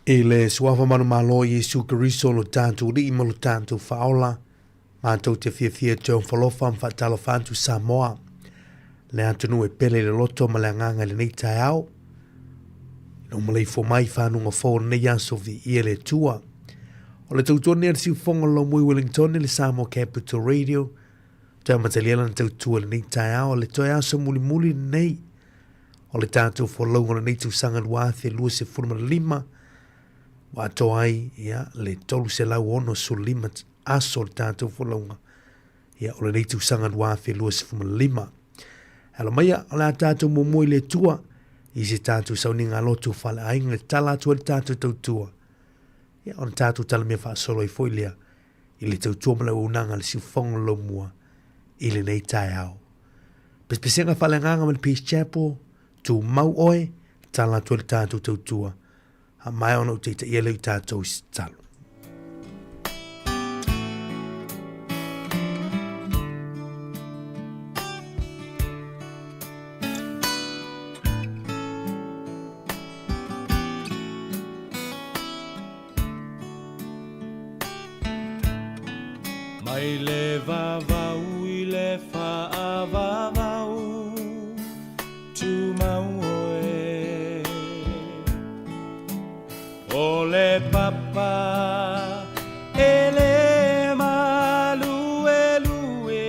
E le suafa manu malo Yesu Keriso lo tātou ri mo lo tātou whaola. Mātou te fia John Falofa mwhatalo whantu Samoa. Le atunu e pele le loto ma le nganga le nei tai au. No malei fo mai whanunga fōra nei aso vi ia le tua. O le tautone ar siu fonga lo mui Wellington le Samoa Capital Radio. Toi mataliela na tautua le nei tai au le toi aso muli muli nei. O le tātou whalaunga le nei tu sanga luathi lua se furma lima. Wa toai ia le tolu se lau ono su lima aso le tātou whalaunga. Ia o le nei tu sanga luathi lua se furma lima. Alo maia o le tātou momoi le tua. I se tātou sauninga lotu whale ainga le tala atua le tātou tautua. Ia o le tātou tala mea wha solo i foilea. I le tautua mala unanga le siu whonga lo mua. I le nei tai au. Pespesenga whale nganga me le Peace Chapel. Tu mau oe tala atua le tātou tautua. Ha mai ono te te ia leu tātou talo. Mai le vavau I le whaavavau tu mau oe o le papa e le malue lue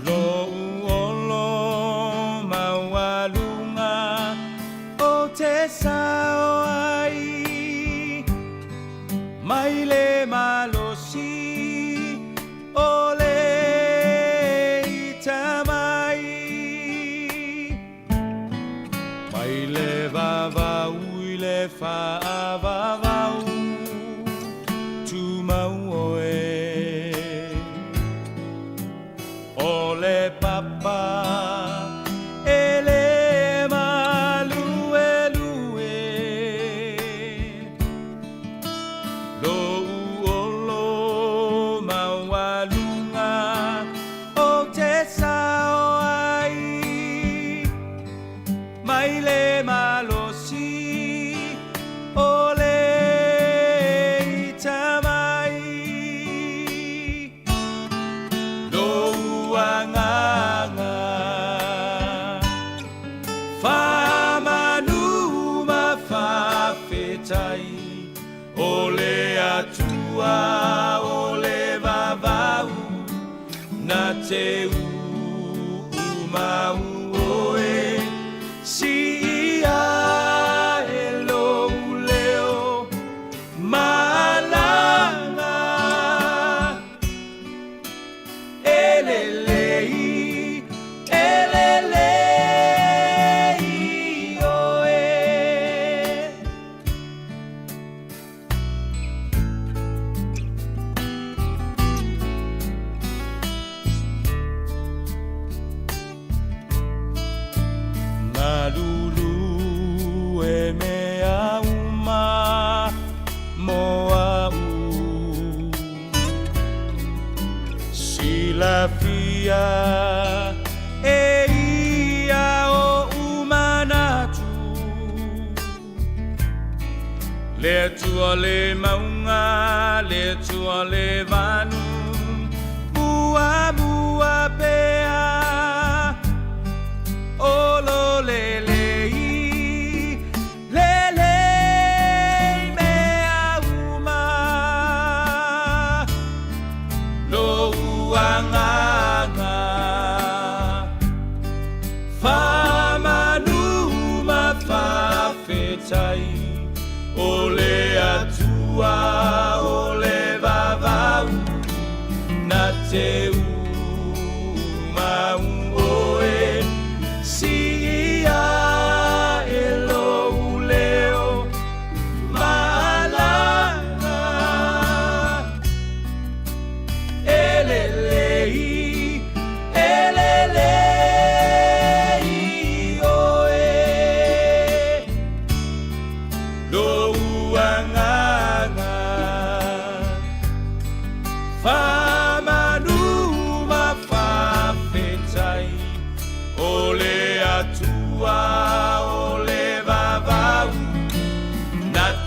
lo uolo maualunga o te sao ai mai le malosi o le itamai mai le vavau I le whaavavau tu mau oe o le papa e le malue lue lo uolo maualunga o te sao ai mai le malosi o le itamai lo uanganga whamanu mawhawhetai o le atua o le vavau na te umau oe si ia e lo leo malanga elelei oe malulu e mea uma moa silafia e ia o umanatu le tua le maunga le tua le vanu mua mua pea o lo le mea uma lo uanganga whamanu mawhawhetai o le atua o le vavau na te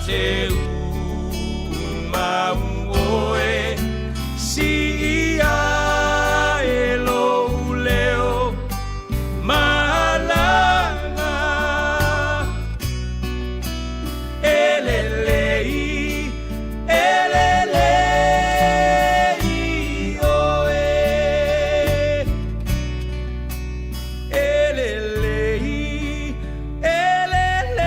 te umauoe si ia e lou leo malanga elelei elelei oe elelei elelei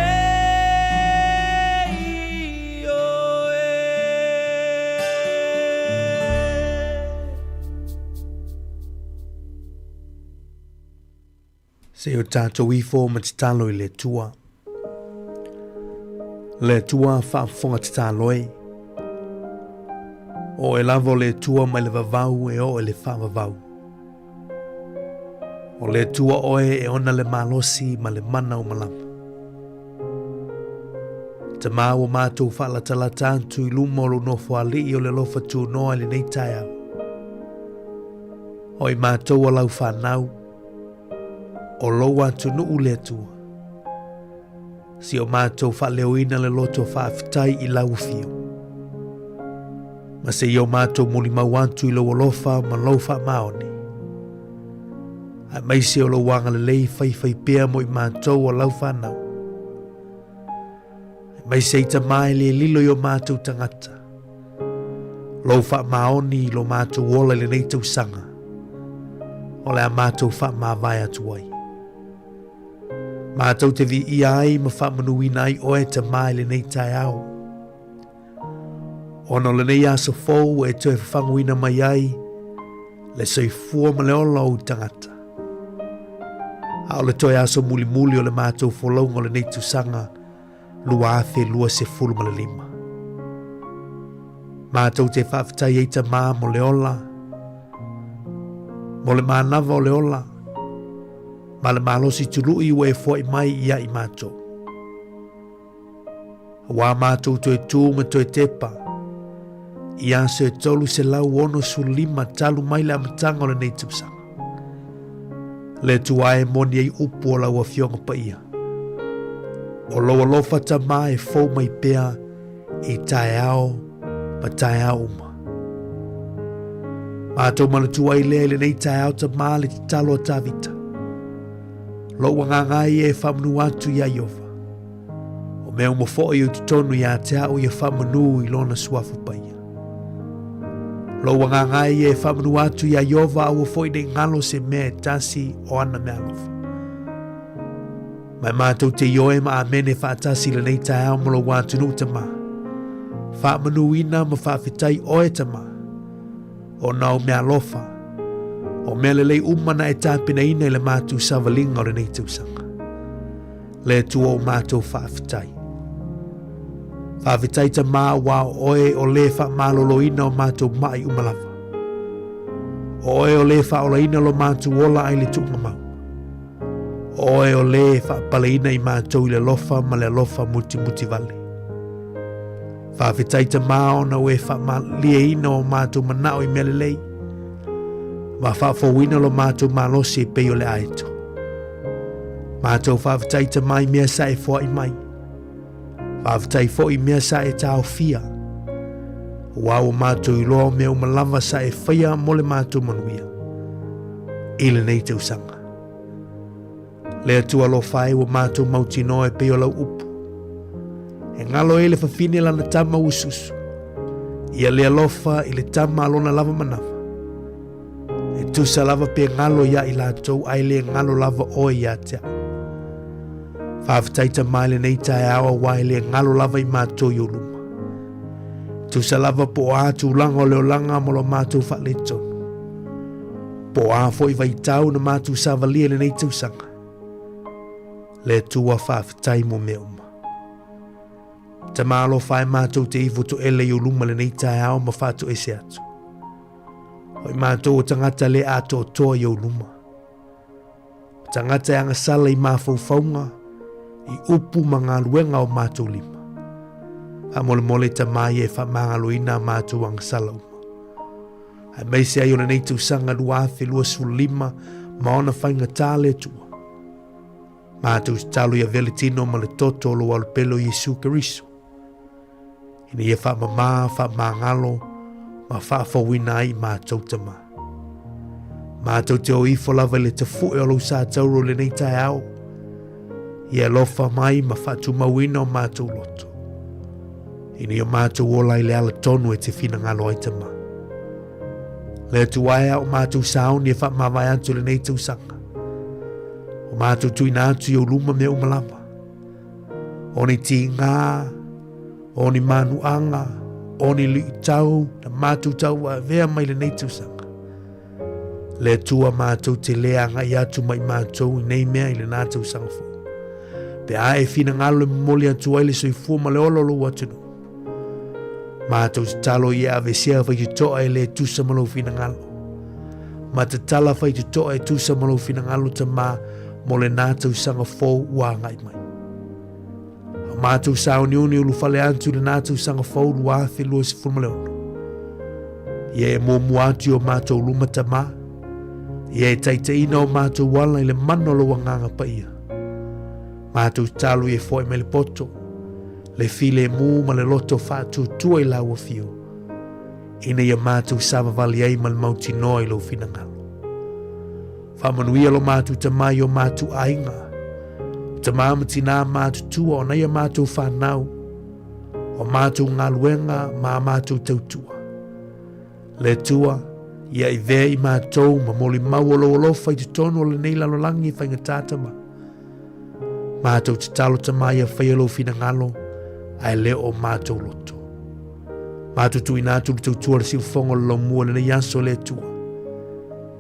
oe. Se o tātou I fō ma te talo I le tua. Le tua whaafonga te tāloi. O e lavo le tua mai le vavau e o e le whaavavau. O le tua oe e ona le malosi ma le mana o malama. Te mau o mātou whaalatala tāntu I luma o lo nofo ali I o le lofa tū noa le nei tai au. O I mātou o lau whanau. O loa tu nuu le tua. Si o mātou whaleoina le loto whaafitai I lau fio. Ma se I o mātou muli mauantu I lo olofa ma lau wha maoni. Ai mai se o lo wanga le lei whai pia mo I mātou o lau whanau. Ai mai se I ta mai le lilo I o mātou tangata. Lau wha maoni I lo mātou ola le nei tau sanga. O le a mātou wha mawai atu ai. Mātou te vi I ai ma whamanuina ai oe te mai le nei tai au. Ono le nei aso fōu e toe whanguina mai ai, le soifua ma le ola o tangata. A o le toe aso muli muli o le mātou wholaunga le nei tusanga, lua athe lua se fulu ma le lima. Mātou te whaafitai eita mā mo le ola, mo le mānawa o le ola, ma le malosi tului ue fwoi mai ia I mātou. Wa mātou toe tū me toe tepa, ia se tolu se lau ono su lima talu mai le amatanga o le nei tupsanga. Le tuae moni ei upu o lau a fionga pa ia. O loa lofa ta ma e fau mai pea I tae ao pa tae ao uma. Mātou mana tuai le nei tae ao ta ma le talo a ta vita. Lo wangangai e whamanu atu ia Iova. O mea umofo I ututonu ia te au ia whamanu I lona suafu paia. Lo wangangai e whamanu atu ia Iova au foi ne ngalo se mea tasi o ana mea lofa. Mai mātou te ioe ma amene whaatasi le nei tae au molo wātunu ta ma. Whamanu ina ma whaafitai oe ta ma. O nau mea lofa. O mea lelei umana e tāpina ina I le mātou savalinga o le nei tausanga. Le tua o mātou whaafitai. Whaafitai ta mā wā oe o le wha mālolo ina o mātou mai umalawa. Oe o le wha ola ina lo mātou ola ai le tunga mau. Oe o le wha pala ina I mātou I le lofa ma le lofa muti vale. Whaafitai ta mā ona oe wha lia ina o mātou manao I mea lelei. Ma whaafowina lo mātou malosi e peo le aeto. Mātou whaafitai ta mai mea sa e fua I mai. Whaafitai fo I mea sa e tau fia. Wau mātou I loa mea umalawa sa e whaia mo le mātou manuia. I le nei tau sanga. Le atua lo whae wa mātou mautino e peo lau upu. E ngalo e le whawhine lana tama ususu. Ia le alofa I le tama alona lava manawa. E tusa lava pe ngalo ia I lātou ai le ngalo lava oe ia tea. Whaafitai ta mai le nei tae awa wai le ngalo lava I mātou I oluma. Tusa lava po ātu langa o leo langa mo lo mātou whale tonu. Po a fo I vai tau na mātou savalia le nei tausanga. Le tua whaafitai mo me uma. Ta malo whae mātou te iwo to ele I oluma le nei tae awa ma whātou ese atu. Hoi mātou o tangata le ato o toa I oluma. Tangata anga sala I mawhauwhaunga I upu mga luenga o mātou lima. A mole ta mai e wha mga luina mātou anga sala uma. Ai mai se ai o nei tu sanga luafe lua su lima ma ona whainga tāle tua. Mātou talo I a veletino ma le toto lo alpelo Jesu Keriso. Ina ia wha mama, wha mangalo, ma wha whawina ai mātou tama. Mātou te o ifo lava le te fue o lau sa tauro le nei tai au. Ia lofa mai ma wha tu mawina o mātou loto. Ina ia mātou ola i le ala tonu e te whina ngalo ai tama. Le tu aia o mātou sauni e wha mawai antu le nei tau sanga. O mātou tuina atu i o luma me umalama. O ni ti ngā, o ni manu anga, o ni li tau, na mātou tau a vea mai le nei tau sanga. Le tua mātou te lea nga i atu mai mātou i nei mea i le nātou sanga fo. Pe a e fina ngalo le moli atu ai le soifua ma le ololo atunu. Mātou te talo i a vesia whai te toa e le tusa malo fina ngalo. Ma te tala whai te toa e tusa malo fina ngalo ta mā mo le nātou sanga fo ua ngai mai. Mātou sao ni uni ulu whale antu le nātou sanga fo ua athi lua si fulma le ono. Ie e mō muati o mātou luma ta mā. Ie e taita ina o mātou wala i le manolo wa nganga pa ia. Mātou talo i e fwoi me le poto. Le file mu ma le loto whātua tua i lau a fio. Ina ia mātou sawa vali ai ma le mauti noa i lau fina ngalo. Whamanuia lo mātou ta mai o mātou ainga. Ta māmati nā mātou tua o na ia mātou whanau. O mātou ngaluenga ma mātou tautua. Le tua, ia i vea i mātou ma moli mau o lo whai te tono o le nei lalolangi whai ngā tātama. Mātou te talo ta mai a whai alo fina ngalo. Ai leo mātou loto. Mātou tui nātou le tautua le siufonga lo mua le nei aso le tua.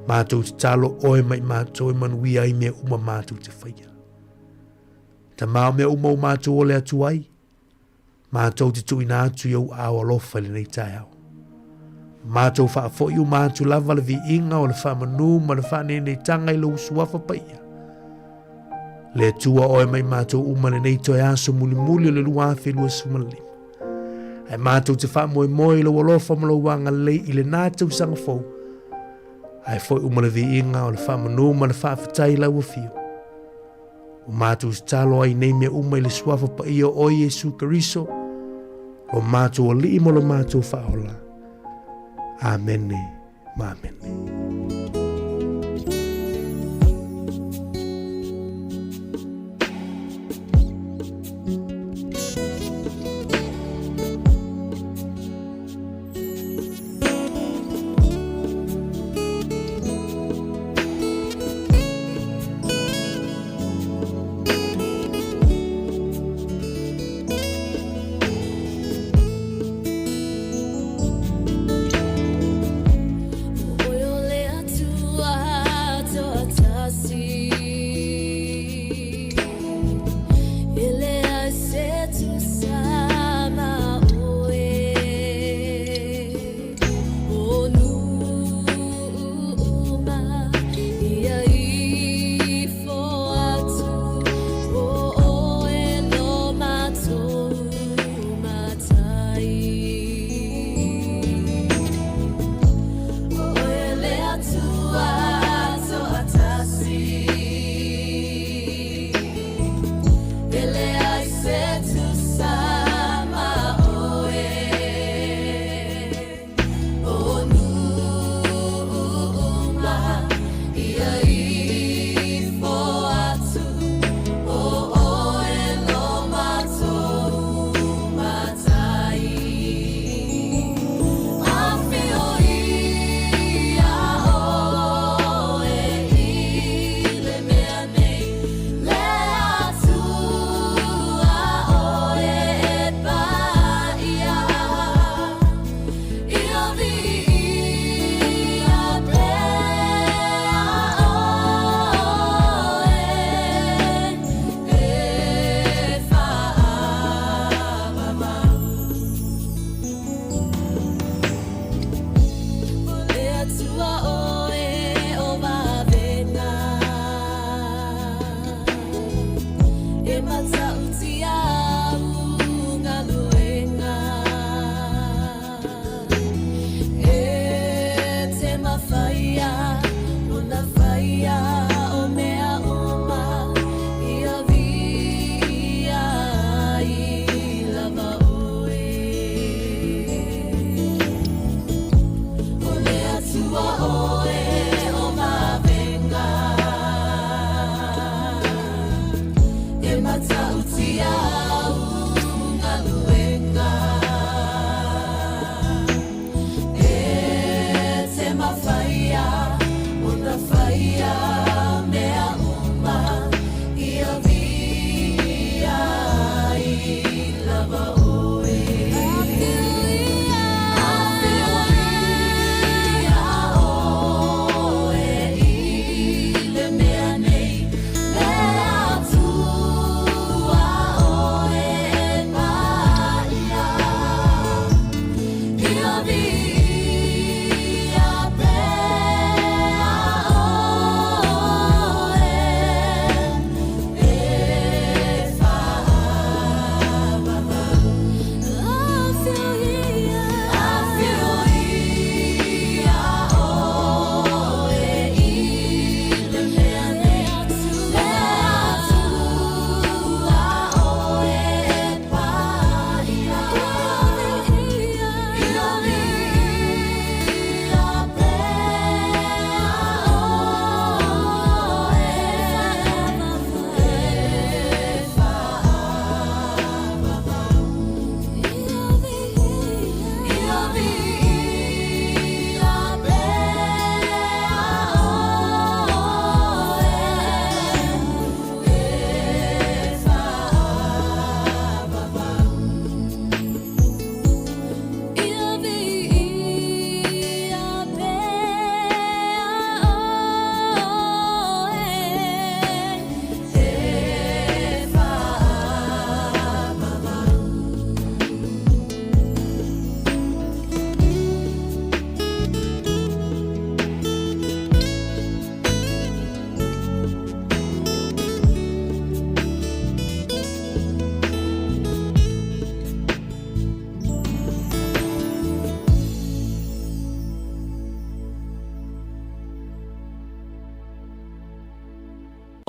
Mātou te talo oe mai mātou e manui ai mea uma mātou te whaia. Ta mao mea uma o mātou o le atu ai. Mātou te tui nātou iau au alofa le nei tai au. Mātou wha fo iu mātou lava le vi inga o le wha manu ma le wha nei tanga i lo usuafa paia. Le tua oe mai mātou uma le nei toi aso muli muli o le lua awhi lua sumalima. Ai mātou te wha moe moe lo alofa ma lo wanga lei i le nātou sanga fau. Ai foi uma le vi inga o le wha manu ma le wha awhitai lau a fio. O mātou se talo ai nei mea uma i le suafa pa ia o Jesu Kariso. O mātou o li imo lo mātou whaola. Amene, ma amene. Oyo le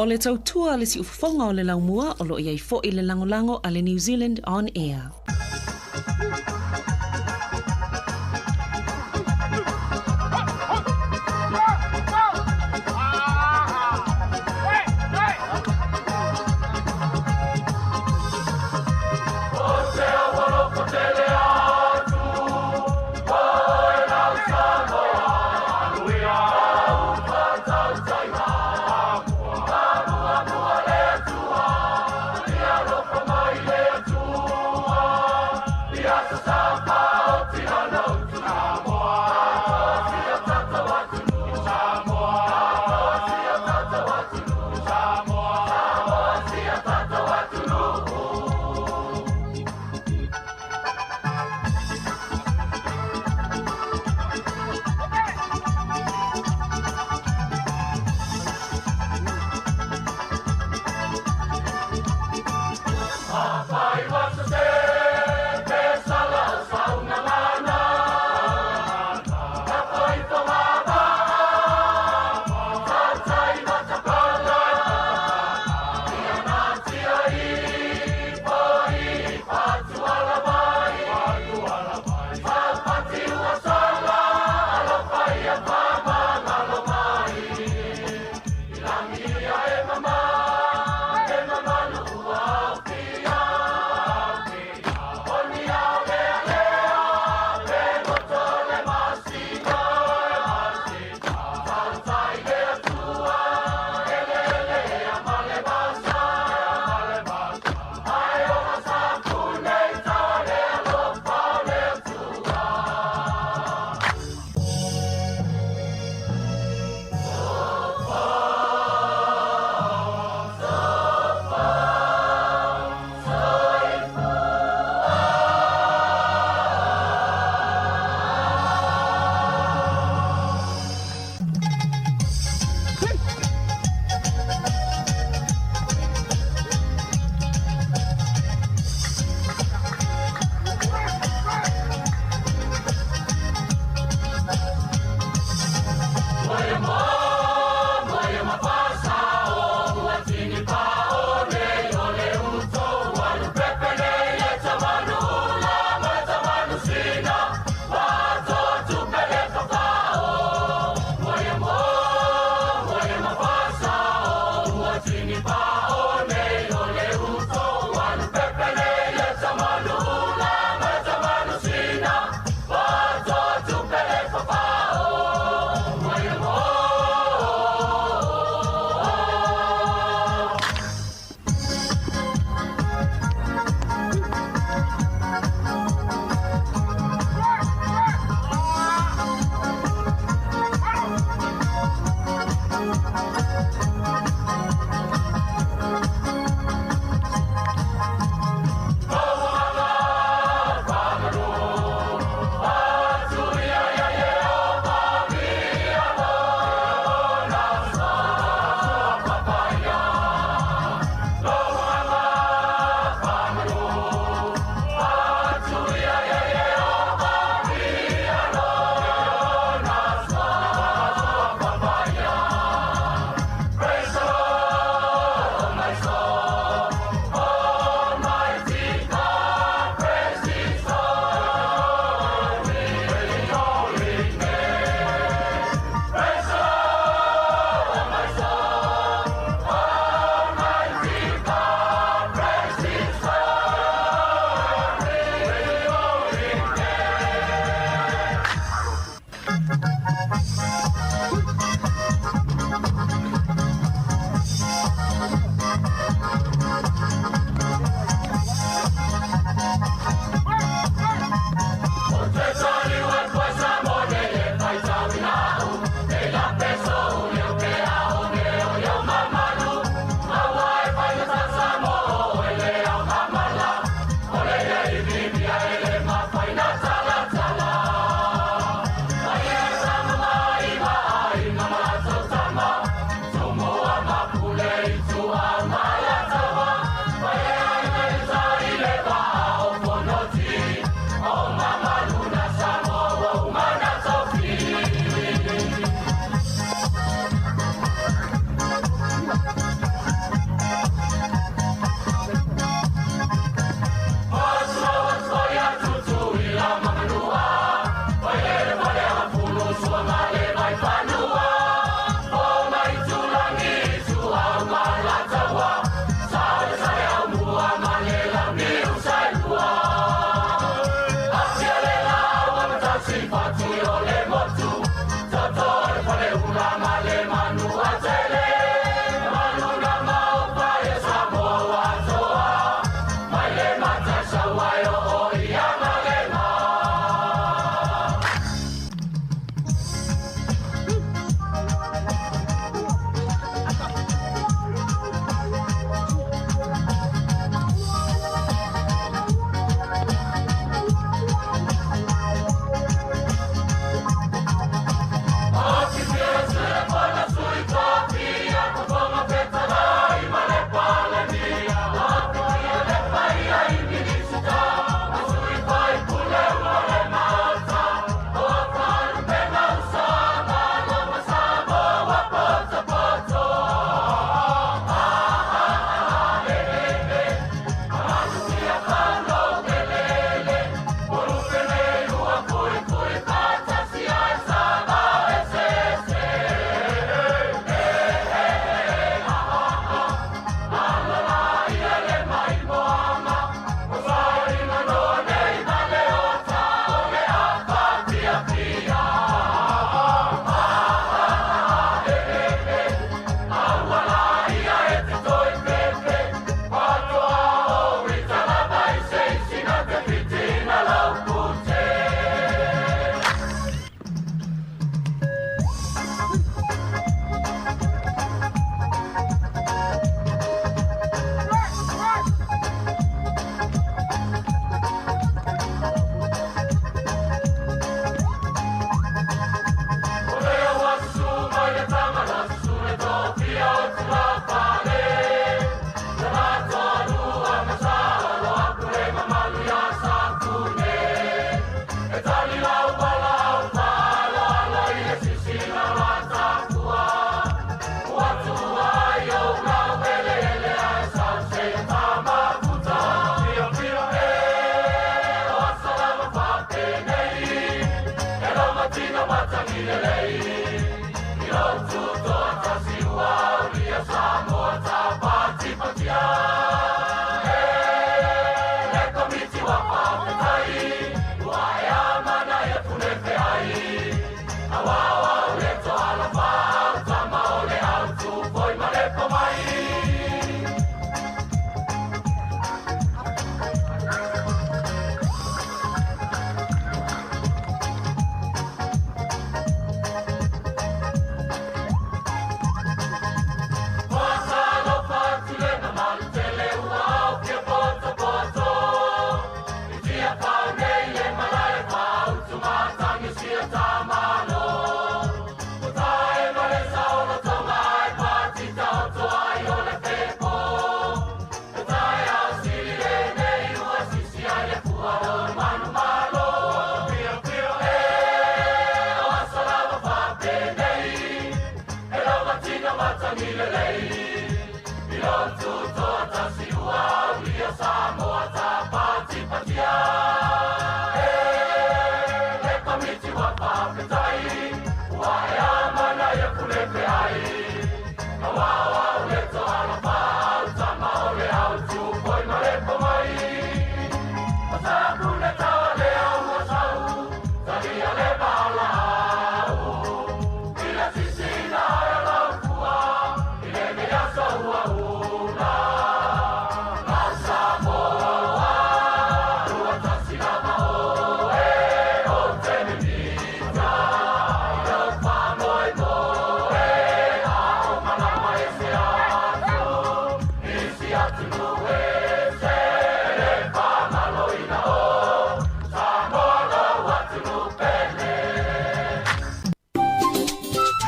O le tautua le si ufafonga o le laumua o lo iai fo i le langolango a le New Zealand On Air.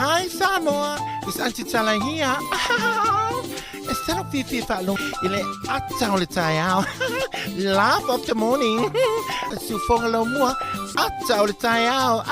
Hi Samoa, is Auntie Chala here. Instead of Fifi Falo, ile atang le tayao. Laugh of the morning. Sufong lo mua, atang le tayao.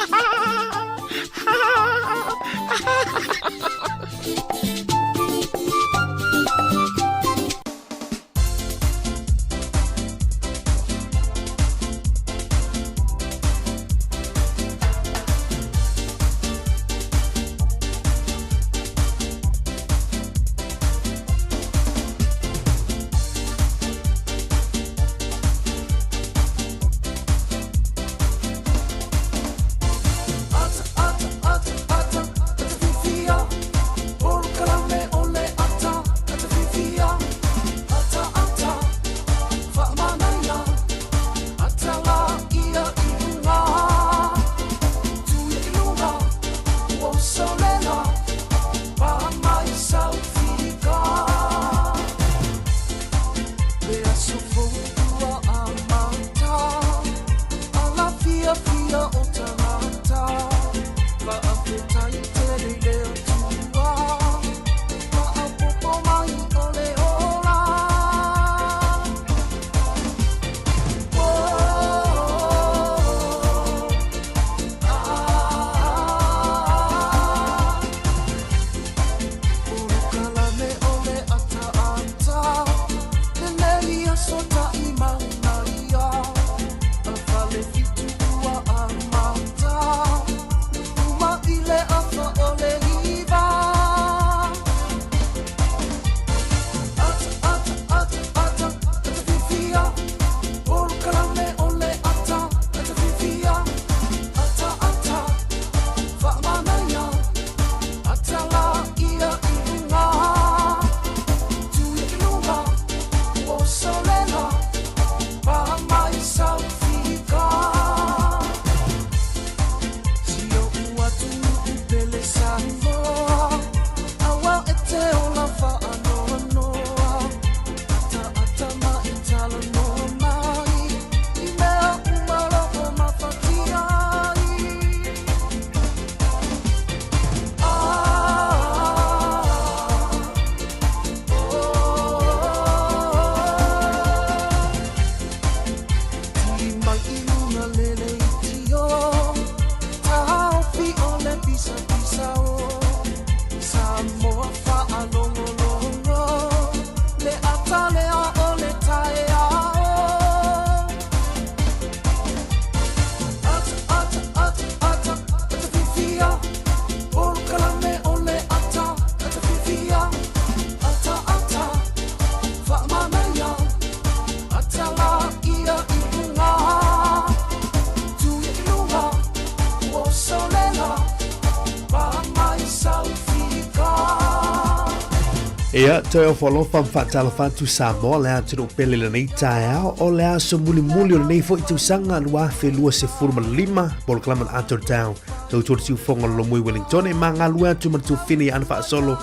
Ia, toi o whalofa mwhatala whantu Samoa lea tino pele le nei tae ao o lea so muli muli o nei fo i tausanga lua whelua se furuma lima bolo klaman Anton Town tau tōra tiu whonga lomui Wellington e maa ngā lua tu matu whini ana wha solo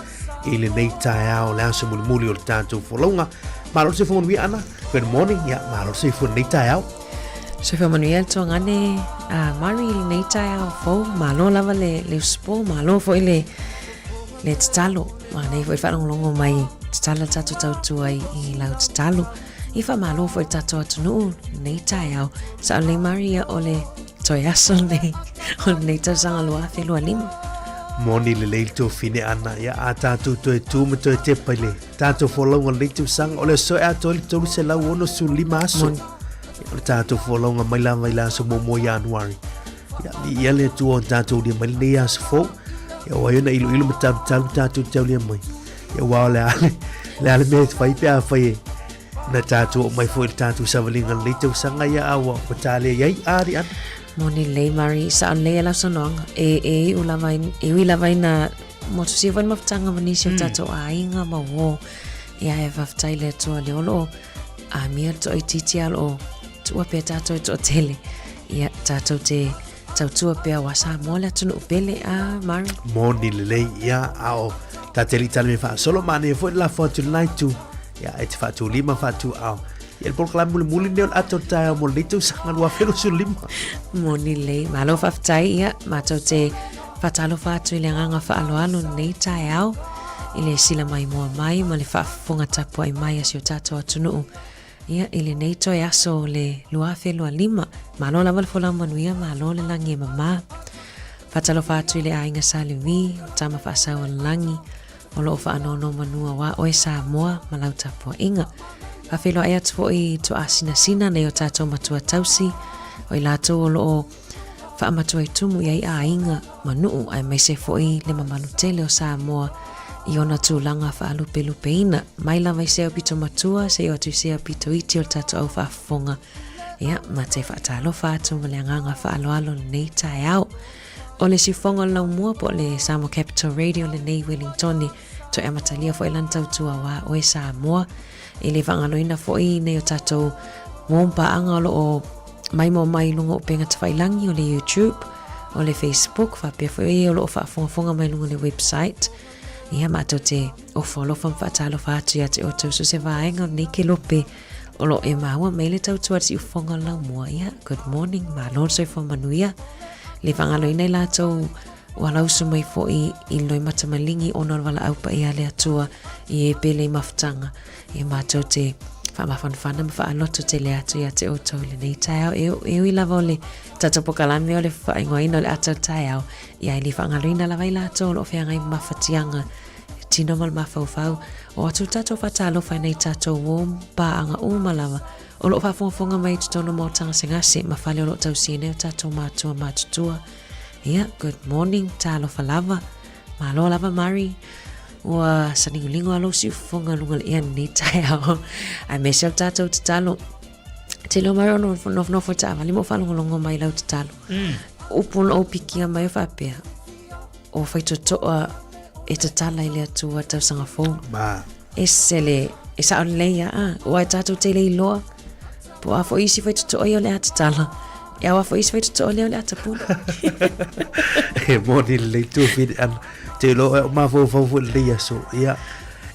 i le nei tae ao lea so muli muli o le tātou whalaunga maro se whonga nui ana good morning ia maro se whonga nei tae ao So fe manuia to ngane mari le nei tae ao fo malo lava le spo malo fo le tatalo ma nei foi whanongongo mai tatala tatu tautu ai I lau tatalo I wha malo foi tatu atunu nei tae au sa o le maria o le toi aso nei o le nei tau sanga loa whelua lima Moni le leil tō whine ana ia a tātou toi tūma toi te paile tātou whalaunga le tau sanga o le soe a toi le tolu se lau ono su lima aso ia le tātou whalaunga mai la so momo Januari ia le tu o tātou dia mai le aso fau ia wa yona ilu matalu tātou tau lia mai ia wa le ale me whai pia whai na tātou o mai fo le tātou savalinga le tau sanga ia awa o tāle iai ari ana Moni le mari sa on le la sonong e ulavai na motu si van maftanga manisio tato ainga ma wo ia e vaftai le to le olo a mia to ititi alo to pe tato to tele ia tato te tautua pe wasa mola tunu pele a mari Moni le ia ao tateli tale me fa solo mane fo la foto night tu ia e te fatu lima fatu ao ia le polkala muli neo ato tae mo litu sanga lua whelo su lima Moni le malo faftai ia mato te fatalo fatu ile nganga fa alo nei tae au ile sila mai mua mai ma le whaafonga tapu ai mai asio tato atunu ia ile nei toi aso le lua whelua lima malo lava le fola manuia malo le langi e mama fatalo fatu ile ainga saliwi o tama whaasau o langi o loo whaanono manua wa oe Samoa ma lau tapu inga Whawhelo ai atu i to asina sina nei o tātou matua tausi o I lātou o loo whaamatua I tumu iai a inga manuu ai mai se fwoi le mamanu tele o Samoa I ona tūlanga whaalupe lupe ina mai lava I seo pito matua se o tu seo pito iti o tātou au whaafonga ia ma te whaatalo whātou ma le anganga whaaloalo nei tae au o le sifonga lau mua po le Samoa Capital Radio le nei Wellington to e matalia fo I lantau tua wa o e Samoa I le whangaloina fwoi nei o tātou mompa anga o mai lunga o penga tawhailangi o le YouTube o le Facebook whapea fwoi o lo whaafonga mai lunga le website ia mātou te o wholofa mwhaatalo whaatu ia te o tausu se vaenga nei ke lope Olo e maua mai le tautua si ufonga lau mua ia. Good morning, malo soi fo manuia. Le whangalo inai lātou walau sumai fo i loi matamalingi ono wala aupa i ale atua i e pele i mafutanga. I mātou te whamawhanwhana ma whaaloto te le atu ia te otau le nei tai au. E ui lava o le tatapokalame o le whaingoina o le atau tai au. Ia i li whangalo ina lava i lātou lo whiangai mawhatianga. Tino mal mawhauwhau. O atu tatou whatalo whainei tatou wom paanga umalawa. O lo whafonga mai tutono mo tanga sengase ma whale o lo tau sine o tatou mātua mātutua. Ia, good morning, talo whalava. Malo lava Mari. Ua saningulingo alo si ufonga lunga le ian ni tai au. Ai mesel tatou te talo. Te lo maro nofo ta avali mo whalongolongo mai lau te talo. Upun o pikia mai o whapea. O whaitotoa e te tala i le atua tau sanga fō. Ma. E sele, e sa on leia, o ai tatou te lei loa. Po a fo isi whaitotoa i o le ata tala. E awa fo isi whaitotoa leo le ata pula. E moni le tu fit an te lo ma fo le aso. Ia.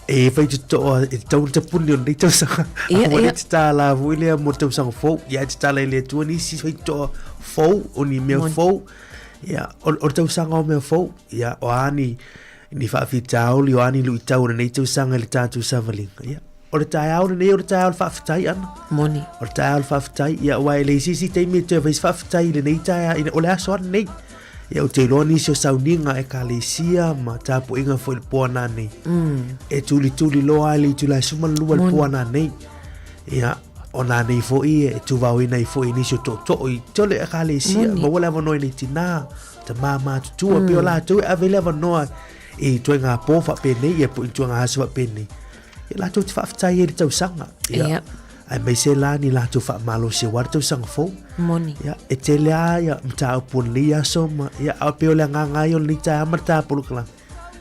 E whaitotoa e tau te puni on le tau sanga. Ia. Te tala vuile mo tau sanga fō. Ia te tala i le atua nisi whaitotoa fō. O ni mea fō. Ia. O tau sanga o mea fō. Ia. O ani ni whaafitau li o ani lui tau na nei tau sanga le tātou savalinga. Ia. O le tai au nei o le tai au whaafitai ana. Moni. O le tai au whaafitai. Ia wai le sisi teimi te vais whaafitai le nei tai au. O le aso ana nei. Ia o te loa nisi o sauninga e ka le sia ma tāpu inga fo il puana nei. E tuli loa le tula suma lua il puana nei. Ia o nā nei fo i e tu vau ina i fo i nisi o to i tole e ka le sia. Ma wale ava noi nei tina. Ta mā tutua pio la tu e avele ava noi. E tu ngā pō whapene, e po i tu ngā hasu whapene. E la tu te whaafitai e le tau sanga. Ia. Ai mai se la ni la tu whaamalo se war tau sanga fō. Moni. Ia, e te lea, ia, mta au pōn li aso, ma, ia, au peo le ngai o le tai amata pulukala.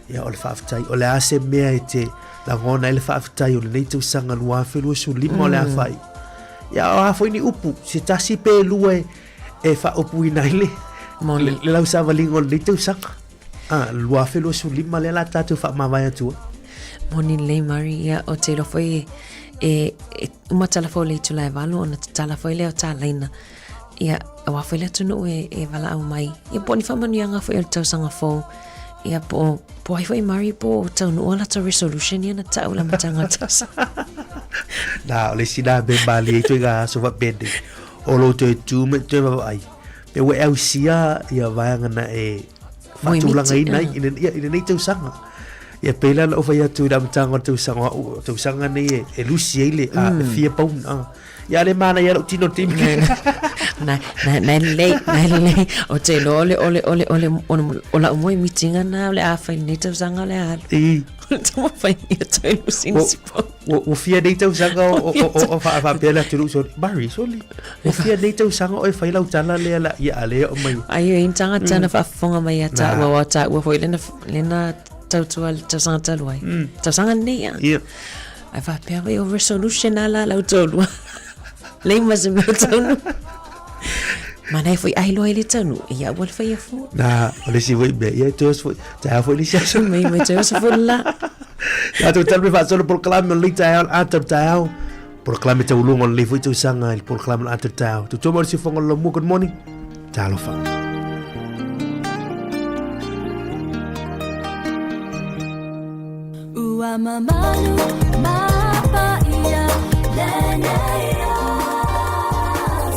Ia, o le whaafitai, o le ase mea e te langona e le whaafitai o le nei tau sanga lua whelua su lima o le awhai. Ia, o hafo ini upu, se tasi pe lua e wha upu i naile. Moni. Le lau sa walingo le nei tau sanga. Lua whelua su lima le la tātou whaamawai atua. Moni le Mari, ia o te lofo e umatala fo le tula e walu, o na tala fo le o tālaina. Ia, a wafo le tunu e wala au mai. Ia po ni whamanuanga fo e tau sanga fo. Ia po ai fo e Mari po tau nu ola ta resolution ia na tau la matanga tasa. Na, o le sina be mali e tui ngā so wa bende. O lo te tu me te wawai. Pe we au sia, ia vaianga na e whatulanga ina nei tau sanga. Ia pela o whai atu i ramatanga tau sanga nei e lusi eile a fia paun. Ia le mana ia lo tino timi. Na le o te lo ole umoi mitinga na ole a whai nei tau sanga le alu. I. Tama whai ia tau lusini si pau. O fia nei tau sanga o whaapela turu so Mari soli. O fia nei tau sanga o e whai lau tala le ala ia ale o mai. Ai o intanga tana whaafonga mai a ta ua fwoi lena tautua tau sanga taluai. Tau sanga nei a. Ia. Ai whapea wai o resolution ala lau taulua. Lei masa mea taunu. Mana e fwoi ailo ai le taunu. Ia wale whai a fwoi. Na, o le si wai mea. Ia tuas fwoi. Taia fwoi ni siaso. Mei tuas fwoi la. Ia tu talme whaasolo proklame o le taia o atar taia o. Proklame tau lungo le fwoi tau sanga il proklame o atar taia o. Tu tō mori si whonga lo mua, good morning. Talo whanga. Ua mamanu mapa ia lene ia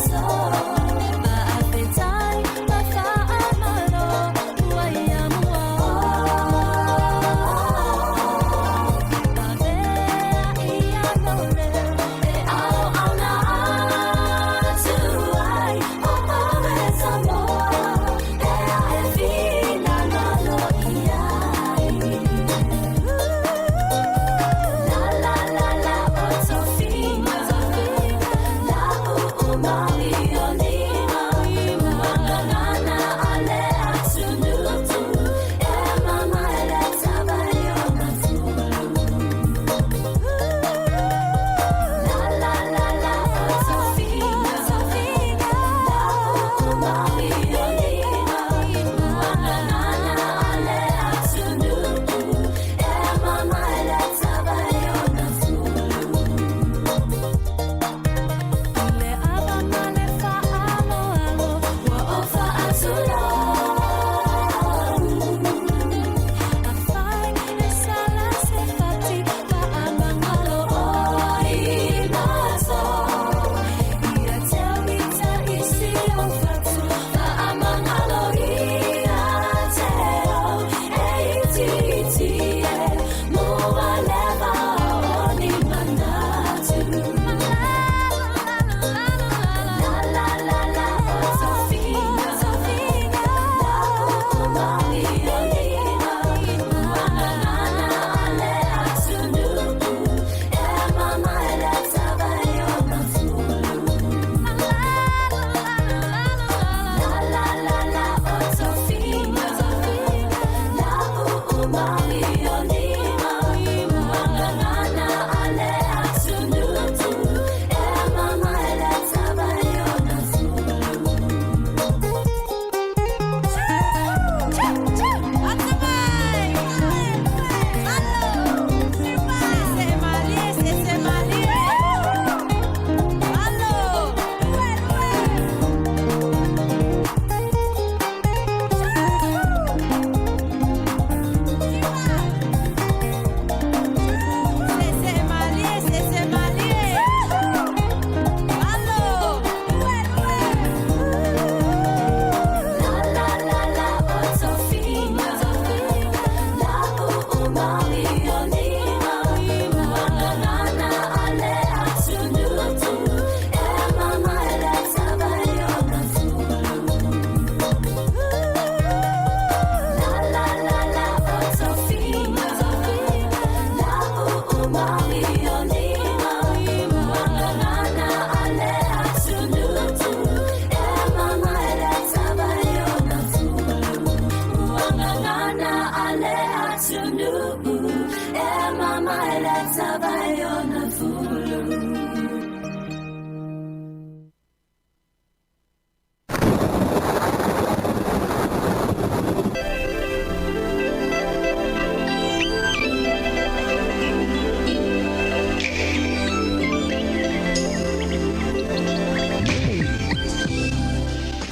so maapetai mafaamano ua ia mua pavea ia nore e au na tuai o maweta mo e a e fina nalo ia La la la la, oh Sophie,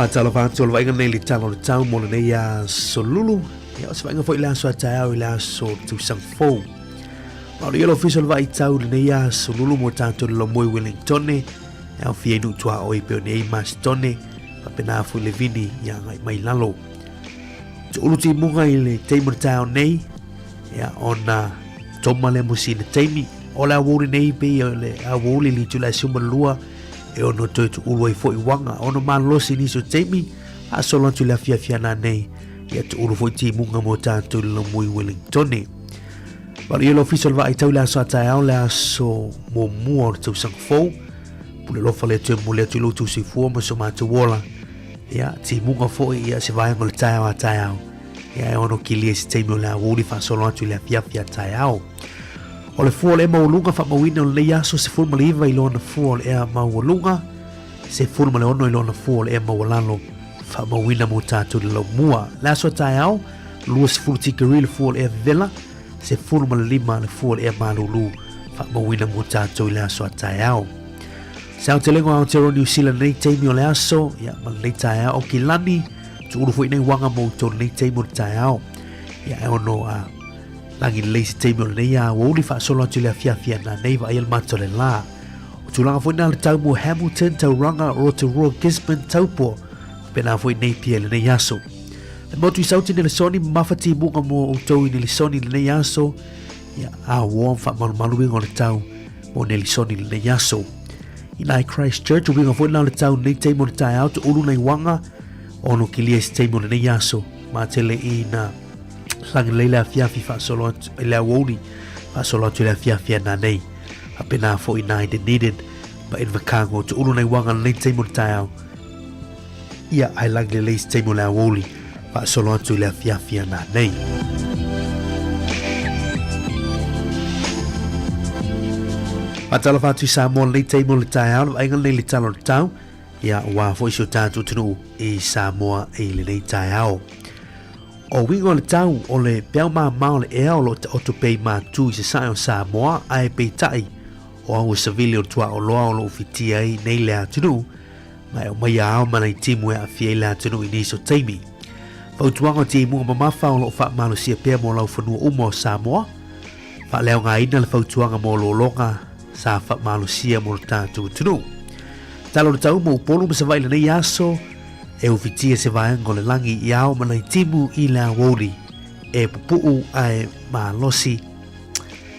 Fatalo fanto le vainga nei le talo le tau mo le nei a solulu. Ia o se vainga foi le aso a tau i le aso tu sang fou. Ma o le yelo official vai tau le nei a solulu mo tanto le lomoi Wellington e au fie nu tua oi pe o nei Mastone pa pena fu le vini ia ngai mai lalo. Tu ulu ti munga i le teimur tau nei ia ona toma le musina teimi o le awuri nei pe o le awuri li tu la sumalua e ono toi tu ulu ai foi wanga ono malosi ni so teimi a solo tu la fia na nei ia tu ulu foi ti munga mo tanto le mui Wellington e But yellow official va itau la so tau la so mo mo tu sang fo pule lo fale tu mo le tu lo tu si fo mo so ma tu wola ia ti munga fo ia se vai mo le tau a tau ia ono kili se te mo la wuli fa solo tu la fia tau o le fo le mo lunga fa mo wina le ia so se fo mo liva i lo na fo le ma lunga se fo mo le ono i lo na fo le ma lalo fa mo wina mo tatu lo mua la so tau lu se fo ti kiril fo le vela se fulma le lima le fuol e malulu fa mawina mo tatou i le aso ataiao. Sa o te lengo Aotearoa New Zealand nei teimi o le aso, ia ma nei taiao o Kilani, tu uru fui nei wanga mo to nei teimi o le taiao. Ia e ono a langi leisi teimi o le nei a woli fa solo atu le fia na nei va il mato le la. O tu langa fui na le tau mo Hamilton, Tauranga, Rotorua, Gisborne, Taupo, pena fui nei pia le nei aso. Le motu i sauti nele soni mawhati munga mo utau i nele soni le nei aso ia a wong wha malu wingo le tau mo nele soni le nei aso. I nai Christchurch o winga fwena le tau nei teimo le tai au te ulu nei wanga ono kilia si teimo le nei aso ma tele i na langi leile a fiafi wha solo atu i lea woni wha solo atu i lea fiafia na nei a pena fo i nai Dunedin ma in wakango te ulu nei wanga nei teimo le tai au ia ai langi leile si teimo lea woni pa solo atu le fiafia na nei. Patala fatu Samoa nei teimo le tai au, ainga nei le talo le tau, ia wa fo iso tātou tunu i Samoa i le nei tai au. O wingo le tau o le peau maa mao le ea o lo te otopei maa tu i se sae o Samoa ai pei tai o au savili o tua o loa o lo ufitia i nei le atunu, mai o mai au mana i timu e a fia i le atunu i niso teimi. Fautuanga te munga mamafa o lo fa malo sia pea mo lau whanua umo o Samoa. Fa leo ngā ina le fautuanga mo lo longa sa fa malo sia mo lo tātou tunu. Talo le tau mo upolu ma se vai le nei aso e ufitia se vaengo le langi i au mana i timu i la woli e pupuu ai malosi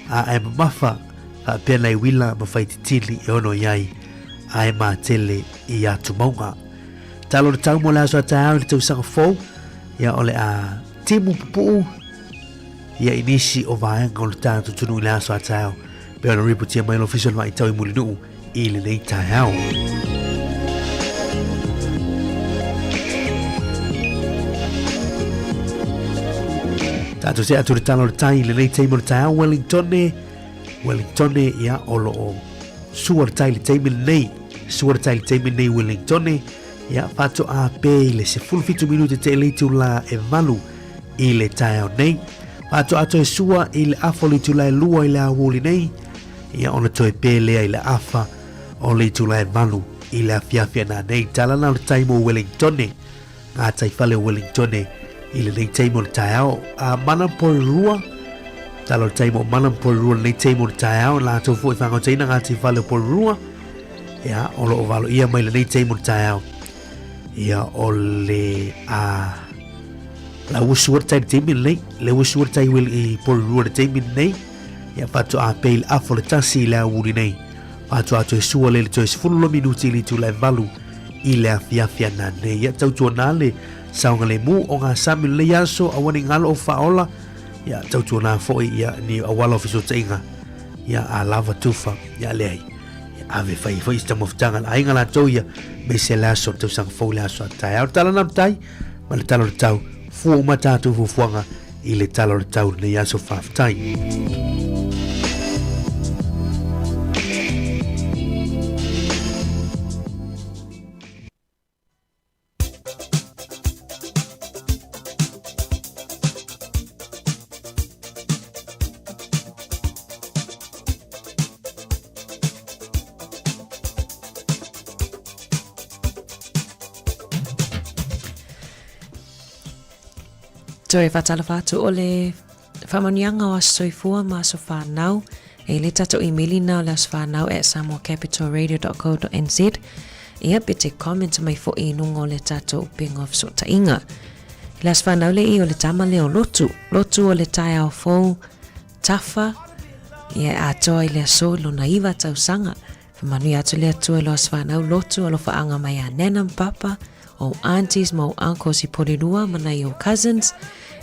a e mamafa a pia nei wila ma faititili e ono iai ai ma tele i atu maunga. Talo le tau mo le aso a tau le tau sanga fau ia ole a timu pupu ia inisi o vaenga o le tātou tunu i le aso a tau pe ona ripotia mai lo official mai tau i mulinu i le nei tau. Tātou se atu le talo le tai i le nei teimo le tau Wellington ia o lo o sua le tai le teimi nei Wellington ia fato a pe le se fulfitu minute te leitu la e valu i le tau nei fato ato e sua i le afa leitu la e lua i le awoli nei ia ona to e pe lea i le afa o leitu la e valu i le afiafia na nei talana le taimo Wellington ngā taifale Wellington i le nei taimo le tau a Manapōrua talo le taimo Manapōrua le nei taimo le tau la to fo i whangotaina ngā taifale Pōrua ia o lo o valo ia mai le nei taimo le tau ia o le a la usuar tai teimi nei le usuar tai wil i Pōrua le teimi nei ia pato a peil afo le tasi le awuri nei pato ato e sua le to e sfulu minuti li tu le valu i le afiafia na nei ia tautua nā le saunga le mu o ngā sami le yaso a wani ngalo o faola ia tautua nā foi ia ni awala ofiso tainga ia a lava tufa ia lei ave fai sta moftanga ai ngala toia me se laso to sang fo laso tai au tala na tai ma le talo le tau fu mata tu fu fuanga i le talo le tau ne yaso faf tai Toe whatalawhatu o le whamanianga o soifua ma so whanau e le tato emaili na o le as whanau at samoacapitalradio.co.nz ia pe te comment mai fo i nungo le tato upinga of so tainga. Le as whanau le i o le tama le o lotu o le tai au fou tafa ia atoa i le aso lo na iwa tau sanga whamanui atu le atua lo as whanau lotu o lo whaanga mai a nena mpapa o aunties mo uncles i porirua mana i o cousins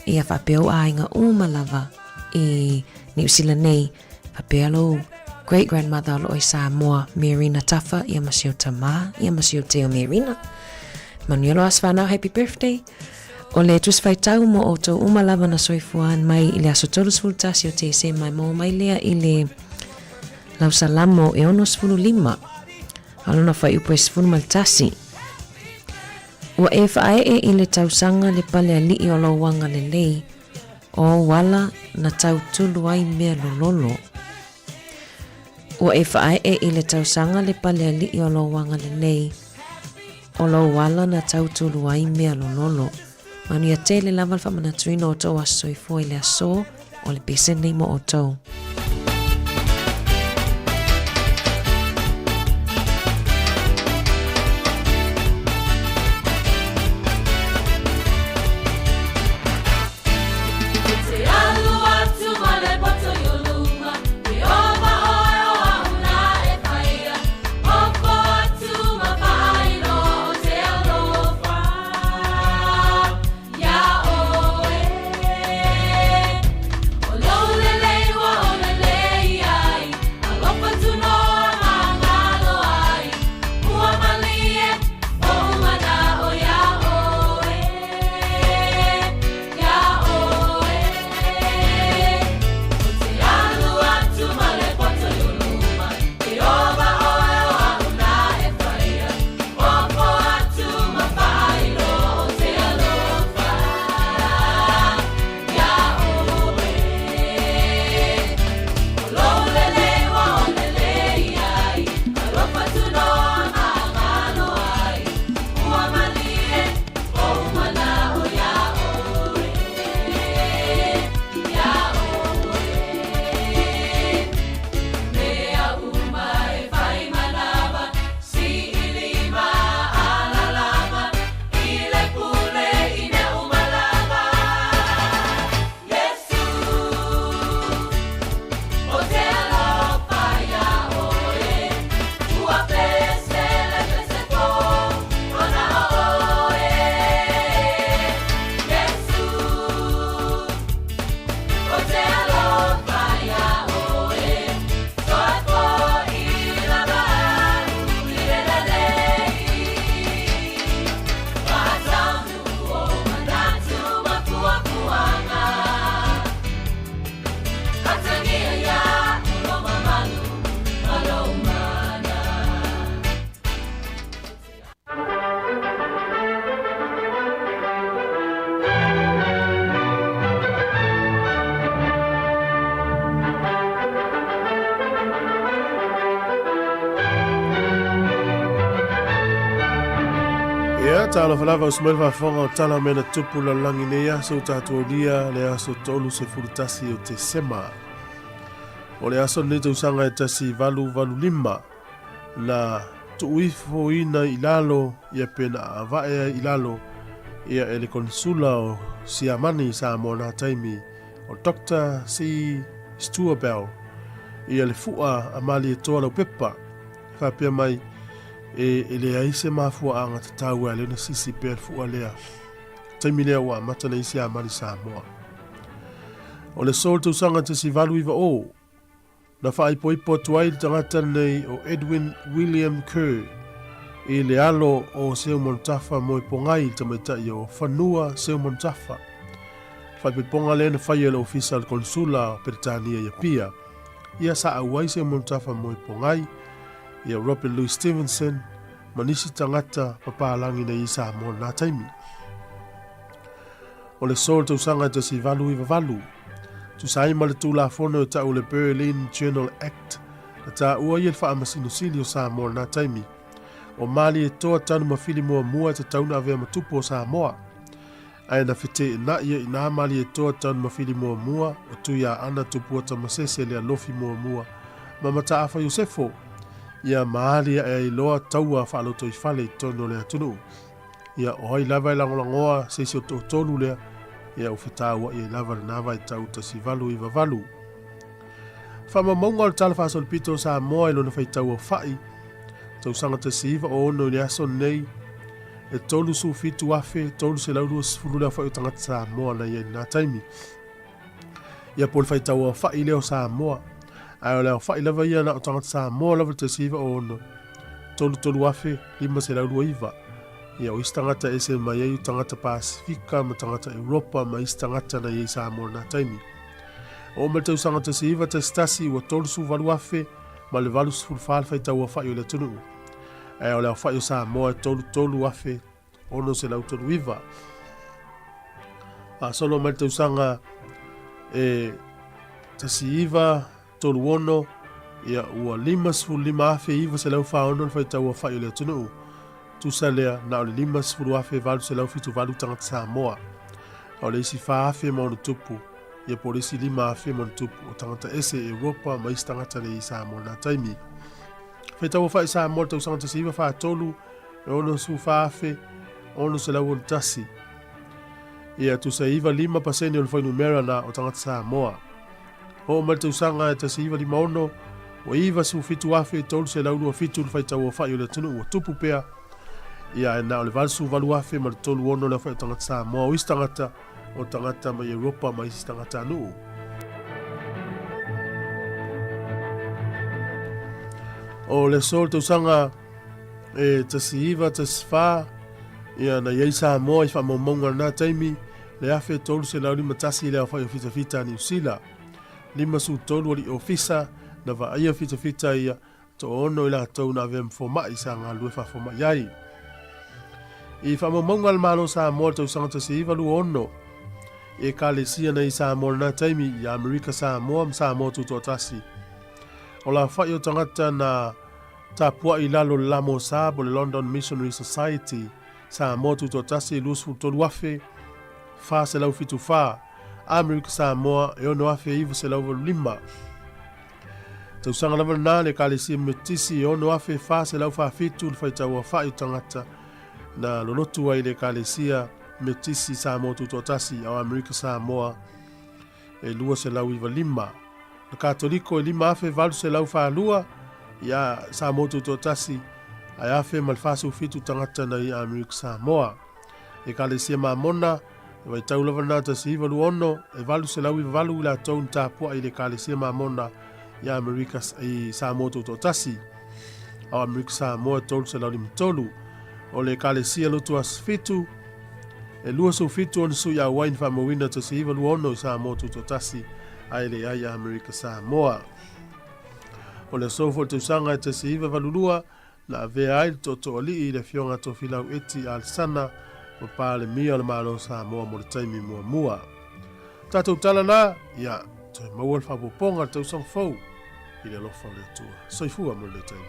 ia whapeo a inga umalava i New Zealand nei whapea lo great grandmother lo i Samoa Mirina Tafa ia masio tama ia masio teo Mirina manu lo as whanau happy birthday o le tus whaitau mo o tau umalava na soifuan mai i le aso tolus fultasi o te se mai mo mai lea i le lausalamo e ono sfunu lima alona whai upo e sfunu maltasi. Ua e whae e i le tausanga le pale a lii o lo wanga le lei o wala na tau tulu ai mea lololo. Ua e whae e i le tausanga le pale a lii o lo wanga le lei o lo wala na tau tulu ai mea lololo. Manu ia te le lawal whamanatuina o tau aso i fo i le aso o le pese nei mo o tau. Tala falava o smel fa fonga o tala mena tupu la langi nea so tatua lia le aso tolu se furutasi o te sema. O le aso ne tausanga e tasi valu lima na tuifo ina ilalo ia pena avaea ilalo ia ele konsula o Siamani Samoa na taimi o Dr. C. Stuabel ia le fua amali e toa lau pepa whapea mai e le aise mafua anga te tau le na sisi pe fua lea taimi lea wa mata le isi amali Samoa o le sol tu sanga te si valu iwa o na wha ipo ipo tuai tangata nei o Edwin William Kerr e le alo o Seo Montafa mo i pongai tamaitai o whanua Seo Montafa wha ipo ponga le na whai le official consula Peritania ia pia ia sa awai Seo Montafa mo i pongai ia Robert Louis Stevenson manisi tangata papalangi na isa mo na taimi o le sol tu sanga te si valu iwa valu tu sai ma le tula fono ta o le Berlin Journal Act ta ua ia wha amasino silio Samoa na taimi o mali e toa tanu mawhili mua mua te tauna avea matupo Samoa Ai na fete na ia ina mali e toa tan mafili mua o tu ia ana tupua tamasese le alofi mua ma mata afa Yosefo ia maali e iloa taua whaaloto I fale tono le atunu ia o hai lava I langolangoa seisi o tolu lea ia ufetaua ia lava le nava I tau tasi valu I vavalu whama maunga o tala whaasol pito sa moa ilo na whaitau o whai tau sanga tasi iwa o ono le aso nei e tolu su fitu afe, tolu se laurua sifuru lea whai o tangata sa moa na ia nā taimi. Ia pol whai tau a whai leo sa moa, ai o leo whai lava ia na o tangata sa moa lava te siva o ono. Tolu afe, lima se laurua iwa. Ia o istangata ese mai ei tangata Pasifika, ma tangata Europa, ma istangata na iei sa moa nā taimi. O me tau sanga te siva te stasi ua tolu su valu afe, ma le valu sifuru whaal whai tau a whai o le tunu. E o leo whai o sa moa tolu afe, ono se lau tolu iwa. A solo mai tau sanga e tasi iwa tolu ono, ia ua lima afe iwa se lau wha ono whai tau a whai o leo tunu. Tu sa lea na o le lima sifuru afe valu se lau fitu valu tangata sa moa. O le isi wha afe ma ono tupu, ia po le isi lima afe ma ono tupu, o tangata ese Europa ma isi tangata le isa mo na taimi. Whai tau whai sa mo tau sanga tasi iwa wha tolu, e ono su wha afe, ono se lau ono tasi. Ia tu sa iwa 5% o le whai numera na o tangata sa moa. Ho mai tau sanga e tasi iwa 5 ono, o iwa su fitu afe, tolu se lau lua fitu le whai tau o whai o le tunu o tupu pea. Ia e na o le valu su valu afe ma le tolu ono le whai o tangata sa moa, o isi tangata o tangata mai Europa ma isi tangata nuu. O le sol tau sanga e tasi iwa tasi wha ia na iei sa moa I wha maumaunga na taimi le afe tolu se lau lima tasi lea whai o fita New Zealand. Lima su tolu ali ofisa na wa aia fita ia to ono ila tau na vem foma I sa ngā lue wha foma iai. I wha maumaunga le malo sa moa tau sanga tasi iwa lu ono e ka le sia na I sa moa na taimi I Amerika sa moa tuto tasi. O la whai o tangata na tapua I lalo lamo sabo le London Missionary Society sa motu to tasi lusu tolu afe fa se lau fitu fa Amerika sa moa e ono afe iwa se lau lima. Tau sanga lava na le kalisi metisi e ono afe fa se lau fa fitu le whai tau a whai o tangata na lolotu ai le kalisia metisi sa motu to tasi au Amerika sa moa e lua se lau iwa lima. Na katoliko e 5 afe valu se lau wha lua ia sa motu to tasi ai afe malfasu fitu tangata na I Amerika sa moa. E kalesia mamona e wai tau lava na tasi iwa lu ono e valu se lau iwa valu ila tau ntapua I le kalesia mamona ia Amerika sa motu to tasi. Au Amerika sa moa tolu se lau lima tolu. O le kalesia lutu as fitu e lua su fitu on su ia wain wha mawina tasi iwa lu ono I sa motu to tasi. Ai le ai Amerika sa moa. O le sofo te usanga e te se iwa valulua na vea ai to ali I le fionga to filau eti al sana o pale mia le malo sa moa mo le taimi mua. Tatou tala na, ia, to e maua le whapoponga te usang fau I le lofa le tua. Soifua mo le taimi.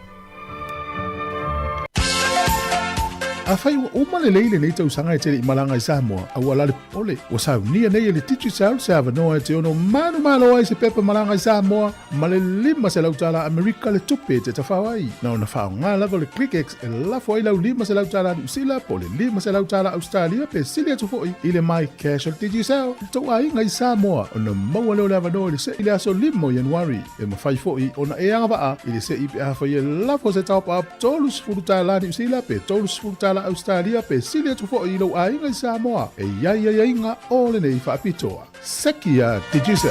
A whai ua umale leile nei tau sanga e tere I malanga I Samoa, a ua lale pole, ua sau nia nei e le titu sau se avanoa e te ono manu malo ai se pepa malanga I Samoa, ma le 5 se lautala Amerika le tupe te tawhawai. Na ona whao ngā lava le ClickX e lafo ai lau 5 se lautala New Zealand, po le 5 se lautala Australia, pe silia tufoi I le mai casual titu sau. Tau ai ngai Samoa, ona maua leo le avanoa le se I le aso 5 Januari, e mawhai foi ona e anga waa, I le se I pe ahafo I e lafo se taupa ap tolus furutala New Zealand, pe tolus furutala Australia pe silia tufo I lo ai ngai Samoa e ia inga ole nei whaapitoa. Sekia Tijisa.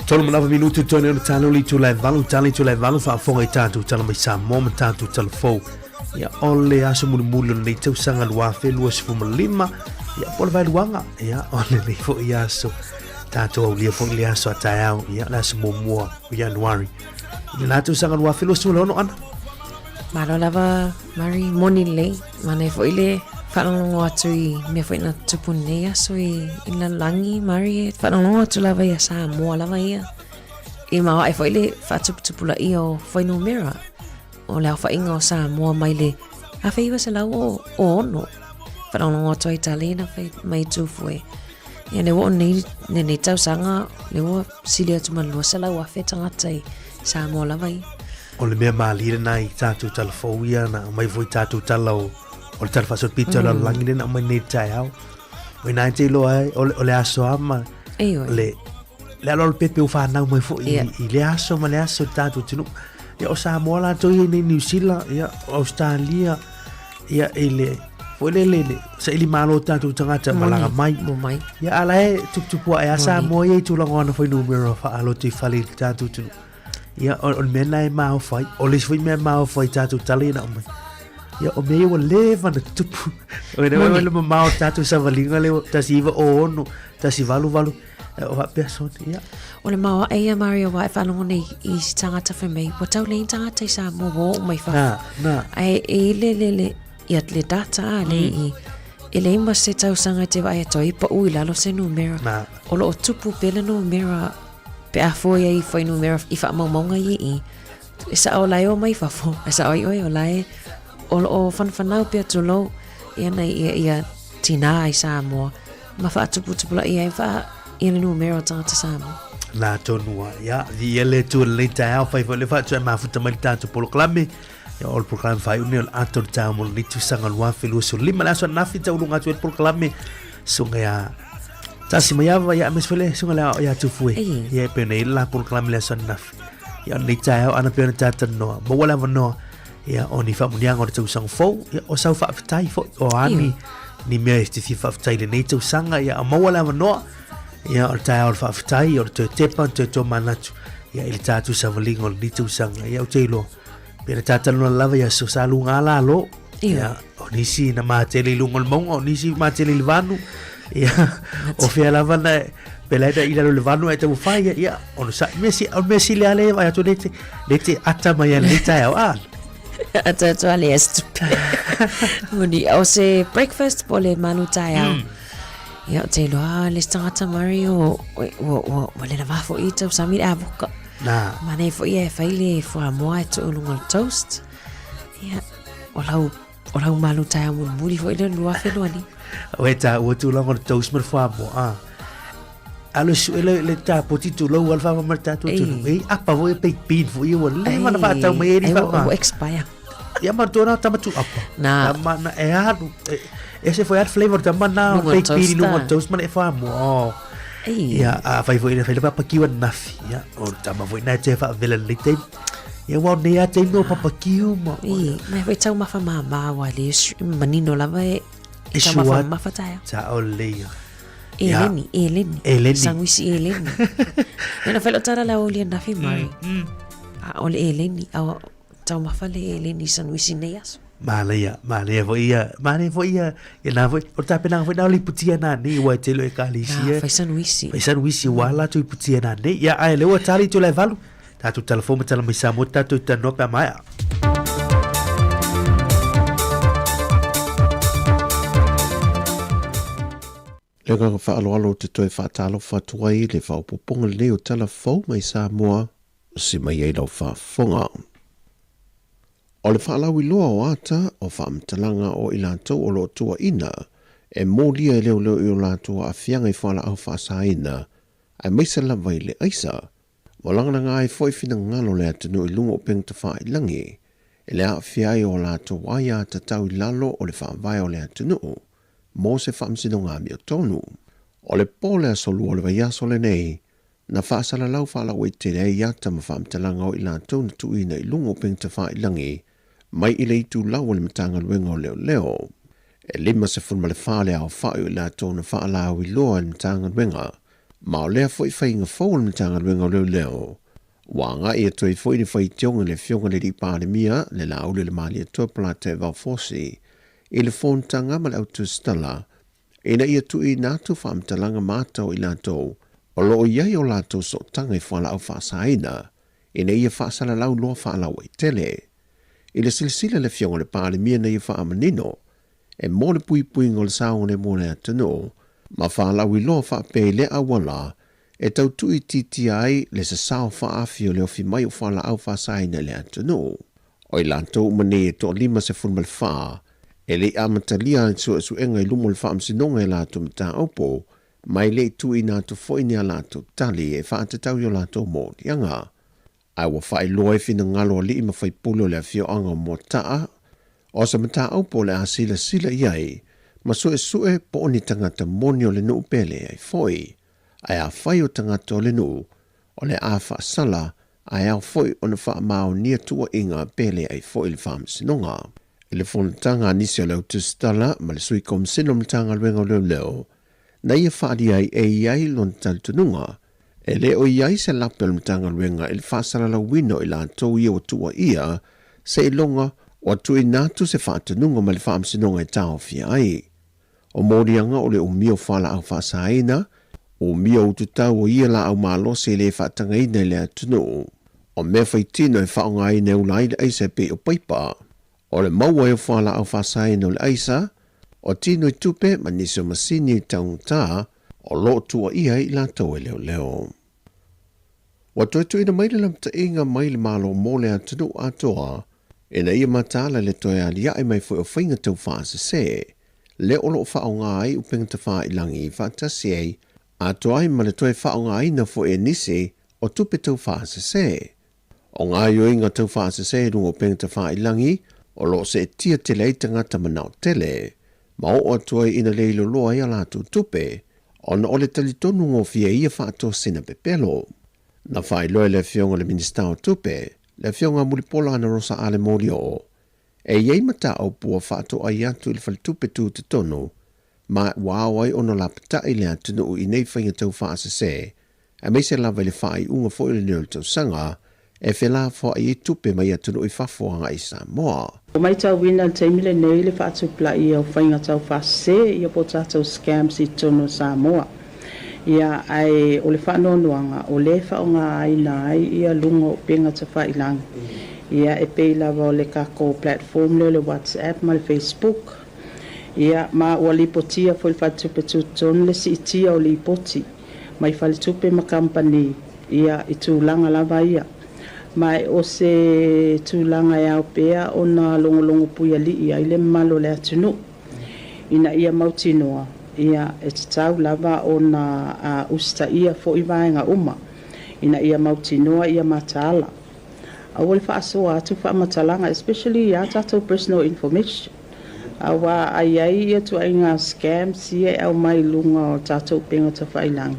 Tolu manawa minutu tone ona talo li tu lai valu whaafonga I tātou tala mai Samoa ma tātou tala fau. Ia ole aso mulu nei tau sanga lua whelua sifuma 5 ia pole vai luanga ia ole nei fo I aso. Tātou au lia fo I aso atai au ia la se mua o Januari. Ina tu sangat wa filo sulo no ana. Malo lava mari moni le mana fo ile whanongo atu I mea fo ina tupu nea so I ina langi mari whanongo atu lava ia Samoa lava ia. I mawa e fo ile whatupu la I o whainu mera. o le whainga o Samoa mai le a whaiwa se lau o ono. Whanonga toi tale na whai mai tūfue. Ia ne wo nei tausanga le wo silia tumalua se lau a whai tangatai Samoa lawai. O le mea maalire na i tātou talafou ia na mai voi tātou tala o le talafasot pita la langile na mai nei tai au. O ina te lo ai o le aso ama le alo le pepe o whanau mai fo i le aso ma le aso tātou tinu. Ia o Samoa la toi nei New Zealand ia Australia ia ele foi le sa ili malo tātou tangata malanga mai. Ia ala e tuptupua e a Samoa ia i tulangona foi numero fa alo te whali tātou tinu. Ia o mena e mau fai o le foi me mau fai tātou tale na mai. Ia o mea wa leva na tupu. O ina wale ma mau tātou sa valinga leo tasi iwa o ono tasi valu o ha persona ia. O le maua eia Mario wa e whanongo nei i si tangata whamei. Wa tau lein tangata i sa mo wo mai wha. Ai e le ia le data a le i. E le ima se tau sanga te wa e toi pa ui lalo se numera. O lo o tupu pele numera pe a foi ai foi numero i fa maunga i e sa o lai o mai fa fo e sa oi o lai o fanau pe tulo ia nei ia tina ai Samoa ma fa tupu la ia fa ia numero tata Samoa la tonua ia di ele tu le tau fa le fa tu ma futa mai tanto polo klame ia o program fa unil ator tamo ni tu sanga lua felu so lima la so na fita ulunga tu polo klame sunga ya tasi mayava ya mesfele sunga la ya tufue ya pene la por klamle sanaf ya ni tao ana pene tatan no mo wala no ya oni fa munyang o tu sang fo ya o sa fa tai fo o ani ni me este si fa tai le ni tu sanga ya mo wala no ya o tao fa tai o tu tepa to manatu ya il tatu sa valingo ni tu sanga ya o telo pene tatan no lava ya so salunga la lo ya oni si na ma tele lungol mong oni si ma tele vanu ia o fia lava na peleta ila lo levano e te fai ia ono sa mesi le ale vai to lete ata mai le tai a ata to ale est moni o se breakfast pole manu tai ia te lo le stata Mario o le lava fo ita sami avoka na mane fo ia fai le fo mo to lungo toast ia o lau malu tai mo muri fo ile lua fe lo ani Weta o tu longo toast mer famo alo su le ta potito lo alfa marta tu apa vo pe pin vo io le mana fa ta mai ri fa o expire ya ma dona ta tu apa na mana e adu ese foi at flavor ta mana pe pin no toast man e famo ya a fai vo ile fa pa kiwa nafi ya o ta ma vo na te fa vela lite ya wa ne ya te no pa kiwa ma mai vai tau ma fa ma wa le manino lava e suat mafataya ta olea Eleni sangwisi Eleni na felo tara la oli na fi mai ole Eleni au tau mafale Eleni sangwisi neas Malaya voia ya na voi o ta pena voi na li putia na ni wa te lo e kalisia fa sangwisi wala tu putia na ni ya ai le wa tali tu le valu ta tu telefone tala mi sa mota tu ta no pa mai Le kanga whaaloalo te toi whaatalo whatuai le whaupoponga leo tala fau mai Samoa si mai ei lau whaafonga. O le whaalau i loa o ata o whaamtalanga o ilantou o lo tua ina e mōlia e leo i o lātua a whianga i whaala au whaasaina ai meisa lawa i le aisa walanganga ai foi fina ngalo le atanu i lungo peng ta wha i langi e le a whiai o lātua ai a tatau i lalo o le whaavai o le atanu mo se whaamsino ngā mia tonu. O le pōle a solu o le vai aso le nei, na whaasala lau whaalau i te rei ata ma whaamtalanga o i lātou na tuina i lungo peng ta wha i langi, mai i le itu lau o le matanga luenga o leo. E lima se funma le whaale au whao i lātou na whaalau i loa le matanga luenga, ma o lea fwoi whainga fau le matanga luenga o leo. Wanga i atoi fwoi ni whai tionga le fionga le ripāre mia, le lau le maali atua pala te vau fosi, i le fontanga ma le autostala, ina ia tui nātu whaamtalanga mātau i lātou, o loo iai o lātou so tanga i whala au whaasaina, ina ia whaasala lau loa whaalau i tele. I le silisila le fionga le pāle mia na ia whaamanino, e mō le pui ngol saonga le mō le atano, ma whaalau i loa whaape le awala, e tau tui titi ai le sa sao whaafio le ofi mai o whala au whaasaina le atano. O i lantou mane e to lima se fun malfa, e le amatalia su enga i lumo le whaamsinonga e lato mta aupo, mai le tu i nātu foini a lato tali e whaatatau i lato mō dianga. Ai wa whai loe fina ngalo li ima whai pulo le a fio anga mō taa, o sa mta aupo le a sila iai, ma sue po oni tangata moni o le nuu pele ai foi, ai a whai o tangata o le nuu, o le a wha sala, ai au foi o na wha mao nia tua inga pele ai foi le whaamsinonga. I le whonatanga nisi o leo tustala, ma le sui kom sino mtanga luenga leo, na ia whaadi ai e iai lon talitununga, e le o iai se lape o mtanga luenga il whaasara la wino i la tau ia o tua ia, se ilonga o tui natu se whaatununga ma le whaamsinonga e tau fia ai. O morianga o le umio whala au whaasaina, o mio ututau o ia la au malo se le whaatanga ina le atunu. O mea whaitino e whaonga i neu lai le aisa pe o paipa. O le maua e whala au whaasaina o le aisa, o tino i tupe ma niso masini i taunta, o lo tua ia i la tau e leo. Wa toitu ina maile lamta inga maile malo mo le atunu atoa, ina ia matala le toe alia ai mai fui o whainga tau whaase se, le olo whaonga ai upenga ta wha ilangi i whaatasi ai, atoa ai ma le toe whaonga ai na fo e nisi o tupe tau whaase se. O ngā yoinga tau whaase se rungo upenga ta wha ilangi, o lo se tia te lei tangata manao tele, ma o atua ina leilo loa ia latu tupe, o na ole talitonu ngō fia ia whaato sina pepelo. Na whai loe le fionga le minista o tupe, le fionga mulipola ana rosa ale mori o, e iei mata au pua whaato ai atu ili tupe tu te tonu, ma wao ai ono la pata i le atunu u inei whainga tau whaase se, a meise lava le whai unga fo ili nio tau sanga, e whela fo ai tupe mai atunu i whafoanga i Samoa. O mai tau wina te mile nei le whaatupla i au whainga tau whaase i a po tātou scams i tono Samoa. Ia ai o le whanonuanga o le whaonga ai nai i a lungo penga ta whailang. Ia e pei lava o le kako platform le WhatsApp ma le Facebook. Ia ma ua lipotia fo le whaatupe tuton le si itia o lipoti. Mai whale tupe ma company ia i tūlanga lava ia. Mai o se tūlanga e au pea o na longolongo puia li ia i le malo le atunu. Ina ia mautinoa. Ia e tau lava o na usta ia fo i vaenga uma. Ina ia mautinoa ia matala. Awal whaasoa atu whaamatalanga, especially ia tātou personal information. Awa ai ia tu ainga scams ia au mai lunga o tātou penga ta whailang.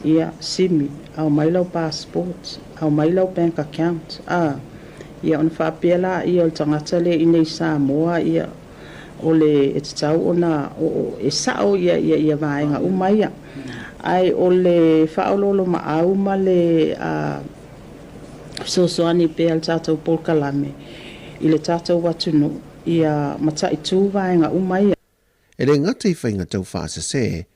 Ia simi, au mai lau passport, au mai lau bank account. Ia on whaapela ia o tangata le inei Samoa ia o le e tau ona e sao ia vaenga umaia. Ai o le whaololo ma au ma le soani pe al tātou polkalame i le tātou watunu ia mata i tū vaenga umaia. E le ngata i whainga tau whaase se,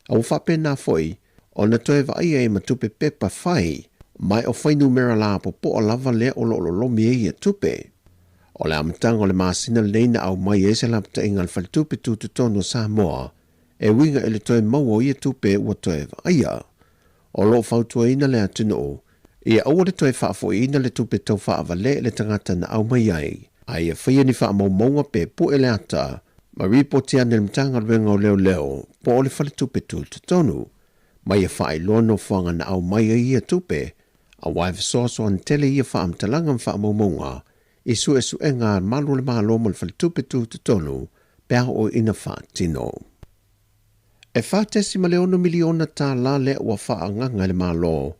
au whapena foi, o na toe vai e matupe pepa whai, mai o whainu mera la po o lava le o lo lomi e ia tupe. O le amatanga o le maasina leina au mai e se lapta inga le whalitupe tu tono Samoa, e winga e le toe maua ia tupe ua toe vai a. O lo whautua ina le atunu, ia aua le toe whaafo ina le tupe tau whaavale le tangata na au mai ai, ai e whaia ni wha maunga pe pu e le ata, ma ripotia ne mtanga ruenga o leo, po o le whalitupe tu tonu. Mai e whae lono whanga na au mai ia tupe, a waive soso an tele ia wha amtalanga wha maunga, i su e ngā malu le malo mo le whalitupe tu tonu, pēa o ina wha tino. E wha tesi ma leono miliona tā la le ua wha nganga le malo,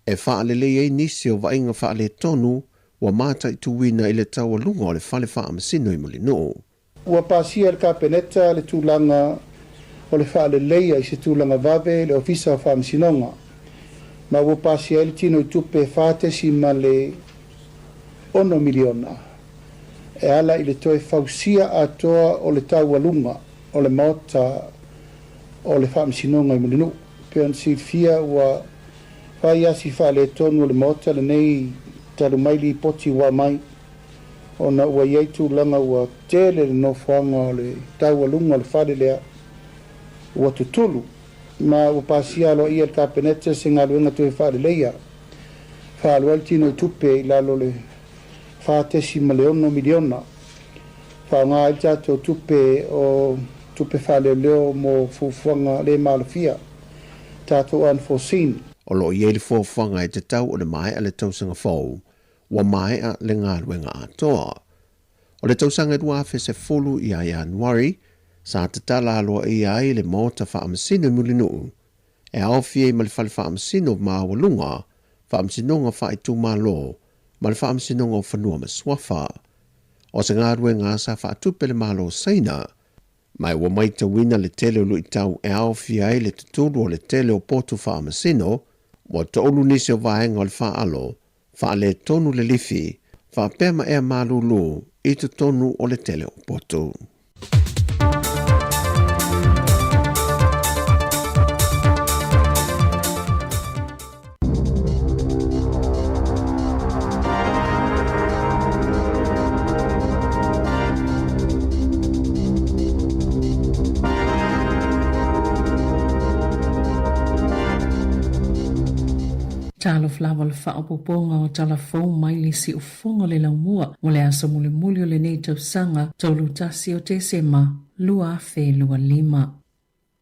e wha alele e nisi o vainga wha le tonu, wa mata i tuwina i le taua lunga o le whale wha amasino i muli no. Ua pasia le kapeneta le tūlanga o le wha le leia i se tūlanga vave le ofisa o wha amasinonga. Ma ua pasia le tino i tupe wha tesi ma le 1 miliona. E ala i le toe fausia atoa o le taua lunga o le mota o le wha amasinonga i muli no. Peon si fia ua whai asi wha le tonu o le mota le nei talu maili poti wa mai. Ona ua iei tūlanga ua tele le nofuanga o le taua lunga o le whare lea ua tutulu. Ma ua pasia alo ia le kapeneta se ngā luenga tue whare leia. Whaaluel tino i tupe i lalo le fatesi maleono miliona whaonga i tātou tupe whaleleo mo fufuanga le malafia tātou unforeseen. O lo i ele fufuanga i te tau o le mai a le tausanga fau, wa mai a le ngā ruenga atoa. O le tausanga dua fe se fulu i a Januari, sa te tala aloa i ai le mota whaamasino mulinu, e awhie ma le whale whaamasino maawalunga, whaamasinonga whaetu malo, ma le whaamasinonga o whanua maswafa. O se ngā ruenga sa whaatupele malo saina, mai wa mai ta wina le tele o lui tau e awhie ai le tuturu o le tele o potu whaamasino, wa ta olu nisi o vaenga o le whaalo, whaale tonu le lifi, whaapema ea malulu i tu tonu o le tele o potu. Talo flawa le whaapoponga o talafou mai le si ufonga le laumua mo le asa muli muli o le nei tausanga tolu tasi o te sema lua fe lua lima.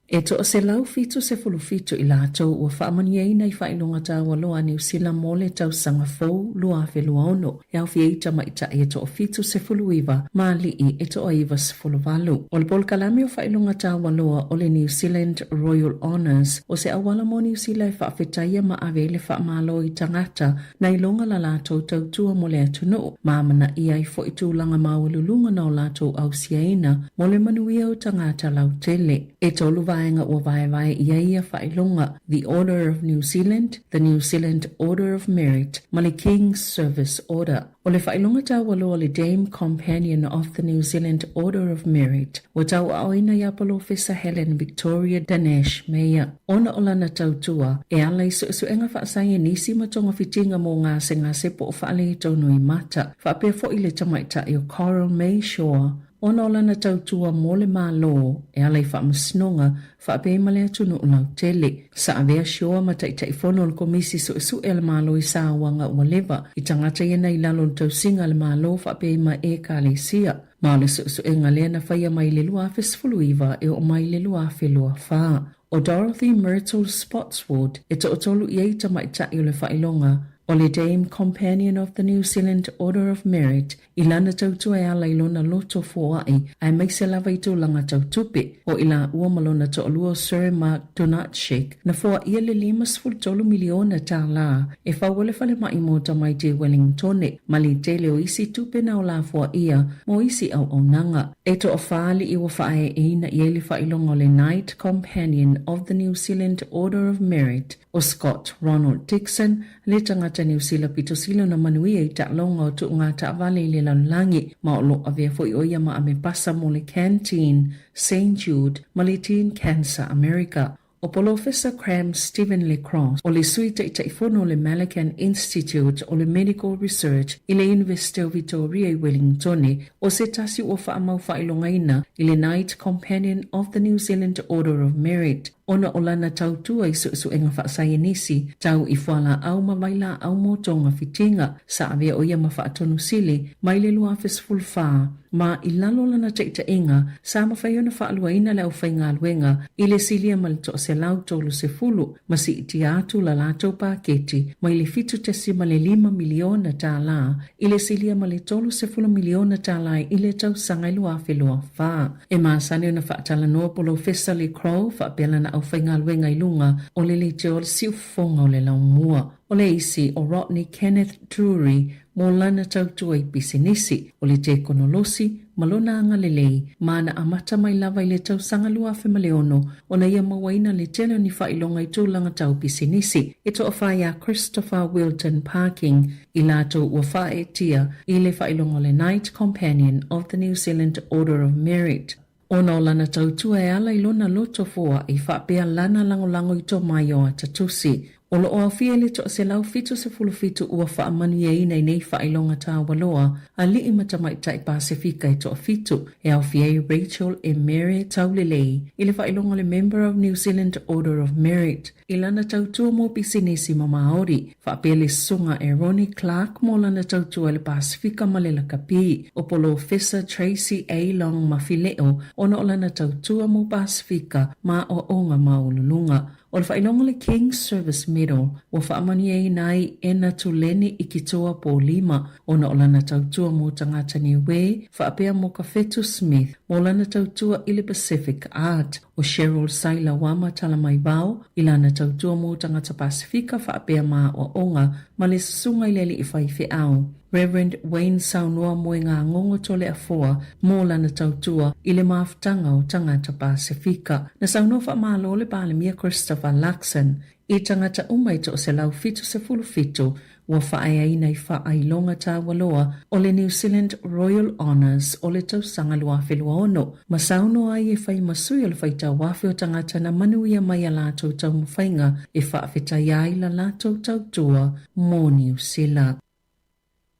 E to se lau fitu se fulu fitu i lātou ua whaamani eina i whailonga tāua loa New Zealand mo le tausanga fou lua fe lua ono. E au fieita maita e to fitu se fulu iwa maa lii e to iwa se fulu valu. O le polkalami o whailonga tāua loa o le New Zealand Royal Honours o se awala mo New Zealand whaafetaia ma awe le whaamalo i tangata na ilonga la lātou tautua mo le atunu. Maamana ia i fo i tūlanga maululunga na o lātou au siaina mo le manuia o tangata lau tele. E to luva vaenga o vai ia whailonga, the Order of New Zealand, the New Zealand Order of Merit, ma le King's Service Order. O le whailonga tāua loa le Dame Companion of the New Zealand Order of Merit, o tau aoina i Apolofisa Helen Victoria Danesh Meia. Ona o lana tautua, e ala i suenga whaasai nisi matonga fitinga mo ngā se ngā sepo o whaale i tono i mata, whaapea fo i le tamaita i o Coral May Shore. Ona o lana tautua mo le mālo, e ala i whaamasnonga, whaapea ma le atunu o lau tele. Sa avea shioa ma taitai fono le komisi su e le mālo i sāwanga ua lewa, i tangata iena i lalo tausinga le mālo whaapea ma e kālesia. Ma le su e ngalea na whaia mai le lua fesfuluiva e o mai le lua felua whaa. O Dorothy Myrtle Spotswood, e to otolu i eita maitai o le whailonga, o le Dame Companion of the New Zealand Order of Merit, i lana tautua e ala ilona loto fuai, ai mai se lava i tūlanga tautupe, o ila ua malona to alua Sir Mark Donatschek, na fua ia le 5 miliona tā la, e whawale whale mai mo tamai te Wellingtone, mali tele o isi tupe na o la fua ia, mo isi au nanga. E to o whaali i wa whae eina i ele whailonga o le Knight Companion of the New Zealand Order of Merit, o Scott Ronald Dixon, le tangata New Zealand pitosilo na manuia i taʻlonga o tu ngā taʻawale i le lanulangi, ma o lo avea fo i oia ma ame pasa mo le Canteen, St. Jude, ma le Teen Cancer America. O Professor Cram Stephen LeCross o le sui taifono o le Malacan Institute o le Medical Research i le University of Victoria i Wellingtone o se tasi o whaamau whailongaina i le Knight Companion of the New Zealand Order of Merit. Ona o lana tautua i suenga whaasai nisi, tau i whala au mawaila au motonga fitinga, sa avea o ia mawhaatonu sili, mai le lua fesful whaa, ma i lalo lana taitainga, sa mawhaiona whaaluaina leo whainga aluenga, i le silia malito se lau tolu se fulu, ma si iti atu la lato paketi, ma i le fitu tesi ma le 5 miliona tā la, i le silia ma le tolu se fulu miliona tā la i le tau sanga lua whelua whaa. E maa sane ona whaatala noa Professor LeCrow, whaapelana au whainga luenga i lunga o le te o le siufonga o le laumua. O le isi o Rodney Kenneth Drury mo lana tautua i pisinisi o le te konolosi malona anga lelei mana amata mai lava i le tau sanga lua maleono o na ia mawaina le tele ni whailonga i tūlanga tau pisinisi e to o whaia Christopher Wilton Parking i lato ua whae tia i le whailonga le Knight Companion of the New Zealand Order of Merit. Ona o lana tautua e ala i lona loto fua i whapea lana langolango i tō mai o atatusi. O lo o awhia le to se lau fitu se fitu ua wha amanu ia nei nei wha ilonga tā waloa a li matamaita i Pasifika i to fitu e awhia Rachel e Mary Taulelei i le wha ilonga le Member of New Zealand Order of Merit. I lana tautua mō pisinesi ma Māori, whaapele sunga e Ronnie Clark mō lana tautua le Pasifika ma le lakapi, o polo Officer Tracy A. Long mawhileo ona o lana tautua mō Pasifika ma o onga maululunga. O le whainonga le King's Service Medal, o whaamani e nai ena tuleni i kitoa po lima, ona o lana tautua mō tangata ni we, whaapea mō Kafetu Smith, mō lana tautua i le Pacific Art, o Cheryl Saila Wama Talamai Bao, i lana tautua mō tangata Pasifika whaapea mā o onga, ma le sunga i leli i whaife au. Reverend Wayne Saunua moe ngā ngongo tole afoa mō lana tautua i le maafutanga o tangata Pasifika. Na Saunua whaamalo le Palemia Christopher Luxon i tangata umaita o se lau fitu se fulu fitu ua whaeaina i whaailonga tā waloa o le New Zealand Royal Honours o le tausanga luawhelua ono. Ma Saunua ai e whai masui o le whaita wafi o tangata na manuia mai a lātou tau mwhainga e whaafetai ai la lātou tautua mō New Zealand.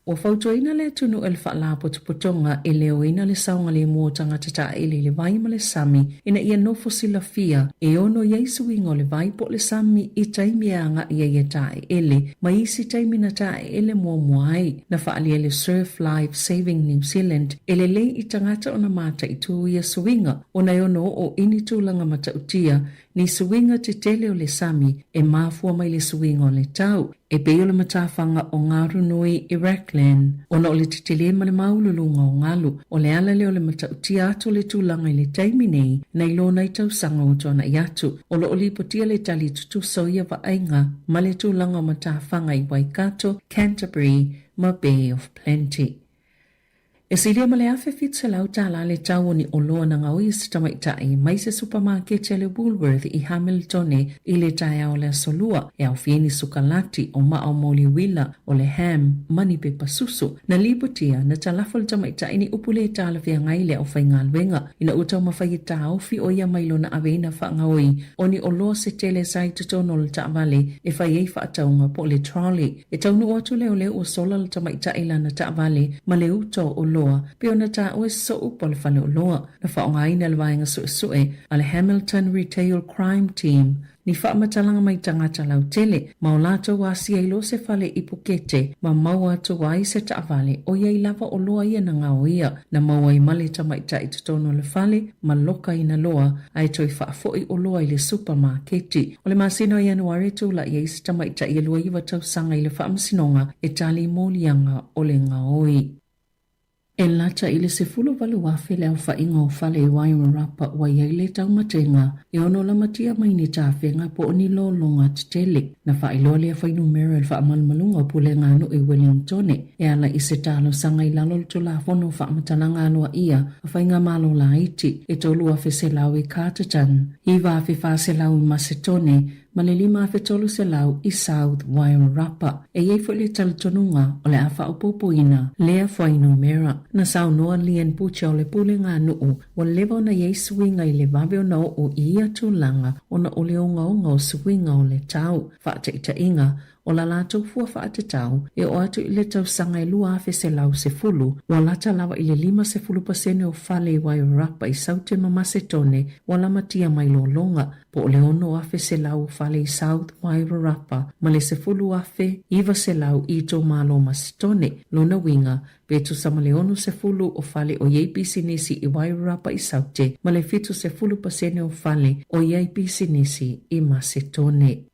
O fautuaina le tunu el whaala potopotonga e leoina le saunga le mua tangata ta ele le vai ma le sami ina ia nofo sila fia e ono yeisu ingo le vai po le sami i taimianga ia ia ta ele ma isi taimina ta ele mua muai na whaalia le Surf Life Saving New Zealand ele le i tangata ona mata i tu ia suinga ona ono o ini tūlanga mata utia ni suinga te tele o le sami e mafua mai le suinga o le tau e peo le matawhanga o Ngaru Nui i Rackland ona o le titele ma le maululunga o Ngalu o le ala leo le matautia ato le tūlanga i le taimi nei na ilona i tausanga o tona i atu o lo olipotia le tali tutu soia wa ainga ma le tūlanga o matawhanga i Waikato, Canterbury ma Bay of Plenty. E silia ma le afe fitse lau tala le tau ni o loa na ngau i se tamaitai mai se supermarket le Woolworth i Hamilton i le taia o le solua e au fieni sukalati o maa o moli wila o le ham mani pe pasusu na lipotia na talafo le tamaitai ni upule tala fia ngai le au whainga alwenga ina utau mawhai tau fi o ia mailo na aveina wha ngaui o ni o loa se tele sai tutono le taavale e whai ei wha ataunga po le trolley e taunu o atu leo o sola le tamaitai la na taavale ma le uto o loa pe ona ta o so upo le fale o loa na whaonga ina le vaenga sue a le Hamilton Retail Crime Team ni whamatalanga mai tangata lau tele ma o lato wasi ai lo se fale ipukete ma maua to wai se taavale o iei lava o loa ia na ngao ia na maua i male tamaita i tutono le fale ma loka ina loa ai toi whaafoi o loa i le supermarketi o le masino i Januari tula i eisi tamaita i lua iwa tausanga i le whaamsinonga e tali molianga o le ngaoi. E lata i le sefulu walu wafe le au whainga o whale i Wairarapa wa iei le tau matenga e ono la matia mai ni tāwhenga po ni lo longa tele na whailo lea whainu mera le whaamalmalunga o pule ngānu i Wellington e ala i se talo sanga i lalo le tula whono whaamatananga anua ia a whainga malo la iti e tolu a se lau i Carterton i wafe wha se lau i Macedone ma le lima fetolu se lau i South Wairarapa e iei fo le talitonunga o le awha o popoina lea whainu mera na Saunua lian pucha o le pule ngā nuu o lewa na iei suinga i le wawe o nao o ia tūlanga o na o le onga o suinga o le tau whaata inga o la lātou fua whaata tau e o atu i le tau sanga i lua afe se lau se fulu wa lata lawa i le 5% o whale i Wairarapa i saute ma Macedone wa la matia mai lo longa po o le ono afe se lau whale i South Wairarapa ma le se fulu afe iwa se lau i tō malo Macedone lona winga Petu sama le ono se fulu o whale o iei pisinisi i Wairarapa i saute ma le 5% o whale o iei pisinisi i Macedone.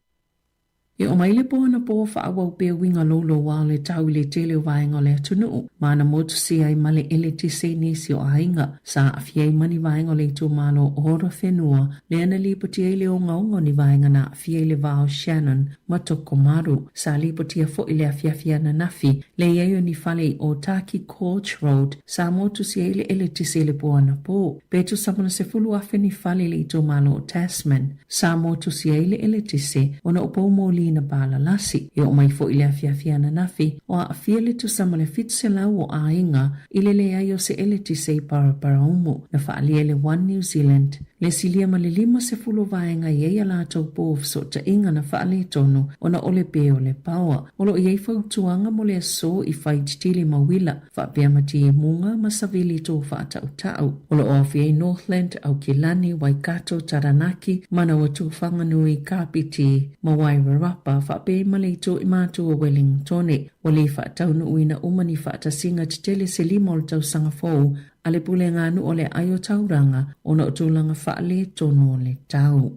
E o mai le poana po whaawau pia winga lolo wā le tau le tele o vaenga le atunuu. Mana motu si ai male ele ti se nisi o ainga. Sa awhiei mani vaenga le tu malo ora whenua. Le ana lipoti e le o ngaunga ni vaenga na awhiei le vao Shannon matoko maru. Sa lipoti a fo ile awhiafia na nafi. Le ieo ni fale o Taki Coach Road. Sa motu si ai le ele ti se le poana po. Petu samana se fulu afe ni fale le tu malo o Tasman. Sa motu si ai le ele ti se. Ona upo moli na bala lasi e o mai fo ile afia na nafi o a fiele tu samale fitse lau o ainga ile le ayo se ele ti se para umu na faalia le One New Zealand Le silia ma le 50 vaenga iei a lātou pōf so ta inga na whaale tonu o na ole pe o le paua. Olo iei whautuanga mo le aso I whai titili mawila whapea mati e munga ma savili tō whaatau tau. Olo o awhi Northland, Aukilani, Waikato, Taranaki, mana wa tū whanganui Kapiti, ma Wairarapa, whapea malito I mātu o Wellingtone. Wale whaatau nu uina umani whaatasinga titele se lima o le tau sanga fōu, ale pule ngānu o le ayo tauranga o na utulanga whaale tono o le tau.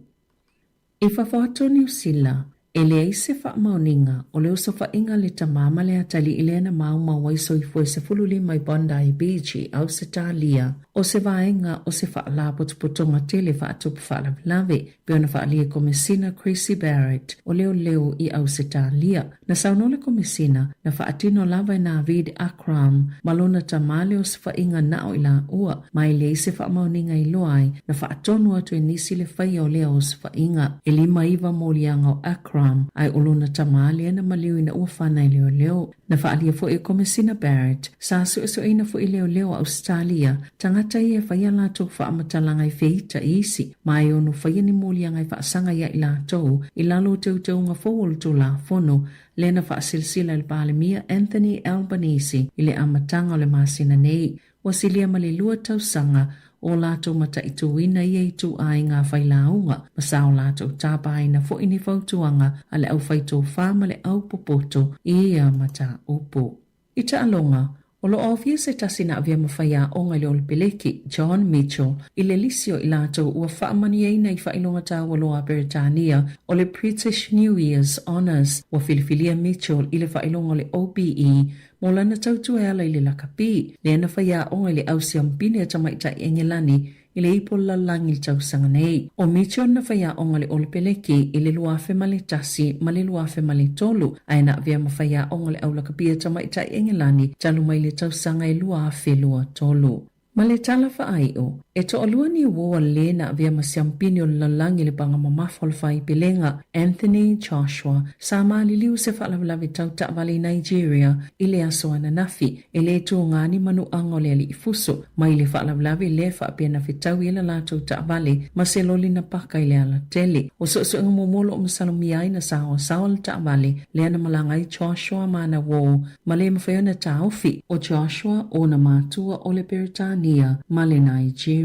I whawhato New Zealand, e le eise whaamauninga o le uso whainga le tamama le atali I lena mauma waiso I fue se fululi mai Bondi Beach au se talia, o se vaenga o se whaala putuputonga tele whaatupu whaalavilave, peona whaalia komesina Chrissy Barrett o leo I au se talia. Na saunole komesina na whaatino lava na Navid Akram, malona tamale o se whainga nao ila ua, mai le eise whaamauninga I loai na whaatonu atu e nisi le whaia o leo o se whainga. E lima iwa molianga o Akram, ai olona tamale na maliu ina ua whanai leo. Na whaalia fo e komesina Barrett, sa so ina fo I leo Australia, tangata I e whaia lātou whaamatalanga I whiita isi, mai onu whaia ni molianga I whaasanga ia I lātou, I lalo teunga fōolu tō la fono, lena whaasilsila il Palemia Anthony Albanese I le amatanga o le masina nei, wasilia male lua tausanga, o lātou mata I tuina I tu ai ngā whailaunga, masao lātou tāpai na fo ini whautuanga a le au whaito whāma le au popoto I ia mata upo. I ta alonga, o lo ofia se tasina avia mawhaia o ngai le olpeleki, John Mitchell, I le lisio I lātou ua whaamani eina I whailonga tā waloa Britannia o le British New Year's Honours, wa Filifilia Mitchell I le whailonga le OBE, mo lana tautu e ala I le lakapi, le ana whaia o ngai le au siampine a tamaita I engelani, I le ipo lalangi tau sanga nei. O Mitchell na whaia o ngale olpeleki I le luafe male tasi ma le luafe male tolu. Aina via ma whaia o ngale aula kapia tamaita I engelani talu mai le tau sanga I luafe lua tolu. Ma le tala whaai e to alua ni woa lena via ma siampini o lalangi le panga mamafol whai pelenga Anthony Joshua sa maali liu se whaalawalawe tau ta'wale Nigeria I le aso ana nafi e le tō ngani manu ango le ali I fuso ma I le whaalawalawe le whaapia na whitau I la lātou ta'wale ma se loli na paka I le ala tele o so o ngomolo o masalomi ai na sao le ta'wale le ana malangai Joshua mana wo ma le mawhaiona ta'ofi o Joshua o na mātua o le Britannia ma le Nigeria.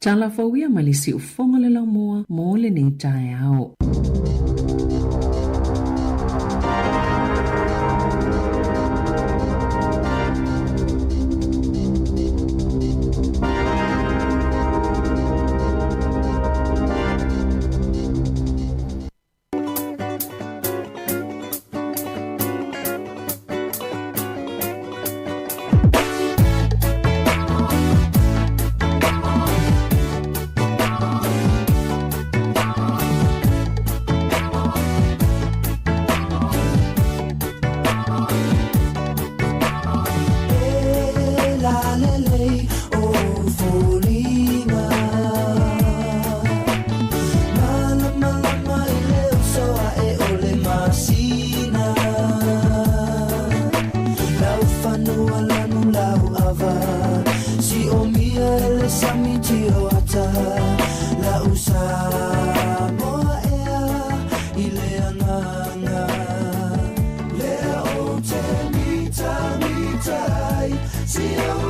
Tala fawia malisi ufonga le lau moa mo le nei tae au. See you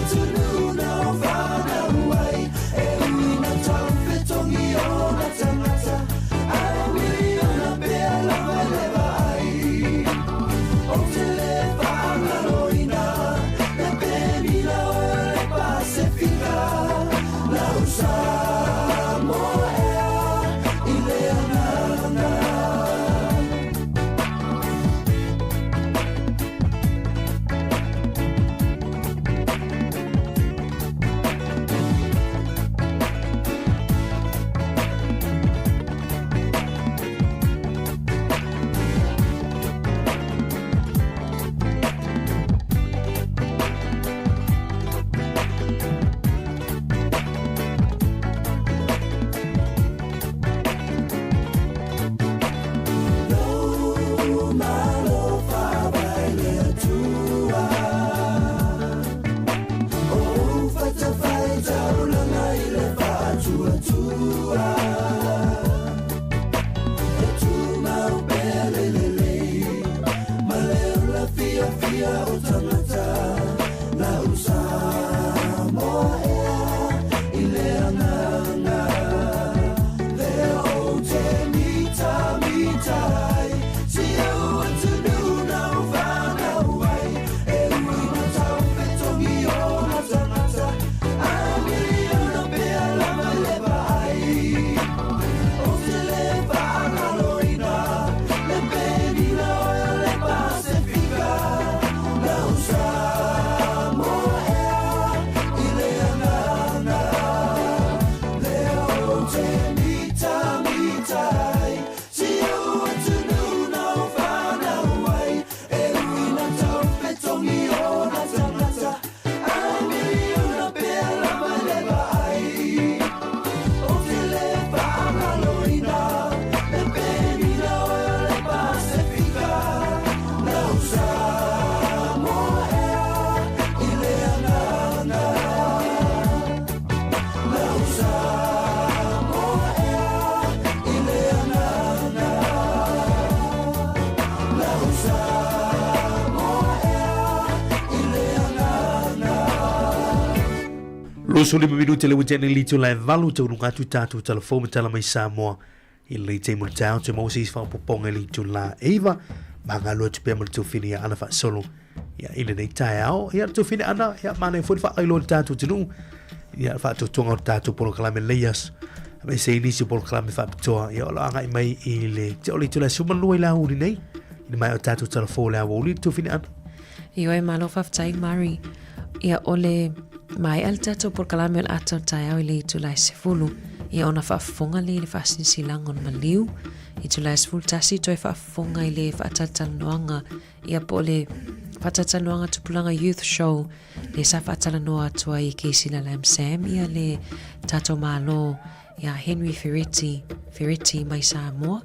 to Loso 5 minuti le wajene li tu lai valu tu lunga tu tatu telefon tala mai Samoa. I le te mo tau te mo sis fa poponga li tu la Eva. Manga lo te pema tu fini ana fa solo. Ya ile nei tai au ya tu fini ana ya mana foi fa lo tatu tu ya fa tu tonga tatu por klame leias. Mai se inisi por klame fa toa ya la nga mai ile te oli tu la suma lo ila uri nei. Ni mai o tatu telefon la wo li tu fini ana. Io e malo fa tai mari. Ia ole mai al tato por kalame al ato tai au ili tu lai sefulu. Ia ona whaafonga li le whasinsilangon maliu. I tu lai sefulu tasi toi whaafonga i le whaatatalanoanga. Ia po le whaatatalanoanga tupulanga youth show. Le sa whaatalanoa atua i Keisila Lam Sam. Ia le tato malo ia Henry Ferretti mai Samoa.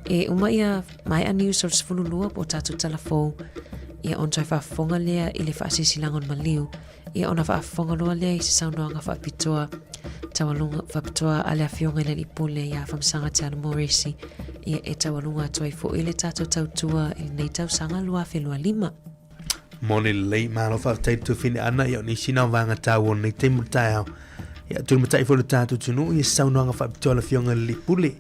E uma ia mai a news or sefulu lua po tato talafou. Ia on toi whaafonga lea i le whaasisilangon maliu. Ia ona whaafonga loa lea i se saunoanga whaapitoa. Tawalunga whaapitoa ale a fionga le lipole ia whamsanga te ana moresi. Ia e tawalunga toi fo i le tato tautua i nei tau sanga lua whelua 5. Mone lei malo whaatai tu fini ana ia ni sina wanga tau nei te mutai au. Ia tu mutai fo le tato tunu i saunoanga whaapitoa le fionga le lipole.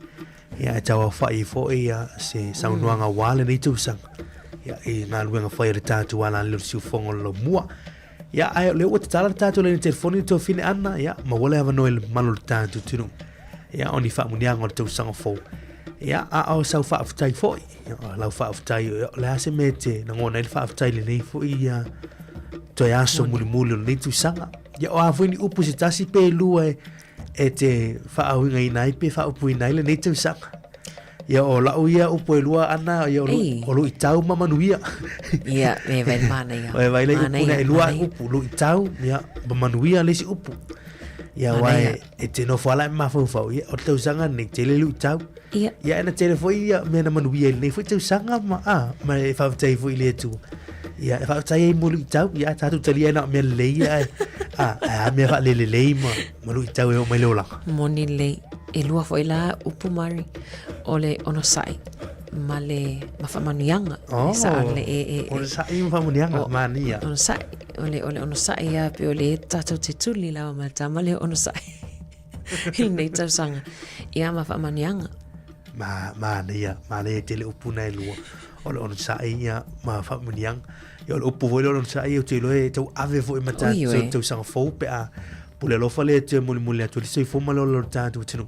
Ia e tawa whai fo ia se saunoanga wale nei tau sanga. Ya e ngā luenga whai re tātu wala leo siu whongo lo mua. Ya ai leo o te tala tātu le ni telefoni tō fine ana, ya ma wale hawa noe le malo le tātu tunu. Ya oni wha munianga o le tau sanga fō. Ya a au sau wha afutai fōi. Ya lau wha afutai, le ase me te na ngōna ili wha afutai le nei fōi ya toi aso muli muli le nei tu sanga. Ya o hawhi ni upu se tasi pe lua e te wha auinga i nai pe wha upu i nai le nei tu sanga. Ya o la uia upo e lua ana ya o lu itau mamanuia. Ia me vai mana ia. O vai le upu e lua upu lu itau ya mamanuia le si upu. Ya wai e te no fala ma fo fo ya o tau sanga ni te le lu itau. Ya na te fo ia me na manuia le fo tau sanga ma e fa tai fo ile tu. Ya fa tai mo lu itau ya tatu tali na me le ya. Me fa le ma lu itau e o mai lola. Moni le e lua foi la upu mari ole ono sai male mafamanianga sa le ono sai mafamanianga mania ono sai ole ono sai ya pe ole tato te tuli la malta male ono sai il nei sanga ia mafamanianga mania te le upu na lua ole ono sai ya mafamanianga ya ole upu voi ono sai te lo e tau ave foi mata tau sanga fo pe a pule lo fale te muli atu se fo malo lo tatu tinu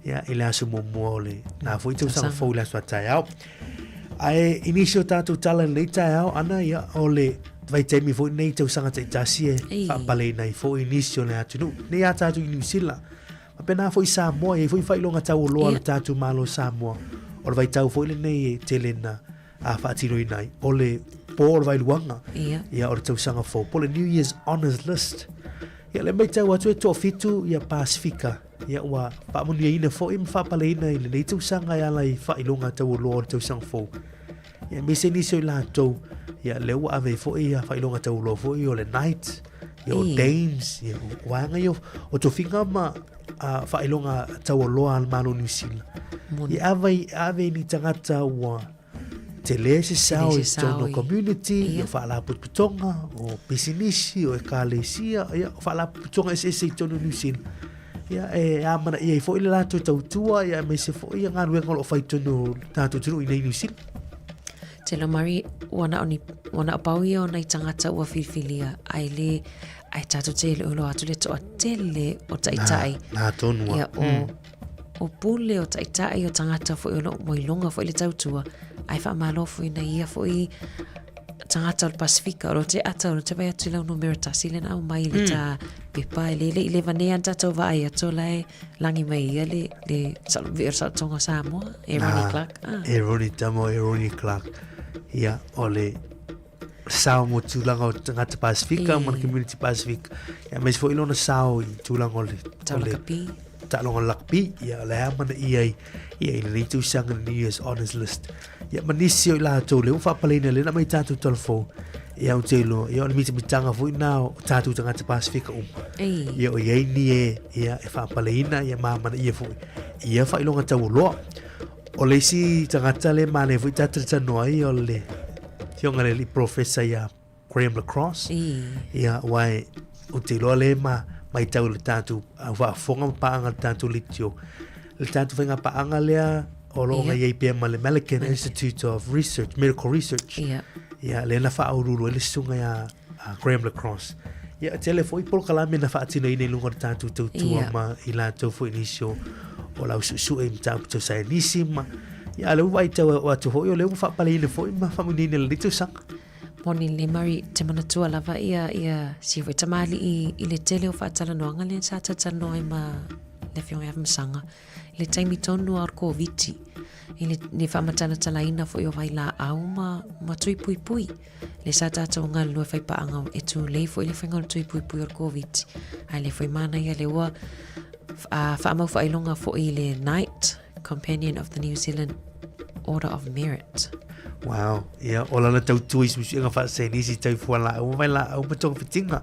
ya ila su mole na foi tu sang fo la swatai au ai inicio tatu tala le tai au ana ya ole vai te mi foi nei tu sanga te tasie fa pale nei fo inicio le atu ne ata tu New Zealand apena foi Samoa e foi fai longa tau lo le tatu malo Samoa ole vai tau foi le nei telena a fa tiro nai ole por vai luanga ya ole tu sanga fo pole New Year's honors list. Ya le mai tau atu e tō fitu ya Pasifika. Ya wa pa munia ina fo im fa pale ina ile nei tau sanga ya lai fa ilonga tau lo tau sang fo. Ya me se ni so la tau ya le wa ave fo ya fa ilonga tau lo fo yo le night. Ya o Danes ya wa nga yo o to finga ma fa ilonga tau lo al malo New Zealand. Ya ave ni tangata wa te le se sao i tono community ya fa la putonga o pisinisi o ekalesia ya fa la putonga se tono New Zealand ya amana ia fo ile la tau tua ya me se fo ia ngaru ngolo fa tono tatu tunu i New Zealand te lo mari wana pau ia ona i tangata ua filfilia ai tatu te le ulo atu le toa tele o taitai na tonua ya o pule o taitai o tangata fo ilo moilonga fo ile tautua ai fa malo fo ina ia fo i tangata o Pasifika o te ata o te vai atu lau no Meritasi le na mai le ta pepa le vanea tato vai ato lai langi mai ia le sa tonga Samoa Ronnie Clark ia ole sao mo tulanga o tangata Pasifika mon community Pacific ya mes fo ilona sao i tulanga ole talonga lakpi ya le amana ia le tu sanga New Year's honors list ya manisio la to le fa palena le na mai tatu telefon ya o telo ya le mitanga fo now tatu tanga te Pasifika ya o ye ni ya fa palena ya mama ia fo ia fa ilonga tau lo o le si tanga tale mane fo tatu tano ai o le tionga le professor ya Graham Lacrosse ya wai o telo le mai tau le tātou whaafonga paanga le tātou litio. Le tātou whainga paanga lea o lo ngai pia ma le American Institute of Research, Medical Research. Ia, le na whaaururu le sunga ya Graham Lacrosse. Ia, tele fo i polo kalame na whaatino i nei lunga le tātou tautua ma i la tau fo inisio o lau su e mtau tau sayanisi ma. Ia, leu wai tau o atu hoi o leu whaapale ine fo i ma whamunine le litu sanga. Moni le mari te manatua lava ia si foi tamali i le tele o whaatala noanga le sa tatala noa ma le fionga ia masanga. Le taimi tonu ar COVID i le whaamatala talaina fo i o vai la au ma tui pui pui. Le sa tatau ngā lua whai paanga e tu lei fo i le whainga tui pui pui ar COVID. Ai le fai mana ia le ua whaamau whailonga fo i le Knight Companion of the New Zealand Order of Merit. Wow, ia o lana tautua i susu inga whaasenisi tau fuala au mai la au matonga whitinga.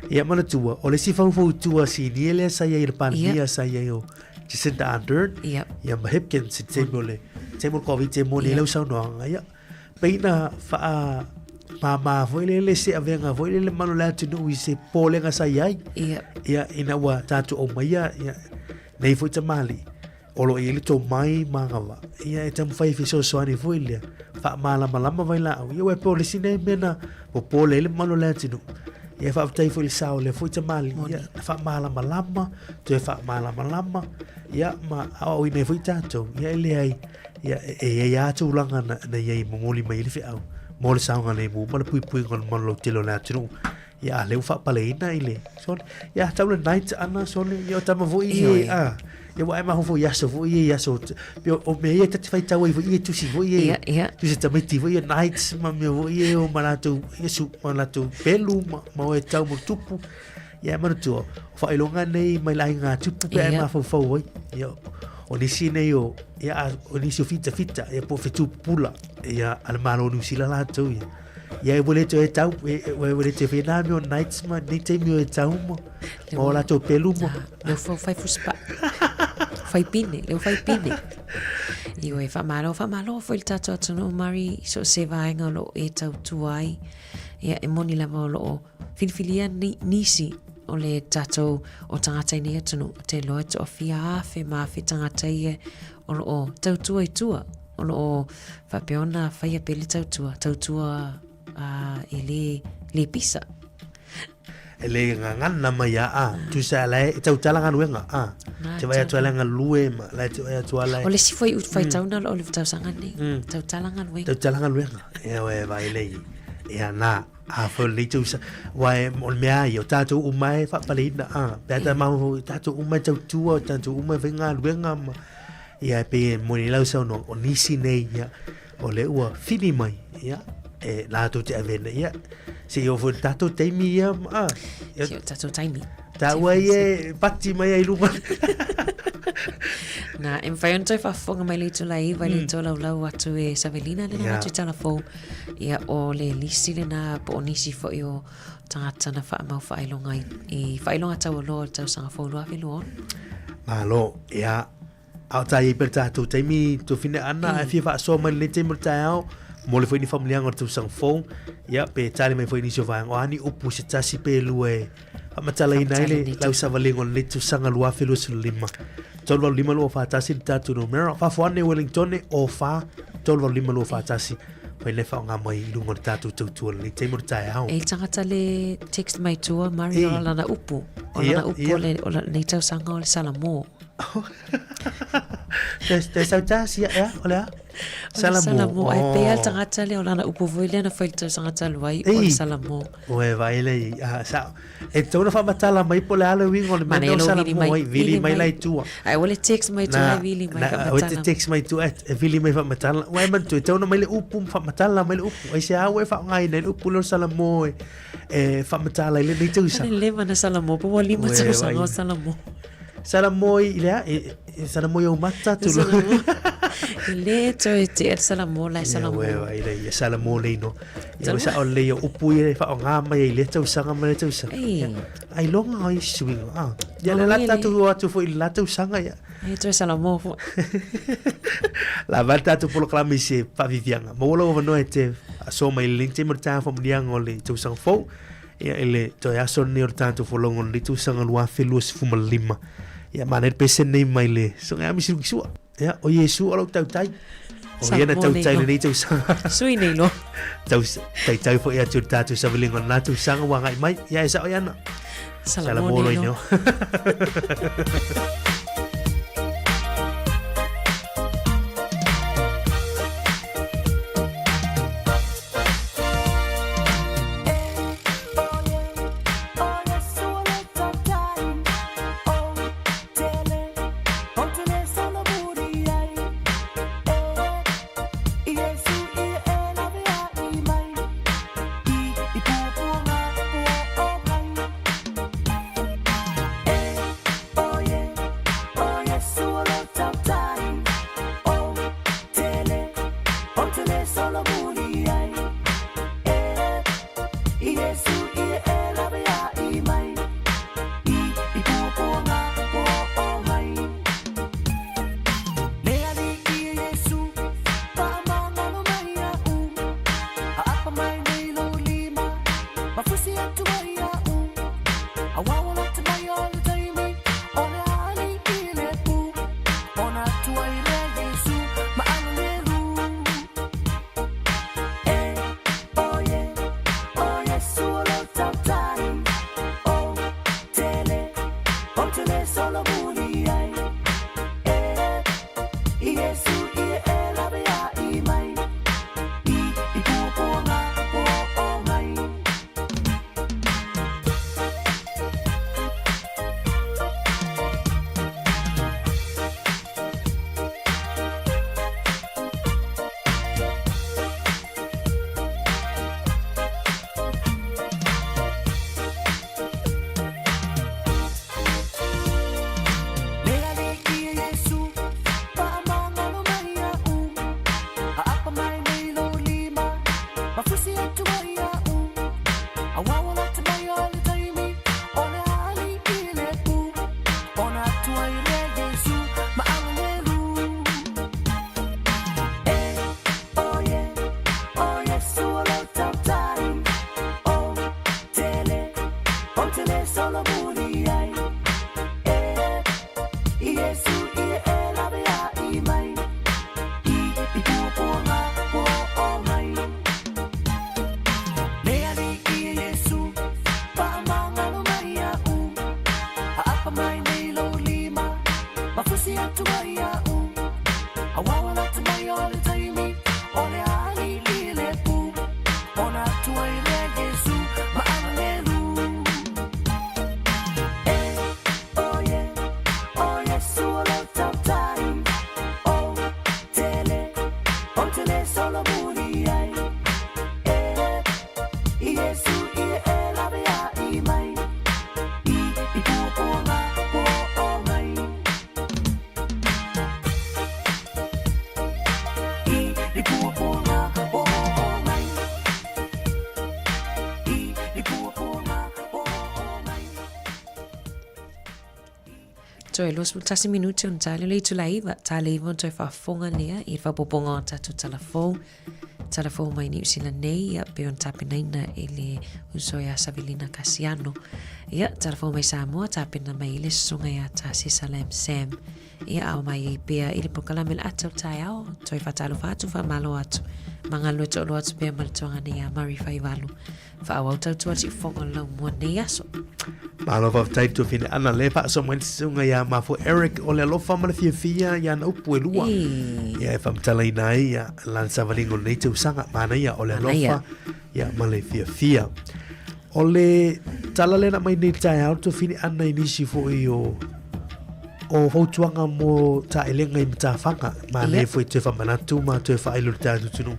Ia mana tua, o le si whau tua si niele sa ia i le pandemia sa ia o Jacinda Ardern. Ia ma Hipkins i te mole COVID te mole lau sau noanga. Ia, peina wha mama foi le se avenga foi le manu la tunu i se polenga sa iai. Ia ina wa tatu o mai ia nei foi tamali. Olo i le tō mai mangawa. Ia e tamu whai fiso soani foi lea. Wha malama vai la au. Ia wai pōle sine mena o pōle ele manu lea tinu. Ia wha aptai foi le sao le foi tamali. Ia wha malama. Tu e wha malama. Ia ma au i nei foi tātou. Ia ele ai. Ia e atu ulanga na iei mongoli mai ili au. Mole saunga le mu. Mana pui ngon manu lo tilo lea tinu. Ia leu wha paleina ile. Ia tau le night ana sone. Ia tama voi ia. Ia wa ma ho yaso vo ia yaso o me ia tati fai tau vo ia tu si vo ia tu se tamiti vo ia nights ma me vo ia o malato yesu malato pelu ma o tau mo tupu ia ma tu fa ilonga nei mai lai nga tupu pe ma fo ia o ni sine yo ia o ni so fita ia po fitu pula ia al malo nu sila la tu ia e vole e tau e vole te fina mi o nights ma ni te mi o tau mo o la to pelu mo le fo fai fuspa fai pine. Iu e whamalo fo il tato atunu mari so se vaenga lo e tau tuai. Ia e moni lava o lo filfilia nisi o le tato o tangatai ni atunu. Te loe to o fia afe ma afe tangatai o lo tau tua i tua. O lo whapeona whaia pele tau tua i le pisa. Ele ngana mai tu sa lai tau talanga luenga te vai atu langa lue ma lai te vai atu lai o le si foi fai tau na o le tau sanga ni tau talanga luenga e we vai lei e ana fo le tu sa wai on mea yo tatu umai fa palina beta ma tatu umai tau tua tatu umai venga luenga ma ia pe moni lau sa no o nisi nei ia o le ua fili mai ia e la tu te avena ia se yo fu tato taimi ia se tato taimi ta wai pati mai ai luma na em fai on toi fa fonga mai le tu lai vai le to lau atu e Savelina le na tu telefo ia o le lisi le na po nisi fo yo tangata na fa mau fa ilonga e fa ilonga tau lo tau sanga fo lo ave lo malo ia au tai per tato taimi to fine ana fi fa so mai le taimi tau mo le foi ni familia ngor tu sang fo ia pe tali mai foi ni so vang ani upu se tasi pe lue amatala ina ile lau savalingo le tu sanga lua felu lima tolva lima lo fa tasi tatu no mera fa fo ane Wellington o fa tolva lima lo fa tasi mai le fa nga mai lungo tatu tu le te mortai au e tangata le text mai tua Mario lana upu le le tau sanga le salamo te sa tasi ya ola salamo ai pe al tangata le lana upu voile na foi tau sanga luai o salamo o e vai le sa e tona fa batala mai po le ala wingo le mai salamo ai vili mai lai tua ai ole text mai tua vili mai fa batala o text mai tua e vili mai fa batala wai man tu tona mai le upu fa batala mai le upu ai se au e fa ngai le upu lo salamo e fa batala le nei tu sa le mana salamo po wali ma tau sanga salamo Salamoi ilea salamoi o mata tu le to te salamo la salamo ile salamo le no ya sa o le upu ile fa nga mai ile tu sanga mai tu sa ai longa ai swing ya le lata tu atu fo ile lata sanga ya to salamo la volta tu por clami se pa vivianga mo lo no ete so mai linte morta fo mdiang ole tu sang fo ia ele to ya son ni o tanto folongo ni tu sanga lua felu se fuma lima ia manet pesen nei mai le so nga mi siu ia o Yesu o lo tau tai o ia na tau tai ni tu sanga sui nei lo tai fo ia tu tatu sa vilingo na tu sanga wa ngai mai ia sa o ia na Salamone no Toi los multasi minuti on tali le tu laiva tali von toi fa fonga nia I fa poponga tatu talafo mai ni usila nei ya pe on tapinaina ele usoya Savilina Casiano ya talafo mai Samoa tapina mai le sunga ya tasi Salem Sam ya au mai pe ile prokalamel atu taiao toi fa talo fa tu fa malo atu mangalo to lo atu pe mal tonga ni ya Mari Faivalu fa au tatu ati fonga lo mo nei aso Malo fa tai tu fine ana le pa so mo sunga ya ma fo Eric o le lo fa ma fia ya no puelua ya fa mtala inai ya lan Savalingo nei tu sanga mana ya o le lo fa ya ma le fia o le tala le na mai nei tai auto fine ana inisi fo io o fautuanga mo ta elenga I mta fanga ma le foi te fa manatu ma te fa ilo ta tunu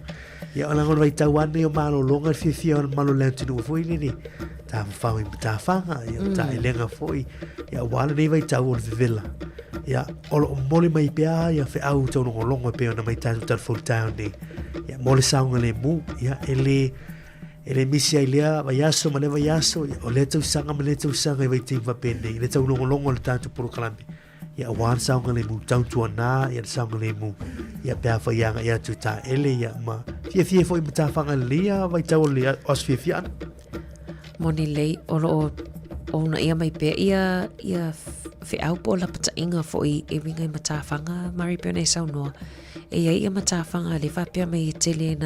ya ala ngor vai tawane o malo longa fia o malo le tunu foi ni ta fa I mta fanga ya ta elenga foi ya wala nei vai tau o vela ya o mole mai pea ya fe au tau no longa pe na mai ta full town ni ya mole saunga le mu ya ele misia ilea vai aso ma le vai aso o le tau sanga ma le tau sanga vai te va pende le tau no longa le tanto por kalambi ya wan saunga le mu tau tuana ya saunga le mu ya pea fa ya ya tu ta ele ya ma fie foi mta fanga lia vai tau le os fie Moni lei o na ia mai pe ia fe au po la pata inga fo I e winga I matawhanga mari pe nei sau noa. E ia matawhanga le whapea mai tele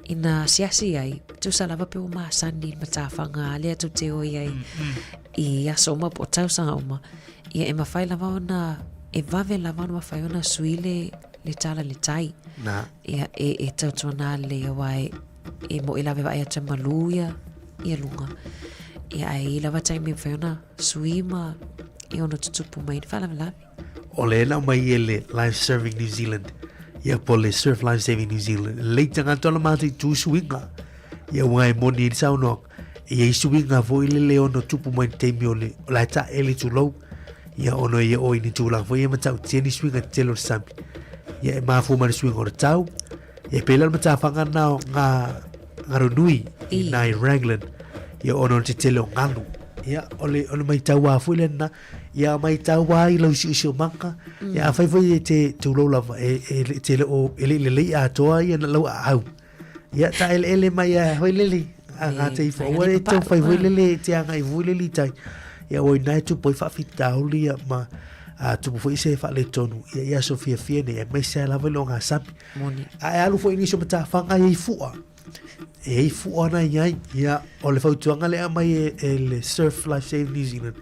ina siasi ai. Tu salava pe o maa sani matawhanga lea tu te oi ai. I aso uma po tausanga uma. Ia e mawhai lava ona e vave lava ona mawhai ona suile le tala le tai. Na. Ia e tautuana le awai e mo ila veva ia tamalu ia lunga. Ia ai lava tai me whaiona suima I ono tutupu mai ni whala lavi. O le na mai ele Life Saving New Zealand. Ia po le Surf Life Saving New Zealand. Leita ngā tola mātai tū suinga. Ia wangai moni ni saunok. Ia I suinga vo I le ono tupu mai ni teimi o le lai ta ele tu lau. Ia ono ia oi ni tūlang. Vo ia matau tieni suinga telo sami. Ia e mafu mani suinga o le tau. Ia pela matawhanga nao ngā runui I nai Raglan. Ia ono te tele o ngalu. Ia ole mai tau a fuile na. Ia mai tau a I lau si o manga. Ia a whaifai te tūlau lava. E tele o ele a toa ia na lau a au. Ia ta ele mai a hoi lele. A ngā te ifa. Oa e tau whaifai lele te anga I vui lele tai. Ia oi nai tu poi whawhita auli ia ma. Tupu fo ise fa le tonu ia Sofia Fiene e mai se lava lo nga sapi moni a alu fo ini so mata fanga e fua na ia o le fautuanga le mai le Surf Life Save New Zealand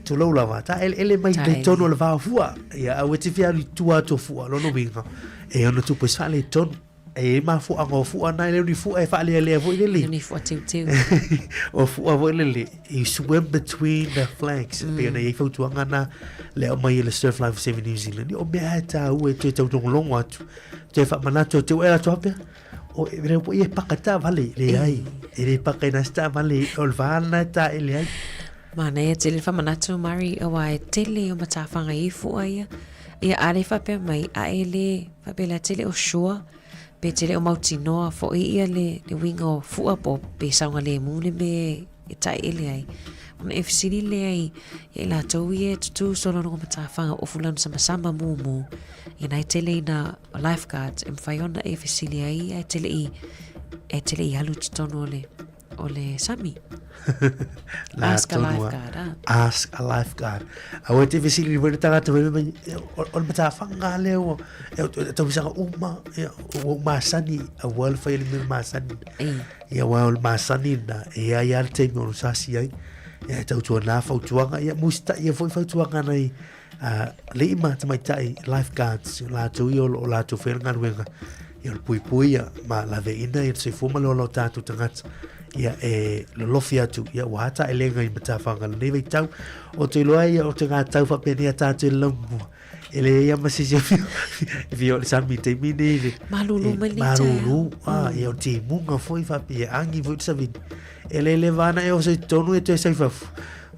to lo lava ta ele mai le tonu le va fua ia a weti fia li tua to fua lo no vinga e ono tu pos fa le tonu e ma fua ngo fua na le ni fua e fa le vo le ni fua tiu o fua vo le you swim between the flags pe na e fautuanga na le mai le Surf Life Saving New Zealand o me ata o te tau longo atu te fa manato te era tope o e po e pakata vale le ai e le pakena sta vale o vana ta ele ai mana e te le fa manato mari o ai tele o matawhanga I fua ia are fa pe mai a ele fa pe la tele o shua pe tele o mautinoa fo ia le wingo fua po pe saunga le mule me e tai ele ai ona e fisiri le ai e la tau ie tutu solo no matawhanga o fulano sama mumu i nai tele na lifeguards e mwhaiona e fisiri ai e tele I alu tutono o le sami ask a lifeguard ask a lifeguard a o te fisiri wera tangata mai o matawhanga leo tau sanga o masani a wal fai le masani ia wal masani na e ai al te ngoro sasi ai ia tau tua na fautuanga ia musta ia foi fautuanga nei le ima te mai tai lifeguards la tu I o la tu whenga ruenga ia pui ma la veina ia se fuma lo tatu tangata ia e lo lofi atu ia wata e lenga I matawhanga le nevei tau o te loa ia o te ngā tau whapenia tatu e lamua ele ia masisi vi o sami te mine le malulu ia o te munga foi whapi e angi foi savin ele vana e o se tonu e te sai fafu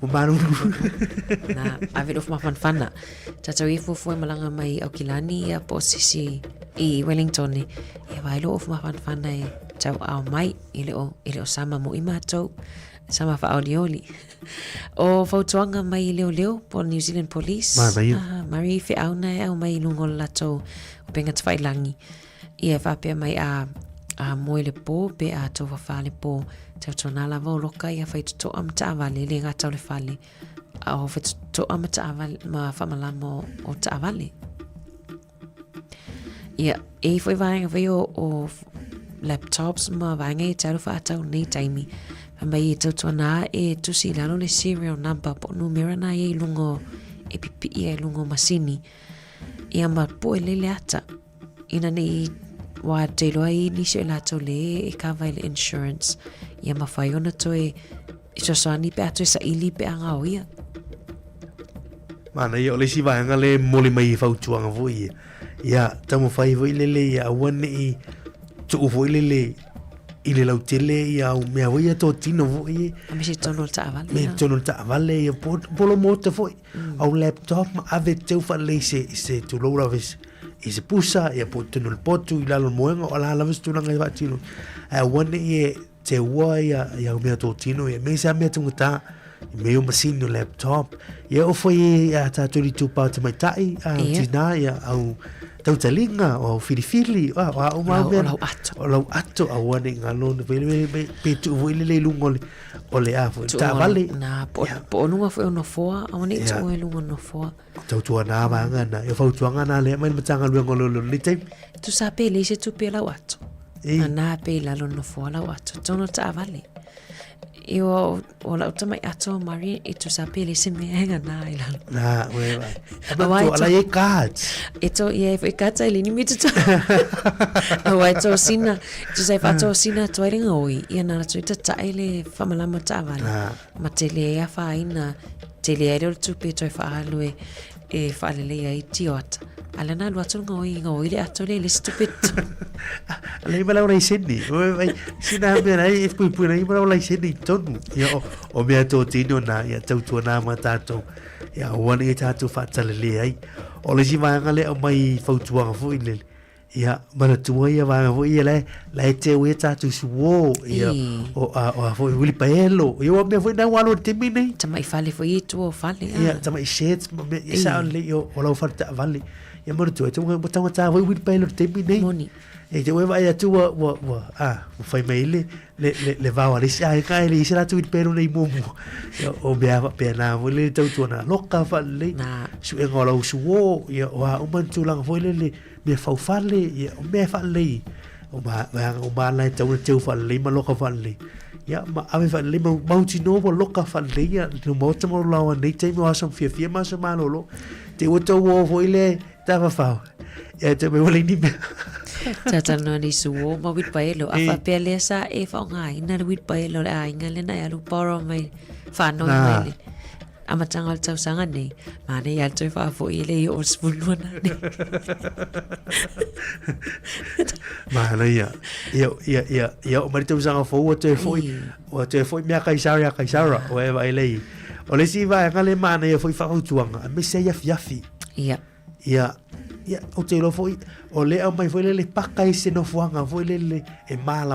o malulu na ave of mafana tata ifu foi malanga mai au kilani ia po sisi I Wellington ia vai lo of mafana e tau au mai ile o sama mo I matou sama fa aulioli o fautuanga mai leo po New Zealand Police mari fe auna au mai lungo lato o penga tfailangi ia fa pe mai a moile po pe a to fa le po tau tona la vo loka ia fa to am ta vale le ga tau le fale a o fa to am ta vale ma fa malamo o ta vale ia e foi vai o laptops ma vange tau fa tau nei taimi mai tau tona e tusi lalo le serial number po numero na e lungo e pipi e lungo masini ia ma po le ata ina nei wa te loai ni se la to le e cover le insurance ia ma fai ona to e so sani pe atu sa ili pe anga o ia mana ia le si vai le mole mai fautuanga voi ia tamo fai voi le ia wane I tu voi le ile lau tele ia o mea voia tō tino voi me se tono ta vale me tono ta vale ia polo mota foi au laptop ma ave teu fa le se tu lo ravis i se pusa ia po tono le potu I lalo moenga o la lavis tu nanga I vatino a wane ia te ua ia o mea tō tino ia me se mea tunga ta me o masino laptop ia o foi ia ta turi tu pa te mai tai a tina ia au tau talinga o filifili o mau mea o lau ato a wane ngalo na pe tu wile le lungo o le a fo ta vale na po nunga fo no foa a wane tu e lungo no foa tau tua na vanga na e fo tuanga na le mai matanga luengo lo ni te tu sa pe le se tu pe lau ato na pe la lo no foa lau ato tono ta vale o la utama ato mari e tu sa pe le se me hanga na ila na we vai ala e cards eto e cards ele ni mitu o eto sina tu sai fato sina tu ring oi ia na tu ta ele famalama ta vale ma tele ya fa ina tele ero tu pe tu fa lue e fa le ia idiot ala na lo tu ngoi le ato le stupid ala bala ora Sydney vai sina me ai pu ai bala ora Sydney tonu ia o me to tino na ia tau tu na mata to ia one e tatu fa tale le ai o le siva ngale o mai fautua fo ile ia mana tua ia va fo ia le te we tatu suo ia o fo wili paelo ia me fo na walo te mine tama fale fo itu o fale ia tama sheds me sa le yo o lo farta vale ia mo tu tu botão tá vai wili paelo te mine moni e te vai a tu fai mai le va a ris ai kai le sera tu pero nei momo o bea pe na vole tau tu na loka fa le su e ngolo su o ia o man tu lang foi le me fa fale ia o me fa le o ba la tau fa le ma loka fa le ia ma ave fa le ma ti no loka fa le ia no mo te mo la nei te mo aso fia ma so ma lo te o to o foi le tava fa ia te me vole ni me tata no ni suo ma wit paelo a fa pele sa e fa ngai na wit paelo a ingale na alu poro mai fa no mai ama tangal tau sanga nei ma ne ya tu fa fo ile o spuluna ne ma na ia o mari tau sanga fo o te foi me kaisara o e vai lei o le si vai ngale ma na ia foi fa o tuanga me se ia fiafi ia o te lo foi o le mai foi le paka i se no fuanga foi le e mala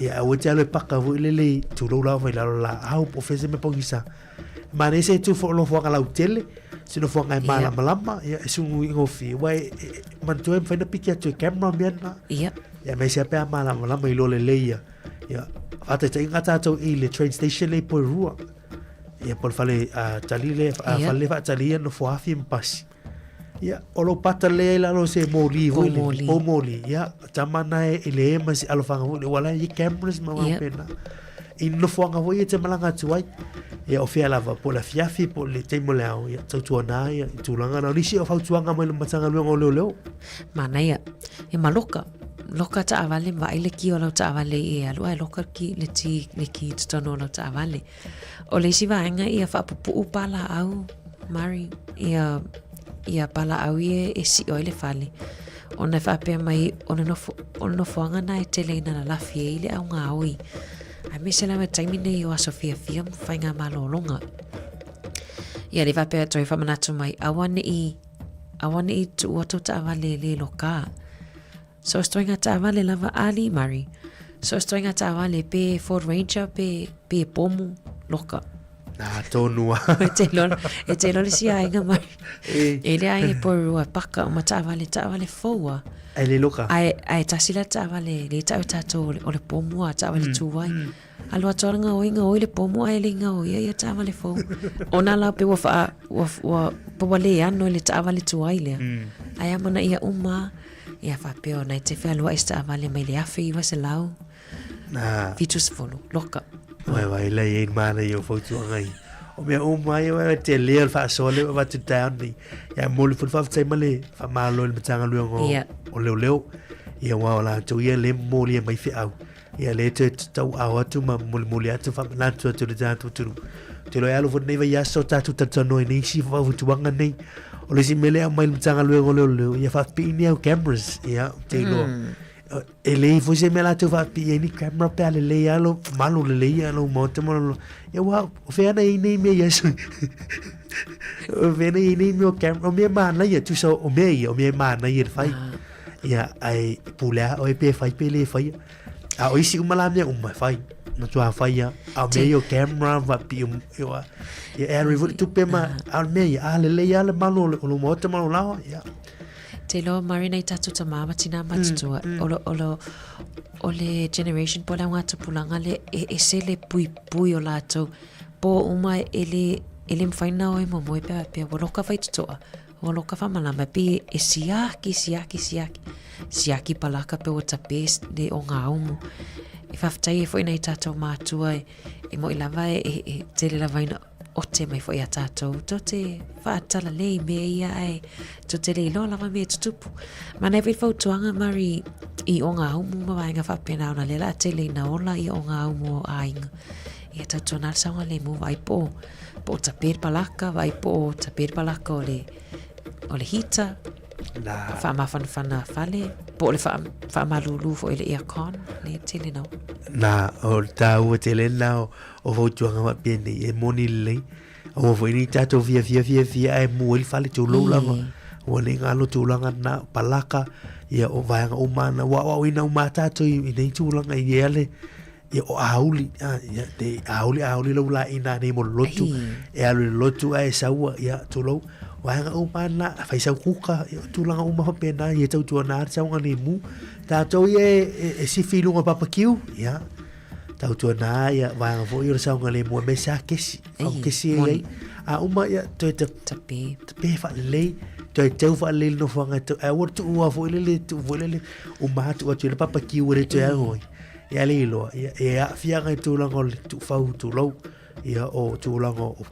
ia o te lo paka foi le tu lo la vai la au po fese me pongisa ma ne se tu fo lo fuanga la utele se no fuanga e mala ia su ngo fi wai man tu em fai na pikia tu camera miana ia me se pe mala i lo le ia ata te ngata to i le train station le po rua ia por fale talile fale fa talia no fuafi mpasi ia o lo pata le la lo se moli ia tamana e le mas alo fanga le wala i cameras ma pena in no fanga voi te malanga tuai ia o fia lava po la fiafi po le te molao ia tau na ia tulanga na risi o fau tuanga mai le matanga luengo leo mana ia e maloka loka ta avale va ile ki o lo ta avale e alu ai loka ki le ki tono lo ta avale o le si va nga ia fa pu pala au mari ia pala au e si o le fale ona fa pe mai ona no foanga na e tele na la fie ile au nga oi a me se la me taimi nei o a Sofia Fiam whainga malolonga. Ia le vape atoi whamanatu mai awane i tu oto ta avale le loka. So stoinga ta avale lava Ali Mari. So stoinga ta avale pe Ford Ranger pe pomu loka. Na tonua. E te lor si ainga mai. E le ai poru a paka o ma ta avale foua. Ai le loka. Ai tasila ta avale le ta tato o le pomu a ta avale tuwai. Alua toanga o le pomu ai le ngau ia ta avale fou. Ona la pe wa le ano le ta avale tuwai le. Ai amana ia uma ia fa pe ona te fe alua esta avale mai le afi iwa se lau. Na. Vitus folo loka. Vai le e mana io foto ngai. O me uma ia te le fa sole va te down ni. Ya mol fu fa te male fa malo le tanga luengo. O leo. Ia wa la tu ia le moli mai fi au. Ia le te tau au tu ma moli atu fa la tu le tatu tu. Te lo ia lo fu nei va ia so tatu tatu no ni si fa fu tuanga nei. O le si mele mai le tanga luengo leo. Ia fa pini au cameras. Ia te lo. Ele foi me lá tu vai ni camera pele le alo malu le alo moto mo eu wa fena nei me yes o fena nei meu camera me mana ia tu so o me mana ia fai ia ai pula o pe fai pele fai a o isi uma lá me uma fai no tu a fai a meio camera va pi eu ia revo tu pe ma al me ia le ale malu o moto mo lá ia Te lo marina I tatu ta mama tina matutua. O le generation po la ngata pulanga le e se le pui o lato. Po uma ele mfaina o mo mo pe woloka fai tutoa. Woloka fa malama pe e siaki palaka pe o tapes de o ngā umu. I whaftai e fwoi nei tātou mātua e mo I lava e te le lavaina o te mai fwoi a tātou. Tō te whaatala lei mea ia ai. Tō te lei lo lava mea tutupu. Mana e whautuanga mari I o ngā umu ma wainga whapena ona lela te lei na ola I o ngā umu o ainga. Ia tātou nā saunga le mu vai po tapir palaka, vai po tapir palaka o le hita. Whamawhanawhana whale. Po le whamalulu fo ele aircon. Le tele nau. Nā, o tāua tele nau o whautuanga wa pēne e moni lei. O whaini tātou via e mueli whale tō loulanga. O ne ngalo tūlanga nā palaka. Ia o vaianga o mana. Wa ina o mā tātou I nei tūlanga I ele. Ia o auli. Ia te auli lau la ina nei mo lotu. E alu lotu ai saua. Ia tō lau. Wahanga o mana fai sau kuka tulanga o maha pena ia tau tua nā sau ngani mu tātou e si filunga papakiu ia tau tua nā ia wahanga fo i sau ngani mu me sa kesi au kesi ei a uma ia toi te pe fa lei toi tau fa lei no fanga to a wor tu ua fo lele tu fo lele o maha tu atu le papakiu re toi angoi ia le lo ia fianga tulanga tu fau tu lau ia o tūlanga o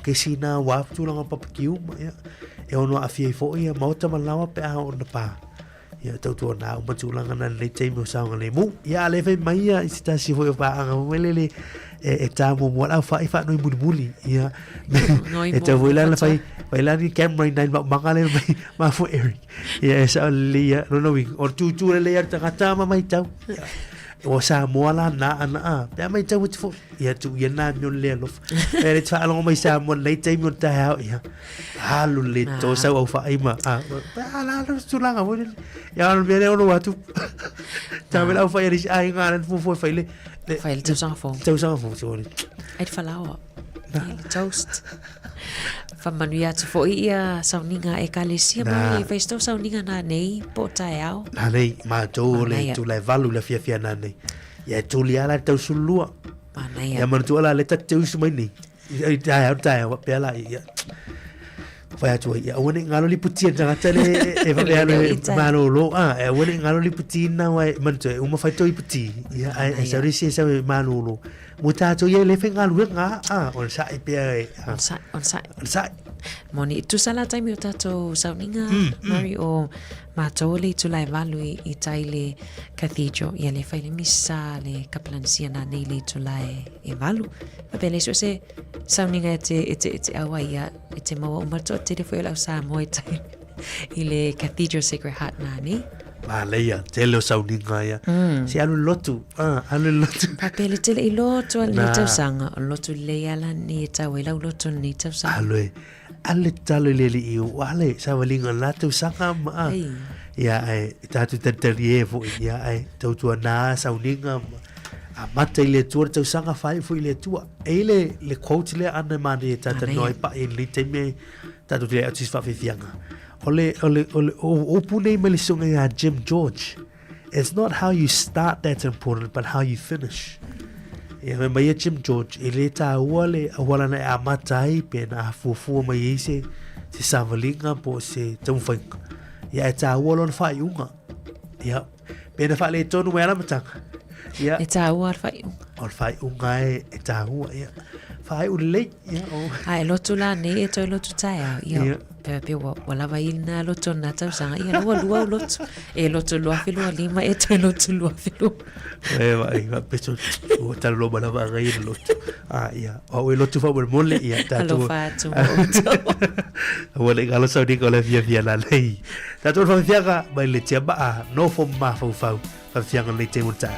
kesi nā wāp tūlanga papakiu ia e ono a fiai fo ia mauta malawa pe a o na pā ia tautua nā uma tūlanga nā nei teimi o saunga le mu ia a lewe mai ia I sitasi fo i pāanga mwelele e tā mua lau whai wha noi muli ia e tau wailana whai lani camera nai mangale mai ma fo Eric ia e sa le ia no wing o tūtūre le ia tangata mai tau o sa moala na ana pe mai tau te fo ia tu ia na no le lof e le tsa longa mai sa mo nei te mo ta ha ia halu le to sa o fa ima la tu langa mo ia no viene o watu ta me la fa ia ai ngana fo fa ile fa ile tau sa fo so et fa lawa toast Whamanuia te fo ia sauninga e kalesia mai e whaistau sauninga nā nei po tae au. Nā nei, mātou le tu lai valu le fia nā nei. Ia tu li ala tau sulua. Ia manu ala le tateu su mai nei. Ia tae au pe ala ia. Whai atua ia wane ngalo li putia tangata le e whai alo mano lo e wane ngalo li putia na wai manu tu uma whai toi putia. Ia e saurisi e sau mano lo. Mo tātou ia le whi ngalo ngā on sai pia e. On sai. Moni tu sala taimi o tātou sauninga mari o mātou le tu lai valu I taile cathedral ia le whai le misa le kapalansia nā nei le tu lai e valu. Papele so se sauninga e te awa ia e te maua umarto te re whai lau sa moe taile I le Cathedral Sacred Heart nā nei. Leia, tele o sauninga ia. Si alu lotu. Papele tele I lotu al ni tausanga. O lotu leia la ni e tau e lau lotu ni tausanga. Alue. Ale talo lele I o ale. Sawalinga la tausanga maa. Ia ai. Tatu tatari e fo. Ia ai. Tautua nā sauninga. A mata I le tua tausanga whai fo I le tua. E le quote le ana mani e tata noi pa I li te me. Tatu te atis whawhianga. O pune me le sunga ia Jim George. It's not how you start that's important, but how you finish. Ia me mai Jim George, I le tā ua le awala na a matai pe na fuafua mai I se savalinga po se taumwhainga. Ia e tā ua lona whai unga. Ia, pe na whai le tonu me alamatanga. Ia. E tā ua ar whai unga. O whai unga e tā ua, ia. Whai ulei, ia o. Ai, lotu la ne e toi lotu tai au. Ia. Pe walawa I na loto na tausanga ia lua loto e loto lua filua lima e toi loto lua filua wa peso o talo bala va gai loto ia o loto fa mole ia tatu alo fatu o le galo sa di ko le via la lei tatu fa fiaga mai le tia ba no fo ma fa fa fiaga le te uta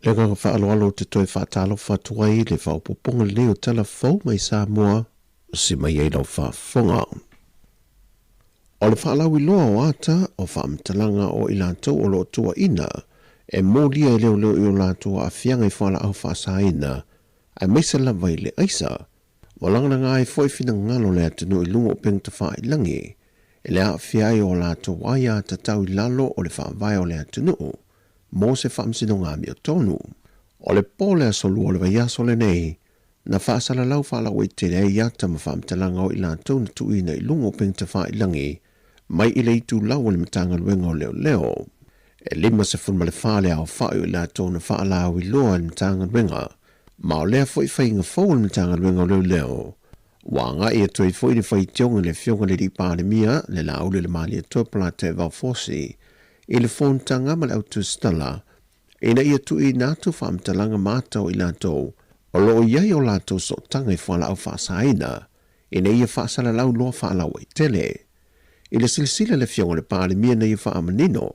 Le nganga whaaloalo te toi whaatalo whatuai le whaupoponga leo tala fau mai Samoa si mai ei lau whaafonga. O le whaalawi loa o ata o whaamtalanga o ilantou o lo tua ina e mōlia e leo i o lātua a whianga i whala au whaasaina ai meisa lava i le aisa walangana ngā e fwoi whina ngalo le atunu i lungo peng ta wha i langi e le a whiai o lātua waia ta tau i lalo o le whaavai o le atunu mō se whaamsino ngā mi o tonu. O le pōle a solu o le vaiaso le nei na whaasala lau whaala o i te rei iata ma whaamtalanga o i lātou na tuina i lungo peng ta wha i langi mai i le itu lau o le matanga luenga o leo leo. E lima se funma le whaale au whau i lātou na whaala au i loa le matanga luenga ma o lea fwoi whainga fau le matanga luenga o leo leo. Wanga i atoi fwoi ni whai tionga le fionga le di pāle mia le laule le mali atua pala te vau fosi i le fontanga ma le autu stala ina i atu i nātu whaamtalanga mātau i lātou o loo iai o lātou so tanga i whala au whaasaina ina i a whaasala lau loa whaalau i tele. I le silisila le fionga le pāle mia na i a whaamanino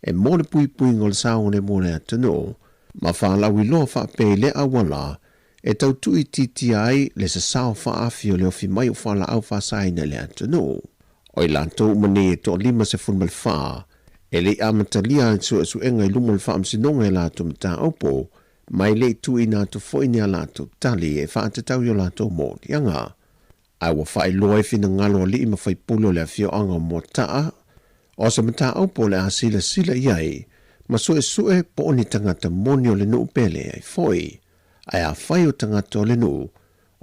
e mō le pui pui ngol sao ne mō le atano ma whaalau i loa whaape le awala e tau tui titi ai le sa sao whaafio leo fi mai o whala au whaasaina le atano. O i lātou mani e to lima se funmal whaa e le amatalia e su enga i lumal whaamsinonga e lātou mta aupo mai le tu i nātou foini a lātou tali e whaatatau i o lātou mō lianga. Ai wa whai loa e whina ngalo li ima whai pulo le a fio anga mō taa o sa mta aupo le a sila iai ma sue po oni tangata moni o le nuu pele ai foi. Ai a whai o tangata o le nuu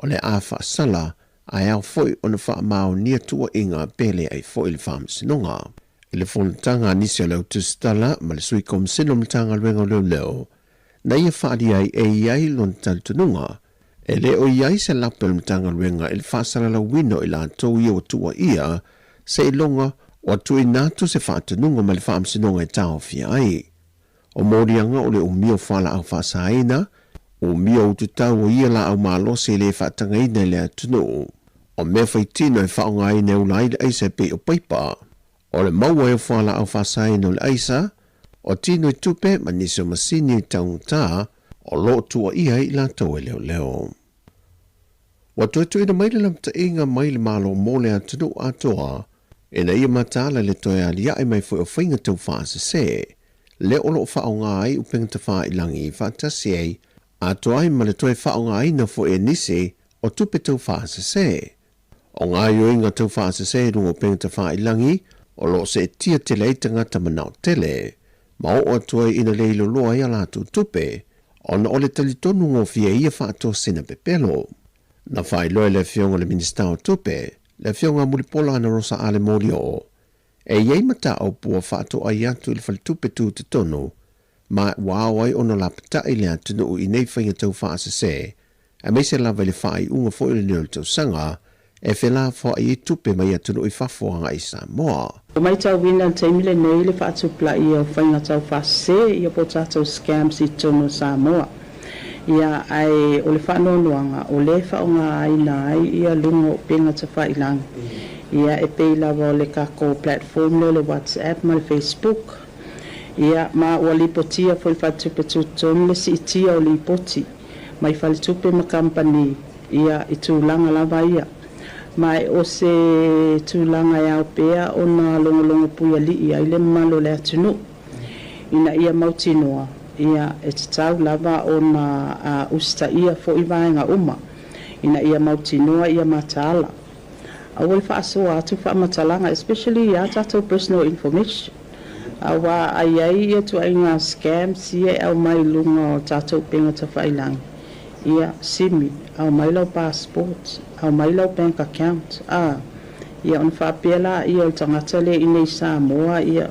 o le a whaasala ai au foi o na wha mao nia tua inga pele ai foi le whaamsinonga. I le whonatanga nisi o leo tustala ma le sui komsino mtanga luenga leo leo na ia whaadi ai e iai lon taltununga e le o iai se lapel mtanga luenga il whaasala la wino i la tau ia o tua ia se ilonga o tui natu se whaatununga ma le whaamsinonga e tau fia ai. O morianga o le umio whala au whaasaina o mio o tutau o ia la au malo se le whaatangaina le atunu. O mea whaitino e whaonga ai neu lai le aisa pe o paipa. O le maua e whala au whasaina o le aisa o tino i tupe ma niso masini i taunta o lo tua ia i la tau e leo leo. Wa tuetu ina maile lamta inga maile malo mole atunu atoa ina ia matala le toe alia ai mai fui o whainga tau whaase se le olo whaonga ai upeng ta wha ilangi i whaatasi ai atoa ai ma le toe whaonga ai na fo e nisi o tupe tau whaase se. O ngā yoinga tau whaase se rungo upeng ta wha ilangi o lo se tia te leitanga tamanao tele ma o atua ina leilo loa ia lātu tupe ona o le talitonu ngō fia ia whaato sina pepelo. Na whai loe le fionga le minista o tupe le fionga mulipola ana rosa ale mori o e iei mata au pua whaato ai atu ili tupe tu te tonu ma wao ai ona lapata i le atunu i nei whainga tau whaase se a meise lava le whai unga fo ili neo tau sanga e whela fo i tupe mai atunu i whafoanga i Samoa. O mai tau wina taimile nei le whaatupla i o whainga tau whaase i o po tātou scams i tono Samoa. Ia ai o le whanonuanga o le whaonga ai nai ia lungo penga ta whailang. Ia e pei lava o le kako platform le WhatsApp ma le Facebook. Ia ma ua lipotia fo le whaatupe tuton le si itia o lipoti. Mai whalitupe ma company ia i tūlanga lava ia. Mai o se tūlanga iau pea o na longo puia li ia i le malo le atunu. Ina ia mautinoa. Ia e tau lava o na usta ia fo i vaenga uma. Ina ia mautinoa ia matala. Awai whaasoa atu whaamatalanga, especially ia tātou personal information. Awa ai ia tu ai ngā scams ia au mai lunga o tātou penga ta whailang. Ia simi, au mai lau passport, au mai lau bank account. Ia on whaapela ia o tangata le inei Samoa ia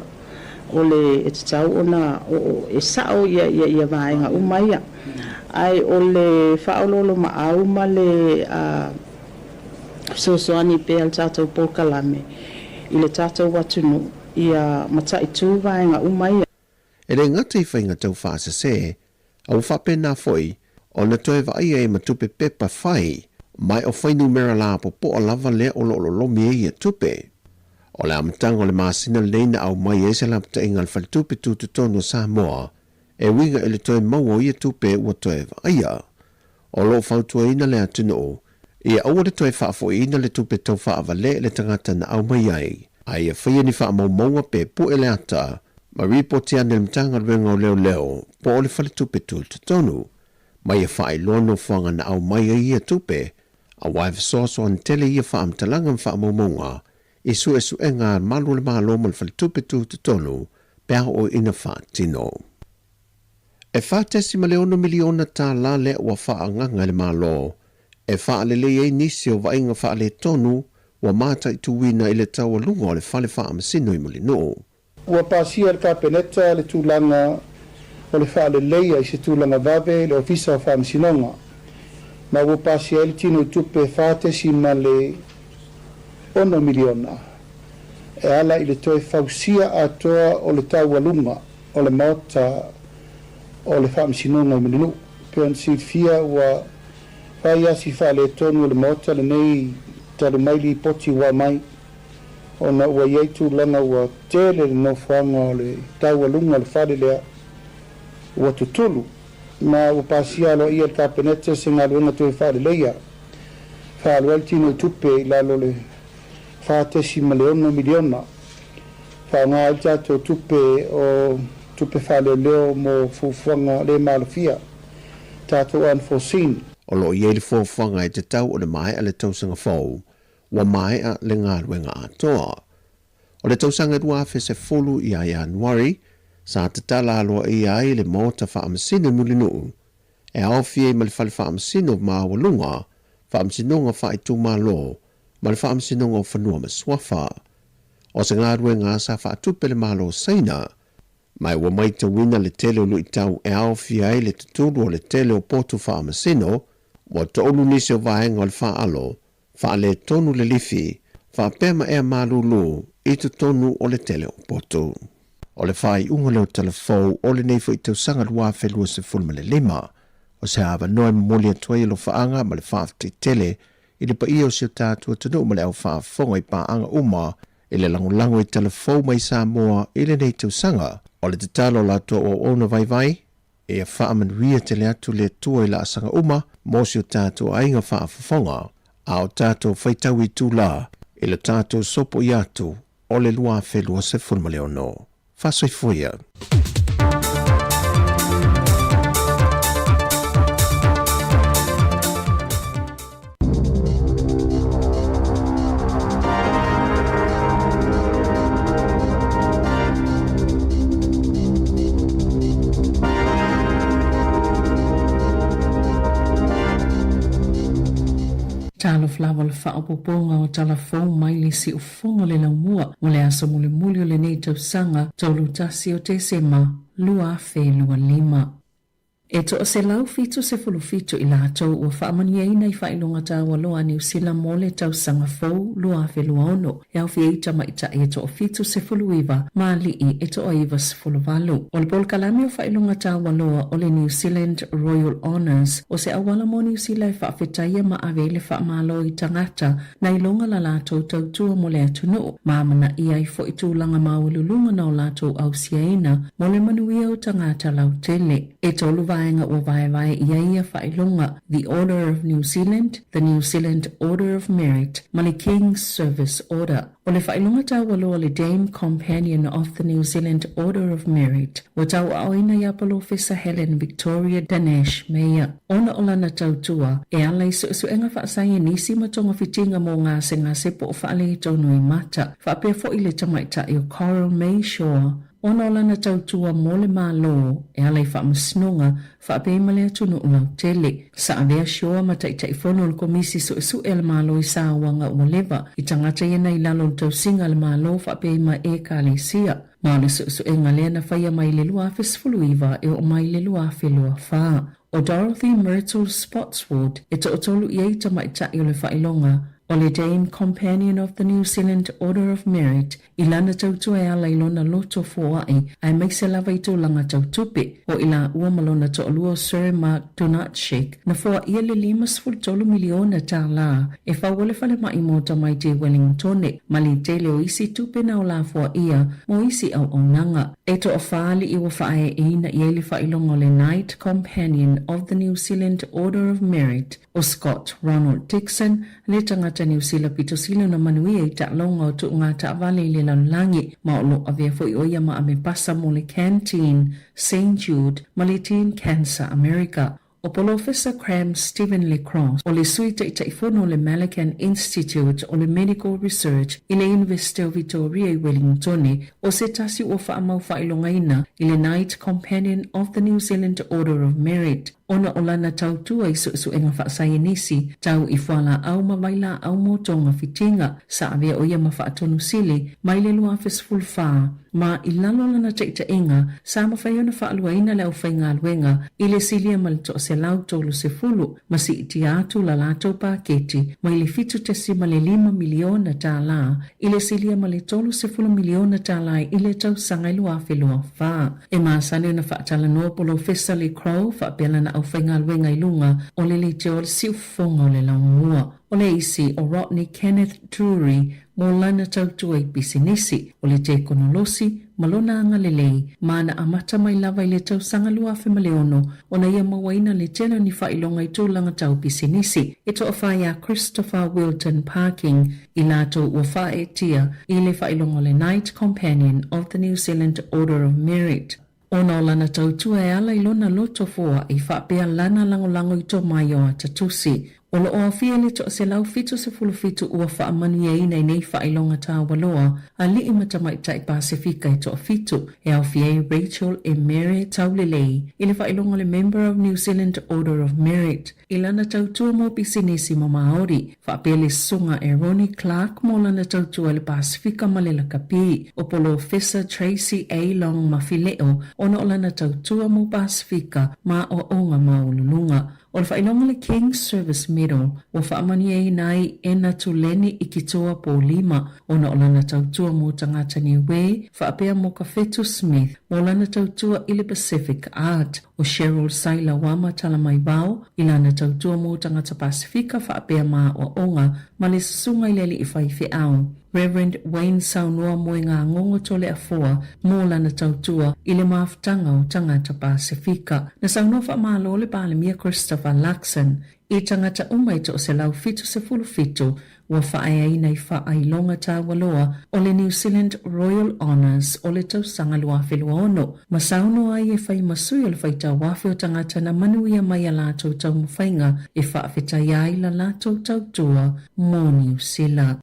o le e tau ona e sao ia vaenga umaia. Ai o le whaololo ma au ma le sosoani pe al tātou pokalame i le tātou watunu ia matai tū vaenga umaia. E re ngata i whainga tau whaase se au whapena foi o na toe vai e matupe pepa whai mai o whainu mera la po o lava le o lo mie ia tupe. O le amatanga o le masina leina au mai e se lapta ingal whalitupe tu tonu Samoa e winga ele toe maua ia tupe ua toe vaia. O lo fautua ina le atunu ia aua le toe whaafo ina le tupe tau whaavale le tangata na au mai ai. Ai e whaia ni wha maua pe pu ele ata, ma ripoti ane le mtanga renga o leo po o le whale tupe tu tonu. Mai e whae lono whanga na au mai ai ia tupe, a waifa soso an tele ia wha amtalanga mwha maunga, e su e ngā malu le malo ma le whale tupe tu tonu, pēha o ina wha tino. E wha tesi ma leono miliona tā la le ua wha nganga le malo, e wha le ei nisi o vainga wha le tonu, wa mata i tuwina i le tau lunga o le whale wha amasino i muli no. Ua pasia le kapeneta le tūlanga o le wha le leia i se tūlanga vave le ofisa o wha amasinonga. Ma ua pasia le tino tupe wha tesi ma le 1 miliona. E ala i le toe fausia atoa o le tau alunga o le maota o le wha amasinonga i muli no. Peon si fia ua whai asi wha le tonu o le maota le nei talu maili poti wa mai o na ua iei tūlanga ua tele le nofuanga o le tau alunga le whale lea ua tutulu ma ua pasia alo ia le kapenete se ngā luenga tue whale leia whaaluel tino tupe i lalo le whaatesi ma le 1 miliona whaanga i tato tupe o tupe whale leo mo fufuanga le malafia tato unforeseen. O lo iei le fufuanga i te tau o le mai a le tausanga fau. Wa mai a le ngā ruenga atoa. O le tausanga rua se fulu i a Januari, sa te tala aloa i ai le mota wha amasino mulinu. E awhie i ma le whale wha amasino ma walunga, wha amasinonga wha i tū ma lo, ma le wha amasinonga o whanua ma swafa. O se ngā ruenga sa wha atupele ma lo saina, mai wa mai te wina le tele o lui tau e awhie ai le tutulu o le tele o potu wha amasino, wa toulu nisi o vaenga o le wha alo, wha le tonu le lifi, wha pēma ea malulu i tu tonu o le tele o potu. O le whai unga leo telefou o le neifo i tau sanga lua whelua se fulma le lima, o se hawa noe moli atuai lo whaanga ma le whaafti tele i le pa i o se tātua tanu ma le au whaafonga i paanga uma i le lango i telefou mai Samoa i le nei tau sanga o le tatalo lato o ona vai vai e a whaamanuia te le atu le tua i la asanga uma mo se tātua ainga whaafonga a o tātou whaitau i tū la, e le tātou sopo i atu, o le lua whelua se fulma leo no. Whasoi fuia. Talo flawa le whaapoponga o talafou mai le si ufonga le laumua o le asa muli muli o le nei tausanga taulutasi o te sema lua fe lua lima. E to se lau fitu se fulu fitu i lātou ua whaamania ina i whailonga tāua loa New Zealand mo le tausanga fau lua fe lua ono. E au fieta maita e to fitu se fulu iwa maa lii e to iwa se fulu valu. O le pol kalami o whailonga tāua loa o le New Zealand Royal Honours o se awala mo New Zealand whaafetaia ma awe le whaamalo i tangata na ilonga la lātou tautua mo le atunu. Maamana ia i fo i tūlanga maululunga na o lātou au siaina mo le manuia o tangata lau tele. E tolu vaenga o vai ia whailonga the Order of New Zealand, the New Zealand Order of Merit, ma le King's Service Order. O le whailonga tāua loa le Dame Companion of the New Zealand Order of Merit, o tau aoina i Apolofisa Helen Victoria Danesh Meia. Ona o lana tautua, e ala i suenga whaasai nisi matonga fitinga mo ngā se ngā sepo o whaale i tonu i mata. Whaapea fo i le tamaita i o Coral May Shore. Ona o lana tautua mo le mālo, e ala i whaamasnonga, whaapea male atunu ulau tele. Sa avea shore ma taitai whono le komisi su e le mālo i sāwanga o lewa. I tangata iena i lalo tausinga le mālo whaapea ma e kālesia. Ma le su e ngalea na whaia mai le lua fesfuluiva e o mai le lua whelua whaa. O Dorothy Myrtle Spotswood, e to otolu i eita maitai o le whailonga, Ole Dame Companion of the New Zealand Order of Merit, ilana tautua e ala ilona loto foai, ai maise lava ito langa tautupe, o ila ua malona to alua Sir Mark Donatshik, na foa ia le 5 miliona ta la, e whawale fale mai mota mai te Wellingtone, mali tele o isi tupe na o la foa ia, mo isi au onanga. Eto o faali iwa faae ina ieli failongo le Knight Companion of the New Zealand Order of Merit, o Scott Ronald Dixon, le tangata New Zealand pitosilo na manuia i ta'longa o tu ngata avale le lanlangi, ma o lo avea fo i oia ma ame pasa mo le Canteen, St. Jude, ma le Teen Cancer America. O Professor Cram Stephen LeCross o le suita i taifono le Malacan Institute o le Medical Research i le University of Victoria i Wellington o se tasi o whaamau whailongaina i le Knight Companion of the New Zealand Order of Merit. Ona o lana tautua i su enga whaasayanisi tau i whala au mawaila au motonga fitinga sa avea o ia ma whaatonu sili mai le lua fesful wha ma i lalo lana teita inga sa mawhaiona whaaluaina le au whainga aluenga i le silia malito se lau tolu se fulu ma si iti atu la lato paketi ma i le fitu tesi ma le 5 miliona ta la i le silia ma le tolu se fulu miliona ta la i le tau sanga i lua whelua wha e maa sane na whaatala noa Professor Lee Crow whaapela na au whainga aluenga i lunga o le le te o le siufonga o le laumua. O le isi o Rodney Kenneth Drury mo lana tautua i pisinisi o le te konolosi malona anga lelei mana amata mai lava i le tau sanga lua whemaleono o na ia mawaina le tena ni whailonga i tūlanga tau pisinisi e to whaia Christopher Wilton Parking i lato ua whae tia i le whailonga le Knight Companion of the New Zealand Order of Merit. Ona o lana tautua e ala i lona loto fua i whapea lana lango i to mai o atatusi. O lo o fia le to se lau fitu se fulu fitu ua wha manu ia ina i nei whailonga tā waloa a li i matamai tai Pasifika i to fitu e au fia Rachel e Mary Taulelei i le whailonga le Member of New Zealand Order of Merit. I lana tautua mo pisinisi ma Māori whapea le sunga e Ronnie Clark mo lana tautua le Pasifika ma le lakapi o Professor Tracy A. Long Mafileo ona o lana tautua mo Pasifika ma o onga maululunga. O le whailonga le King's Service Medal o whaamani e nai e na tuleni i kitoa po 5 ona o lana tautua mo tangata ni we whaapea mo Kafetu Smith o lana tautua i le Pacific Art o Cheryl Saila Wama talamai bao i lana tautua mo tangata Pasifika whaapea maa o onga ma le sunga i leli i whaife au. Reverend Wayne Saunua mo ngā ngongo tole a foa mo lana tautua i le maafutanga o tangata Pasifika. Na Saunua whaamalo le Pālemia Christopher Luxon i tangata umai to se lau fitu se fulu fitu ua whaea ina i whaailonga tā waloa o le New Zealand Royal Honours o le tausanga lua whelua ono. Ma Saunua ai e whai masui o le whaita wafi o tangata na manuia mai a lātou tau mwhainga e whaafetai ai la lātou tautua mo New Zealand.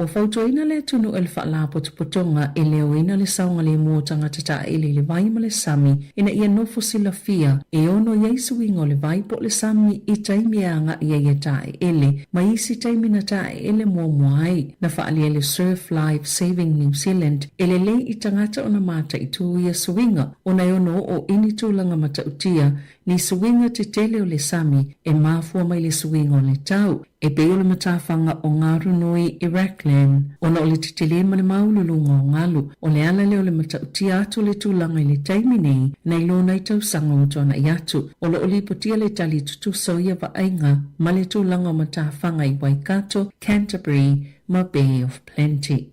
O fautoina le tunu el whaala potopotonga e leo ina le saunga le mua tangata ta ele le vai ma le sami ina ia nofo sila fia e ono yeisu ingo le vai po le sami i taimi anga ia ia ta ele ma isi taimi na ta ele mua muai na whaali ele Surf Life Saving New Zealand ele le i tangata ona mata i tu ia suinga ona ono o ini tūlanga mata utia ni suinga te tele o le sami e mafua mai le suinga o le tau. E peo le matawhanga o Ngaru Nui i Rackland, ona o le titele mane maululunga o Ngalu, o le ala leo le matauti atu le tūlanga i le taimi nei, na ilona i tau sanga o tona i atu, o le olipotia le tali tutu sauia wa ainga, ma le tūlanga o matawhanga i Waikato, Canterbury, ma Bay of Plenty.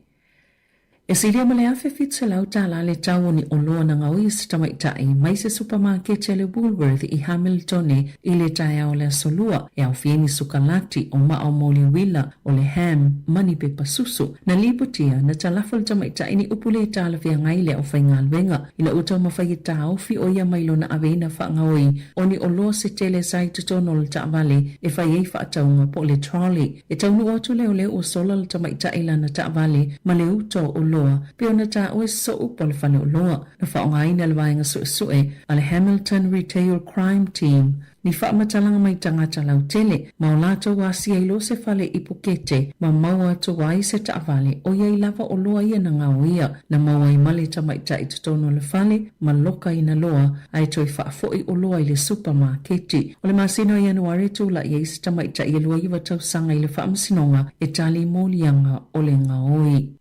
E silia ma le afe fitse lau tala le tawoni o loa na ngau i sitamaitai mai se supermarket le Woolworth i Hamilton i le taia o le solua e au fieni sukalati o maa o moli wila o le ham mani pe pasusu na lipotia na talafal tamaitai ni upule tala via ngai le o whainga alwenga i la uta mawhai ta au fi o ia mailo na aveina wha ngaoi o ni o loa se tele sai tutono le taavale e whai ei wha ataunga po le trolley e taunu otu leo leo o sola le tamaitai la na taavale ma le uto o loa pe ona ta o so upo le whane o loa na whaonga ina le wainga sue a le Hamilton Retail Crime Team ni whamatalanga mai tangata lau tele, ma o lātou wasi ai lo se whale ipokete, ma maua atu wai se taawale, o iei lava o loa ia na ngauia, na maua i male tamaita i tutono le whale, ma loka ina loa, ai toi whaafoi o loa i le supermarketi. O le masino i anuare tūla i eisi tamaita i lua iwa tau sanga i le whaamasinonga, e tali mōlianga o le ngaoi.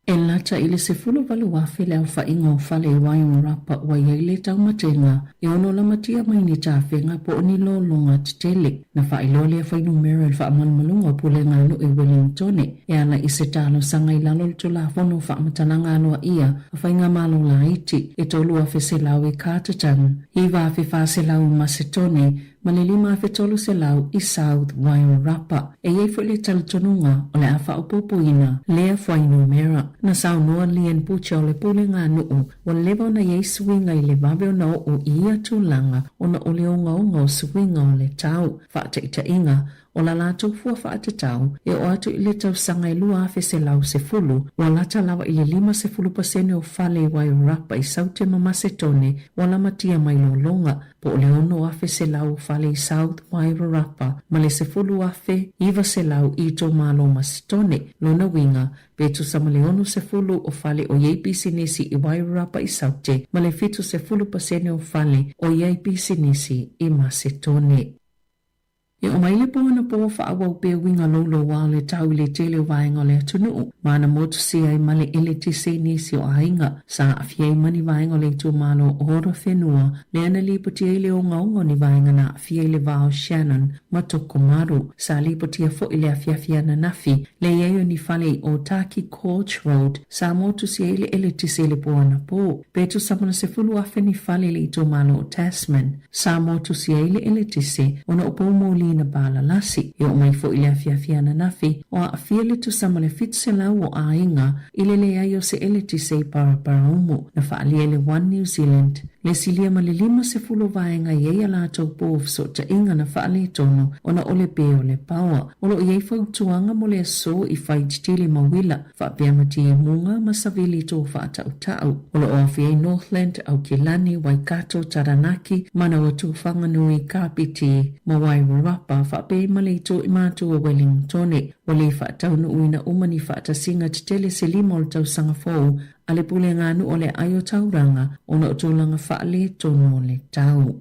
E lata i le sefulu walu wafe le au whainga o whale i Wairarapa rapa wa iei le tau matenga, e ono la matia mai ni tāwhenga po o ni lo longa titele, na whailo le whainu mera il whaamalmalunga po le ngānu i Wellington, e ala i se tālo sanga i lalo to la whono whaamatananga anua ia, a whainga malo la iti, e tolu a whese lau i Carterton, i wafe whase lau i Macedone, ma le lima fetolu se lau i South Wairarapa. E iei fo le talitonunga o le awha o popoina lea whainu mera. Na sao noa lien pucha o le pule ngā nuu wa lewa na iei suinga i le vabe o na o ia tūlanga o na o le onga o suinga o le tau. Whaata ita inga o la lātou fua whaata tau e o atu i le tau sanga i lua afe se lau se fulu wa lata lawa i le 5% o whale i Wairarapa i saute ma Macedone wa la matia mai lo longa po le ono afe se lau whale i South Wairarapa ma le se fulu afe iwa se lau i to malo Macedone lona winga petu sama le ono se fulu o whale o iei pisinisi i Wairarapa i saute ma le fitu se fulu pasene o whale o iei pisinisi i Macedone. E o mai le pōna pō whaawau pē winga lolo wā le tau le tele waenga le atunuu. Mana motu si ai male ele te se nisi o ainga. Sa awhiei mani waenga le tū malo ora whenua. Le ana liputi ai le o ngaunga ni waenga na awhiei le wāo Shannon matoko maru. Sa liputi a fo ile awhiawhia na nafi. Le ieo ni whale o Taki Coach Road. Sa motu si ai le ele te se le pōna pō. Pētu samana se fulu awhi ni whale le tū malo o Tasman. Sa motu si ai le ele te se ona o pōmoli na bala lasi. E o mai fo ile awhiawhia na nafi. O a awhia le tu sama le fitu se lau o ainga. Ile le ai o se ele te se para umu. Na whaalia le One New Zealand. Le silia ma le 5 vaenga iei a lātou pōf so ta inga na whaale tono o na ole pe o le paua. Olo iei whautuanga mo le so i whaititili mawila. Whapea mati e munga ma savili tō whaata utau. Olo o awhiei Northland, Aukilani, Waikato, Taranaki, mana o tū whanganui Kapiti, ma Wairarapa, whapea mali tō i mātu o Wellington. O le whaataunu uina umani whaata singa titele se 5 o le tau sanga fōu, a le pule ngānu o le aio tauranga o na o tōlanga whaale tono le tau.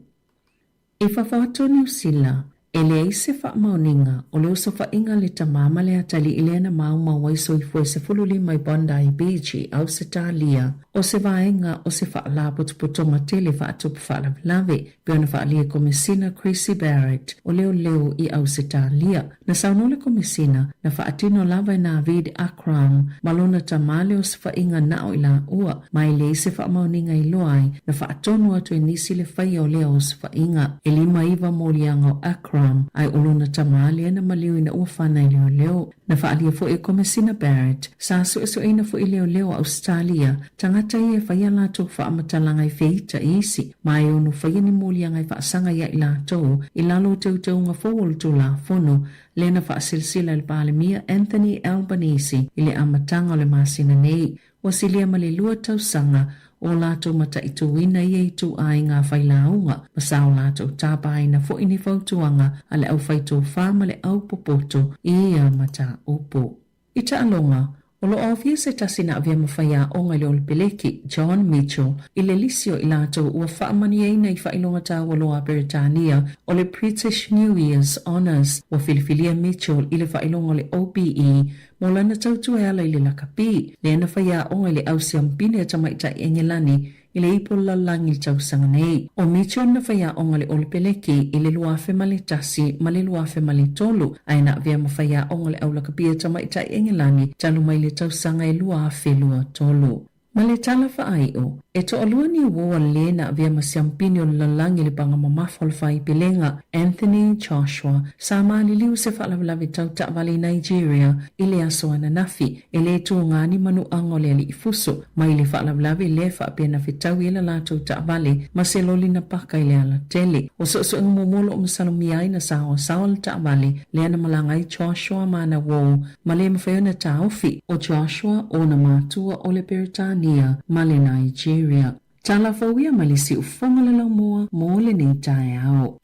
E whawhaatoni usila, e le eise whaamauninga o le oso whainga le tamama le atali i leana mauma waiso i fue se fululi mai Bondi Beach i au se tālia. O se vaenga o se whaala putuputonga tele whaatupu whaalawilave, pe ona whaalia komesina Chrissy Barrett o leo i au se tālia. Na saunole komesina na whaatino lava i Navid Akram, malona tamale o se whainga nao i la ua, mai le se whaamauninga i loai na whaatonu atu e nisi le whai o leo o se whainga. E 5 iwa molianga o Akram, ai uluna tamale na maliu ina ua whanai leo. Na whaalia fo e komesina Barrett, sa so ina fo i leo Australia, tangata ia whaia lātou whaamatalanga i whita isi, mai onu whaia ni molianga i whaasanga ia i lātou, i lalo teuteu ngā fōwol tū la whono, lena whaasilsila il pālemia Anthony Albanese, i le amatanga o le masina nei, wasilia ma le lua tausanga, o lātou mata i tuina i ei tu ai ngā whailaunga, masao lātou tāpai na fo ini whautuanga, a le au whaito whāma le au popoto, i ia mata upo. I ta alonga, o lo ofia se tasina avia mawhaia o ngai le peleki, John Mitchell, i le lisio i lātou ua whaamani eina i whailonga tā waloa Britania o le British New Year's Honours o Filifilia Mitchell i le whailonga le OBE, mo lana tautua e ala i le lakapi, le ana whaia o ngai le au siampine tamaita i engelani, i le ipola langi tau sanga nei. O Mitchell na whaia o ngale o le peleki i le luafe male tasi ma le luafe male tolu. Aina vea ma whaia o ngale au lakapia tamaita i engelani talu mai le tau sanga i luafe lua tolu. Ma le tala whaaiu, e to alua ni ua le na vea ma siampini o lalangi le panga mamafol whai pilenga Anthony Joshua sa maali liu se whaalawalawe tau ta'wali Nigeria i le aso ana nafi e le tu ngani manu ango le ali i fuso ma i le whaalawalawe le whaapia na fitau i la lātou ta'wali ma se loli na paka i le ala tele. O so ngumumulo o masalumi ai na sawa sawa le ta'wali le ana malangai Joshua mana wou ma le mawhaiona ta'ofi o Joshua o na mātua o le Britania ma le Nigeria. Tala fawia malisi ufonga la mua mole ni tai au.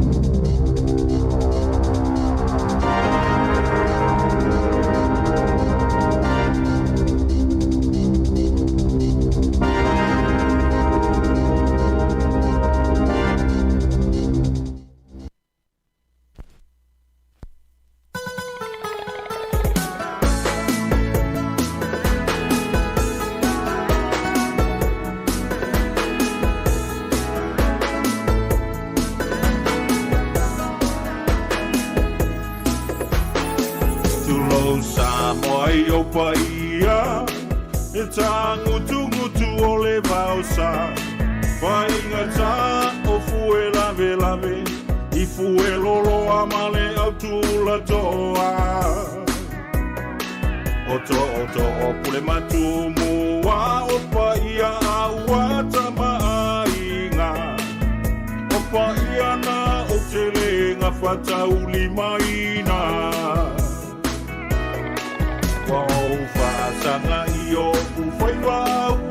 Paia, e tangutu o le vausa, faingata o fue lave lave, I fue lolo amale au tula toa. Oto o pule matumu wa o paia awa tamainga, o paia na o telenga fata ulimaina. Wao fasanga iyo ufaiwa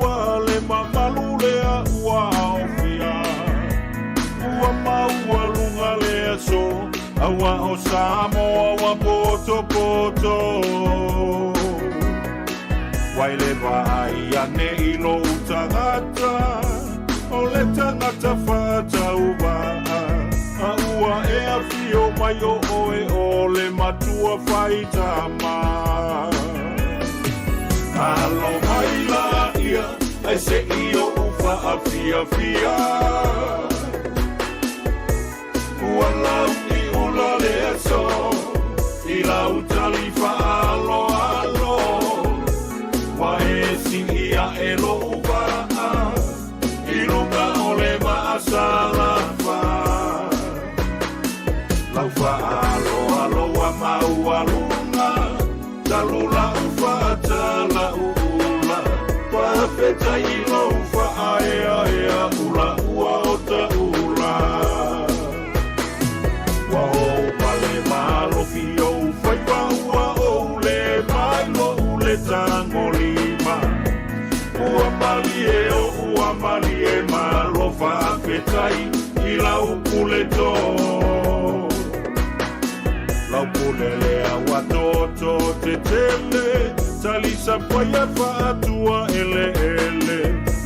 wale mamalulea waofia Ua maua lunga leso awa osamo awa poto poto Waile vaaiane ilo utagata ole tangata fata uba Aua ea fio mayo oe ole matua faitama Alo maila ia, ai se io ufa a fia fia Uala i ula le so I la utalifa alo alo Wa e si ia e lo ufa I lunga ole ma asalafa Laufa alo alo wa mau alunga Talula ufa tala ula Pafeta ilo ufa aea ula ua ota ula Wao pale malo fio ufa iwa ua ole Mailo ule tango lima Ua malie malo fafetai Ila ukule to Lau pulele awa toto te tele Talisa paya fatua ele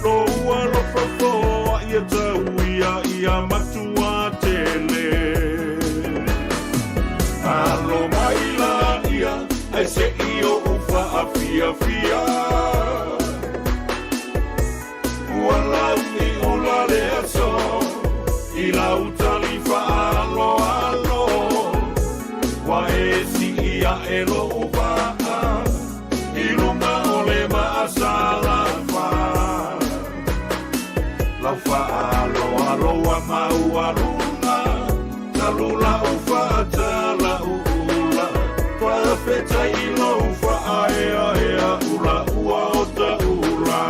Loa lo fafoa ia tauia ia matua tele Alo maila ia ai se io ufa a fia fia Walau ni ola le aso Ila utalifa alo alo Wa e si ia e lo upa Ilunga ole ma asalafa Laufa alo wa mau alunga Talula ufa tala ula Pafeta ilo ufa aea ula ua ota ula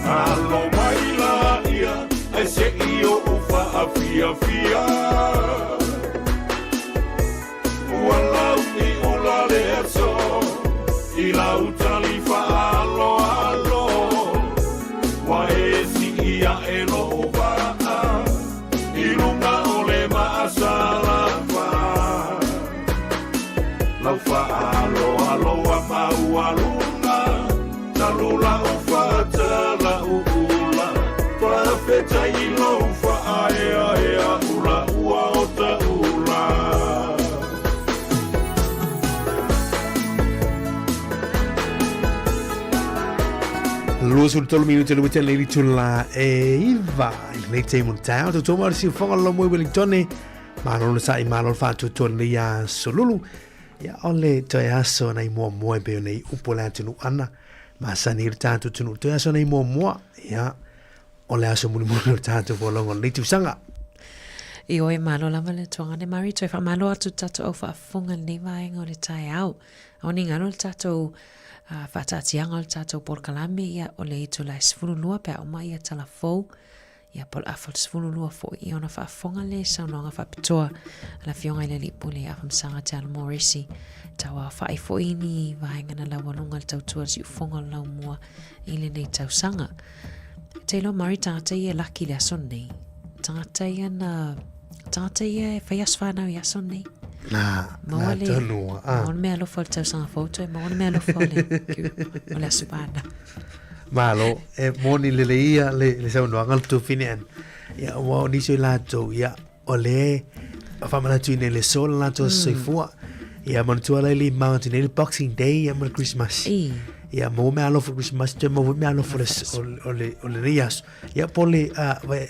Alo maila ia ai se io ufa a fia fia Walau ni ula le so I la utalifa alo Wa e si ia e lo upa I lunga ole ma asalafa Laufa alo wa mau alunga Talula ufa tala ula Pafeta ilo ufa aea ula ua ota ula Lua sul tolu minuti lu witen leili tula iva nei te montao to tomar si fonga lo mo Wellington ma non sa I malo fa to ton ya solulu ya ole to ya so nei mo be nei upola tunu ana ma sanir tanto tunu to ya so nei mo ya ole aso mu tanto volongo nei tu sanga I oe malo lama le tonga ne mari toi fa malo atu tato au fa funga nei vaenga o le tai au au ni ngano le tato fatatianga o le tatou polokalame ia o le itu la sefulu lua pe au mai ia talafou ia pol afol sfulu lua fo i ona whaafonga le saunonga whapitoa la fionga i le lipu le awhamsanga te ala Morrissey tawa whaai fo i ni vahengana la walunga le tautua si ufonga lau mua i le nei tausanga Taylor Murray tangata i e laki le ason nei tangata i e whaias whanau i ason nei na tanua maona mea alofa o le tausanga fauto maona mea alofa o le asupana malo moni le ia le sa no ngal tu fine an ya wa ni so la to ya ole fa mana tu ne le sol la to se fua ya man tu ala li mountain le boxing day ya man Christmas ya mo me alo for Christmas te mo me alo for ole rias ya pole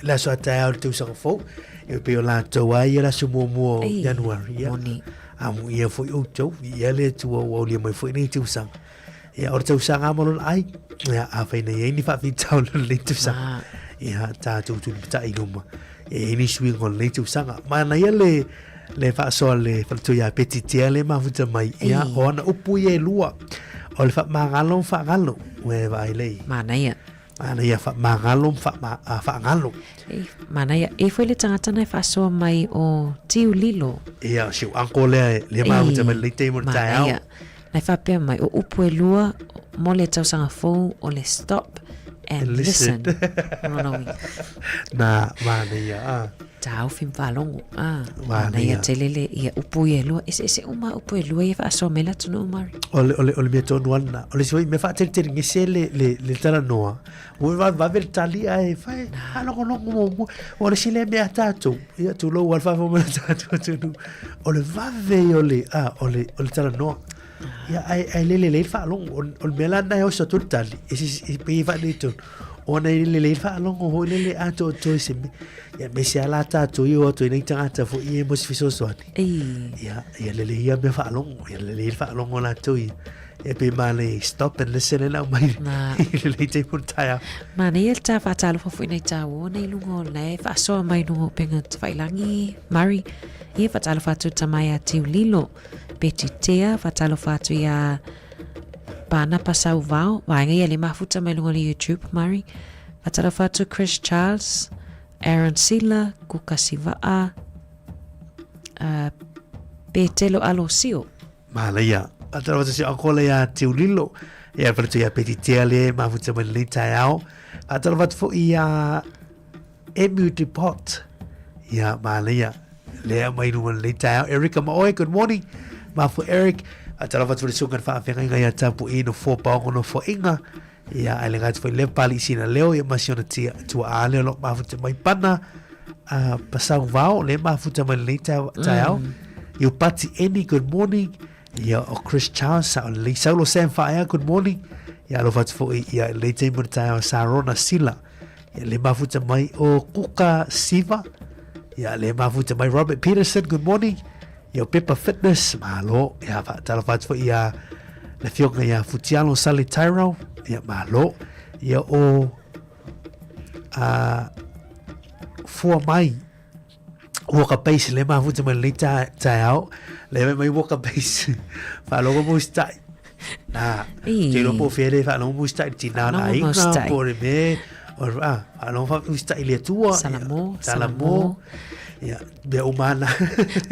la so ta tu sa fo e pe la to wa ya la su mo January ya amu ya fo o to ya le tu o le mo fo ni tu sang ya or tu sang amol ai ya afina ye ni fa fi tau le tu sang ya ta tu ta i luma e ni sui con le tu sang ma na ya le fa so le fa tu ya petit le ma futa mai ya ona upu ye lua o le fa magalo we vai le mana ya fa magalo fa ngalo mana ya e foi le tangata na fa so mai o tiu lilo ya si anko le ma futa mai le te mo ta na fa pe mai o upu e lua mo le tausanga fo o le stop and listen na mana ya tau fim falongo mana ya telele ia upu e lua ese uma upu e lua ia fa so mela tunu mari ole me tonu ana ole so me fa tel ngese le tala noa o va ver tali ai fa ala ko no mo ole sile me atato ia tu lo wal fa mo atato tu ole va ve ole tala noa ya ai le fa long ol mela na yo so tali ese pe va le tu ona le fa long ho le ato to se ya me se ala ta to yo to ni tanga fo i mo se so so ya le ya me fa long ya le fa long ona to e pe male stop and listen na mai le te puntaya mane el ta fa talo fo ni ta wo nei lungo le fa so mai no penga fa ilangi mari e fa talo fa tu tamaya ti lilo petitea fa talo fa tu ya pana pasau vao vainga ia le mafuta mai lunga le YouTube mari fa talo fa tu Chris Charles Aaron Sila Kukasiva Petelo Alosio Malaya atara wata si akola ya tiulilo ya pertu ya petitea le mafuta mai le taiao atara wata fo ia Emu Depot ya malaya le mai lunga le taiao Erica Maoi good morning mafu Eric atara wata fo sungan fa afenga ya tapu ino fo paongo no fo inga ya ale ngat foi le pali sina leo ya masiona tia tu ale lo mafuta mai pana pasau vao le mafuta mai le taiao you pati any good morning ya o Chris Charles sa le saulo sem fa good morning ya lo fat foi ya le te mo taiao Sarona Sila ya le mafuta mai o Kuka Siva ya le mafuta mai Robert Peterson good morning ya Pepper Fitness malo ya fa tala fat foi ya le fionga ya Futialo Sally Tyro ya malo ya o for mai walk up base le ma futa mai le taiao le mai walk up base fa lo mo stai na te lo po fere fa lo mo stai ti na na inga por me or fa lo fa stai le tua salamo ya be umana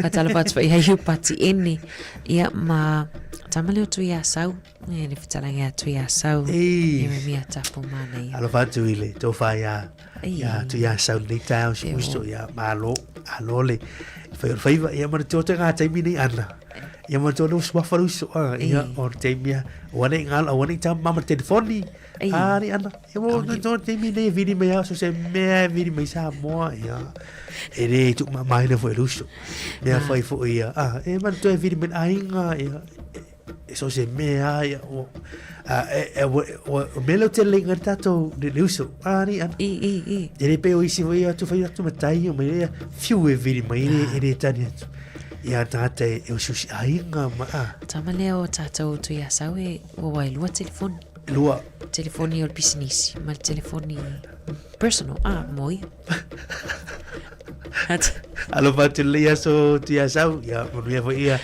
atala pat fa ya pati eni ya ma tamale tu ya sau ni fitala ya tu ya sau ni me mia tapu mana ya alo fa tu ile to fa ya tu ya sau ni tao so ya malo alole fa ya mar to nga tai mini ana ya mar to no swa faru so ya or tai mia wani ngal wani tam mama telefoni ari ana ya mo to tai mini vidi me ya so se me vidi me sa mo ya ere tu mai na foi luso me fa fo ya e man to vidi men ainga ya so se me ya o melo te le ngata to de luso ari an ere pe o isi voi tu fai tu matai o me fiu e vidi mai ere tani ya tate e o sushi ainga ma tamale o tato tu ya sawe o wai lua telefoni o business mal telefoni personal moi alo fatu le so tu ya sau ya mo ya foi ya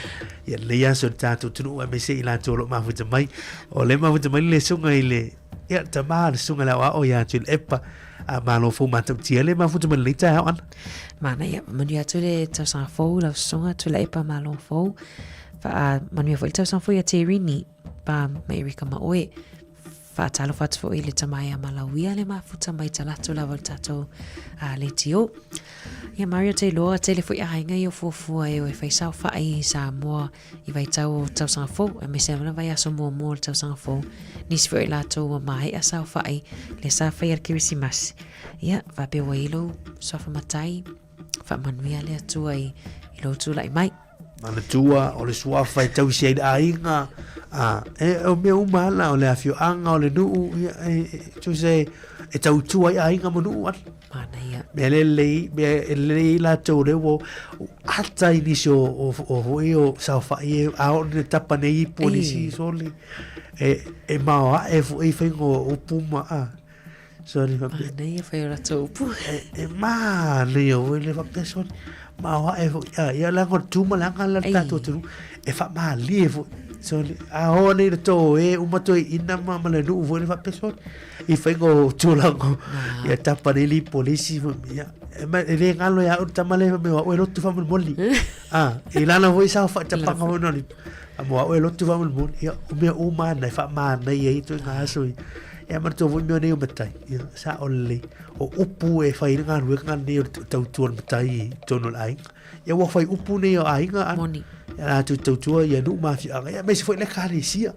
le so tato tu me se ila to lo ma futa mai o le ma futa mai le sunga ile ya tamar sunga la o ya tu epa malo fo matau tia le mafuta man le tai an Mana ia manu atu le tau sanga fou lau sunga tu le pa malo fou. Fa manu ia fo tau sanga fou ia te rini pa mai rika ma oe. Fa talo fatu fo le tamai malawia le mafuta mai talatu la voltato le tio. Ia Mario te loa te le fo ia hainga i o fua e o e fai sau fa ai sa moa i vai tau sanga fou e me se mana vai aso mua tau sanga fou. Nisi fo i lato wa mai a sau fa ai le sa fai ar kirisimas. Ia fa pe wa ilo sofa matai fa manuia le atua i lo tu lai mai. Mana tua o le suafa e tau si ainga o me umala o le afio anga o le nuu tu se e tau tua i ainga mo nuu an Mana ia me le la tau le wo ata inisi o hoi o saufa i a o ne tapa nei polisi soli e mawa e whaingo o puma sorry Mana ia fai ora tau upu e ma le o le whape soli mawa e ia lango tuma langa la tato tu e fa ma li so a hone le to e umato ina mama le nu vo le fa peso I whaingo tūlango ia tapa li polisi ia ma le ngalo ia tamale me o lotu fa moli I lana voi sa fa tapa ngo no ni mo o lotu fa moli ia o me o ma na fa ma na ia to nga so ia ma to voi me ne o matai ia sa ole o upu e fai nga ru nga ne tau tu matai tono ai ia wo fai upu ne o ai nga moni ia tu ia nu ma fi ia me se foi le kalisia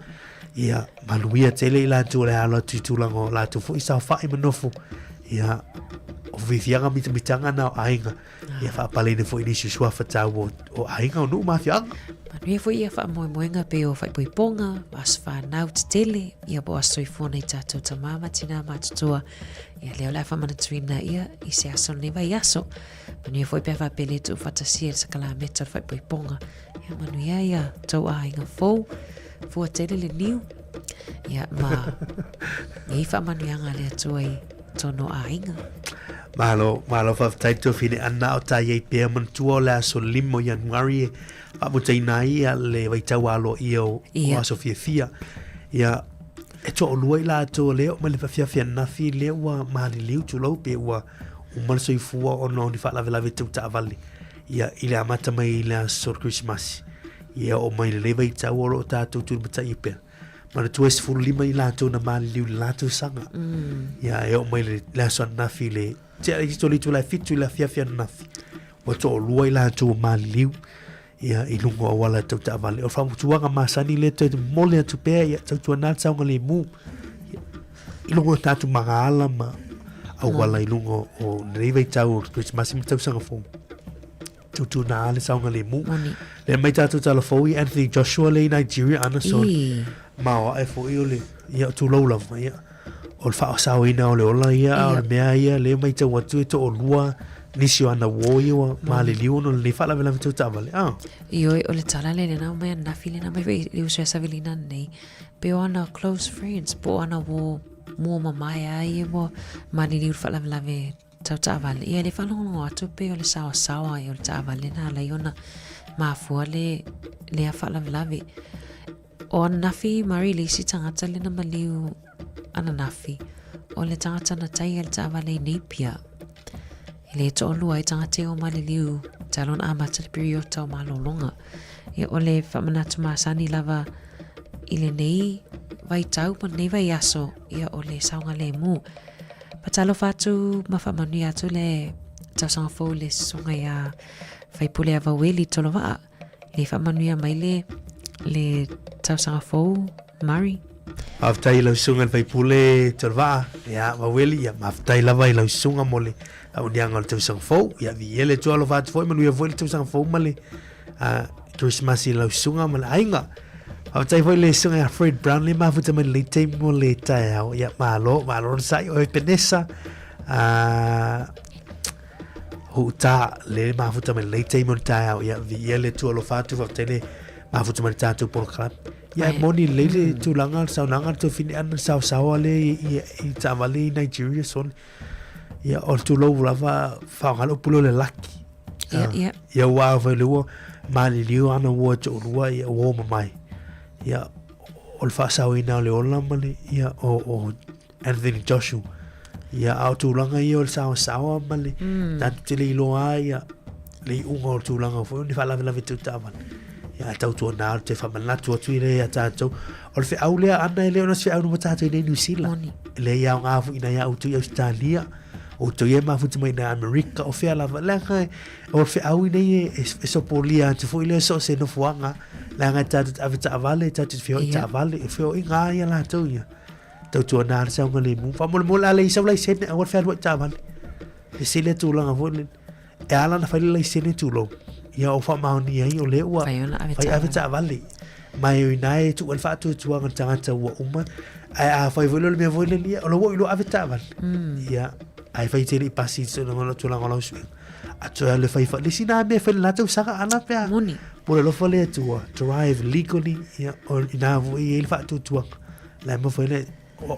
ia maluia tele la tu le ala tu lango la tu foi sa fa I manofo ia o vivianga mitanga na ainga ia fa pale ne foi ni sua fa tau o ainga no ma fi Manu foi ia fa moenga pe o fai poiponga as fa nau tele ia bo as soi fona I tatou tamama tina matutua ia leo la fa manatuina ia I se aso ne vai aso Manu foi pe fa pele tu fatasia sa kala meta fai poiponga ia manu ia tau ainga fou fua tele le niu ia ma ia fa manu anga le tuai tono ainga malo fa taito fine ana o tai e pe man tuo la so limo Januari a mo tai nai le vai tau alo io o Sofia fia ia e to luai la to le ma le fia fia na fi le wa ma le liu tu lo pe wa o mal so fua o no ni fa la vela vetu ta vali ia ile amata mai la so Christmas ia o mai le vai tau o ta tu tu ta ipe ma tu es fu lima I la to na ma liu la tu sanga ia e o mai la so na fi le te I tu la fitu la fia na fi o to luai la to ma liu ia I lungo wala tau ta vale o famu tuanga masani le te mole tu pe ia tau tu na tau ngale mu I lungo tatu magala ma au wala I lungo o nei vai tau Christmas I tau sanga fo tu na le tau ngale mu le mai tatu tala fo I Anthony Joshua le Nigeria ana so ma o e fo I le ia tu lo la ia o fa sa o ina o le ola ia o mea ia le mai tau atu to o lua Nisi ana wo yo ma le liu no le fala vela tu tavale io o le tala le na me na file na me liu se savelina nei pe ona close friends po ana wo mo mama ai wo ma le liu fala vela ve tau tavale ia le fala no atu pe o le sawa ia o tavale na la iona ma fu le a fala vela ve o na fi mari le si tangata le na maliu ana nafi o le tangata na tai el tavale nei pia le to lua I tanga te o maliliu talon amata le periota o malolonga ia o le whamanatu masani lava I le nei vai tau pa nei vai aso ia o le saunga le mu patalo fatu ma whamanui atu le tausanga fau le songa ia whaipule a waweli tolo waa le whamanui a maile le tausanga fau Mari Aftai lau sunga whaipule tolo waa ia waweli ia maftai lava I lau sunga mole au dianga le tausanga fau ia vi ele tu alo fatu foi manuia foi le tausanga fau male Christmas I lau sunga male ainga au tai foi le sunga Fred Brown le mafuta man le te mo le tai au ia malo sai o penesa huta le mafuta man le te mo tai au ia vi ele tu alo fatu fa tele mafuta man tatu por club ia moni le tu langa saunanga tu fini an sau le I tavali Nigeria son ia o tu lo lava whangalo pulo le laki ia wa vai lua mali liu ana wo to lua ia wo mai ia o fa sau ina le ola mali ia o Anthony Joshua ia au tūlanga i o le sawa male tatu te le iloa ia le unga o tūlanga fo ni whala vela vitu tāwana ia tau tua nāru te whamanatu atu i le a tātou o le au lea ana e leo nasi au numa tātou i le New Zealand le ia o ngāfu ina ia utu i Australia o to ye mafuta mai na America o fea lava lenga o fe au nei e so polia te foi le so se no fuanga la nga tatu avita avale tatu feo ita avale e feo inga ia la to ia to to na sa ngale mu fa mo la le sa la se o fe lo ta vale e se le tu la ngavole e ala na fa le se le tu lo ia o fa ma ni ai o le wa fa avita avale mai nai tu al fa tu nga tanga wa uma a fa volo le me vole li o lo avita vale ia ai fai tele pasi so no tu la ngola su a tu le fai fa le sina me fa la tu saka ana pe moni por lo fa le tu drive legally ya o ina vo i il fa tu la mo fa le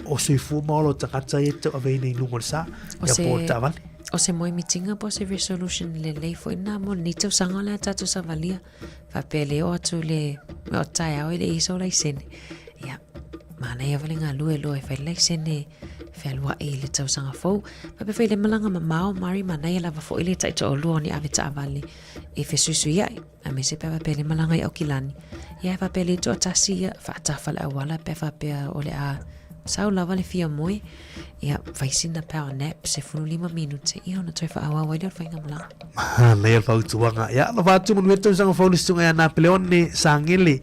o se fu mo lo ta ta yeto ave ni lungo sa ya porta vale o se moi mitinga po se resolution le fo ina mo ni tu sanga la ta tu sa valia fa pele o tu le o tai o le iso la sen ya mana ya vale nga lu e lo e fa le sen felwa e le tau sanga fou pa pe fele malanga mamao mari mana ia lava fo ile tai to lo ni avita avali e fe susu ia a me se pe pe le malanga ia okilani ia pa pe le to tasia fa ta fala wala pe fa pe ole a sau lava le fia moi ia vai sina power nap se fu 5 minute ia ona toi fa awa wai le fa nga malanga na ia fa tuanga ia la fa tu mo to sanga fou le sunga na peleone sangile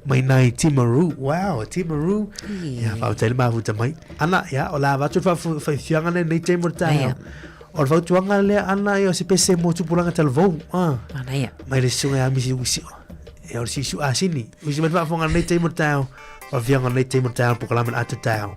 mai nai Timaru wow Timaru ia fa tele ma futa mai ana ia ola va tu fa fianga nei te morta o va tuanga le ana io se pese mo tu pulanga telvo ana ia mai le sunga mi si e o si su asini usi ma fa nei te morta o fianga nei te morta por la man atao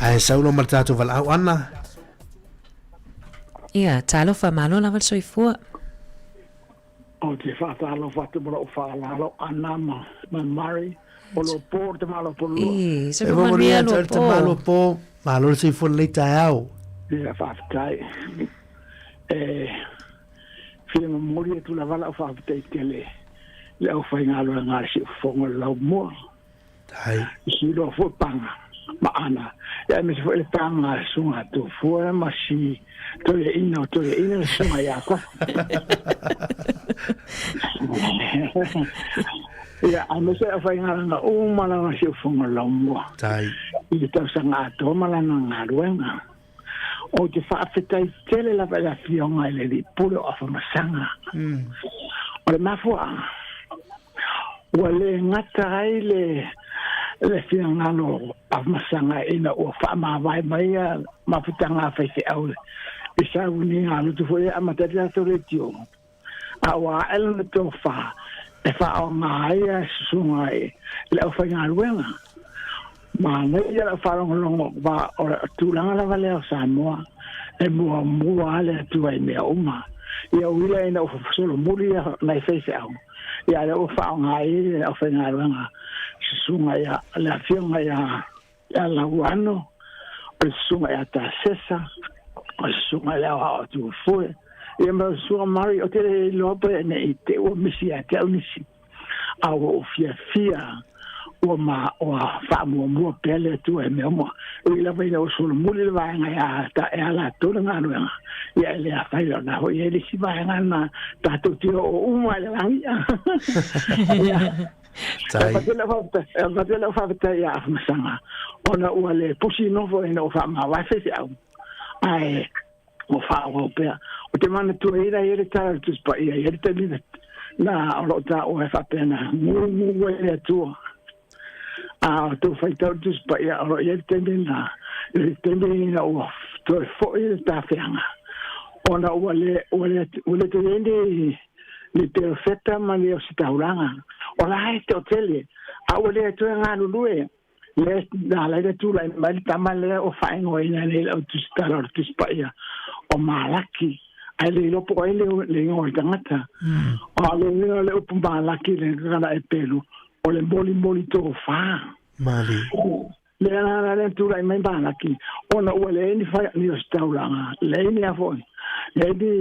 ai saulo martato val au ana ia talo fa malo la val soifua o te fa talo fa te mo fa la lo ana ma mari o lo por te malo por lo e se mo ria lo te malo po malo soifua le tao ia fa tai fia mo mori tu la vala fa te tele le o fa ngalo ngar si fongo lo mo tai si lo fo panga ma ana ya me se fue le panga sunga tu fuera ma si to le ino sunga ya ko ya a me se fa ngala o mala si fongo lo mo tai i ta sanga to mala na ruenga o te fa afetai tele la bela fionga ile di pulo a forma sanga o le mafua wale ngata ile le fianga no a masanga ina o fa ma vai mai ma putanga fa se au isa uni alu tu foi a materia soletio a wa el to fa e fa o mai sunga le o fa ngaluenga ma nei la fa longo va o tu la vale o Samoa e mo ale tu ai me uma ia uila ina o solo mulia mai fa se au ia le o fa ngai o fa ngaluenga sunga ya la fianga ya la guano o sunga ya ta sesa o sunga ya o tu foi e ma sunga mari o te lope ne te o misi a te unisi a o fia o ma o fa mo pele tu e me mo e la vai o solo muli va ya ta e ala to nga no ya le a fai na ho ye li si va na ta tu tio o uma la tai la fa ya masanga ona uale pusi no vo ina o fa ma va se au ai o fa o pe o te mana tu ira ira ta tu spa ira te ni na o ta o fa pena mu e tu a tu fai ta tu spa ira o ira te ni na o tu fo ira ta fianga ona uale te ni perfecta mani o sitauranga ola este hotel awale to nga lulue le na la de tu la mai tamale o faingo ina le o tu stalo tu spaia o malaki ai lo po ile le ngol tangata o le o malaki le kana e pelu o le boli to fa mali le ana le tu lai mai bana ki ona o le ni fa ni staulanga le ni afon le di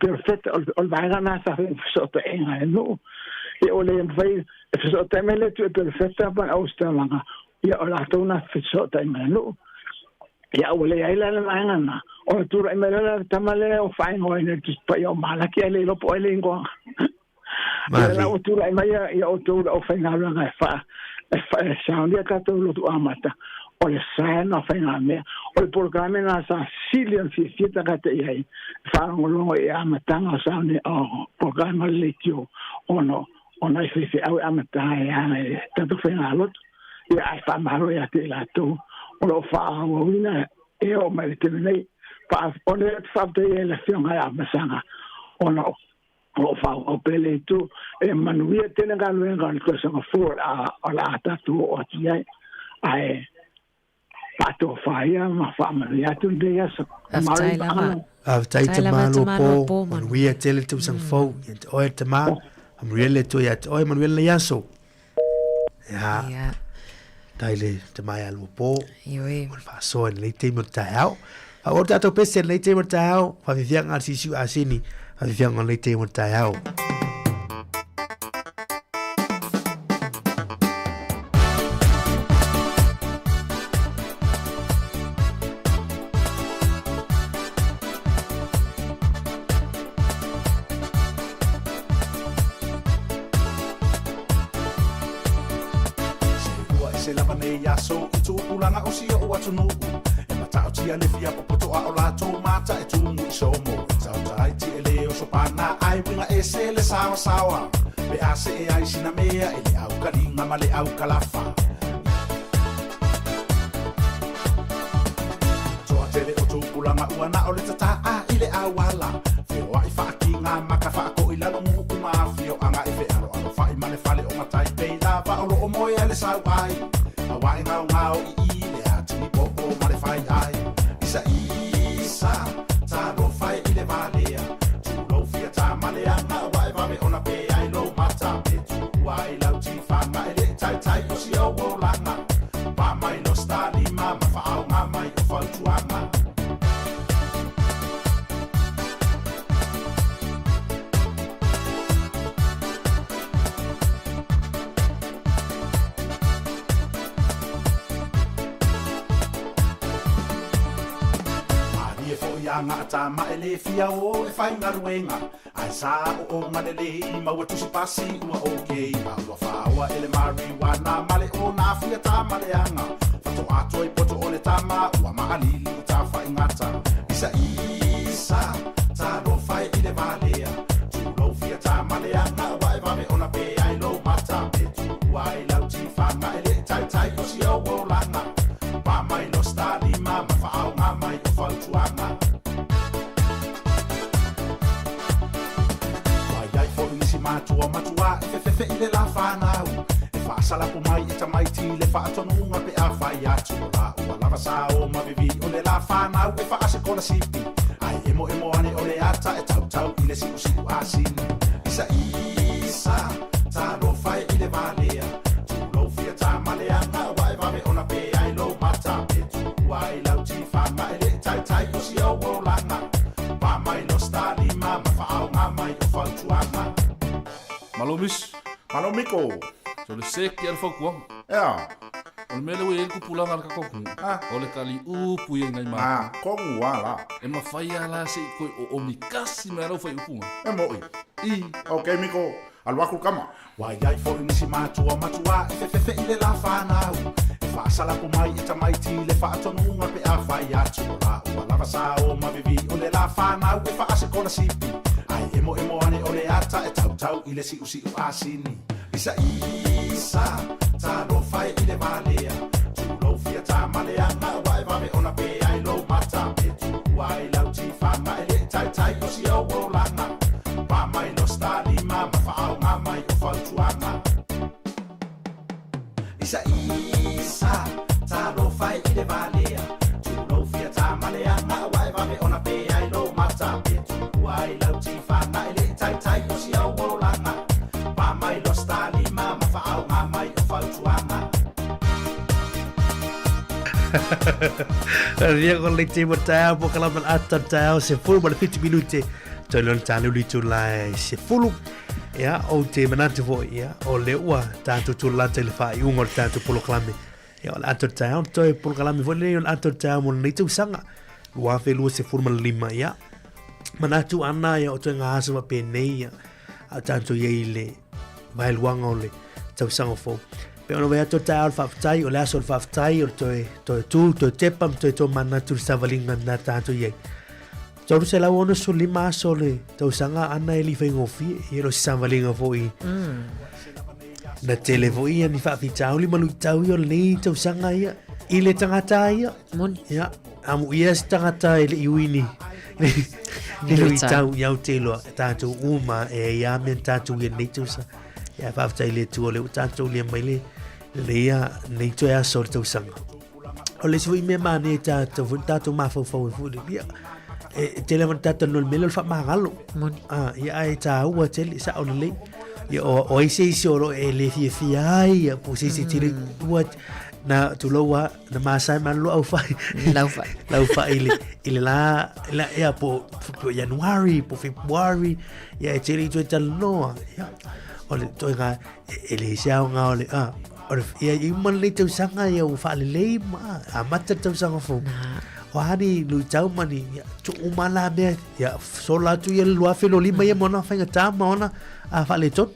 perfetto ol vaga na sa sotto enga no e o le vai sotto mele tu perfetta pa staulanga ia o la tona sotto enga no ia o le ai la manga o tu lai mai la tamale o fai no ne tu pa yo mala ki le lo po le ngo la o tu lai mai ia o tu o fai na la fa Soundia katolo tu amata o le sana faina me o le programa na sa Sicilian fiesta kate ai fa ngolo e amata nga sound o programa le tio ono ona se au amata ai tanto faina lot e ai fa maro ya te la tu o lo fa o ina e o mai te nei pa o le fa te la fiona ya masanga ono o fa o pele tu e manuia tena ga luenga ko sa for a la tatu o tia ai pato faia ma fa manuia tu de ya tai te malo po manuia tele tu sang fo o te ma am really to ya o manuia ya so ya tai le te mai alu po Ioi fa so le te mo tau a o tato pese le te mo tau fa vivia ngar sisu asini Ai fianga le te mo tai au. Se lava nei aso i tu ulanga o sia o atu no e matao tia le fia popoto a o la to mata e tu mu so mo tau tai ti ele o so pana ai winga e se le sawa sawa be ase e ai sina mea ele au kalinga male au kalafa to atele o tu ulanga uana o le tata a ile a wala fe o ai fa kinga maka fa ko ila no mu kuma fio anga e fe aro aro fa i male fale o matai pe lava o lo mo ele sawai Awai ngau ngau I le atini popo mare fai ai Isa isa ta lo fai I le valea Tu lo fia ta maleanga Awai vame ona pe ai lo mata Pe tu uai lau ti whanga E le tai tai o si au o langa Pa mai lo stali ma Ma whaau ngā mai o whau tuanga Nga ta ma ele fia o e fai ngaruenga ai sa o ngalele I ma watu si pasi ua okay ma ua fawa ele marijuana male o na fia ta male anga fato ato I poto o le tama ua ma alili ta fai ngata isa isa ta lo fai I le valea tu lo fia ta male anga vai vame ona pe ai lo mata pe tu ai lau ti fanga ele tai tai o si o langa pa mai lo stali ma fa au nga mai o fa tuanga matua fe ile la fanau e fa sala po mai e tamai ti le fa tonu nga pe a fa ya tu la o lava sa o ma vivi o le la fanau e fa se kola sipi ai emo ane o le ata e tau tau ile si asin isa isa ta lo fai ile valea tu lo fia ta malea nga vai va me ona pe ai lo mata pe tu ai lau ti fa ma ele tai tai o si o lana pa mai lo stali ma fa au nga mai o fa tuanga Malomis, Malomiko. So le seki al fokwa. Ja. O mele we el kupulanga al kakoku. O le kali upu ye ngai ma. Kongu wala. E ma fai ala se koi o omikasi me alo fai upunga. E moi. Okay, Miko. Al waku kama. Wai ai fo nisi matua matua fe ile la fanau. E fa sala po mai e tamai ti le fa tonu nga pe a fai atu la. O lava sa o ma vivi o le la fanau e fa se kola sipi. Ai emo ane o le ata e tau tau ile si asini isa isa ta lo fai ile valea tu lo fia ta malea ma vai va me ona pe ai lo mata pe tu ai lau ti fanga ele tai tai o si o lana pa mai lo stali ma fa au nga mai o fa tuanga isa isa ta lo fai ile valea tu lo fia ta malea ma vai va me ona pe ai lo mata pe tu ai lau ti fanga ele tai tai o si o lana pa mai lo stali ma fa au nga mai o fa tuanga Ria ko le te mata po kala man ata ta se fulu ma 50 minute to lon tanu li tu lai se fulu ya o te manatu vo ya o le ua tanto tu la te le fa i ungo tanto polo klame ya o ata ta to e polo klame vo le on ata ta mo ni tu sanga wa fe lu se fulu ma lima ya manatu ana ya o te nga aso pe nei ya a tanto ye ile vai luanga o le tau sanga fo pe ono vai to ta alfa tai o le aso alfa tai o to tepam to manatu savalinga na tanto ye Tau se la wono so lima so le tau sanga ana e li fai ngofi e ro si savalinga fo i. Na tele fo i ni fa tau li malu tau yo le tau sanga ia i le tangata ia. Mon. Ya, amu ia si tangata e le iwini. Ni lo i tau iau te loa tātou uma e ia men tātou ia nei tau sa. Ya fa tai le tu le tātou le mai le ia nei tau ia so tau sanga. O le so i me mane tātou mafau fu le ia. Te le tata no mele fa magalo ia ai ta ua tele sa on le ia o ise solo e le fia ai po se tele ua na tu loa na masa man lo au fai lau fai ile la ia po January po February ia tele tu tal no ia o le to nga ele sia nga ole o ia i man le tu sanga ia u fa le ma amata tu sanga fo Wahani lu tau mani tu umala me ya sola tu ye lua felo lima ye mona fanga tama ona a fale tot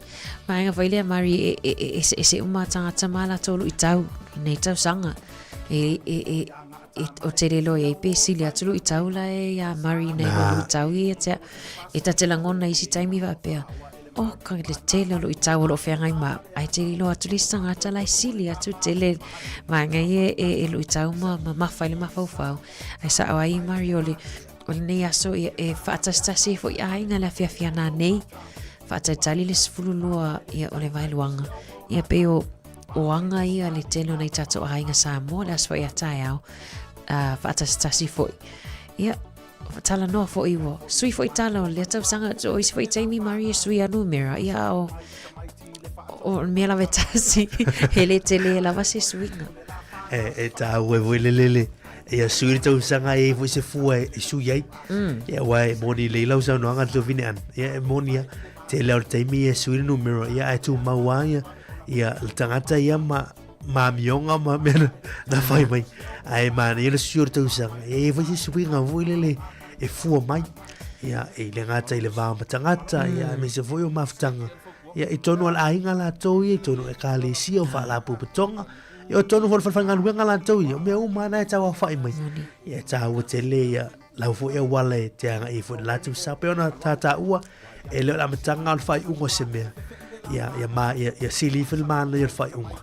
mai nga faile mari e uma tanga tamala tolu i tau nei tau sanga o te relo e pe sili atulu i tau la e ya mari nei o tau i e ta te langona isi taimi va pea o ka le tele lo i tau lo fea ngai ma ai te lo atuli sanga tala sili atu tele ma ngai e lo i tau ma faile ma fau ai sa ai Mario le o nei aso e fata stasi fo ia inga la fia na nei fata tali le sfulu loa ia o le vai luanga ia pe o anga ia le tele nei tato ai nga sa mo la so ia tai au fata stasi fo ia tala no fo iwo sui fo itala o le tau sanga o is fo itaimi Maria sui anu mera ia o me la vetasi hele tele la va se suinga ta we lele ia sui tau sanga e fo se fu e sui ai ia wa moni le lau sa no anga to vinan ia monia tele o taimi e sui numero ia tu mawaya ia tangata ia ma mionga ma mena na fai mai ai man ia sui tau sanga e fo se suinga vo lele e fua mai ia e le ngata i le vā matangata ia me se foi o maftanga ia i tonu al ainga la tau i tonu e kāle si o wha la pupatonga ia o tonu fol falfanga luenga la tau i o mea umana e tau a whai mai ia tau o te le ia lau fo e wale te anga i fo la tau sa pe ona tata ua e leo la matanga al whai ungo se mea ia sili fil mana i al whai ungo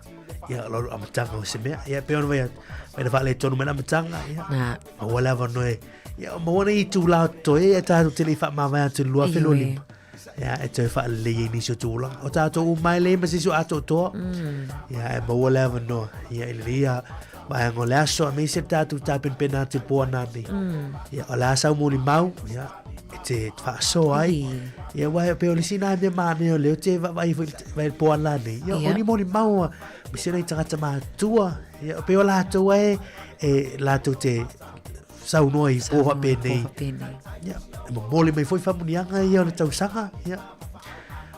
ia lolo a matanga o se mea ia pe ona vai na whale tonu mena matanga ia ma wala vanoe ya mona i tu la to e ta tu le fa ma va tu lua felo lim ya e te fa le ni so tu la o ta to mai le ma si so ato to ya e mo wala no ya le ya ba ngo la so me se ta tu ta pen penati po na ni ya la sa mo li mau ya te fa so ai ya wa pe o si na de ma ne o le te va vai po na ni ya o ni mo li mau mi se nei ta ma tua ya pe o la to e la tu te sau noi po fa pene ya mo mole mai foi fa munianga ia o tau sanga ya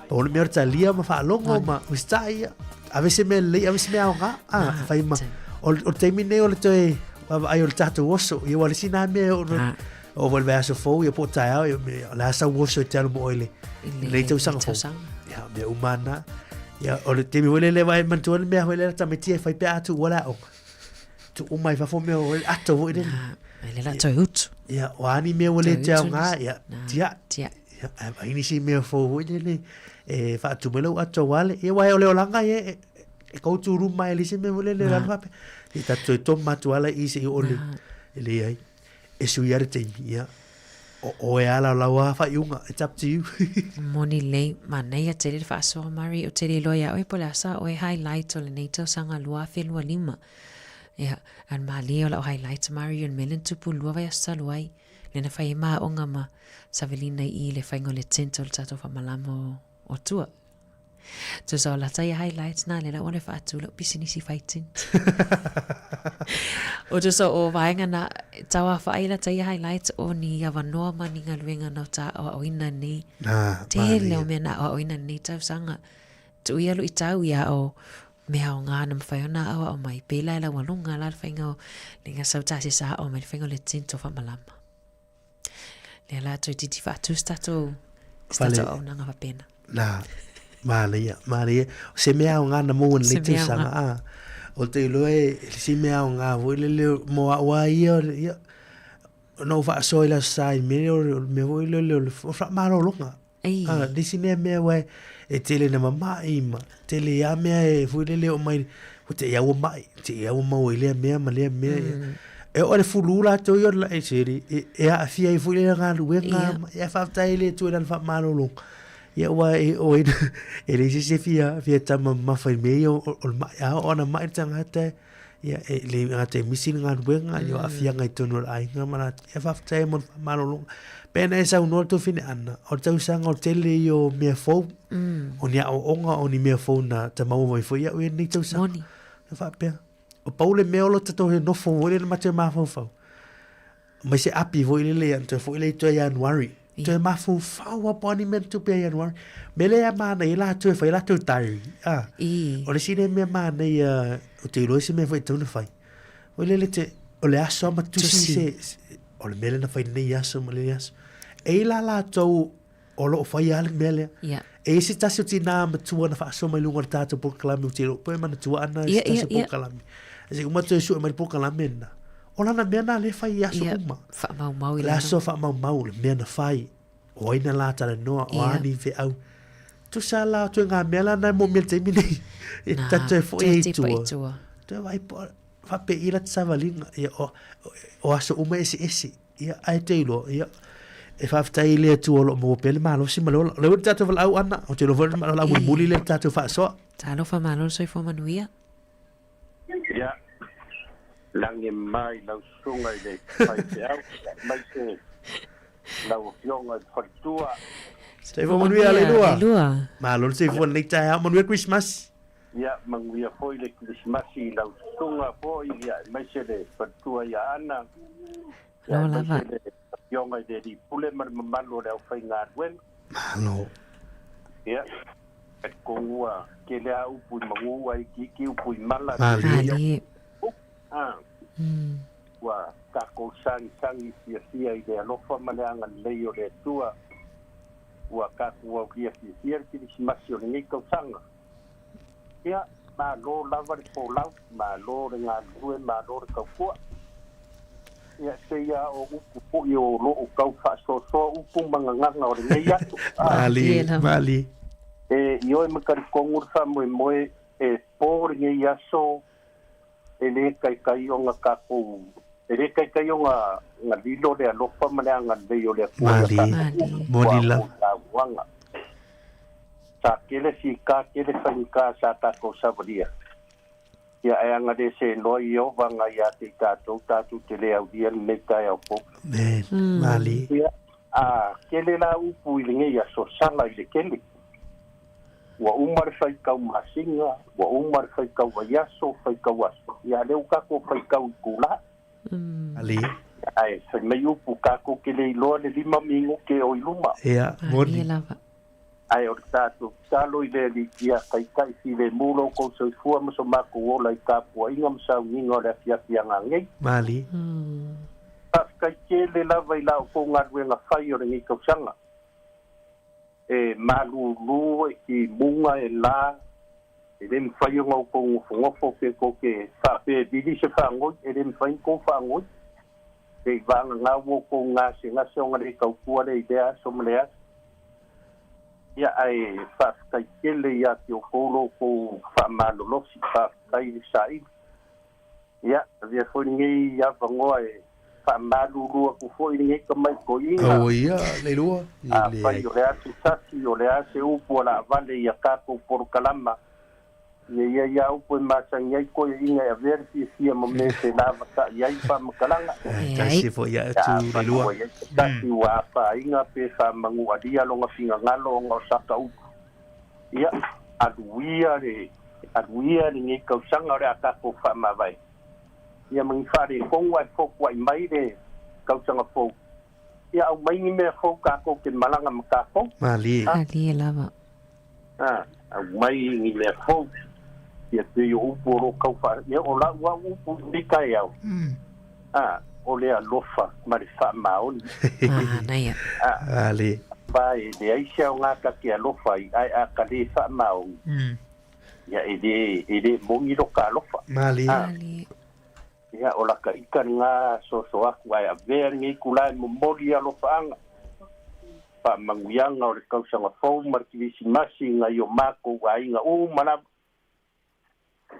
po le merta lia ma fa longo ma ustai a veces me le a veces me anga fai ma o termine o le te ai o tato oso ia wale sina me o volve a so fo ia po tai me la sa oso te mo ele le tau sanga fo ya me umana ya o le te mi wele le vai man tu me wele ta me tie fai pe atu wala o tu umai fa fo me o ato vo ide le la toi ut ya wani me wole te nga ya tia ai ni si me fo wele e fa tu me lo ato wale e wa ole olanga e ko tu ru mai le si me wole le la pa e ta to ma tu ala i se ole le ai e su yar te ya o e ala la wa fa yunga it's up to you moni le manai te le fa so mari o te le loya o pola sa o highlight o le neto sanga lua fe lua lima ya an mali o la highlight mari on melen tu pu lua vai sta luai le na fai ma onga ma savelina i le fai ngole tento le tato fa malamo o tua Tu so la tai highlights na le la one fa tu lo business fighting. O tu so o vaenga na tawa fa ila tai highlights o ni ava no mani ngaluenga na ta o ina ni. Te le o mena o ina ni tau sanga. Tu ia lo itau ia o mea o ngā na mwhaiona awa o mai pēla e la walunga la whainga o le ngā sautasi sa o mai whainga o le tinto whamalama. Le la tui titi whātu stato o nanga whapena. Nā, mālia. Se mea o ngā na mōna le tūsanga. O te loe, se mea o ngā voi le leo moa oa ia no whaasoi la sai mea o me voi le leo le whaamaro longa. Nisi mea wai e tele na mamai ma tele ya mea e fuilele o mai o te iau mai te iau mau ele mea ma le mea e o le fulula to yo la e seri e a fia e fuilele nga luenga e fa taile to na fa malolo ya wa e o e le se fia tama ma fa me o mai a ona mai tanga te ya e le nga te missing nga luenga yo a fia nga to no ai nga mana e fa taile mo malolo pena esa un orto fine ana o tau sanga o tele yo mea fou o nia o onga o ni mea fou na ta mau vai foi ya o ni tau sanga e fa pea o paule mea lo tato he no fou le ma te ma fou mai se api voi le an te foi le to January te ma fou fau a poni men tu pe January mele ya ma na ila tu foi la tu tai o le sine mea ma na o te lo se me foi tu na fai o le te o le aso ma tu se o le mele na fai nei aso ma le aso e la tau o lo fai ale mele e se tasi o tina ma tua na faaso mai lunga tata po kalami o tiro po e mana tua ana se tasi po kalami e se umatu e su e mai po kalami na o lana mea na le fai aso uma le aso fa mau le mea na fai o ina la tala noa o ani fe au tu sa la tu ngā mea la na mo mea te mine e tata e fo e tua tu vai po fa pe ila tsa valinga o aso uma ese ia ai te ilo ia e fa ftai le tu o lo mo pele malo si malo le ur tatu val au ana o te lo vol malo la muli le tatu fa so talo fa malo soi fo manuia ia lange mai lau sunga le fai te au mai se lau fionga fortua se fo manuia le lua malo se fo le tai au manuia Christmas ia manguia foi le Christmas i lau sunga foi ia mai se le fortua ia ana no lava yonga de di pule mar mamalo le fai nga wen malo ia ko wa ke le au pu mangu ai ki pu mala wa ka ko sang sia ide lo fa malanga le yo le tua wa ka ko sia ki masio ni ko sanga ia ma lo lava po lau ma lo nga wen ma lo ka ko ia se ia o upu i o lo o kau whaaso upu manganganga o rinei atu. Mali. I oi makari kongur wha moe e pō rinei aso e le kai o ngā kākou. E le kai o ngā lilo rea lopa manea ngā leo rea kua. Monila. Sa kele si ka kele whanika sa tākou savaria. Ia e anga de se loi o vanga ia te tātou te lea udia me kai au po. Mali. Ia kele la upu i linge ia so sala i le kele. Wa umar fai kau masinga, wa umar fai kau vaiaso, fai kau aso. Ia leu kako fai kau kula. Mali. Ai, fai mei upu kako kele i loa le 5 mingo ke o iluma. Ia, moni. Ai o tātou talo i le li kia kai si le mulo ko so fua mo so mako o lai ka po inga mo sa ningo le fia ngei Mali pa kai ke le lava i la ko ngadwe nga fai o ngi ko sanga e malu lu ki munga e la e le fai o ko ngofo ke fa pe bili se fa ngo e le fai ko fa ngo e vanga nga wo ko nga se nga so nga le ka ku le idea so mlea ia ai fa kai kele ia te o kolo ko fa malolo si fa kai sai ia via foi ngi ia vangoa e fa malulu ko foi ngi ko mai ko ia ia le lua fa yo le atu sasi yo le ase upo la vale ia ka ko por kalama ia upo ma sangai ko inga a versi sia mo me se lava ka ia pa makalanga kasi fo ia tu le lua kasi wa pa inga pe fa mangu adia longa finga ngalo ngo saka u ia aluia le ngai kausanga le atako whamawai. Ia mangi whare fongu ai foku ai mai le kausanga fou. Ia au mai ni mea fou kako ke malanga makako. Mali. Ali lava. Au mai ni mea fou. Ia te yo upo ro kau wha. Ia o la ua upo nika e au. O lea lofa mare wha maoni. Naia. Ali. Pai le aisha o ngā kake a lofa i ai a kare wha maoni. Ia ede mongi roka lofa. Mali. Ia o laka ika ngā so aku ai a vea ngai kulai mo mori a lofa anga. Pa manguianga o le kausanga fau markivisi masi ngai o mako ai ngā manaba.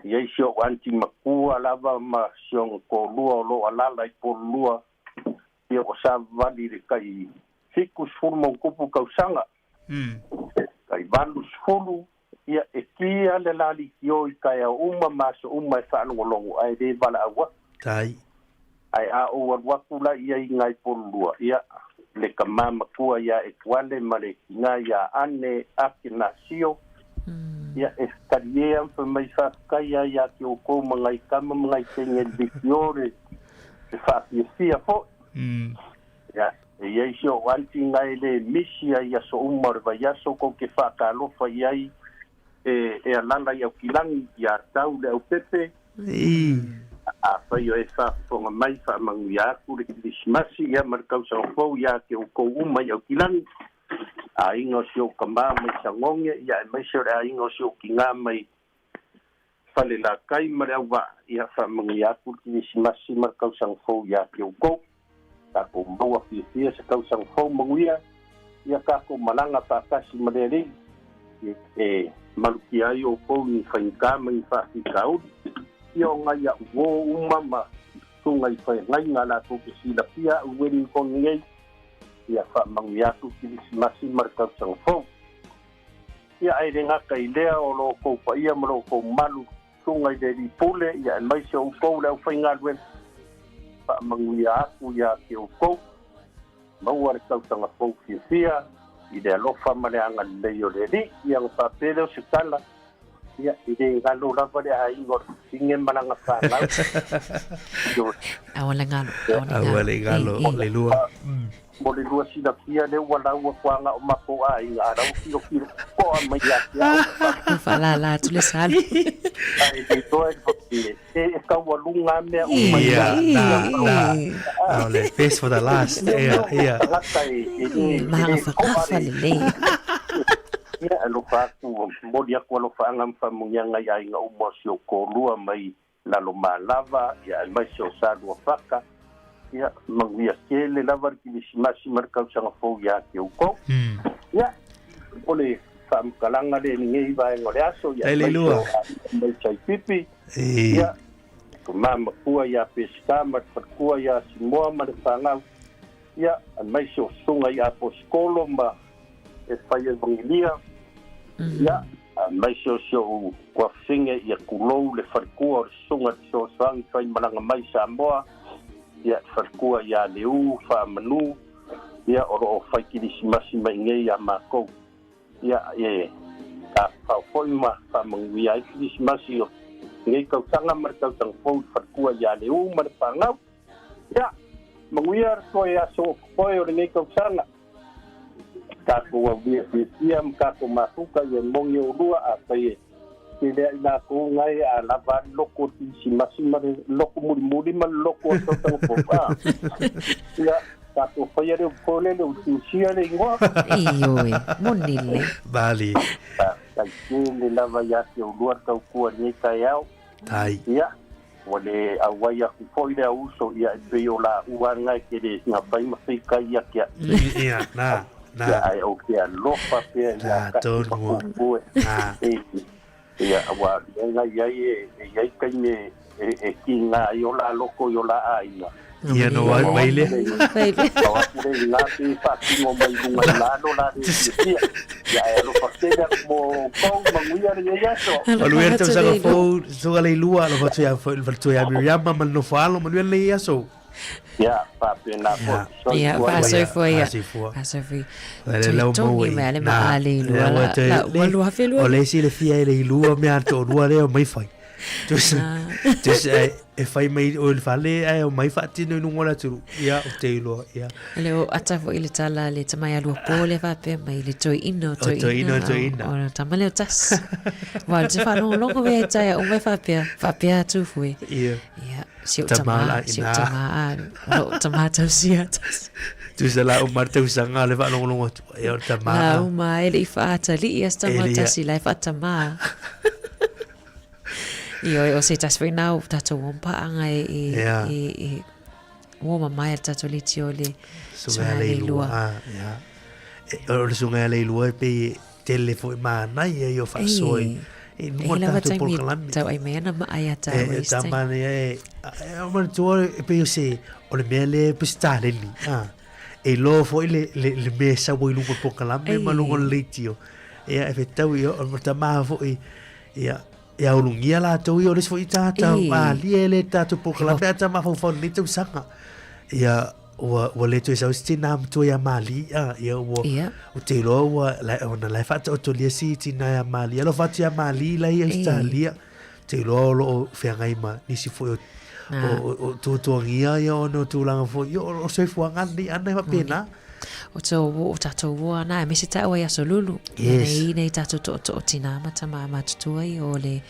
Ia isi o anti makua lava ma siong ko lua o lo alala i po lua. Ia o sa vali le kai fiku sfuru mo kupu kausanga. Kai vandu sfuru. Ia e kia le lali kio i kai a maso e whanongolongo ai re vala awa. Tai. Ai a o wakula ia i ngai po lua. Ia le kamama kua ia e kuale ma le kinga ia ane ake na sio. Ia e kariea mpa mai whakaia ia ki o kou mangai kama mangai tenge likiore e whaakia fo. Ia e isi o wanti ngai le misi ai aso umar vai aso kou ke whakalofa iai e alala i au kilangi i a tau le au pepe. A whaio e whafonga mai whaamangu i aku le kirismasi ia marikau sa ofou ia ke o kou umai au kilangi. A ingo si o kama mai sangonge, ia e mai sere a ingo si o ki ngā mai whale la kai mare au wa ia whamangi aku ki nisi masi mar kau sang fau ia ki o kou. Ka ko maua whia sa kau sang fau manguia, ia ka ko malanga whakasi mare ri. E maluki ai o kou ni whainka mai whaki kauri. Ia o ngai a uo umama, tungai whaingai ngā la tōke sila pia, uweri kongi ei. Ia whamangu atu ki masi marikau sang fau. Ia aere ngaka i lea o lo kou pa ia maro kou malu tungai de li pule, ia e maise o kou leo whainga ruen. Whamangu atu ia ki o kou. Mau arikau sang fau fia, i le alofa mare anga leo le li, ia ngā pēleo se kala. Ia i le ngalo lava le a ingor, singe malanga whanau. Awale ngalo. Awale ngalo, le lua. Mo le lua sina kia le walau a kuanga o mako a inga arau kiro ko a mai ati au. Whalala tu le sali. Ai te toa e whakile. E ka walunga mea o mai na. Le face for the last. Ia. Mahanga whakawha le le. Ia alo whaku mo di aku alo whaanga mwhamungia ngai a inga umo si o korua mai lalo malava. Ia mai si o sadua whaka. Ia manguia kele lava ki masi marikau sanga fou ia ke uko. Ia ole whamkalanga le ngei vai ngore aso. Ia mai chai pipi. Ia kumama kua ia pesika matakua ia simoa mare whangau. Ia mai si o sunga ia poskolo ma e whaia vangilia. Ia mai si o kua whinge ia kulou le wharikua o sunga so swangi whai malanga mai Samoa. Ia wharkua ia leu, whamanu, ia oro o whaikirisi masi mai ngei a mākou. Ia ka whawhoi ma whamangu ia kirisi masi o ngei kautanga marikau tang fau wharkua ia leu, mare whangau. Ia, manguia koe aso koe o ngei kautanga. Ka kua wia whia ka ko mātuka ia mongi o rua a whaie. Kele ina ko ngai a lava loko si masi mare loko muri ma loko so tang popa. Ya ka ko faya de pole le usia le ngo. Ioi, monile. Bali. Ka kele lava ya ke o luar ka ku ni ka yao. Tai. Ya. Wale awaya ku foi le uso ya pe yo la uanga ke de nga pai ma fi ka ya ke. Ia, na. Ya ai o ke lo pa pe ya ka. Tonu. Na. Ia awa nga ia kai me e ki nga yo la loko yo la ai. Ia no vai baile. Awa pure nga ti fa ki mo mai lunga la no la de. Ya lo pasela mo ko manguia de ya so. Alberto sa fo so le lua lo fa ya Miriam man no falo manuel le ya so. Ya, papi na po. Ya, pasoi foi ya. Pasoi foi. Tongi me ale maali lua la lua fe lua. Ole si le fia le lua me ato lua le mai fai. Dus e fai mai o le fale ai o mai fati no ngola tu. Ya o te lua ya. Le o ata fo ile tala le tamai alua pole fa pe mai le toi ino. O tamale o tas. Wa te fa no longo ve tai o mai fa pe tu foi. Ya. Ya. Siu tama, o tama tau sia tas. Tu se la o marteu sanga le va longo tu. E o tama. La o mai ele fa tali as tama tasi lai fa tama. Io o se tas foi nau tato wompa anga e woma mai tato litio le sunga le lua. Ya. O le sunga le lua pe telefone ma na e o fa soi. E lava tai mi tau ai mea na maai ata o iste. E tamane o man tuo e pe o se o le mea le pistale ni. E lo foi le mea sa woi lungo pokalame ma lungo leitio. E e fetau i o matama foi e au lungia la tau i o les foi tata li e le tata pokalame ata ma fo ni tau sanga. Wa le tu sa stina tu ya mali o te lo wa la ona la fata o to le si tina ya mali lo fata ya mali la i Australia te lo fe ngai ma ni si foi o to ngia ya ono tu langa foi o se fo ngani ana ma pena o tato wa na me se ta wa ya solulu nei tato to tina ma tama ma tu ai o le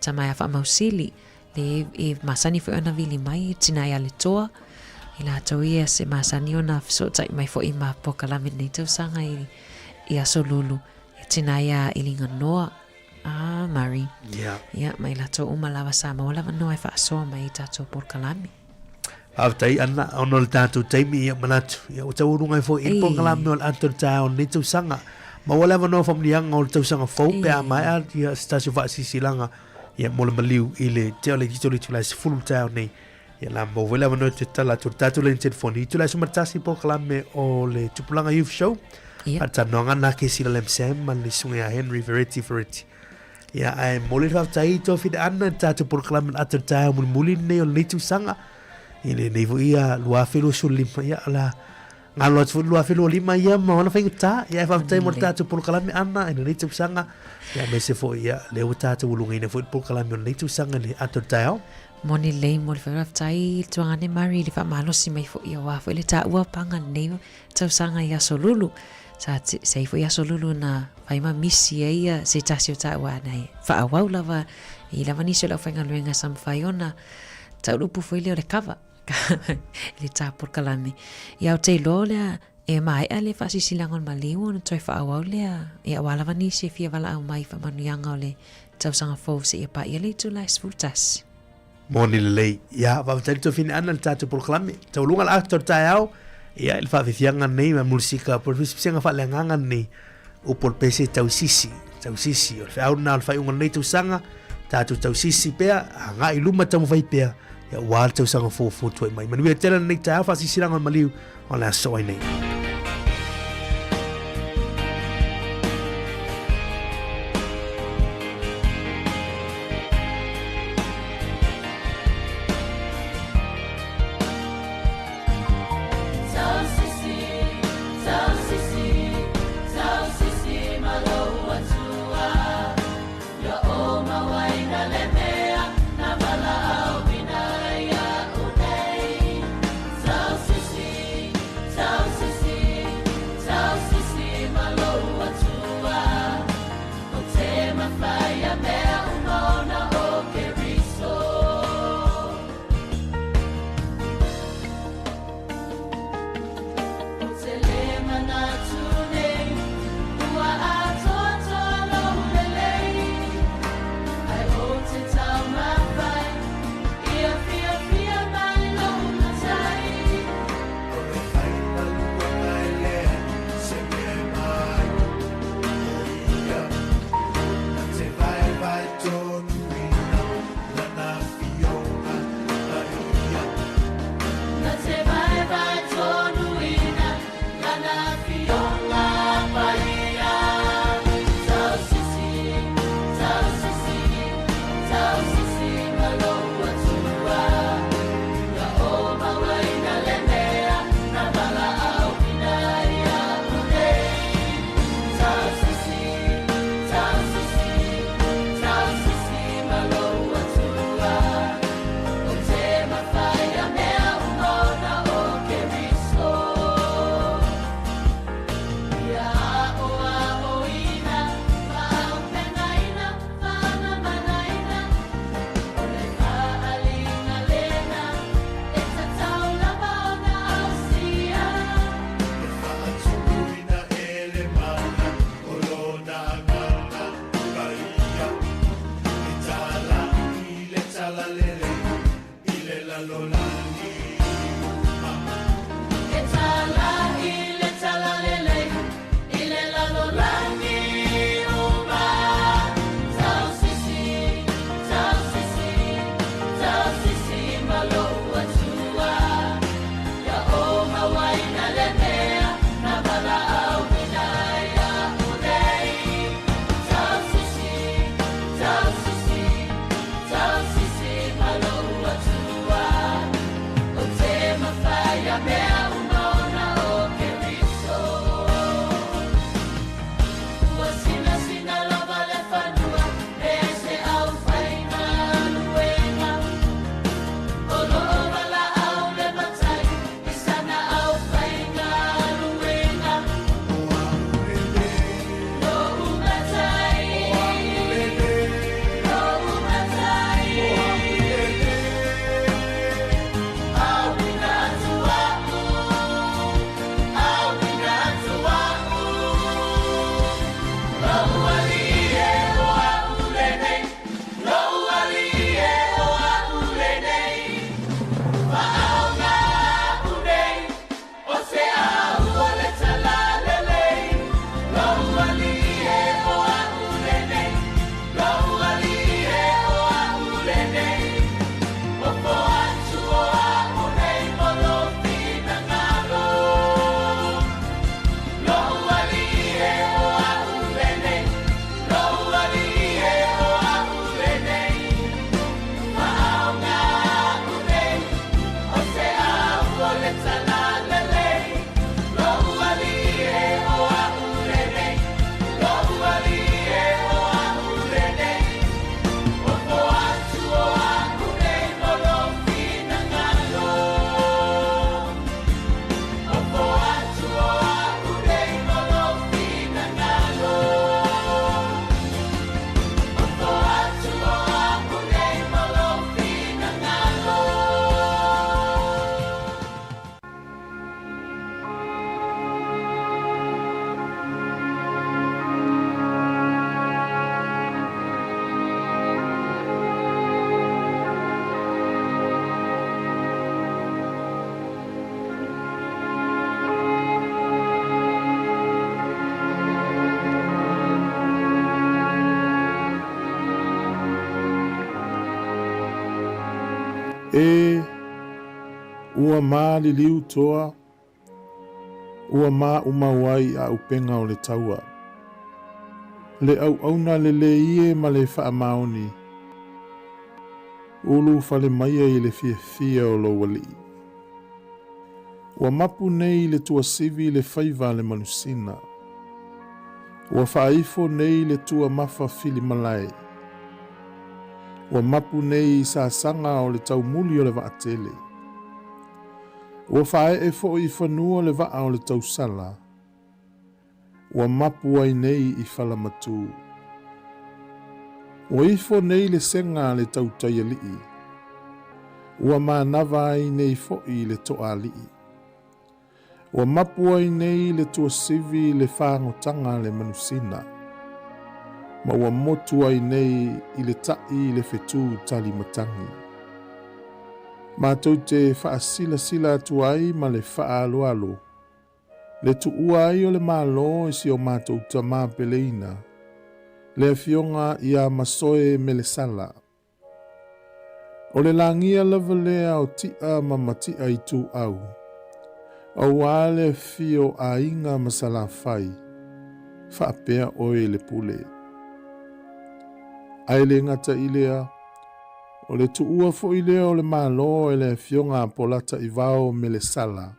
tama ya fa mausili le e masani fo ana vili mai tina ya le toa ila toia se masani ona so tai mai fo ima pokalame nei tau sanga i aso lulu tina ya ilinga noa Mari ya mai la to umalawa sama wala no ai fa so mai tato pokalame tai ana ono tato taimi ya manatu ya o tau runga fo i pokalame ol antor tau nei tau sanga ma wala no fam liang ol tau sanga fo pe mai a ya stasio fa sisilanga ya mola maliu ile te ole kitoli tula full tau nei ya la mo vela no te tala tu tatu le telefoni tu la sumartasi pokalame o le tupulanga youth show ata nonga na ke sila lem sem man le sunga Henry Ferretti ya ai moli fa tai to fit anna tatu pokalame ata tai muli ne o le tu sanga ile nei vo ia lua felo sulim ya la ngalo tu lua felo lima ya ma ona fa ta ya fa tai mo tatu pokalame anna le tu sanga ya me se fo ya le tatu ulunga ina fo pokalame le tu sanga le ata tai Moni lei mo le tai tuanga ne Mari le fa malo si mai fo ia wa fo le ta ua panga nei tau sanga ia solulu sa sei fo ia solulu na fai ma misi ia se tasio ta wa nei fa wa lava i lava ni se la fa ngaluenga sam faiona tau lupu fo le kava le ta por kalame ia o te lola e mai ale fa si silangon maliu no toi fa wa le ia wa lava ni se fia vala au mai fa manuanga le tau sanga fo se ia pa ia le tu lais futas Moni lei ya va tali to fin anal tatu proklame to lunga al actor tao ya il fa fianga nei ma musika por fianga fa lenga nei o por pese tau sisi o fa una al fa un nei tu sanga tatu tau sisi pe nga iluma tamu fai pe ya wal tau sanga fo to mai manu tela nei tao fa sisi langa maliu ona so nei Sisi E ua mā li liu toa, ua mā umawai a upenga o le taua. Le au auna le le ie ma le wha maoni. Ulu fale maia i le fia o lo wali. Ua mapu nei le tua sivi le faiva le manusina. Ua whaifo nei le tua mafa fili malai. Ua mapu nei sa sanga o le tau muli o le vaatele. Ua whae e fo i whanua le vaa o le tau sala. Ua mapu ai nei i whalamatu. Ua ifo nei le senga le tau taialii. Ua manava ai nei fo i le toa alii. Ua mapu ai nei le tua sivi le whangotanga le manusina. Ma ua motu ai nei i le tai le fetu tali matangi. Mātou te whaasila atu ai ma le whaaloalo. Le tuua ai o le malo isi o mātou tamā peleina. Le fionga ia masoe me le sala. O le langia lava lea o tia ma matia i tu au. Au ale fio a inga masala fai. Whaapea oe le pule. Ai le ngata ilea. O le tuua fo ilea o le malo e le fionga polata i vao me le sala.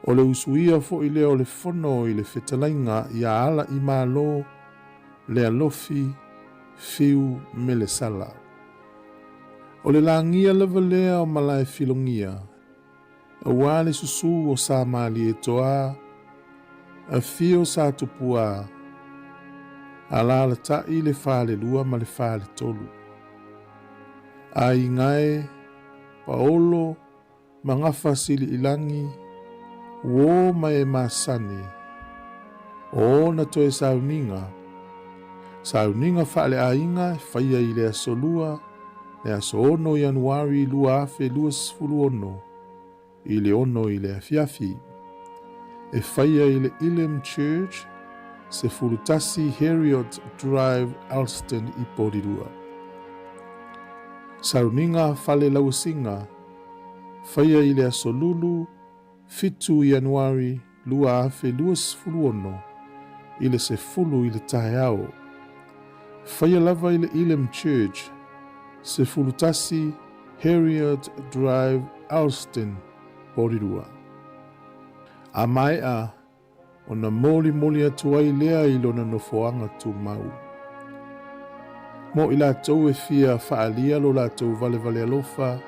O le usuia fo ilea o le fono i le fetalainga i a ala i malo le alofi fiu me le sala. O le langia lava lea o malai filongia. A wale susu o sa mali e toa. A fio sa tupua. A la la tai le fale lua ma le fale tolu. A ingae, paolo, mangafa sili ilangi, wo mai masani. O na toe sauninga. Sauninga fale a inga, faya i le asolua, le aso ono Januari lua afe lua sifulu ono. I le ono i le afiafi. E faya i le Elim Church, se fulutasi Heriot Drive, Alston i Porirua. Sauninga fale lausinga, faya i le asolulu, fitu Januari lua afe lua sifulu ono. I le se fulu i le taheao. Faya lava i le Elim Church, se fulutasi Heriot Drive, Alston, Porirua. A mai a, o na moli atu ai lea i lona nofoanga tu mau. Mo i la tau e fia whaalia lo la tau vale alofa,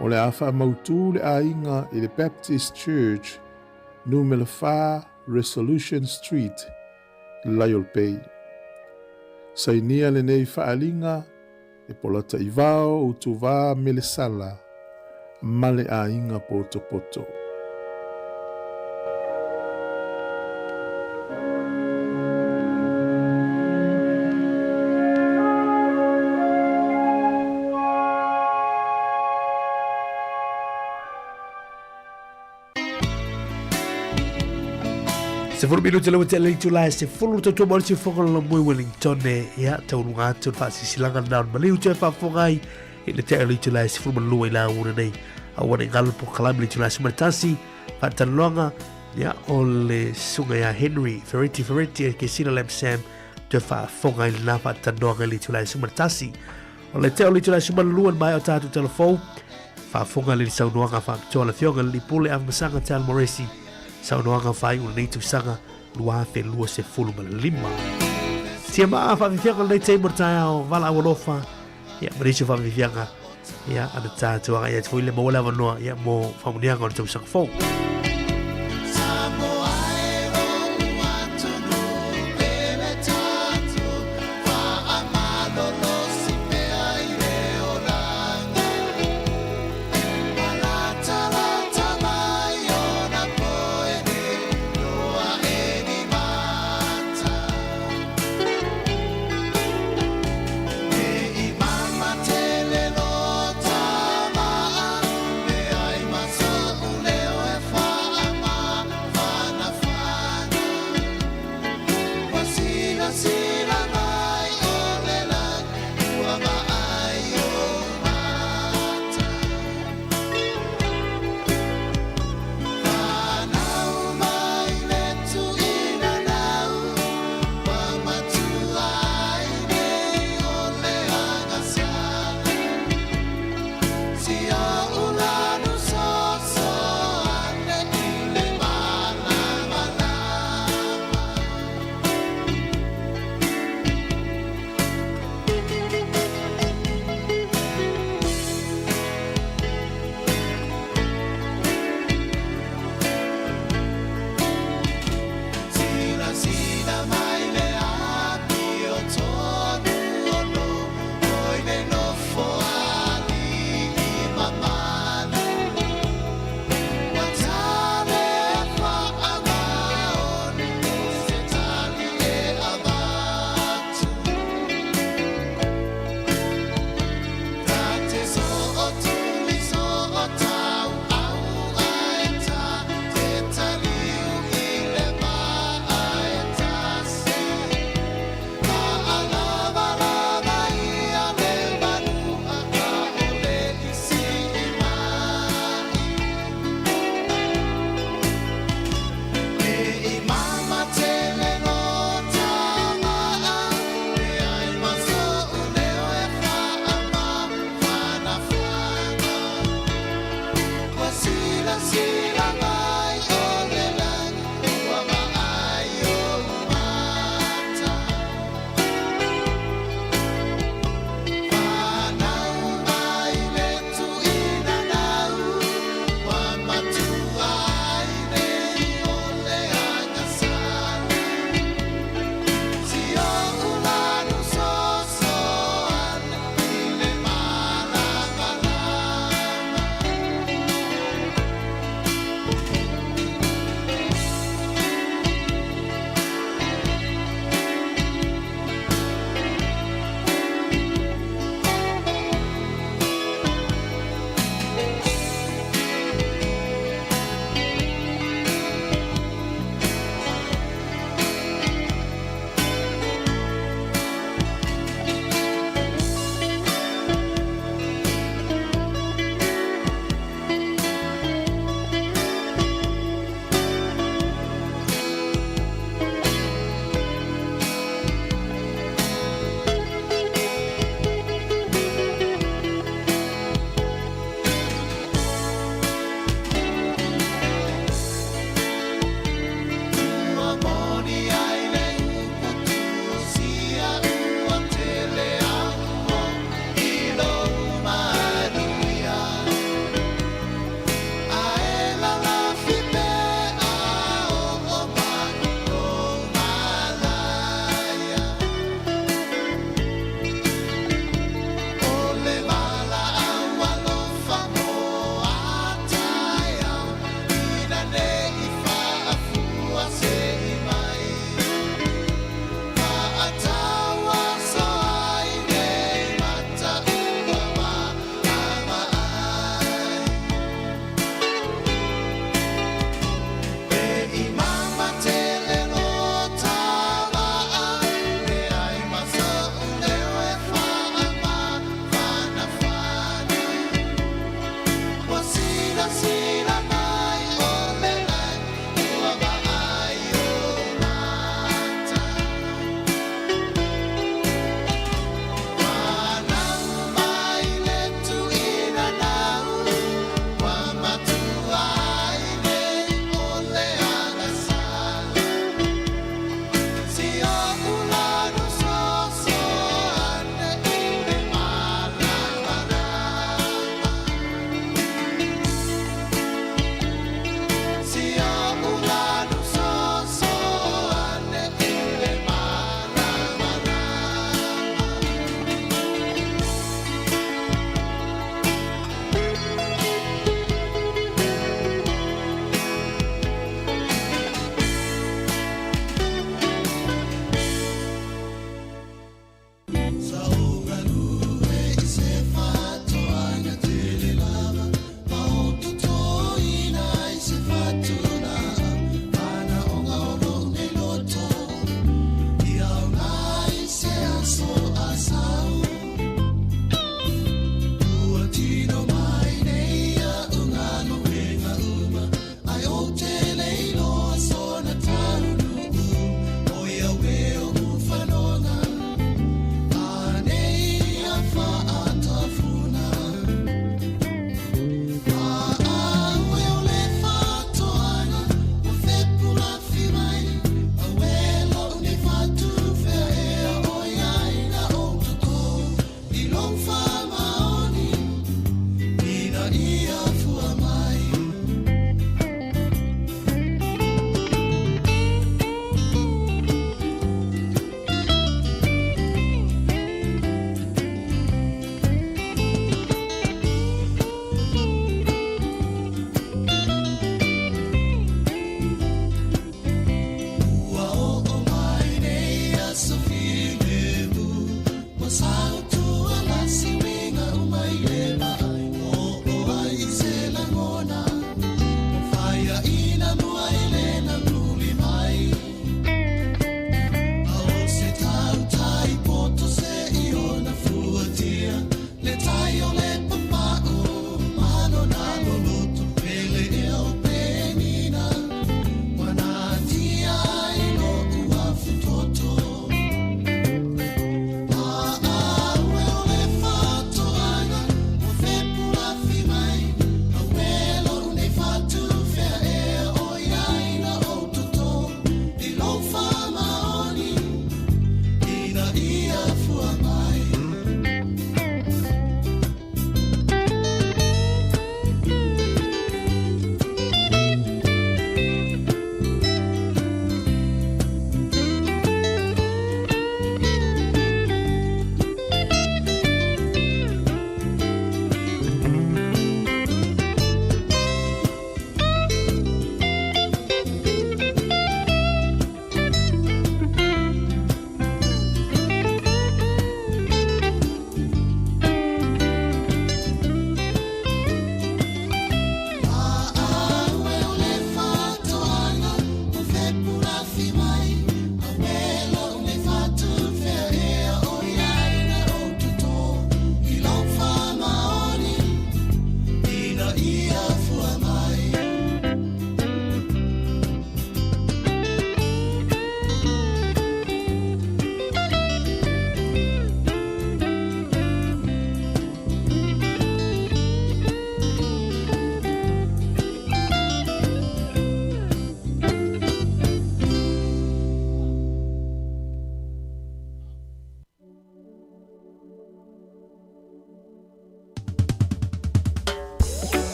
o le awha mautu le ainga i le Baptist Church, numele 4 Resolution Street, Laiolpei. Sainia le nei whaalinga, e polata i vao utu vā mele sala, male ainga poto poto. Se fulu minuto le wate le July se fulu to mo se foga la mo Wellington ya tau nga tu fa silanga down maliu te fa fongai i le te le July se fulu lu ila ura nei a wana ngal po kalam le July smartasi fa talonga ya o le sunga ya Henry Ferretti ke sina lem Sam te fa fongai na fa talonga le July smartasi o le te le July smarlu mai o tatu telefon fa fonga le saunoanga fa tola fionga li pule a masanga tal Moresi saunoanga fai una nei sanga lua fe lua se fulu ma lima. Tia maa fa vifianga nei te mortaia o vala awalofa ya marisho fa vifianga ya ana tātua ya tfuile mo wala wanoa ya mo famunianga o tau sanga fau. Leo Let's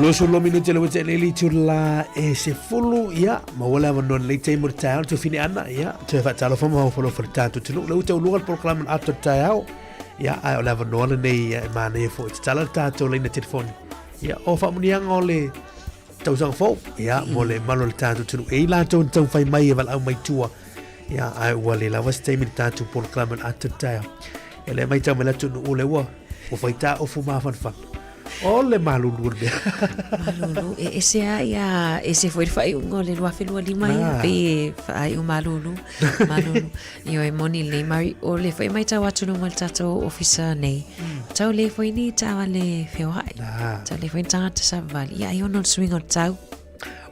Lusulo minuti le wete le litu la e se fulu ia ma wala non le te mortal to fini ana ia te fa talo fa mo folo for tanto tulu le uta lugal proclam ato tao ia ai ola non nei ma ne fo tala tato le telefone ia o fa muniang ole tau sang fo ia mo le malo le tanto tulu e la to tau fai mai val au mai tua ia ai wale la was te tato proclam ato tao ele mai tau mela tu ule wa o fai ta o fu ma fa Ole malulu de. Malulu ese ia ese foi fai un ole lua felua lima ia pe fai un malulu. Malulu. Io e moni le mari ole foi mai tawa tunu mal tato officer nei. Tau le foi ni tawa le fewai. Tau le foi tanga te savali. Ia io non swing on tau.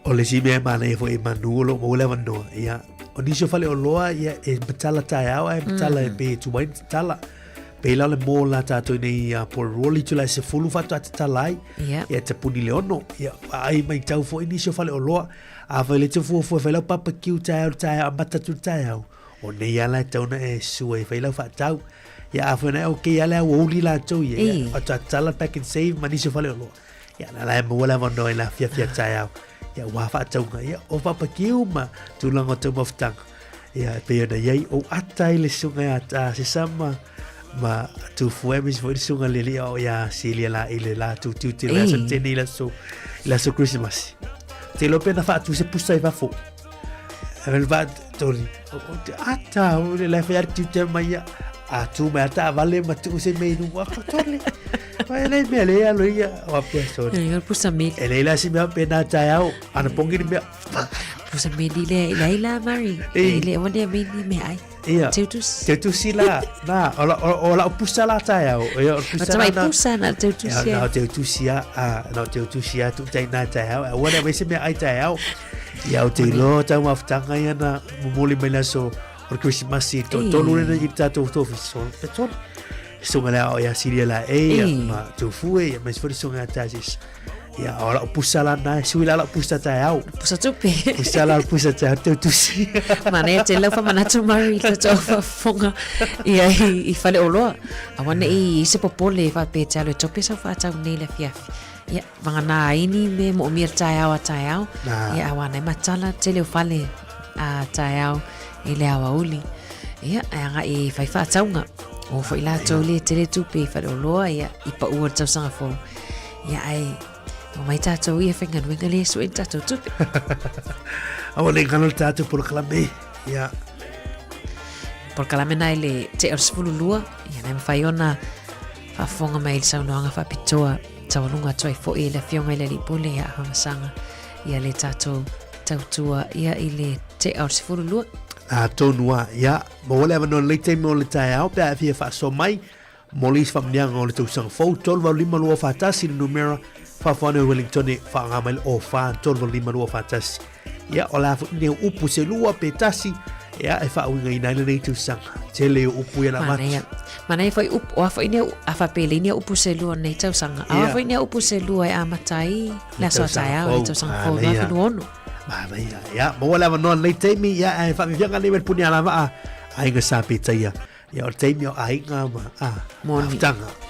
Ole si me mane foi manulo mo le vando. Ia oni so fale oloa ia e betala taiao e betala pe tu mai tala. Pela le mo la tato nei por roli tula se fulu fatu atalai e te puni le ono ia ai mai tau fo ini so fale oloa a fale te fu fale papa kiu tau amata tu tau o nei ala tau na e su e fale fa tau ia a fane o ke ala o li la tau ia atala back and save mani so fale oloa ia na la mo la vando la fia tau ia wa fa tau ia o papa kiu ma tu lango te moftang ia pe na ia o atai le sunga ata se sama ma tu fuemis foi sunga lili o ya silia la ile la tu te la so teni la so Christmas te lo pena fa tu se pusa va fo el va tori ata o le fa tu te mai a tu ma ta vale ma tu se me nu wa tori vai le me le alo ia o puesto el pusa me ele la si me pena ta ao ana pongi me pusa me dile la mari ile o de me ai Ia. Teu sila na ola pusa la tai au. Ia pusa na. Pusa na teu sia. Na teu sia na teu sia tu tai na tai au. Ora vai se me ai tai au. Ia o te lo tau maftanga ia na mumuli mai so or Christmas si to lu na ita to so. Petol. So ngala o ia siria la ma tu fue mas for so ngata sis. Ya ora pusa la na suila la pusa tai au. Pusa tupe. Pusa la pusa tai teu tu sia. Mane te lo fa manatu mari te to fonga. Ia I fale oloa. Awana I se popole fa pe talo tope sa fa tau nei le fiaf. Ia vangana ini me mo mir tai au. Ia awana matala te le fale a tai au ile awauli. Ia anga I fa fa taunga. O fo ila to le te le tupe fa oloa ia I pa ua tau sanga fo. Ia ai o mai tato ia whenga nuenga le so en tato tupe. Awa le ngano tato por kalame. Ia. Por kalame nai le te arsfulu lua. Ia nai mawhai ona whafonga mai le saunoanga whapitoa. Tawanunga toi fo I le fionga I le lipule ia hamasanga. Ia le tato tautua ia I le te arsfulu lua. Tonua ia. Mo wale ama non le te mo le tai au. Pea fia wha so mai. Molis whamnianga o le tausanga fau. Tolwa lima lua whatasi le numera. Fafone Wellington fa ngamal o fa tolvo lima lua fatasi ya ola fu ne upu se lua petasi ya e fa winga ina le tu sang tele upu ya la mat mana foi up o fa ine a fa pele ine upu se lua nei tau sanga a fa ine upu se lua e amatai la so tai o tau sanga fo na fu ono mana ya mo wala non le temi ya e fa mi nga le punia la va ai nga sa pizza ya o temi o ai nga ma moni tanga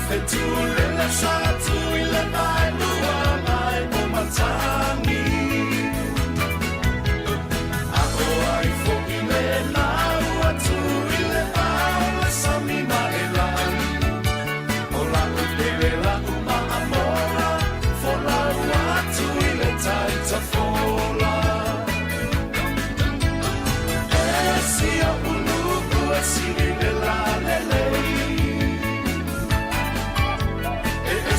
Fetulela satu ile mai lua mai mo matangi. Ako ai foki le la ua tu ile ala sami maelani. Ola upele la uma amora, fola ua tu ile taita fola. Esia uluku esile la lelei.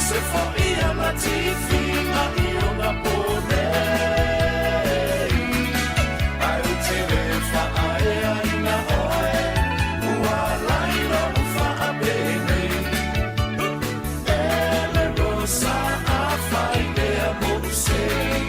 Se foia na tifi na io na ponei. Ai o te fa ai ai na oe. Ua lai no fa abene. Ele rosa a fai de amor sei.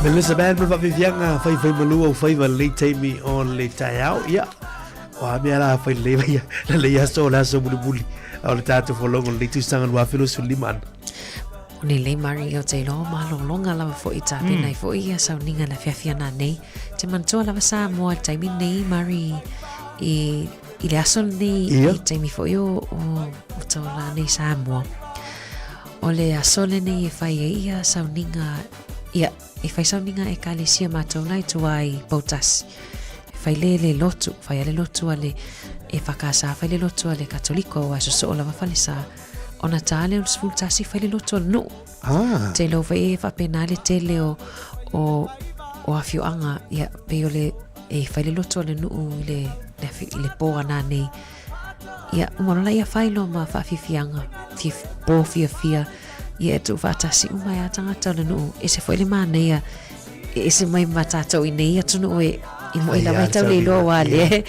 Melissa Band ma fa fianga fai malua fai le taimi on le taiao ya wa me ala fai le ya le ya so la so buli o le tatu folongo le tu sanga wa filo suliman Ni le mari o te lo ma lo longa lava fo i tape nai fo i a sauninga na fiafiana nei te mantua lava sa moa taimi nei mari i le aso nei i taimi fo i o tola nei sa moa O le asole nei e whai e ia sauninga, ia, e whai sauninga e kalesia mātou nai tua i pautasi. E whai le lotu, whai ale lotu ale e whakasa, whai le lotu ale katoliko a so o lava whalesa. Ona tāle o le sfultasi whai le lotu ale no. Te lau whai e whapena le tele o awhiuanga, ia, pe o le e whai le lotu ale no le pōa nā nei. Ia, umarona ia whailo ma whawhiwhianga, pō fia, ia e tu whatasi umai a tangata le nuu, e se whaile mana ia, e se mai matatou i nei atu nuu e, i mo ila mai tau le loa wale,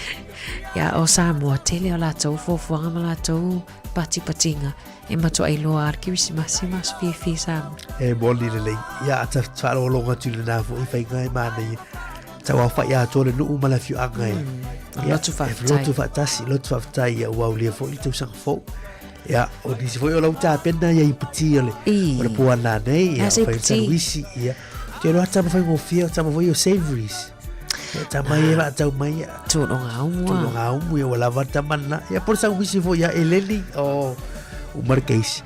ia o Samoa, tele o lātou, fōfuanga ma lātou, patinga, e mato ai loa arkiwisi masi fia Samoa. E moli le lei, ia ata whaaro longa tu le nāfo, i whaingai mana ia, tau a whai a tōle nuu mala fiu anga e. Lotu whaftai. Lotu whaatasi, lotu whaftai ia ua ulia fo, i tau sanga fo. Ia, o nisi fo i o lau tā pena ia i puti ole. O le pua nā nei, ia, o whai tanuisi, ia. Te roa tama whai ngofia, tama whai o savories. Tama ia wa tau mai ia. Tūnonga umua. Tūnonga umua, ia wala wata mana. Ia, por sa wisi fo ia eleni o umarkeisi.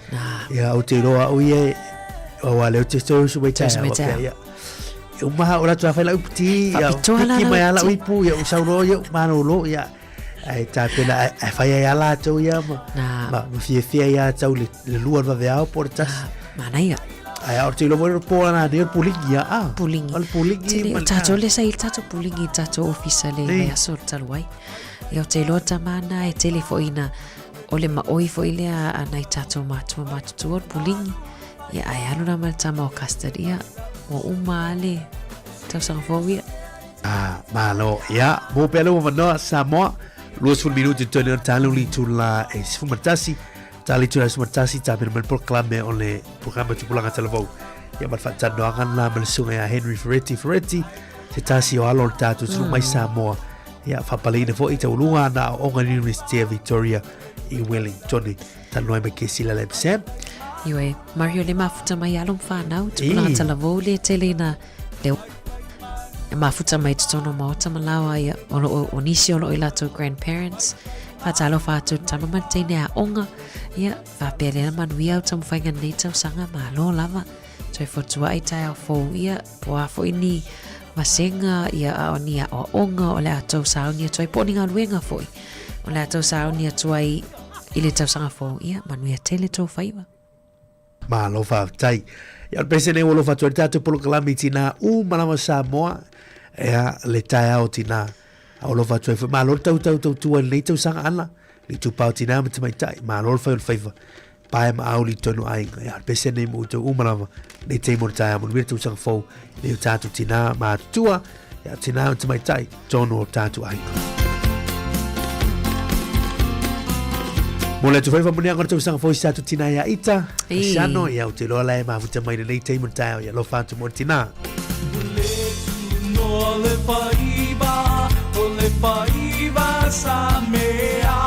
Ia, o te roa o ia, o wale o te story suwai taa. Ia. Umaha ora tu afai la upti ya ki mai ala uipu ya usauro ya manolo ya ai ta pena ai fai ya la tu ya ma fia ya tau le luar va vea portas mana ya ai orti lo vor po na de pulingi ya pulingi al pulingi tato le sai tato pulingi tato officiale ya sorta luai ya te lo tamana e telefoina o le ma oi fo ile a nai tato matu tu pulingi ya ai anu na mal tama o castaria o umale tau sanga fōwia malo ya mo pelo mano Samoa luas fun minuti tonu talu li tula e sfumatasi tali tula sfumatasi ta per mel proclame on le programma tu pulanga telefon ya mat fatando angan la mel sunga ya Henry Ferretti se tasi o alor tatu su mai Samoa ya fa palina fo ita ulunga na o ngani University of Victoria i Wellington tanoi me kesila le sem Iwe, Mario le mafuta mai alum whanau, tu pulanga talavou le telena leo. E mafuta mai tutono maota malawa ia, o nisi ono i lato grandparents, whatalo whātou tamamanteine a onga, ia, whapelena manui au tamu whainga nei tau sanga malo lava, toi fotua i tai au fōu ia, po a fo ini masenga ia a oni a o onga o le atou saunia toi poninga luenga foi, o le atou saunia tuai i le tau sanga fōu ia, manui a tele tau whaiwa. Malo fa tai ya pese ne wolo fa tuerta tu polo kalami tina malama Samoa ya le tai au tina au lo fa tu fa malo tau le tau sanga ana le tu pau tina me mai tai malo fa fa pa ma au li tonu ai ya pese ne mu tu malama le te mo tai mo le tu sanga fo le tatu tina ma tua ya tina me mai tai tonu tatu ai Mole tu fai famuni angor tu sang foi satu tina ya ita. Siano ya u te lola e mafuta mai nei te montai ya lo fantu mortina. No le paiba sa mea.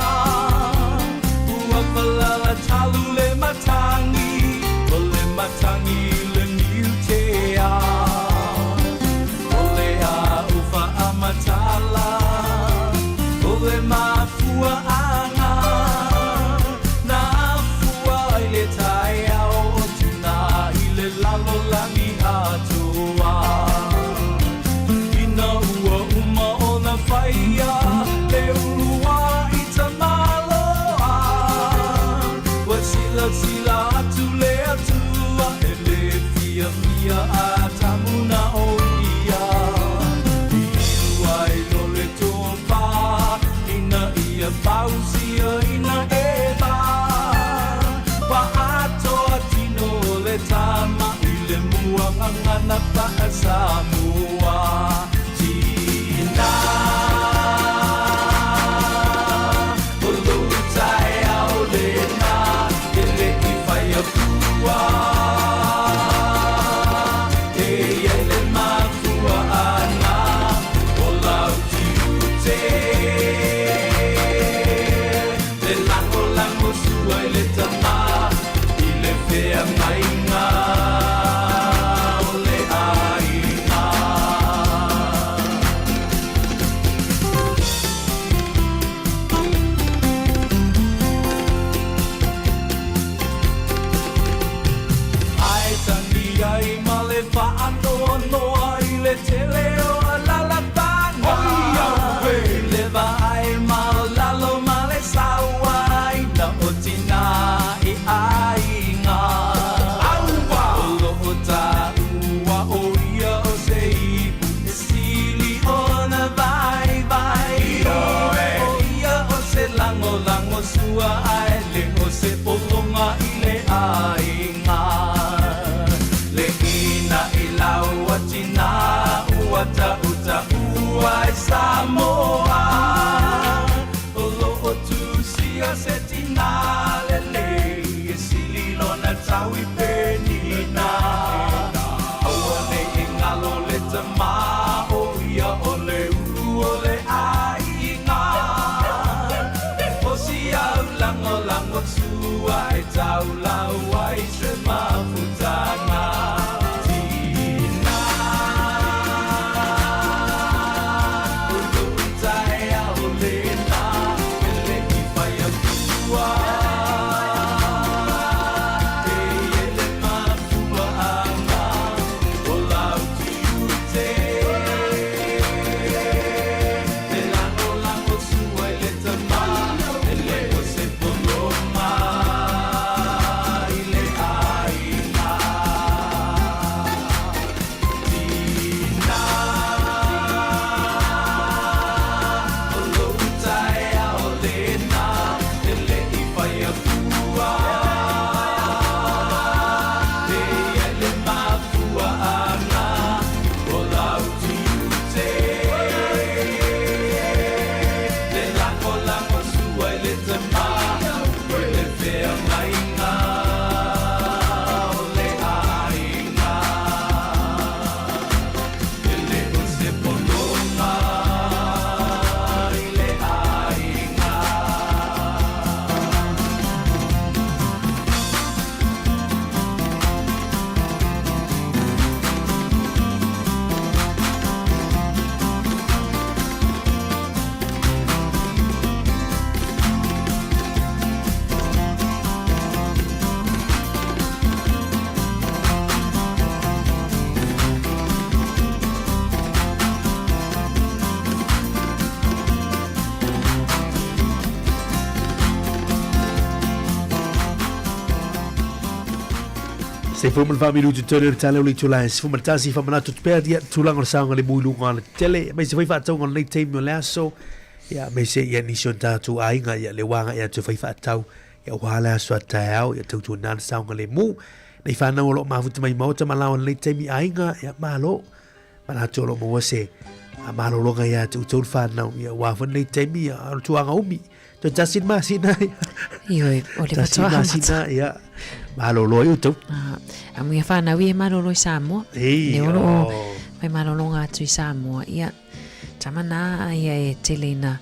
Ua palala talu le matangi le niutea. Ole a ufa amatala. Ole mafua Sila tule atua ele fia atamuna oia Iuai lole tumpa ina ia pausia ina eba Pa atoa tino le tama ile mua ngangana pa Samoa Tina ua ai le o se polonga i le ainga le ina i lau atina ua ta uta ua i Samoa o lo o tu sia se tina le le e sili lona tau i penina aua le ingalo le tama o ia o le ulu o le ainga o si au lango lango tua e tau lau ai se mafutanga Se fumal fa minuto tole tale uli tula se fumal tasi fa manato perdia tulang or saunga le muilunga le tele me se fa tau ngai team no laso ya me se ya ni shonta tu ainga ya le wanga ya tu fa tau ya wala so tau ya tu tu nan saunga le mu nei fa na lo ma futa mai mota malawan le team ainga ya malo manato lo mo se a malo lo ga ya tu tu fa na ya wa fa le team ya tu anga umi to jasin masina Ioi, o le patoa masina ya malolo i utou. A mui a whanau i e malolo i Samoa. Ei, Le oro mai malolo ngā atu i Samoa. Ia, tamana ia e tele na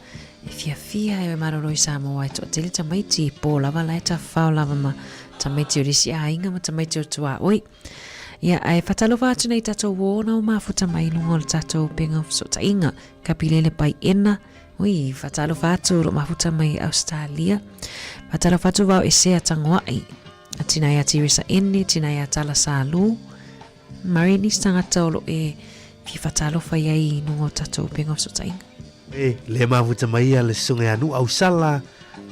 e fia e malolo i Samoa. E toa tele tamaiti i pō lava lai ta whao lava ma tamaiti o risi a inga ma tamaiti o tua. Oi, ia e whatalofa atu nei tatou wōna o mafuta mai lungo le tatou penga so ta inga. Kapilele pai ena. Oi, whatalofa atu ro mafuta mai Australia. Whatalofa atu wau e sea tangoai. Tina ia tirisa ene, tina ia tala salu. Marini stangata olo e fi fatalofa iai nungo tatou penga so tainga. Le mafuta mai le sunga anu au sala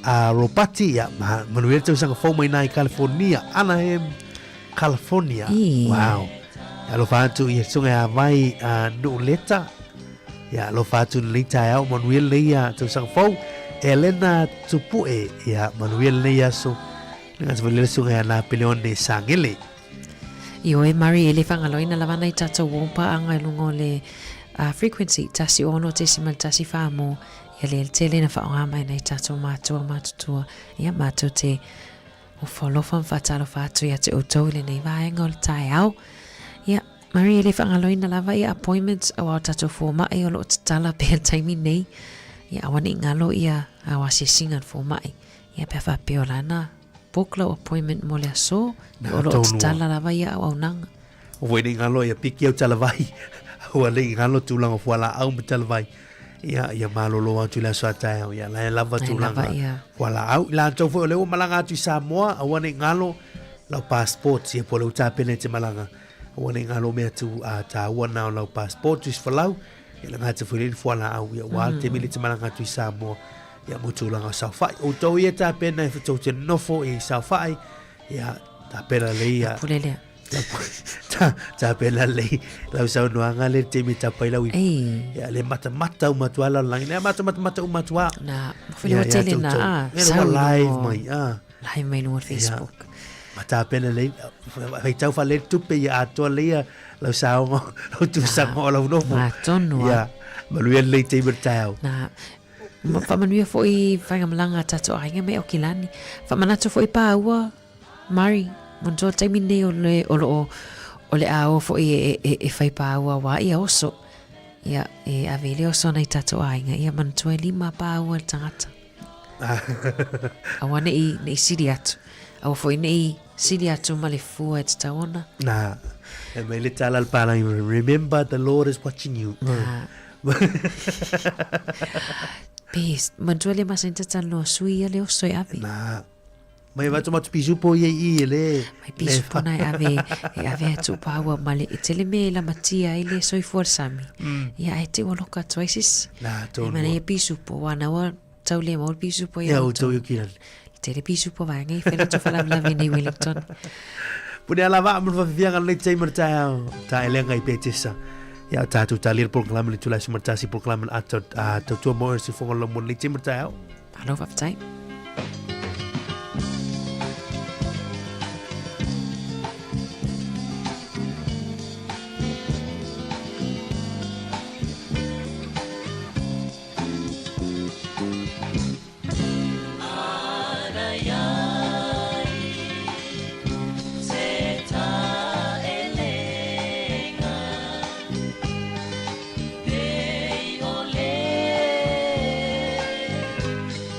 a Ropati ya manuel tau sanga fau mai nai California, Anaheim, California. Wow. Ya lo fatu ia sunga vai no leta. Ya lo fatu leta ya manuel leia tau sanga fau Elena Tupue ya manuel leia so nga se vele sunga na peleon de sangele. Io e mari ele whangaloina lawana i tatou wompa anga lungo le frequency tasi ono tesimal tasi whamo ia le tele na whaonga mai nei tatou mātua mātutua ia mātua te o wholofam whatalo whātu ia te outou le nei vaenga o le tai au ia mari ele whangaloina lawa ia appointments au tatou whomai o lo tala pēr taimi nei ia awane ngalo ia awasi singan whomai ia pēr whapeo lana Bokla appointment mo le aso o lo tala lava ia au nanga. O wene ngalo ia piki au tala vai. O le ngalo tulanga fuala au me tala vai. Ia malolo atu le aso atai au ia la lava tulanga fuala au. La tau fo le o malanga atu i Samoa a wane ngalo lau passport ia po le utapene te malanga. O wane ngalo me atu a ta wana o lau passport is falau. Ia la ngata fuilini fuala au ia wal te mili te malanga atu i Samoa. Ia mutulanga saufai o tau ia ta pena e fitou te nofo i saufai ia ta pena le ia Ta pela le lau sau noanga le te mi tapai lau ya le mata umatua lau langi le mata umatua na fili o tele na sau live mai live mai no Facebook mata pela le hei tau fa le tupe ya atua le lau sau lau tu sango lau no matonu ya maluia le te mi tau na fa manuia foi fanga malanga tato ainga me o kilani fa manato foi pa ua Mari monto taimi nei o le ao fo e fai pa ua wa ia oso ia e avele oso nei tato ainga ia manto e 5 pa ua tangata awane i nei siri atu au fo nei siri atu ma le fua e taona na e mai le tala al pana remember the Lord is watching you Pes, manto le masenta talo sui le oso e ave na mai va tomar pisu po ye le mai pisu po na ave tu pawa male itele me la matia ile soi forsami ya ete wono ka choices na to mana ye pisu po wana wa taule mo pisu po ya to yukiran tele pisu po va ngai fela to fala la vene Wellington punya lava mo va via ngal le timer ta ele ngai petisa ya ta tu talir program le tula sumertasi program atot to to mo si fo lo mon le timer ta hello of time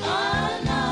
Ana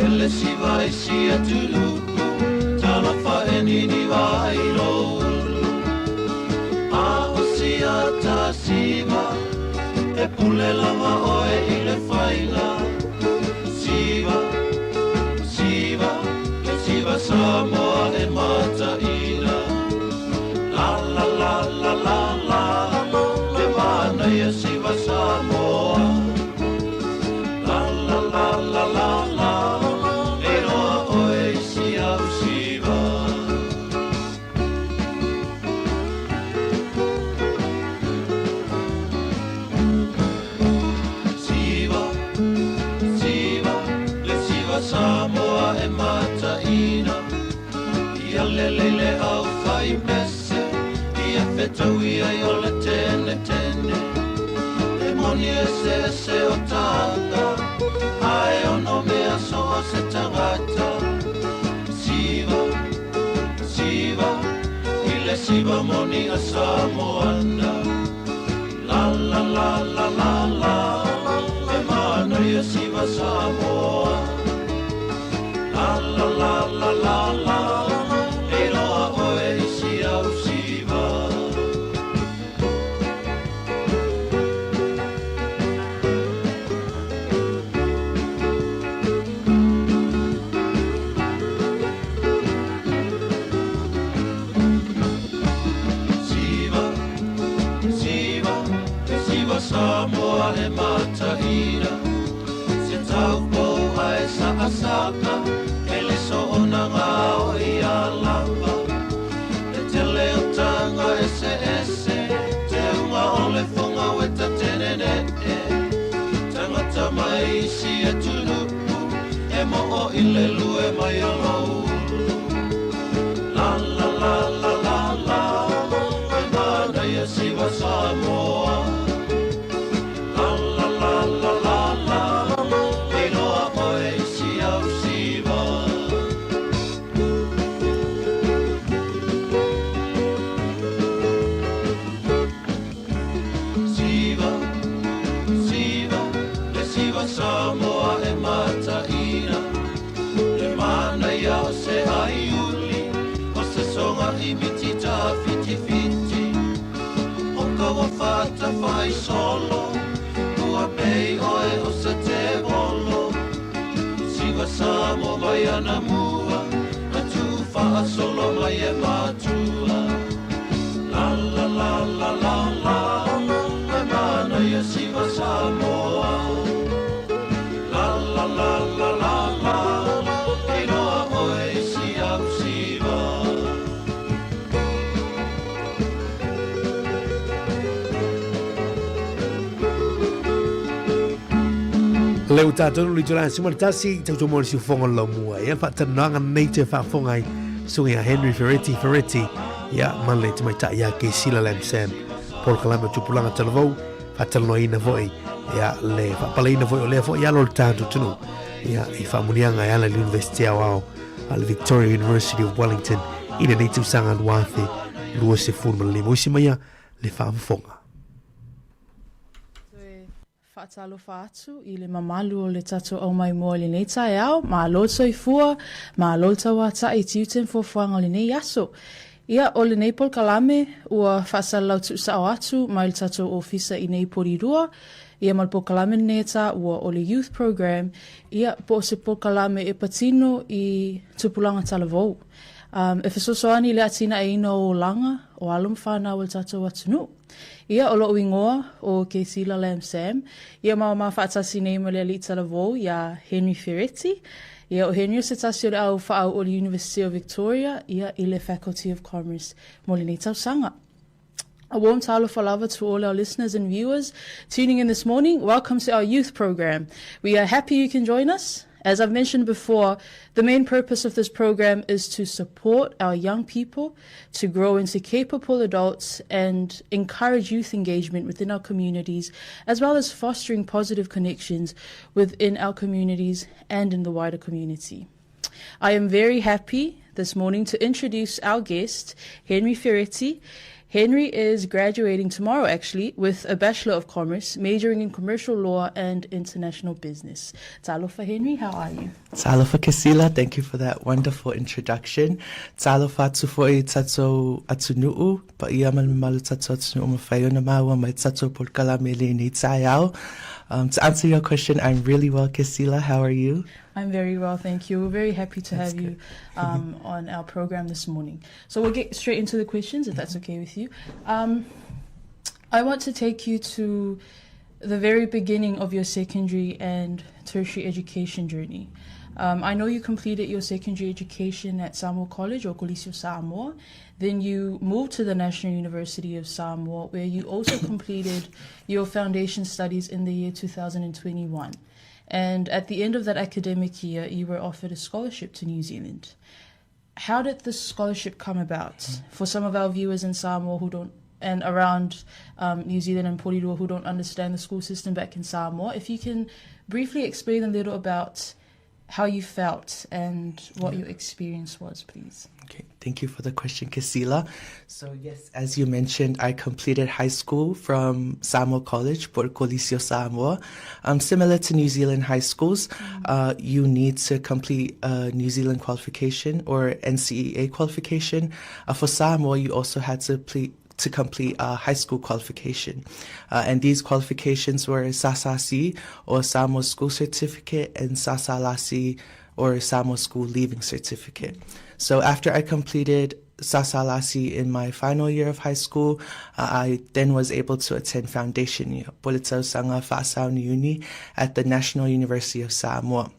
ele siva isi atulupu Talafa enini vailo A osia ta siva E pule lava oe ile faina Siva, siva, le siva Samoa e mata ina La la la la la la E mana ia siva Samoa La la la la la la E roa oe isi au siva Samoa e mataina Ia lelele au fai pese Ia whetauia i ole tene tene E moni e se o tanga Ai ono mea soa se tangata Siva, siva Ile siva moni a Samoana La la la la la la E mana ia siva Samoa La la la la la la E loa oe isi au siva Siva, siva, siva Samoa e mataina Se taupo ai saasaka Ele so ona ngā o i a lava E te leo tanga ese Te unga ole whonga weta tenene Tangata mai isi e tunupu E mo o i le lue mai a lou La la la la la la E mana ia siva Samoa La la la la la la E noa oe isi au siva Siva, siva, le siva Samoa e mataina Le mana ia o se aiuli O se songa i mitita fiti fiti O ka wafata fai solo Ua pei oe o se te bolo Siva Samoa mai ana mua Na tu faa solo mai e matua La la la la la la E mana ia siva Samoa La la la la la la E noa oe isi au siva Leu tātou li tūrā sumar tasi tau tō mōri siu whonga lau mua. Ia whatananga nei te whawhongai sungi a Henry Ferretti. Ia manle te mai ta ia ke Sila Lam Sam. Paul Kalama tupulanga talavou. Whatalanoa ina voi. Ia le whapala ina voi o lea voi. Ia lor tātou tunu. Ia i whamunianga i ala University au al Victoria University of Wellington. Ina nei tu sanga nuathi. Lua se furma le moisi mai le whawhonga. Whaatalofa atu I le mamalu o le tato au mai moa le nei tae au, ma aloto I fua, ma aloto wa ta I tiuten fuafuanga le nei aso. Ia o le nei Paul Kalame ua whaasalau tu sao atu mai le tato ofisa I nei porirua. Ia mal Paul Kalame nei ta ua o le youth program. Ia po se Paul Kalame e patino I tupulanga talavou. E whasosoani le atina e ina o langa o alum whanau le tato atunu. Ia o loo ingoa o ke Sila Lam Sam. Ia maa whaatasi nei ma le ali talavou ia Henry Ferretti. Ia o Henry o se tasi o le au whaau o le University of Victoria. Ia I le Faculty of Commerce mo le nei tausanga. A warm talofa lava to all our listeners and viewers tuning in this morning. Welcome to our youth program. We are happy you can join us. As I've mentioned before, the main purpose of this program is to support our young people to grow into capable adults and encourage youth engagement within our communities, as well as fostering positive connections within our communities and in the wider community. I am very happy this morning to introduce our guest, Henry Ferretti. Henry is graduating tomorrow, actually, with a Bachelor of Commerce, majoring in Commercial Law and International Business. Talofa, Henry, how are you? Talofa Kesila, thank you for that wonderful introduction. Talofa tufoi tato atunuu, pa iamal malu tato atunuu mawhaiona maua mai tato polkala mele ni tayao. To answer your question, I'm really well, Kesila. How are you? I'm very well, thank you. We're very happy to have you on our program this morning. So we'll get straight into the questions, if that's okay with you. I want to take you to the very beginning of your secondary and tertiary education journey. I know you completed your secondary education at Samoa College or Coliseo Samoa. Then you moved to the National University of Samoa, where you also completed your foundation studies in the year 2021. And at the end of that academic year, you were offered a scholarship to New Zealand. How did this scholarship come about? For some of our viewers in Samoa who don't, and around New Zealand and Porirua who don't understand the school system back in Samoa, if you can briefly explain a little about how you felt and what your experience was, please. Okay, thank you for the question, Kesila. So yes, as you mentioned, I completed high school from Samoa College, Port Coliseo, Samoa. Similar to New Zealand high schools, you need to complete a New Zealand qualification or NCEA qualification. For Samoa, you also had to complete a high school qualification. And these qualifications were Sasasi, or Samoa School Certificate, and Sasalasi, or Samoa School Leaving Certificate. So after I completed Sasalasi in my final year of high school, I then was able to attend foundation year, Politau Sanga Fa'asau Uni, at the National University of Samoa.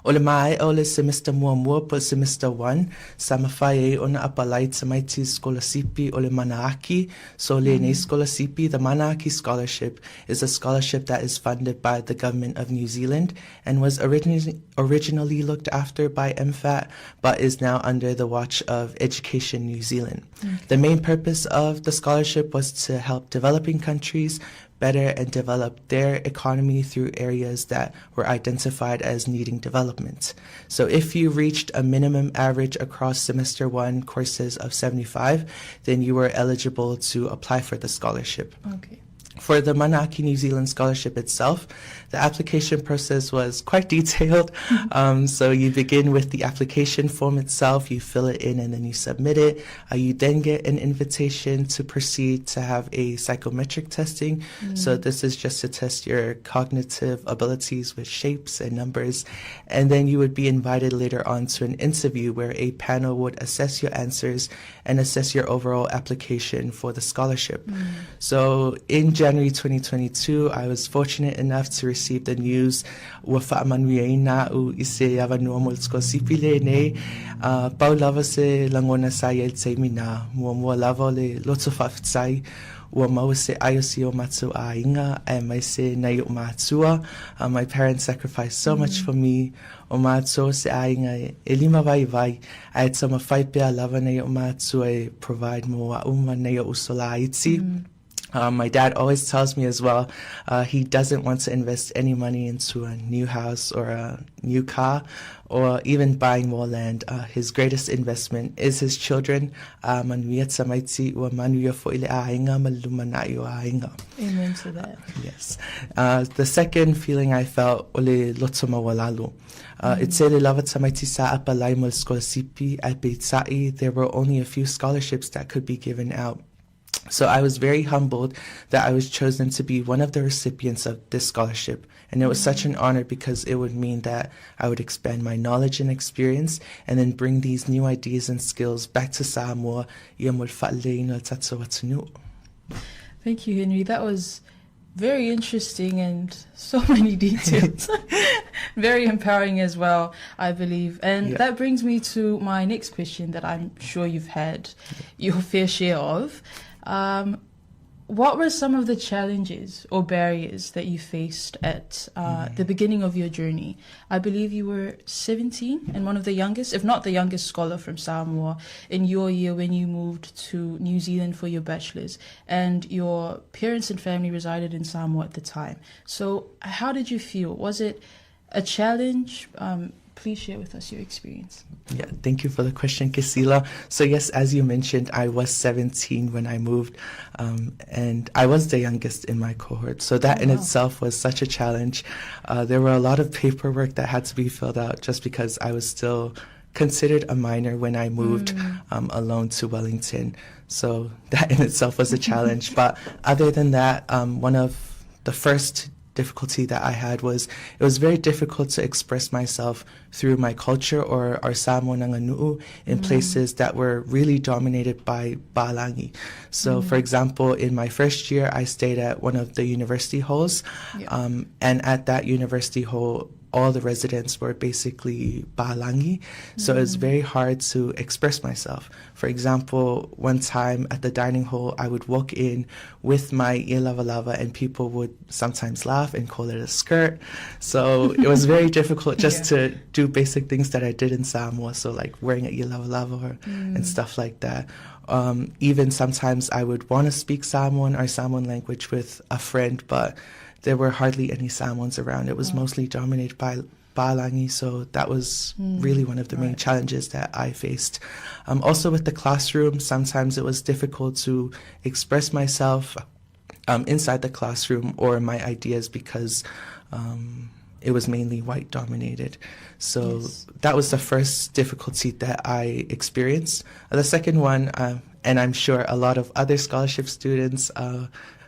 O le mai o le semester mua po semester 1, sa mawhai e ona apalai sa maiti scholarship o le Manaaki. So le nei scholarship, the Manaaki Scholarship, is a scholarship that is funded by the government of New Zealand and was originally looked after by MFAT, but is now under the watch of Education New Zealand. The main purpose of the scholarship was to help developing countries better and develop their economy through areas that were identified as needing development. So if you reached a minimum average across semester 1 courses of 75, then you were eligible to apply for the scholarship. Okay. For the Manaaki New Zealand Scholarship itself, the application process was quite detailed. So you begin with the application form itself, you fill it in and then you submit it. You then get an invitation to proceed to have a psychometric testing. So this is just to test your cognitive abilities with shapes and numbers. And then you would be invited later on to an interview where a panel would assess your answers and assess your overall application for the scholarship. So in January 2022, I was fortunate enough to receive the news wa whaamanuiaina u ise avanua mo le scholarship nei pau lava se langona sa ia te mina mua lava le lots of whawhitai ua mau se aiosi o matu a inga e mai se nei o matua. My parents sacrificed so much for me. O matua se a inga e lima vai a e tama whaipea lava nei o matua e provide mo a uma nei o usola iti. My dad always tells me as well, he doesn't want to invest any money into a new house or a new car or even buying more land. His greatest investment is his children. Amen to that. Yes. The second feeling I felt, ole lotoma walalu. There were only a few scholarships that could be given out. So I was very humbled that I was chosen to be one of the recipients of this scholarship. And it was such an honor because it would mean that I would expand my knowledge and experience and then bring these new ideas and skills back to Samoa. Thank you, Henry. That was very interesting and so many details. Very empowering as well, I believe. And that brings me to my next question that I'm sure you've had your fair share of. What were some of the challenges or barriers that you faced at the beginning of your journey? I believe you were 17 and one of the youngest, if not the youngest scholar from Samoa in your year when you moved to New Zealand for your bachelor's, and your parents and family resided in Samoa at the time. So how did you feel? Was it a challenge please share with us your experience. Yeah, thank you for the question, Kisila. So yes, as you mentioned, I was 17 when I moved, and I was the youngest in my cohort. So that in itself was such a challenge. There were a lot of paperwork that had to be filled out just because I was still considered a minor when I moved alone to Wellington. So that in itself was a challenge. But other than that, one of the first difficulty that I had was it was very difficult to express myself through my culture or our Samoan Nanganu'u in places that were really dominated by Ba'alangi. So for example, in my first year, I stayed at one of the university halls, and at that university hall, all the residents were basically Ba'alangi, so it's very hard to express myself. For example, one time at the dining hall, I would walk in with my ia lava lava and people would sometimes laugh and call it a skirt. So it was very difficult just to do basic things that I did in Samoa, so like wearing a ia lava lava and stuff like that. Even sometimes I would want to speak Samoan or Samoan language with a friend, but there were hardly any Samoans around. It was mostly dominated by Ba'alangi, so that was really one of the main challenges that I faced. Also with the classroom, sometimes it was difficult to express myself inside the classroom or my ideas because it was mainly white dominated. So that was the first difficulty that I experienced. The second one, and I'm sure a lot of other scholarship students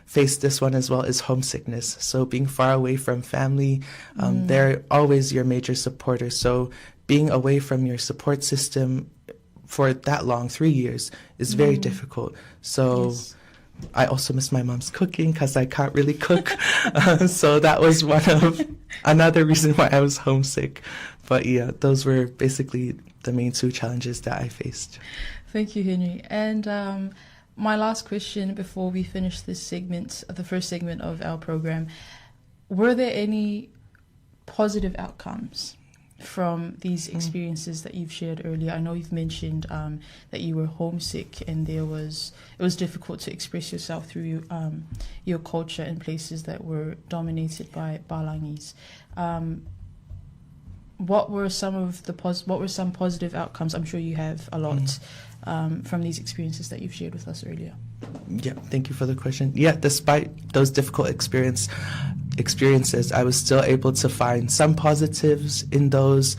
face this one as well, is homesickness. So being far away from family, they're always your major supporter. So being away from your support system for that long, 3 years, is very difficult. So I also miss my mom's cooking because I can't really cook. So that was another reason why I was homesick. But yeah, those were basically the main two challenges that I faced. Thank you, Henry. And my last question before we finish this segment, the first segment of our program, were there any positive outcomes from these experiences that you've shared earlier? I know you've mentioned that you were homesick and it was difficult to express yourself through your culture in places that were dominated by Ba'alangis. What were some positive outcomes? I'm sure you have a lot from these experiences that you've shared with us earlier. Yeah, thank you for the question. Yeah, despite those difficult experiences, I was still able to find some positives in those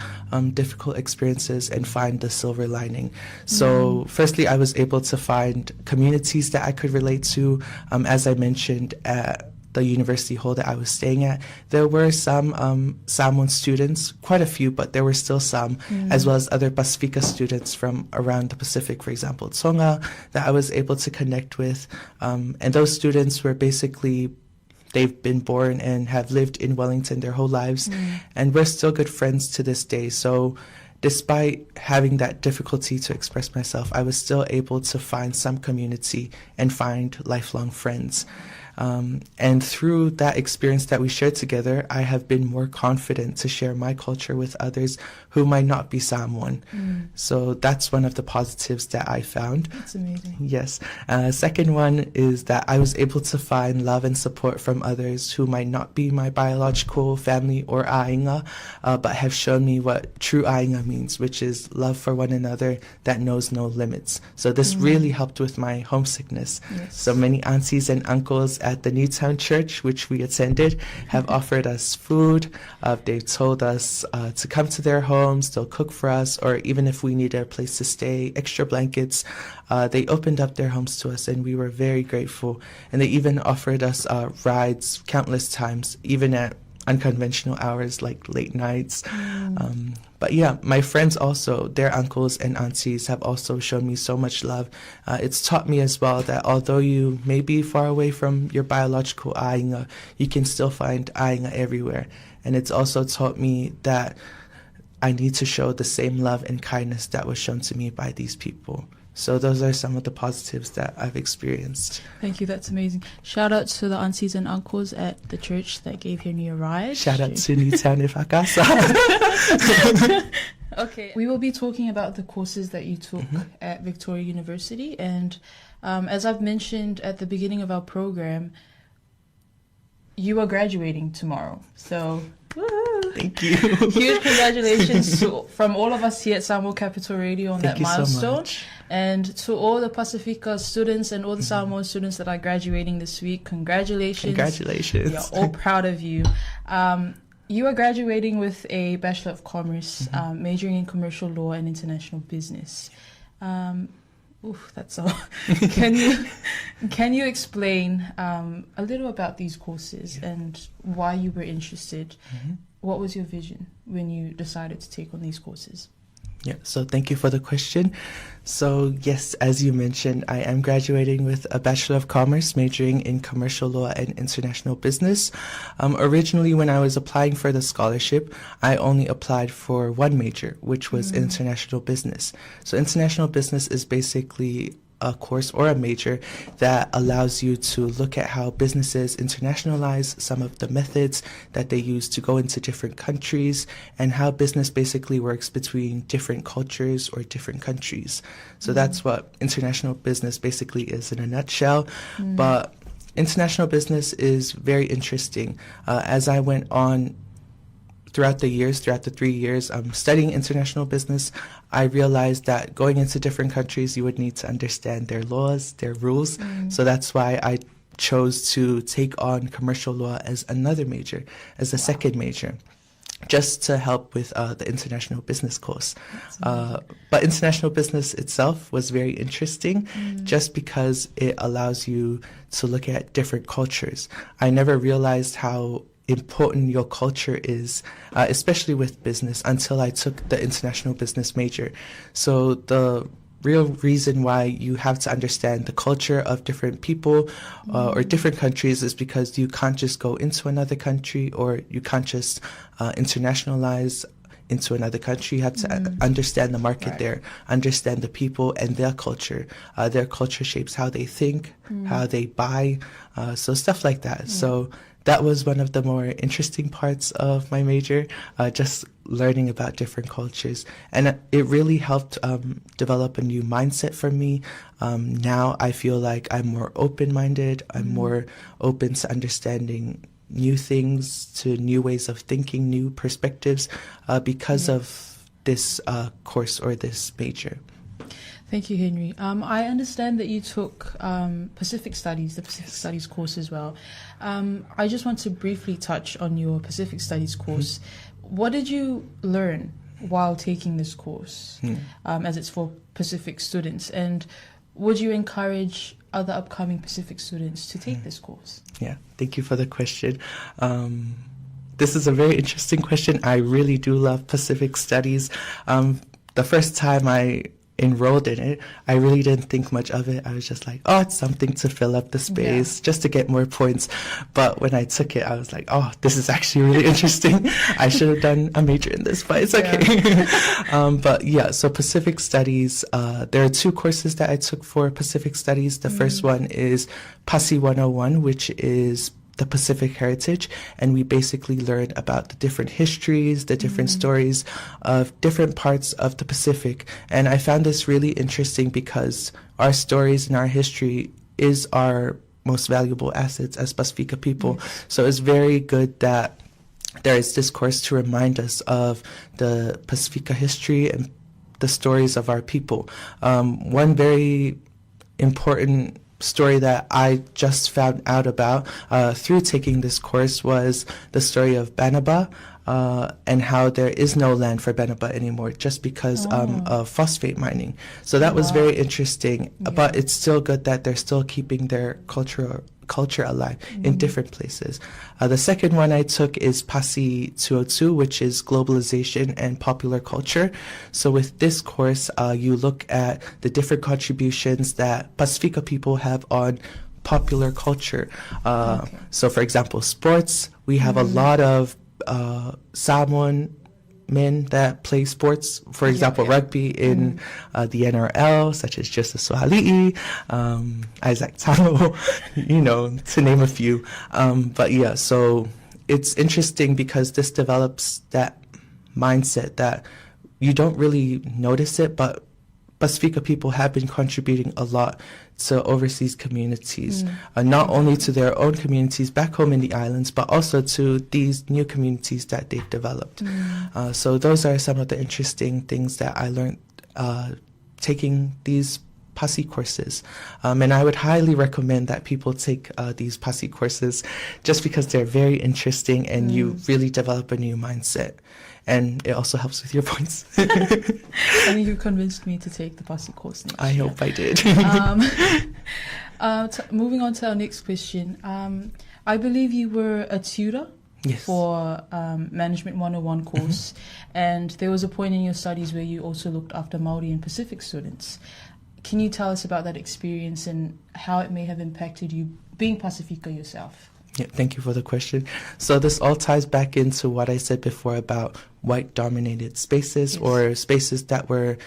difficult experiences and find the silver lining. So firstly, I was able to find communities that I could relate to. As I mentioned, at the university hall that I was staying at, there were some Samoan students, quite a few, but there were still some, as well as other Pasifika students from around the Pacific, for example, Tonga, that I was able to connect with. And those students were basically, they've been born and have lived in Wellington their whole lives, and we're still good friends to this day. So despite having that difficulty to express myself, I was still able to find some community and find lifelong friends. And through that experience that we shared together, I have been more confident to share my culture with others who might not be Samoan. So that's one of the positives that I found. That's amazing. Yes. Second one is that I was able to find love and support from others who might not be my biological family or ainga, but have shown me what true ainga means, which is love for one another that knows no limits. So this really helped with my homesickness. So many aunties and uncles at the Newtown Church, which we attended, have offered us food. They've told us to come to their homes, they'll cook for us, or even if we need a place to stay, extra blankets. They opened up their homes to us and we were very grateful. And they even offered us rides countless times, even at unconventional hours like late nights. But yeah, my friends also, their uncles and aunties have also shown me so much love. It's taught me as well that although you may be far away from your biological ainga, you can still find ainga everywhere. And it's also taught me that I need to show the same love and kindness that was shown to me by these people. So those are some of the positives that I've experienced. Thank you, that's amazing. Shout out to the aunties and uncles at the church that gave Henry a ride. Shout out to Newtown Ifakasa. Okay, we will be talking about the courses that you took at Victoria University. And as I've mentioned at the beginning of our program, you are graduating tomorrow. So Thank you. Huge congratulations from all of us here at Samoa Capital Radio on Thank that you so milestone. much. And to all the Pacifica students and all the Samoan students that are graduating this week, congratulations. Congratulations. We are all proud of you. You are graduating with a Bachelor of Commerce, majoring in Commercial Law and International Business. That's all. Can you explain a little about these courses and why you were interested? What was your vision when you decided to take on these courses? Yeah, so thank you for the question. So yes, as you mentioned, I am graduating with a Bachelor of Commerce, majoring in Commercial Law and International Business. Originally, when I was applying for the scholarship, I only applied for one major, which was International Business. So International Business is basically a course or a major that allows you to look at how businesses internationalize, some of the methods that they use to go into different countries, and how business basically works between different cultures or different countries. So that's what international business basically is in a nutshell. But international business is very interesting. As I went on throughout the 3 years studying international business, I realized that going into different countries, you would need to understand their laws, their rules. So that's why I chose to take on commercial law as another major, as a second major, just to help with the international business course. But international business itself was very interesting just because it allows you to look at different cultures. I never realized how important your culture is, especially with business, until I took the international business major. So the real reason why you have to understand the culture of different people or different countries is because you can't just go into another country, or you can't just internationalize into another country. You have to understand the market there, understand the people and their culture. Their culture shapes how they think, how they buy, so stuff like that. So that was one of the more interesting parts of my major, just learning about different cultures. And it really helped develop a new mindset for me. Now I feel like I'm more open-minded. I'm more open to understanding new things, to new ways of thinking, new perspectives, because of this course or this major. Thank you, Henry. I understand that you took Pacific Studies, the Pacific Studies course as well. I just want to briefly touch on your Pacific Studies course. What did you learn while taking this course, as it's for Pacific students? And would you encourage other upcoming Pacific students to take this course? Yeah, thank you for the question. This is a very interesting question. I really do love Pacific Studies. The first time I enrolled in it, I really didn't think much of it. I was just like, oh, it's something to fill up the space, just to get more points. But when I took it, I was like, oh, this is actually really interesting. I should have done a major in this, but it's okay. But yeah, so Pacific Studies, there are two courses that I took for Pacific Studies. The first one is PASI 101, which is the Pacific heritage, and we basically learn about the different histories, the different stories of different parts of the Pacific. And I found this really interesting because our stories and our history is our most valuable assets as Pacifica people. So it's very good that there is this course to remind us of the Pacifica history and the stories of our people. One very important story that I just found out about through taking this course was the story of Banaba, and how there is no land for Banaba anymore just because of phosphate mining. So that was very interesting, but it's still good that they're still keeping their culture alive in different places. The second one I took is PASI 202, which is globalization and popular culture. So with this course, you look at the different contributions that Pacifica people have on popular culture. So for example, sports, we have a lot of Samoan men that play sports, for example, rugby in the NRL, such as Justice Sohali'i, Isaac Talo, to name a few. But yeah, so it's interesting because this develops that mindset that you don't really notice it, but Pasifika people have been contributing a lot to overseas communities, not only to their own communities back home in the islands, but also to these new communities that they've developed. So those are some of the interesting things that I learned taking these PASI courses. And I would highly recommend that people take these PASI courses just because they're very interesting and you really develop a new mindset. And it also helps with your points. I think you convinced me to take the PASI course next I year. hope I did. Moving on to our next question. I believe you were a tutor for Management 101 course, and there was a point in your studies where you also looked after Māori and Pacific students. Can you tell us about that experience and how it may have impacted you being Pasifika yourself? Yeah, thank you for the question. So this all ties back into what I said before about white-dominated spaces or spaces that were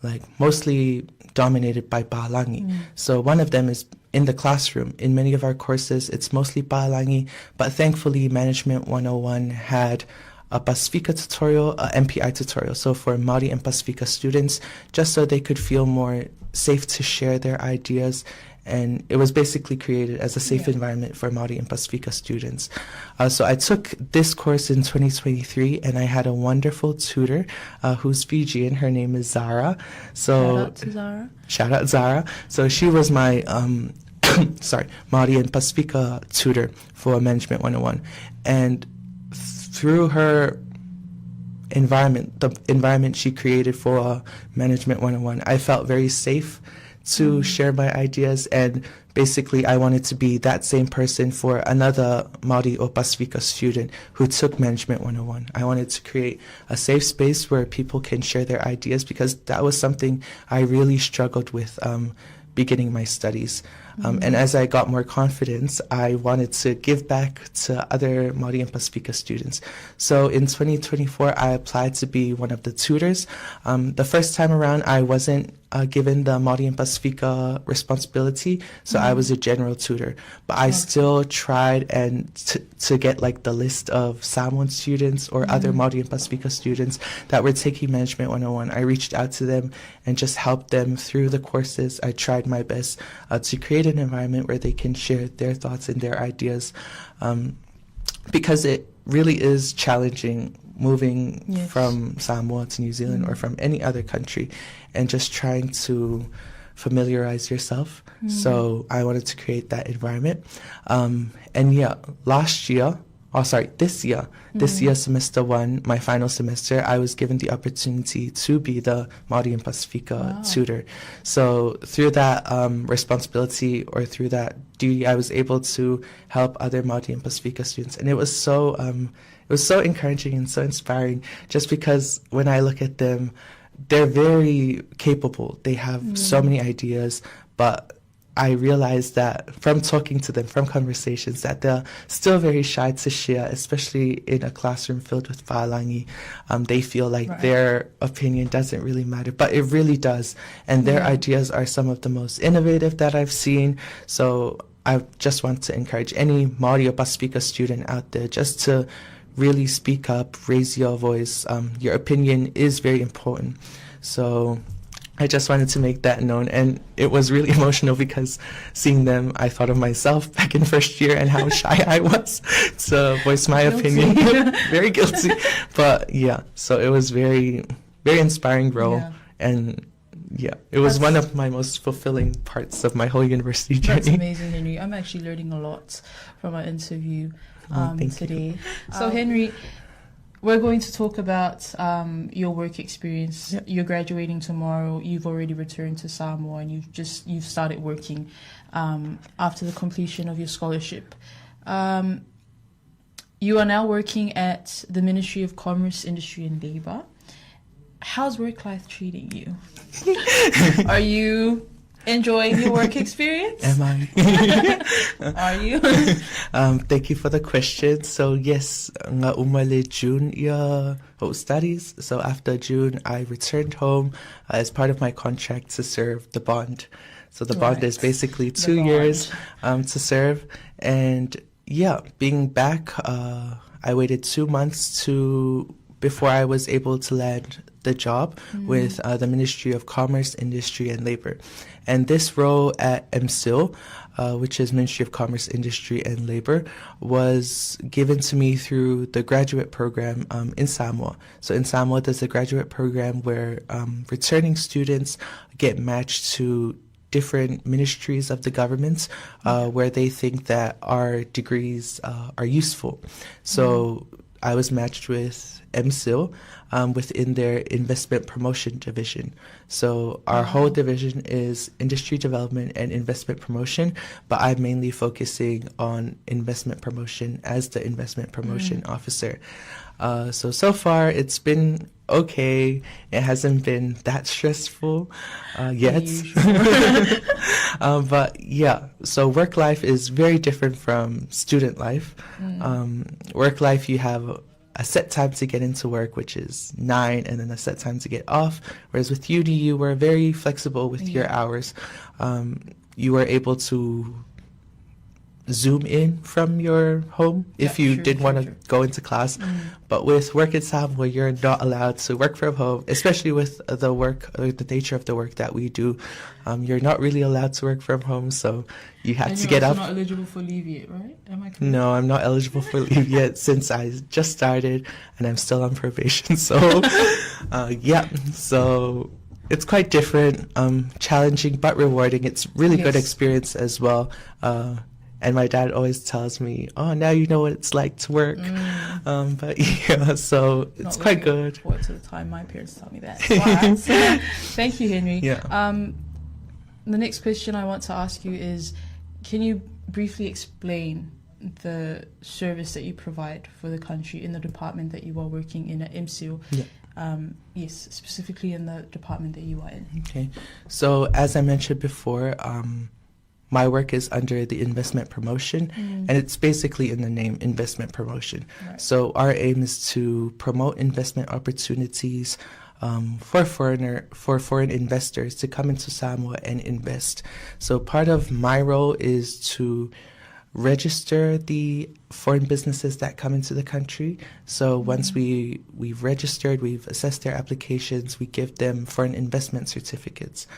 like mostly dominated by Palangi. So one of them is in the classroom. In many of our courses, it's mostly Palangi, but thankfully Management 101 had a Pasifika tutorial, a MPI tutorial, so for Māori and Pasifika students, just so they could feel more safe to share their ideas. And it was basically created as a safe environment for Māori and Pasifika students. So I took this course in 2023, and I had a wonderful tutor who's Fijian. Her name is Zara. So Shout out to Zara. Shout out Zara. So she was my Māori and Pasifika tutor for Management 101. And through her environment, the environment she created for Management 101, I felt very safe to share my ideas, and basically I wanted to be that same person for another Māori or Pasifika student who took Management 101. I wanted to create a safe space where people can share their ideas, because that was something I really struggled with beginning my studies. And as I got more confidence, I wanted to give back to other Māori and Pasifika students. So in 2024, I applied to be one of the tutors. The first time around, I wasn't given the Māori and Pasifika responsibility, so I was a general tutor. But I still tried and to get like the list of Samoan students or other Māori and Pasifika students that were taking Management 101. I reached out to them and just helped them through the courses. I tried my best to create an environment where they can share their thoughts and their ideas, because it really is challenging moving from Samoa to New Zealand or from any other country and just trying to familiarize yourself. So I wanted to create that environment. And this year, semester 1, my final semester, I was given the opportunity to be the Māori and Pasifika tutor. So through that responsibility, or through that duty, I was able to help other Māori and Pasifika students. And it was so encouraging and so inspiring, just because when I look at them, they're very capable. They have so many ideas, but I realized that from talking to them, from conversations, that they're still very shy to share, especially in a classroom filled with Palangi. They feel like their opinion doesn't really matter, but it really does. And their ideas are some of the most innovative that I've seen. So I just want to encourage any Māori or Pasifika student out there just to really speak up, raise your voice. Your opinion is very important. So I just wanted to make that known, and it was really emotional because seeing them, I thought of myself back in first year and how shy I was to voice my opinion. Very guilty. But yeah, so it was very, very inspiring role. And yeah, it was one of my most fulfilling parts of my whole university journey. That's amazing, Henry. I'm actually learning a lot from our interview today. So Henry, we're going to talk about your work experience. You're graduating tomorrow. You've already returned to Samoa, and you've started working after the completion of your scholarship. You are now working at the Ministry of Commerce, Industry and Labour. How's work life treating you? Are you enjoying your work experience? Am I? Are you? Thank you for the question. So yes, nga umale June ia studies. So after June, I returned home as part of my contract to serve the bond. So the bond is basically 2 years to serve. And yeah, being back, I waited 2 months to before I was able to land the job with the Ministry of Commerce, Industry and Labor. And this role at MSIL, which is Ministry of Commerce, Industry and Labor, was given to me through the graduate program in Samoa. So in Samoa, there's a graduate program where returning students get matched to different ministries of the government where they think that our degrees are useful. So I was matched with MSIL within their investment promotion division. So our whole division is industry development and investment promotion, but I'm mainly focusing on investment promotion as the investment promotion officer. So far it's been okay. It hasn't been that stressful yet. But yeah, so work life is very different from student life. Work life, you have a set time to get into work, which is 9, and then a set time to get off. Whereas with uni, you were very flexible with your hours. You were able to Zoom in from your home if you did want to go into class. But with work in Samoa, you're not allowed to work from home, especially with the work, or the nature of the work that we do. You're not really allowed to work from home, so you have to get up. You're not eligible for leave yet, right? Am I correct? No, I'm not eligible for leave yet since I just started and I'm still on probation. So, so it's quite different, challenging but rewarding. It's really good experience as well. And my dad always tells me, "Oh, now you know what it's like to work." But yeah, so it's quite good. Forward to the time my parents tell me that. Wow. So, thank you, Henry. Yeah. The next question I want to ask you is, can you briefly explain the service that you provide for the country in the department that you are working in at MSIL? Yes, specifically in the department that you are in. Okay. So as I mentioned before, my work is under the investment promotion, and it's basically in the name, investment promotion. Right. So our aim is to promote investment opportunities for foreign investors to come into Samoa and invest. So part of my role is to register the foreign businesses that come into the country. So once we've registered, we've assessed their applications, we give them foreign investment certificates.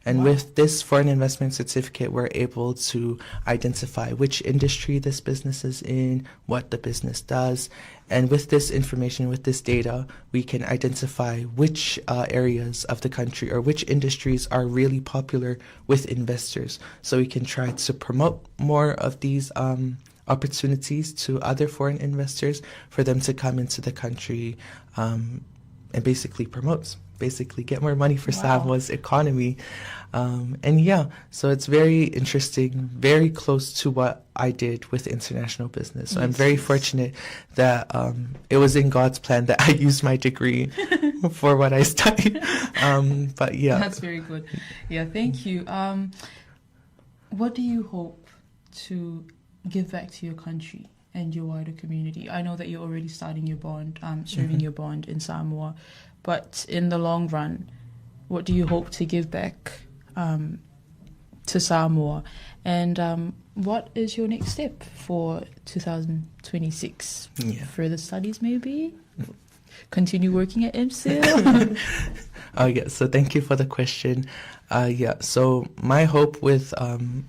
And with this foreign investment certificate, we're able to identify which industry this business is in, what the business does. And with this information, with this data, we can identify which areas of the country or which industries are really popular with investors. So we can try to promote more of these opportunities to other foreign investors for them to come into the country and basically get more money for Samoa's economy. And yeah, so it's very interesting, very close to what I did with international business. So I'm very fortunate that it was in God's plan that I used my degree for what I studied. But yeah. That's very good. Yeah, thank you. What do you hope to give back to your country and your wider community? I know that you're already starting your bond, serving your bond in Samoa. But in the long run, what do you hope to give back to Samoa? And what is your next step for 2026? Further studies, maybe? Continue working at MSIL? So thank you for the question. So my hope with,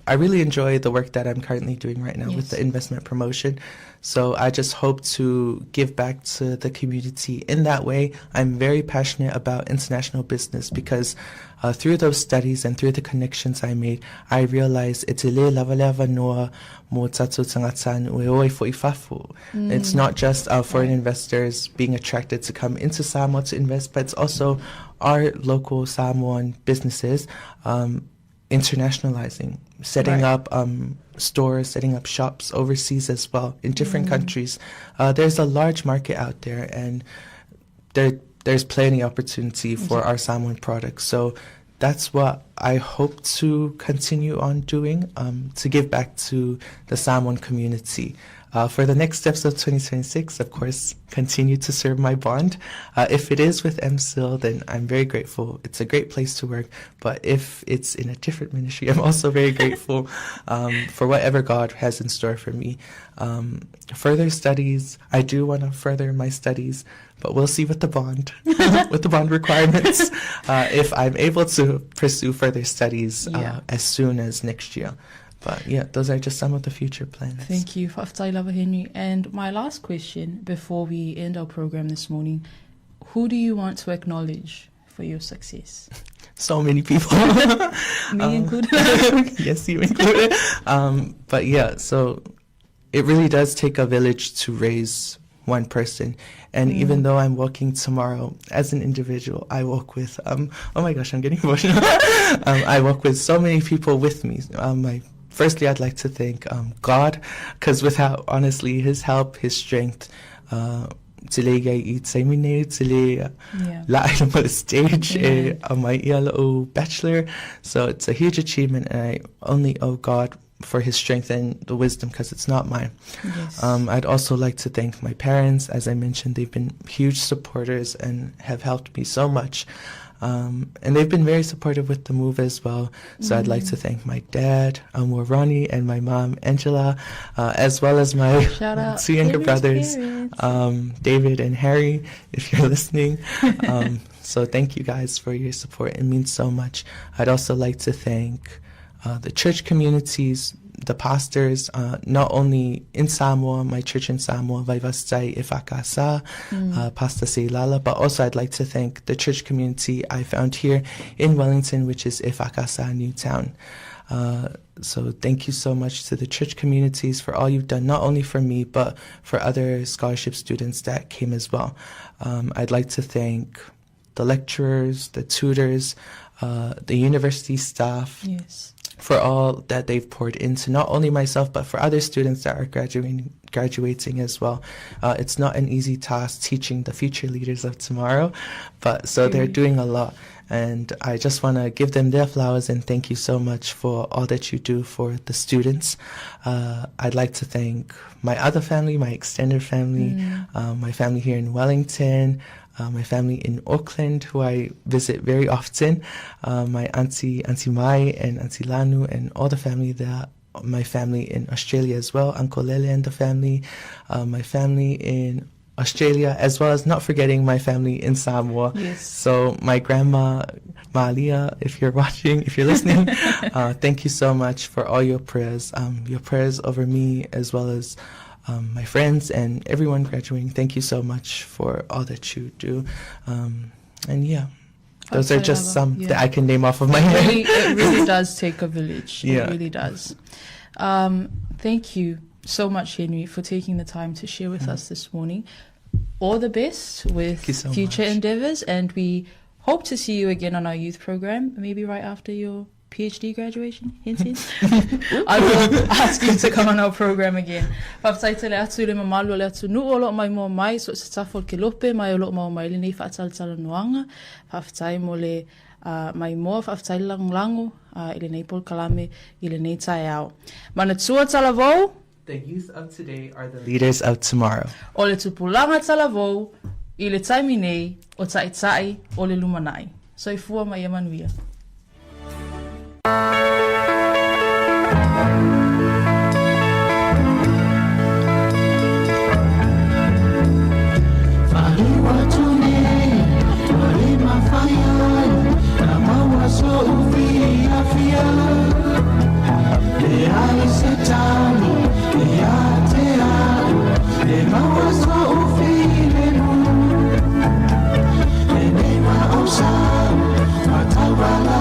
I really enjoy the work that I'm currently doing right now with the investment promotion. So I just hope to give back to the community in that way. I'm very passionate about international business because through those studies and through the connections I made, I realized it's not just foreign investors being attracted to come into Samoa to invest, but it's also our local Samoan businesses internationalizing, setting up stores, setting up shops overseas as well in different countries. There's a large market out there, and there's plenty of opportunity for our Samoan products. So that's what I hope to continue on doing, to give back to the Samoan community. For the next steps of 2026, of course, continue to serve my bond. If it is with MSIL, then I'm very grateful. It's a great place to work. But if it's in a different ministry, I'm also very grateful for whatever God has in store for me. Further studies, I do want to further my studies, but we'll see with the bond, with the bond requirements, if I'm able to pursue further studies as soon as next year. But yeah, those are just some of the future plans. Thank you, Whaftai Lava Henry. And my last question before we end our program this morning, who do you want to acknowledge for your success? So many people. Me included. Yes, you included. But yeah, so it really does take a village to raise one person. And even though I'm walking tomorrow as an individual, I walk with, oh my gosh, I'm getting emotional. I walk with so many people with me. Firstly, I'd like to thank God, because without, honestly, His help, His strength, stage my bachelor. So it's a huge achievement, and I only owe God for His strength and the wisdom, because it's not mine. Yes. I'd also like to thank my parents. As I mentioned, they've been huge supporters and have helped me so much. And they've been very supportive with the move as well. So I'd like to thank my dad, Ronnie, and my mom, Angela, as well as my two younger brothers, David and Harry, if you're listening. So thank you guys for your support. It means so much. I'd also like to thank the church communities, the pastors, not only in Samoa, my church in Samoa, Vaivastai Ifakasa, Pastor Seilala, but also I'd like to thank the church community I found here in Wellington, which is Ifakasa Newtown. So thank you so much to the church communities for all you've done, not only for me, but for other scholarship students that came as well. I'd like to thank the lecturers, the tutors, the university staff. Yes. For all that they've poured into not only myself, but for other students that are graduating as well. It's not an easy task teaching the future leaders of tomorrow, but so they're doing a lot. And I just want to give them their flowers and thank you so much for all that you do for the students. I'd like to thank my other family, my extended family, my family here in Wellington, my family in Auckland, who I visit very often, my Auntie Mai and Auntie Lanu, and all the family there, my family in Australia as well, Uncle Lele and the family, my family in Australia, as well as not forgetting my family in Samoa. Yes. So my grandma, Malia, if you're watching, if you're listening, thank you so much for all your prayers over me, as well as my friends and everyone graduating. Thank you so much for all that you do. And yeah, those are just some that I can name off of my head. It really does take a village. Yeah. It really does. Thank you so much, Henry, for taking the time to share with us this morning. All the best with future endeavors, and we hope to see you again on our youth program, maybe right after your PhD graduation. Hint, hint. I will ask you to come on our program again. Whaftaitele atu le mamalu le atu nu olo mai mo mai so se tafo ke lope mai olo mai mai le nei whaataltala noanga. Whaftai mo le mai moa whaftai langu i le nei pol kalame i le nei tai au. Mana tua talavou. The youth of today are the leaders of tomorrow. O le tupulanga talavou i le taimi nei o taitai o le lumanai. So i fua mai emanuia. Matawala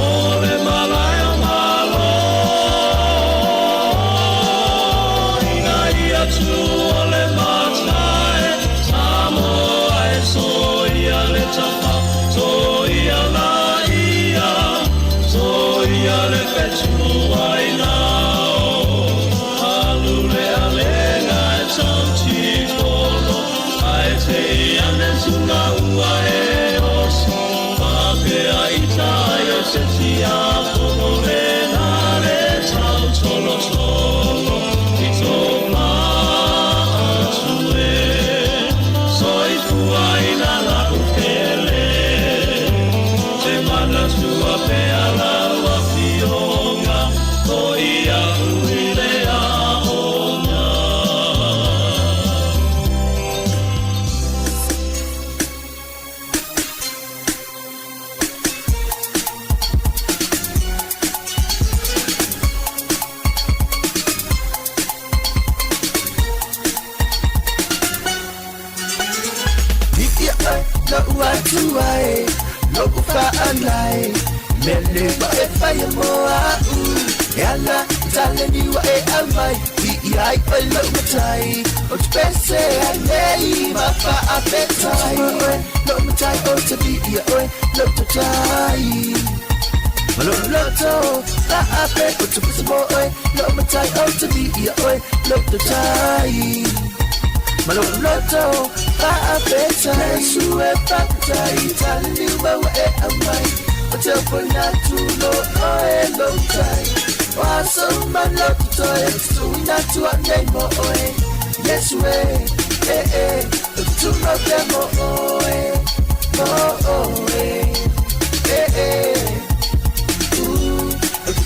ole malaya malo inga ia tu ole matai Samoa e so ia le tapa so ia la ia so ia le petu ai nao alule alenga e tanti kolo ai te ane suna ua e oso pape a ita e se tia pono le nare tau tolo tolo i to ma atue soi fua ina la upele te mana tua pe ala ua fionga o ia uile a ona Ikia na ua tuae no ufa anai mele ba e fai moa u e ala tale ni wa e amai ai pa lo matai o te pese ai nei ma fa a petai no matai o te bia oi lo te tai Malo loto la a pe o te pese mo oi no matai o te bia oi lo te tai Malo loto la a petai su e patai tale ni wa e amai o te pona tu lo oi lo tai Waso maloto toe suina tua nei mo oe Yes we tu no demo oe mo oe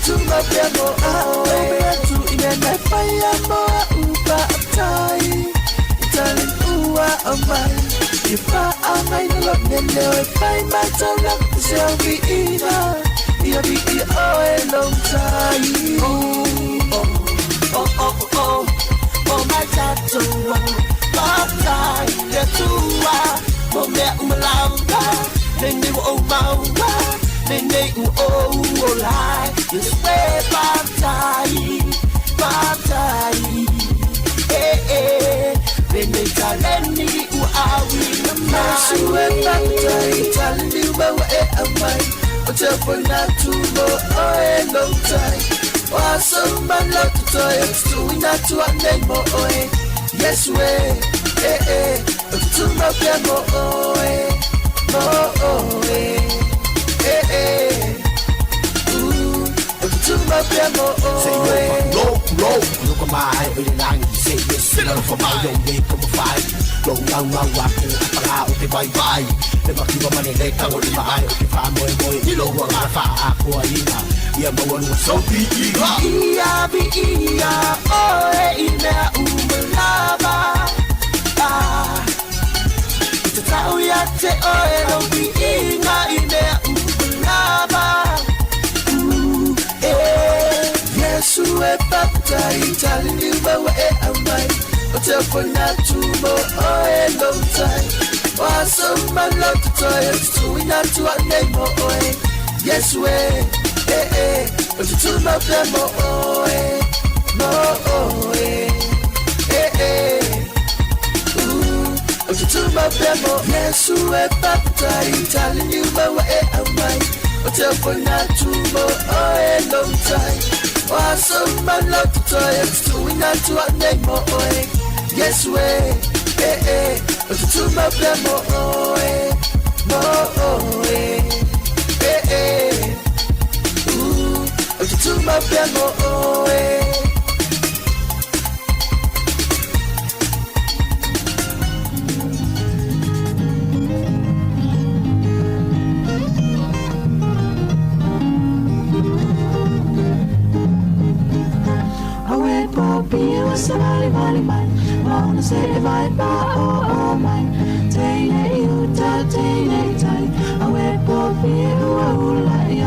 tu no demo oe tu ine na faya mo upa tai Italian ua amai Ipa amai no lo nene oe fai matala selvi ina Ia bi ia oe long tai Oh my tattoo Pop tai le tua Mo mea umalanga Nene u o maunga Nene u o lai Yes we pop tai Nene taleni u awi na Su e pop tai Taleni u mawa e amai O te pona tu mo oe long tai Waso maloto toe Suina tua nei mo oe Yes we O tu mo pe mo oe Mo oe O tu mo pe mo oe Say no, look at my eye, really lang. Say yes, sit on for my young day, come a fight. Long down, now walking, para o te bye bye. Never keep a money like I would in my eye. If I'm boy, you know what I fa ako ina. Yeah, but one was so big. Ia bi ia oe ina umalaba. Ita tau ya te oe no bi inga ina umalaba. Yesu e papai talini bawa e amai o te pona tu mo oe long time waso maloto toe tuina tua nei mo oe Yesu e o te tu mo pe mo oe o te tu mo pe mo Yesu e papai talini bawa e amai o te pona tu mo oe long time Waso maloto toe tuina tua nei mo oe Yes we o te tu mo pe mo oe o te tu mo pe mo oe Somebody, body, mine. Wanna say if I buy oh mine. Take you, take tight. I wait for you, like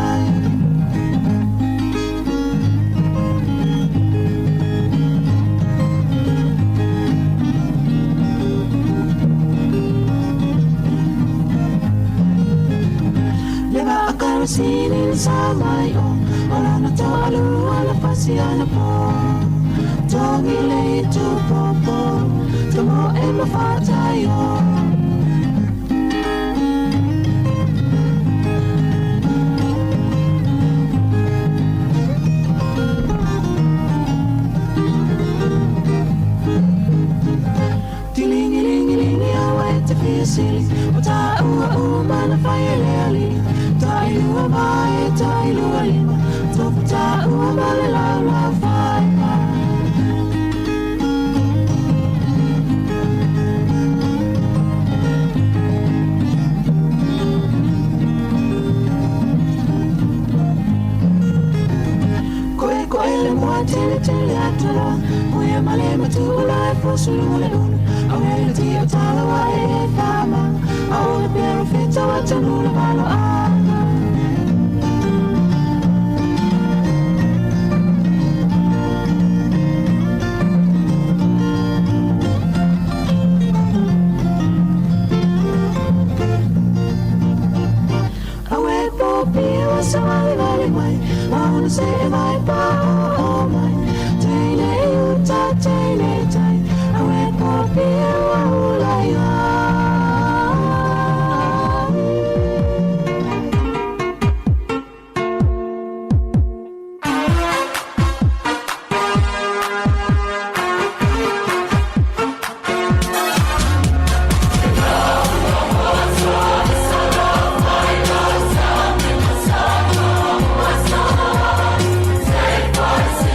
Never a kerosene sa mai o Ola na to alu ala pasiana po Tongi le tu popo Tomo e mawhatayo Tilingi-lingi-lingi awa e te whiasili O ta ua mana whaia leali Ta ilua mai, ta ilua lima Topu ta ua male lau lau whaia Koe le mua tele atara Moe male matula e fosulu le unu Awele ti o tala wa e whama Aole pero feta wa tanula walo ana Awe popi wa samali vali mai Mauna se e vai pa o mai Teine uta teine tai Awe popi wa ulai Say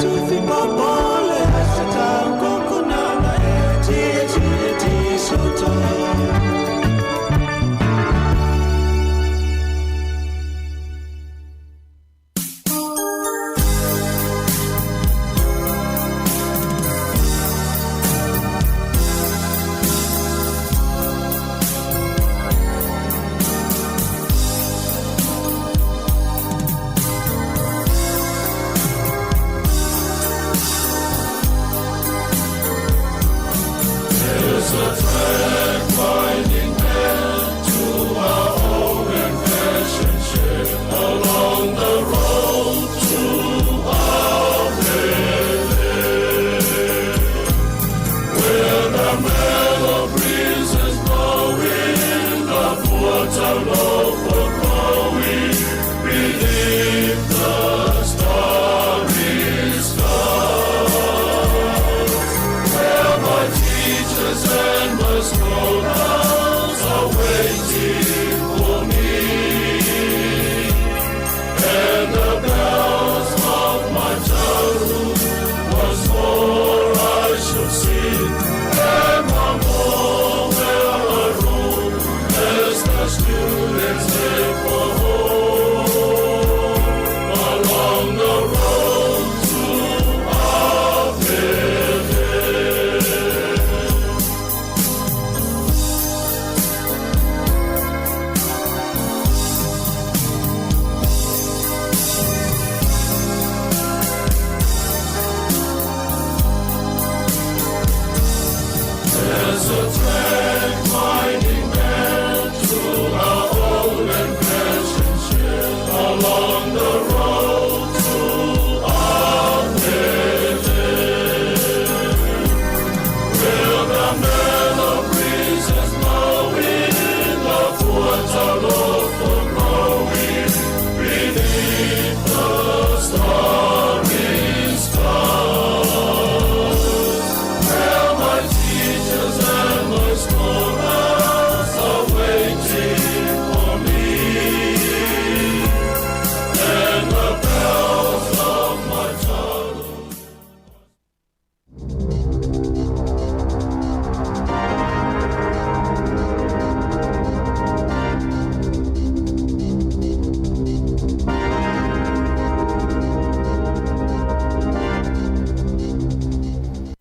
tufi popole Sata kokunanga Tia soto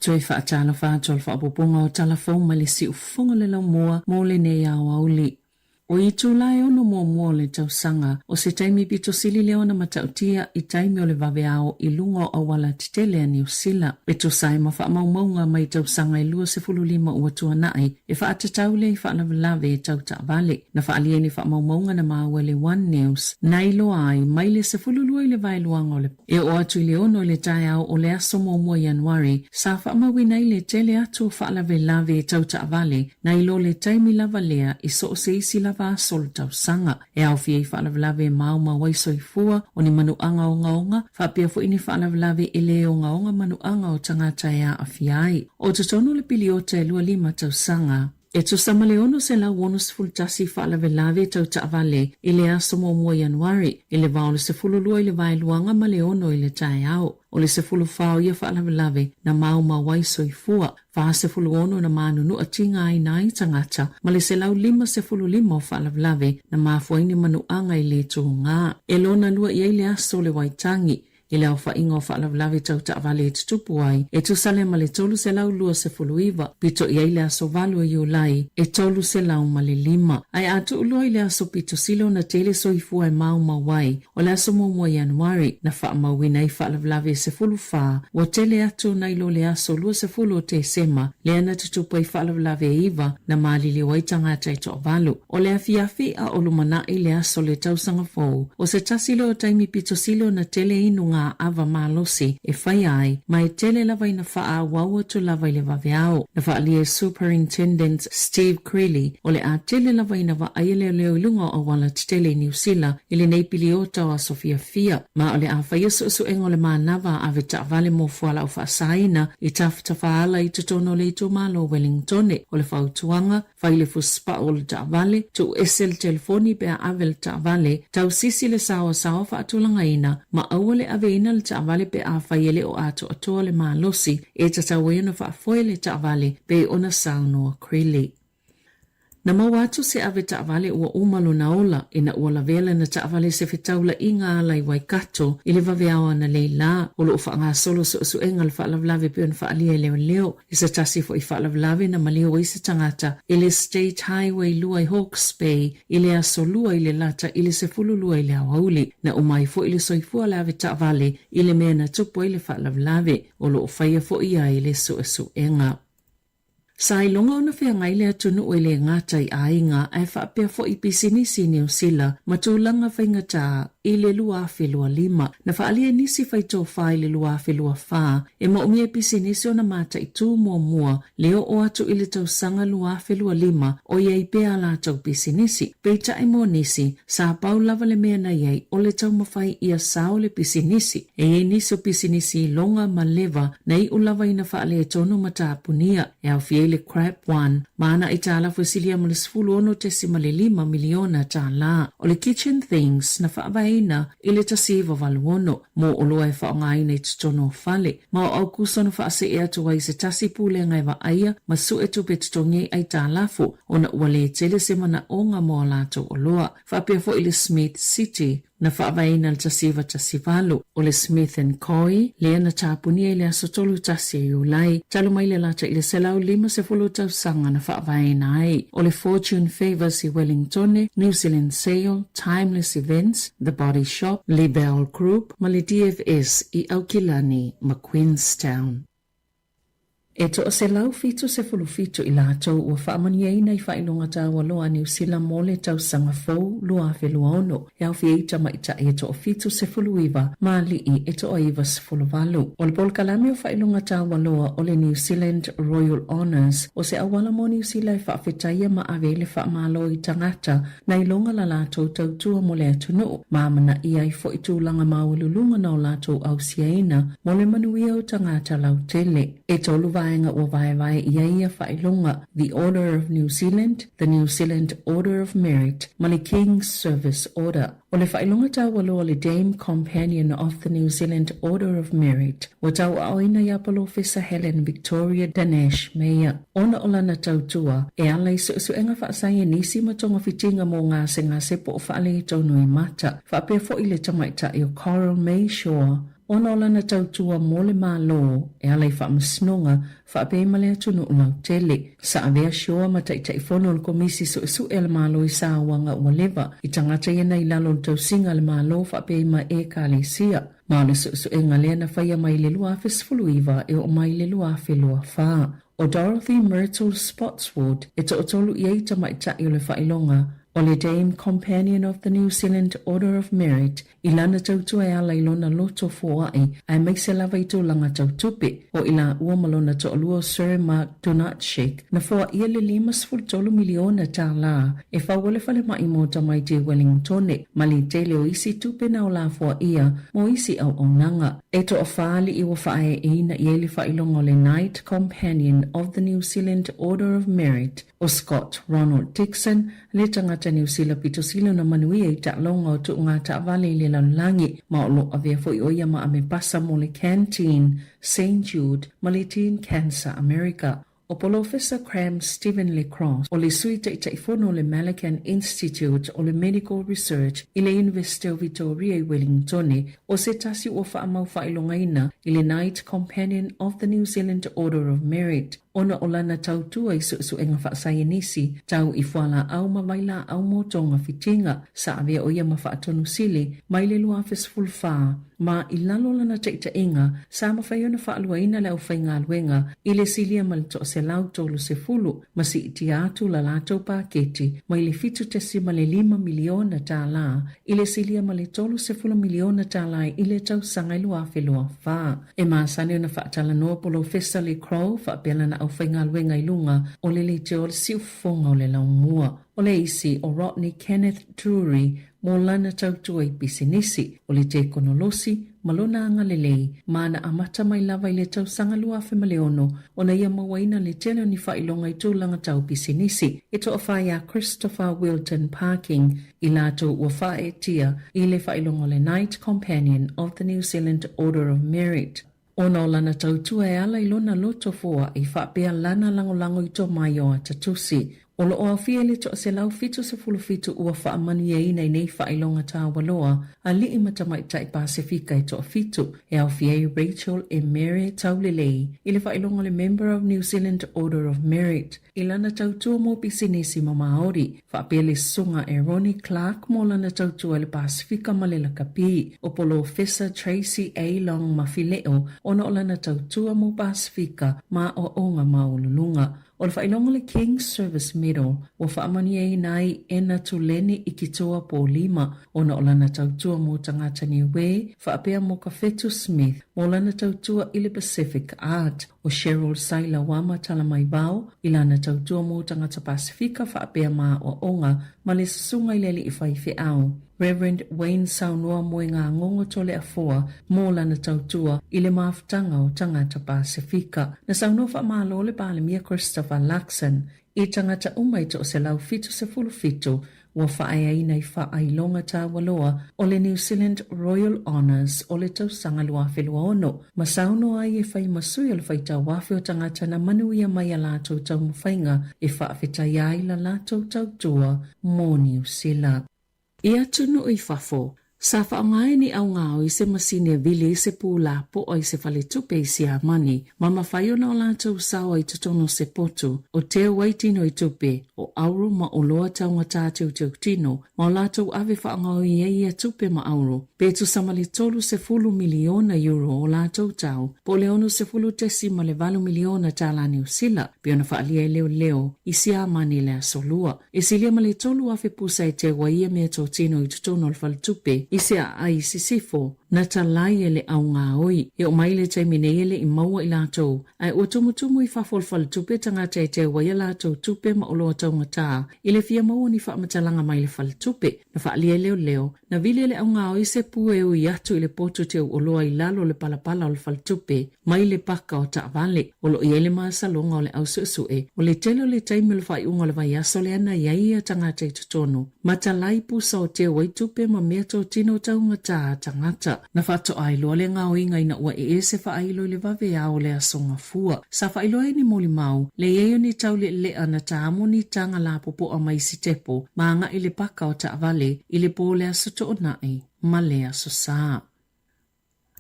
Tui whaatala whātua whaapoponga o talafau ma le si ufonga le lau mua mo le nei au auli. O i tūlai ono mua le tausanga o se taimi pito sili leona matautia i taimi o le vaveao i lunga o wala titele a New Zealand. Peto sai ma whaamaunga mai tausanga i lua se fululima ua tuanai e whaatataule i whaalavelave e tauta vale. Na whaalieni whaamaunga na maua le One News. Nailo ai mai le se fululua i le vailuanga o le. E o atu i le ono i le tai au o le aso mua Januari sa whaamawina i le tele atu o whaalavelave e tauta vale na ilo le taimi lavalea i so se isi lava sol tausanga. E au fia i whaalavelave mauma waiso i fua o ni manuanga o ngaonga whapia fu ini whaalavelave i le o ngaonga manuanga o tangata ea a fiai. O tutono le piliota e lua lima tausanga. E tu samaleono se la wonus fultasi whaalavelave tauta avale i le aso mua Januari i le vao le se fululua i le vailuanga maleono i le tae au. O le se fulu whao ia whaalavelave na mauma waiso i fua. Wha se fulu ono na manunu a tinga ai nai tangata ma le se lau lima se fulu lima o whaalavelave na mafuaini manuanga i le tuhunga. E lona lua i le aso le waitangi. I leo whainga o whaalavelave tauta avale e tutupu ai, e tu sale ma le tolu se lau lua se fuluiva, pito i aile aso valu e iulai, e tolu se lau ma le lima. Ai atu ulua i le aso pito silo na tele soifua e mau mawai, o le aso mua Januari, na wha mawina i whaalavelave se fulu wha, o tele atu na ilo le aso lua se fulu o te sema, le ana tutupu i whaalavelave e iwa, na maali le waitanga tai to valu. O le afiafi a olumana i le aso le tausanga fau, o se tasilo o taimi pito silo na tele inu ngā ava malosi e whai ai, mai tele lava ina wha waua tu lava i le vaveao. Na wha alia Superintendent Steve Creeley, o le a tele lava ina wa aile leo ilunga o wala tele New Zealand, ili nei piliota wa Sofia Fia. Ma o le a whai su engo le manava a veta vale mo fuala o wha saina, i tafta whaala i tutono le itu malo Wellingtone, o le whautuanga, whai le fuspa o le ta vale, tu esel telefoni pe a avel ta vale, tau sisi le sawa wha atulanga ina, ma aua le ave ina le taavale pe awhaiele o ato atoa le malosi e tatawea na whaafoe le taavale pe ona saunoa krili. Na mawatu se ave taavale ua umalo na ola ina ua lavela na taavale se fetaula inga ala i Waikato i le vaveawa na leila o lo whaanga solo su enga le whaalavlave pe on whaalia leo leo i sa tasi fo i whaalavlave na malio o isa tangata i le State Highway lua i Hawke's Bay i le aso lua i le lata i le se fulu lua i le awauli na umai fo i le soifua le ave taavale i le mea na tupo i le whaalavlave o lo whaia fo i ai le su enga. Sai longa ona fea ngaile atunu o ele ngata i ainga ai whaapea fo i pisinisi New Zealand matulanga whaingata i le lua whelua 5 na whaalia nisi whaito whai le lua whelua 4 e maumia pisinisi ona mata i tū mua leo o atu i le tausanga lua whelua 5 o iei pea la tau pisinisi peita i mo nisi sa pau lava le mea na iei o le tau mawhai ia sao le pisinisi e iei nisi o pisinisi longa ma leva na i ulava ina whaalia tonu matapunia e au fie le crap 1 maana i tala fosilia mo le 10.5 miliona tala o le kitchen things na whaawaina i le tasiva valuono mo o loa e whaongai nei tutono fale ma o au kusano whaase ea tuwa i se tasi pule ngai wa aia ma su e tupe tutongi ai talafu o na uale tele semana o nga mo alato o loa whaapea fo i le Smith City na whaawaina le tasivalu o le Smith & Coy lea na tāpunia i le asotolu tasi e ulai talo mai le lata i le selau 5 tausanga na whaawaina ai o le Fortune Favors i Wellington, New Zealand Sale, Timeless Events, The Body Shop, Libel Group, ma le DFS i Aukilani, ma Queenstown. E to se lau fitu se fulu fitu i lato ua whaamania ina i whailonga tawa loa New Zealand mo le tau sanga fau lua whelua ono. E au fieita maita e to fitu se fulu iwa ma li i e to iwa se fulu valu. O le polkalami o whailonga tawa loa o le New Zealand Royal Honours o se awala mo New Zealand whaafetaia ma awele whaamalo i tangata na ilonga la lato tautua mo le atunu. Maamana ia i fo i tūlanga maululunga na o lato au siaina mo le manuia o tangata lau tele. E to luva o vai ia whailonga the Order of New Zealand, the New Zealand Order of Merit, ma le King's Service Order. O le whailonga tau aloa le Dame Companion of the New Zealand Order of Merit, o tau aoina i Apolofisa Helen Victoria Danesh Meia. Ona o lana tautua, e ala i suenga whaasaya nisi matonga fitinga mo ngā se po o whaale i taunu i mata, whaapea fo i le tamaita i o Coral May Shore. Ona o lana tautua mo le mālo, e ala i whaamasnonga, whaapea ma le atunu unau tele. Sa avea shua ma taitai whono le komisi su e le mālo i sāwanga ua lewa. I tangata iana i lalo tausinga le mālo whaapea ma e kālesia. Ma le su e ngalea na whaia mai le lua fesfuluiva e o mai le lua felua whaa. O Dorothy Myrtle Spotswood, e to otolu i eita maitai o le whailonga, o le Dame Companion of the New Zealand Order of Merit, i lana tautua e ala i lona loto fuai, ai mai se lava i tūlanga tautupe, o i la uamalona to alua Sir Mark Donatschek, na fua ia le 5 miliona tā la, e whawale whale mai mo tamai te Wellingtone, mali tele o isi tupe na o la fua ia, mo isi au onanga. E to o whaali i wa whae e ina i ele whailonga le Knight Companion of the New Zealand Order of Merit, o Scott Ronald Dixon, le tangata New Zealand pitosilo na manuia i ta'longa o tu ngā ta'avale i le lanlangi, ma o lo avea fo i oia ma ame pasa mo le Canteen, St. Jude, ma le Teen Cancer America. O Professor Cram Stephen LeCross o le sui taitaifono le Malacan Institute o le Medical Research i le University of Victoria i Wellington o se tasi o whaamau whailongaina i le Knight Companion of the New Zealand Order of Merit. Ona o lana tautua i su enga whaasaya nisi, tau i whala au mawaila au motonga fitinga, sa avea o ia mawhaatonu sili, mai le lua fesfulwha, ma i lalo lana teita inga, sa mawhaiona whaalua ina leo whainga luenga, i le silia malito se lau tolu se fulu, ma si iti atu la lato paketi, ma i le fitu tesi ma le 5 miliona tā la, i le silia ma le tolu se fulu miliona tā la i le tau sanga lua whelua wha. E maa sane ona whaatala noa Professor LeCrow, whaapela na au whainga luenga i lunga, o le te o le siufonga o le laumua. O le isi o Rodney Kenneth Drury, mo lana tautua I pisinisi o le te konolosi malona anga lelei mana amata mai lava I le tausanga luafe maleono o na ia mawaina le tele ni whailonga I tūlanga tau pisinisi e to awhaia Christopher Wilton Parking I lato ua whae tia I le whailonga le Knight Companion of the New Zealand Order of Merit. Ona o lana tautua e ala I lona loto fua I whapea lana langolango I to mai o atatusi. O lo o awhia le to se lau fitu se fulu fitu ua whaamani e ina I nei whailonga tā waloa a li I matamaita I Pasifika I to fitu e awhia Rachel e Mary taulelei I le whailonga le Member of New Zealand Order of Merit. I lana tautua mo pisinisi ma Māori whapea le sunga e Ronnie Clark mo lana tautua le Pasifika ma le lakapi o polo Officer Tracy A. Long mawhileo ona o lana tautua mo Pasifika ma o onga maululunga. O le whailonga le King's Service Medal o whaamani e nai ena tuleni I kitoa po lima o na o lana tautua mo tangata ni we whaapea mo Kafetu Smith mo lana tautua I le Pacific Art o Cheryl Saila Wama talamai bao I lana tautua mo tangata Pasifika whaapea ma o onga ma le sunga I lele I whaife au. Reverend Wayne Saunua mo ngā ngongo tole afoa mo lana tautua I le maafutanga o tangata Pasifika. Na Saunua whaamalo le Pālemia Christopher Luxon I tangata umaita o se lau fitu se fulu fitu ua whaeaina I whaailonga tā waloa o le New Zealand Royal Honours o le tausanga luafe lua ono. Ma sauno ai e whai masui o le whaita wafe o tangata na manuia mai a lātou tau mwhainga e whaafetai ai la lātou tautua mō New Zealand. Ia tunu I whafo, sa whaongai ni au ngāo I se masine vile I se pūla po o I se whale tupe I se amani, ma mawhaiona o lātou sawa I tutono se potu, o te waitino I tupe, o auro ma o loa taunga tātou tau tino, ma o lātou ave whaongau I ia tupe ma auro, petu samale tolu se fulu miliona euro o lātou tau, po leonu se fulu tesi ma le valu miliona tāla New Zealand, piona whaalia leo leo, I se amani le asolua, e silia ma le tolu ave pusa I te waia mea tau tino I tutono le whale tupe, I se a ai sisifo na talai ele au ngā oi. E o maile taimine ele I maua I lātou. Ai o tumutumu I whawholwhal tupe tangata I te waia lātou tupe ma oloa taunga tā. Ile fia maua ni whaamatalanga maile whal tupe. Na whaalia leo leo. Na vile ele au ngā oi se pue ui atu ile poto te oloa I lalo le palapala o le whal tupe. Maile paka o ta vale. Olo I ele maa salonga o le au suesue. O le telo le taimile whai unga le vai aso le ana iaia tangata I tutono. Matalai pusa o te wai tupe ma mea tō tino taunga tā tangata. Na whato ailo le ngā oinga ina ua e se whailo le vave ao le asonga fua. Sa whailo e ni moli mau, le eo ni tau le lea na tāmo ni tanga la popo a mai si tepo, ma nga I le paka o ta vale, I le po le asoto o nai, ma le aso saa.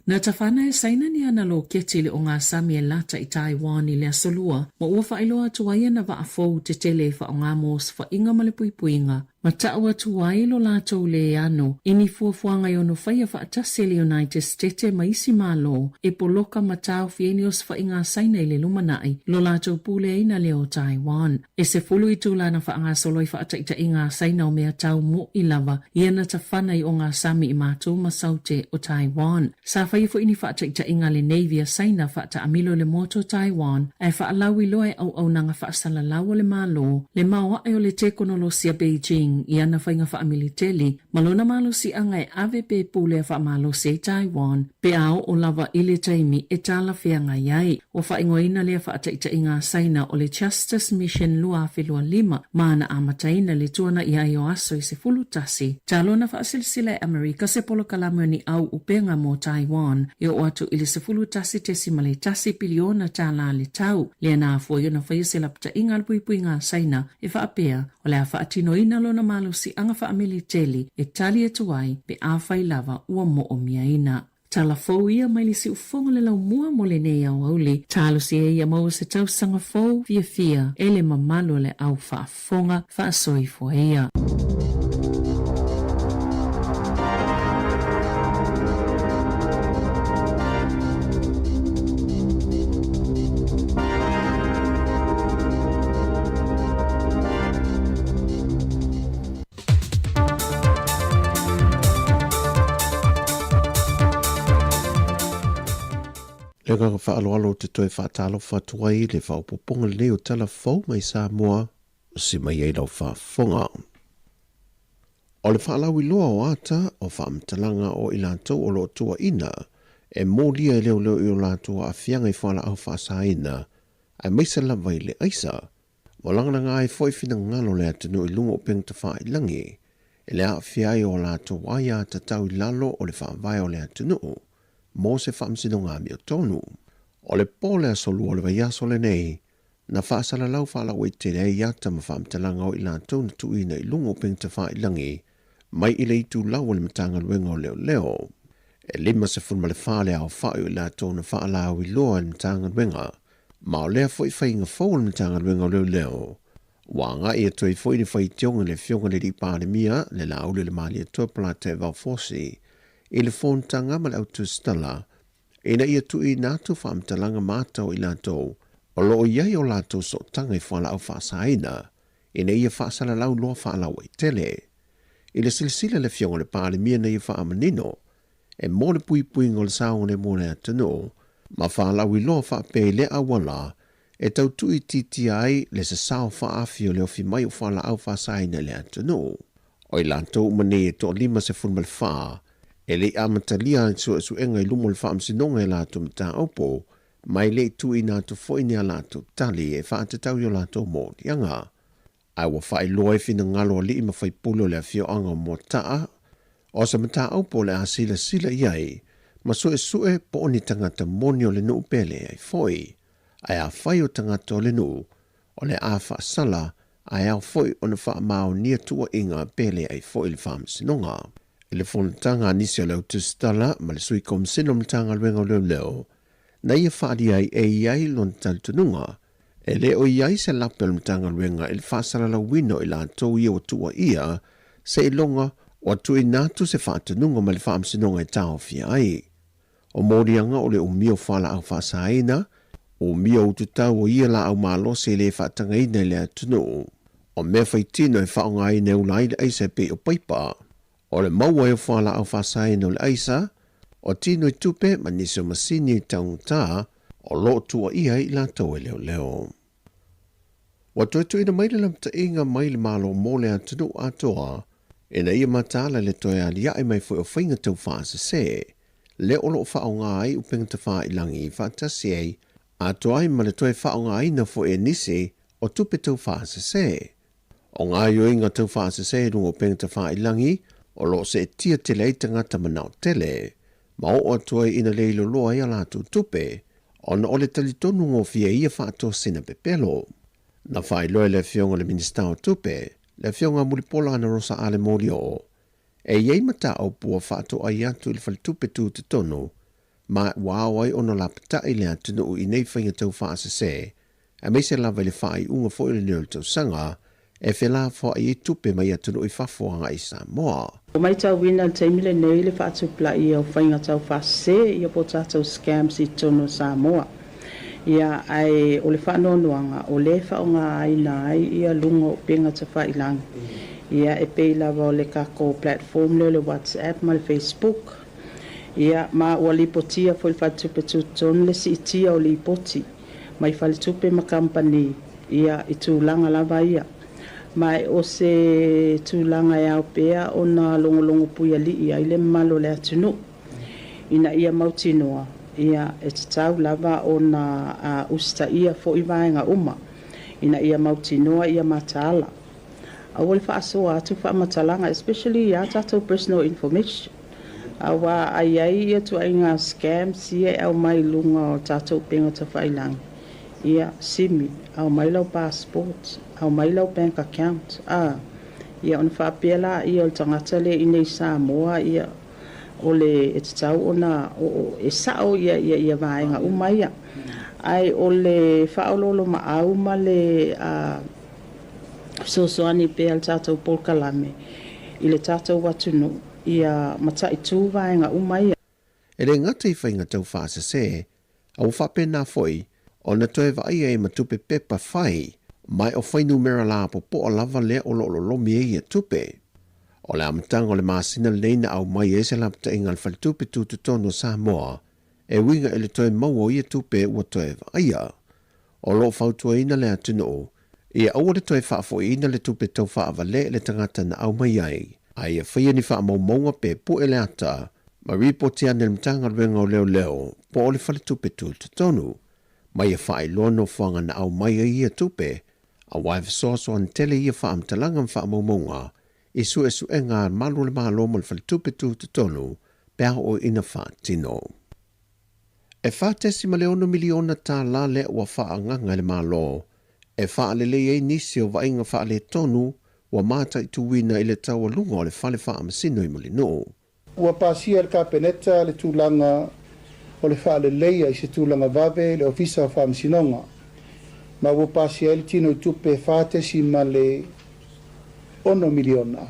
Na tawhana e saina ni ana lo ketile o ngā sami e lata I Taiwan I le asolua, ma ua whailoa tuaia na wa afou te tele wha o ngā mos wha inga male puipuinga, ma taua tuai lo lātou le ano, ini fuafuanga I ono whaia wha atase le United States ma isi mālo, e poloka ma tau fienios wha inga saina I le lumanai, lo lātou pule ina leo Taiwan. E se fulu I tūlana wha ngā soloi wha ataita I ngā saina o mea tau mo I lava, iana tawhana I o ngā sami I mātou masaute o Taiwan. Sa whaia fu ini wha ataita I ngā le Navy a saina wha ta amilo le moto Taiwan, e wha alawi loe au nanga wha asala lawa le mālo, le maua e o le tekonolosia Beijing, I ana whainga wha militeli, malona malo si anga e ave pe pule wha malo se Taiwan, pe ao o lava I le taimi e tala whianga iai, o wha ingoina lea wha ataita I ngā saina o le Justice Mission lua whelua lima, maana amataina le tuana iai o aso I se fulu tasi. Talona wha asilisila e Amerika se polo kalamio ni au upenga mo Taiwan, e o atu ili se fulu tasi te simale tasi piliona tala le tau, lea na afo yona whaia se lapta inga alpuipui ngā saina, e wha apea, o lea wha atino ina lona malo si anga wha militeli, e tali e tuai, pe awhai lava ua mo o miaina. Tala fau ia mai li si ufonga le lau mua mo le nei au auli. Talo si e ia mau se tau sanga fau fia, ele mamalo le au wha fonga, wha soi fo ea. Le kaka whaaloalo te toe whaatalo whatuai le whaupoponga leo tala fau mai Samoa, si mai ei lau whaafonga. O le whaalau i loa o ata o whaamtalanga o i lātou o lo tua ina, e mōlia e leo leo i o lātou a whianga i whaala au whaasaina, ai maisa lawa i le aisa, walanganga ai foi fina ngalo le atunu i lungo peng ta wha i langi, e le a whiai o lātou waia ta tau i lalo o le whaavai o le atunu, mō se whaamsino ngā mio tonu. O le pōle a solu o le vaiaso le nei, na whaasala lau whaalau i te rei iata ma whaamtalanga o i lātou na tuina i lungo peng ta wha i langi, mai i le itu lau le matanga luenga o leo leo. E lima se funma le whaale au whau i lātou na whaalau i loa le matanga luenga, ma o lea fwoi whainga fau le matanga luenga o leo leo. Wanga i atoi fwoi ni whai tionga le fionga le ripa le mia le laule le mali atua pala te vau fosi, i le whontanga ma le autu stala, ina i atu i nātu whaamtalanga mātau i lātou, o loo iai o lātou so tanga i whala au whaasaina, ina i a whaasala lau loa whaalau i tele. I le silsila le fionga le pāle mia na i whaamanino, e mō le pui pui ngol saunga le mōne atano, ma whaalau i loa whaape le awala, e tau tui titi ai le se sao whaafio le ofi mai o whala au whaasaina le atano. O i lātou mane e to lima se funmal whaa, e le amatalia i su enga i lumo le whaamsinonga i lātou mta aupo, mai le tui nātou foini a lātou tali e whaatatau i o lātou mō nianga. Ai wa whai loa e whina ngalo li ima whai pulo le a whio anga mō taa, o sa mta aupo le a sila sila iai, ma sue po oni tangata monio le nuu pele ai foi, ai a whai o tangata o le nuu, o le a wha sala, ai au foi o na wha mao nia tua inga pele ai foi le whaam sinonga. I le whonatanga nisi o leo tustala, ma le sui kom sino mtanga luenga o leo leo, na ia whaadi ai e iai lon talitununga, e le o iai se lapel mtanga luenga il whaasara la wino i la tau ia o tua ia, se ilonga o tu i natu se whaatununga ma le whaamsinonga e tau fia ai. O morianga o le umio whala au whaasaina, o mio ututau o ia la au malo se le whaatanga ina le atunu. O mea whaitino e whaonga ai neu lai le aisa pe o paipa. O le maua e whala au whaasaina o le aisa, o tino i tupe ma nisi o masini i taunta, o lo tua ia i la tau e leo leo. Wa tuetu ina maile lamta inga maile malo mole atunu atoa, ina ia matala le toe alia ai mai fwe o whainga tau whaasa se, le olo whaonga ai upeng ta wha ilangi i whaatasi ei, atoa ai ma le toe whaonga ai na fwe e nisi o tupe tau whaasa se. O ngā yo inga tau whaasa se rungo upeng ta wha ilangi, o lo se tia tele i tangata manao tele, ma o atoa ina leilo loa i alatu tupe, ona ole talitonu ngō fia ia whaato sina pepelo. Na whai loe le fionga le minister o tupe, le fionga mulipola ana rosa ale morio. E iei mata au pua whaato ai atu il whali tupe tu te tonu, ma wao ai ona la pata i le atunu u i nei whainga tau whaasa se, a mei se lava le whai unga fo ili nil tau sanga, e whela fo ai tupe mai atunu i whafuanga i Samoa. O mai tau wina te mile nei le whaatu pla i au whainga tau whaase i a po tātou scams i tono Samoa. Ia ai o le whanonuanga o le whaonga ai nai i a lungo penga ta whailangi. Ia e pei lava o le kako platform le WhatsApp ma le Facebook. Ia ma ua lipotia fo le whatupe tuton le si itia o lipoti. Mai whale tupe ma company ia i tūlanga lava ia. Mai o se tūlanga e au pea o na longolongo puia li ia i le malo le atunu. Ina ia mautinoa. Ia e te tau lava o na usta ia fo i vaenga uma. Ina ia mautinoa ia matala. Awal whaasoa atu whaamatalanga, especially ia tātou personal information. Awa ai ia tu ainga scams ia au mai lunga o tātou penga ta whailangi. Ia simi, au mai lau passport, au mai lau bank account. Ia on whaapela ia o tangata le inei Samoa ia o le e te tau ona e sao ia vaenga umaia. Ai o le whaololo ma au ma le sosoani pe al tātou polkalame i le tātou watunu ia mata i tū vaenga umaia. E re ngata i whainga tau whaasa se, au whapena foi, o na toe vai e matupe pepa whai, mai o whainu mera la po o lava lea o lo lomi e ia tupe. O le amatanga o le maasina leina au mai e se lapta inga al whalitupe tu tono Samoa, e winga e le toe maua ia tupe ua toe vaia. O lo whautua ina le atino o, ia au le toe whaafo ina le tupe tau whaava le tangata na au mai ai, Ai e whaia ni wha maunga pe po e le ata, ma ripotia nel mtanga ruenga o leo po o le whale tupe tu te tonu, mai e wha lono whanga na au mai e ia tupe, a waive soso an tele ia wha amtalanga wha maunga, e su e ngā malu le malo mo le whale tupe tu te tonu, pēa o ina wha tino. E wha tesi ma leono miliona tā la le ua wha nganga le malo, e wha le e nisi o vainga wha le tonu, wa mata i tuwina i le taua lunga o le whale wha amasino i muli no. Ua pasia le kapeneta le tūlanga o le wha le leia i se tūlanga vave le ofisa o wha amasinonga. Ma ua pasia le tino i tupe whātesi ma le 1 miliona.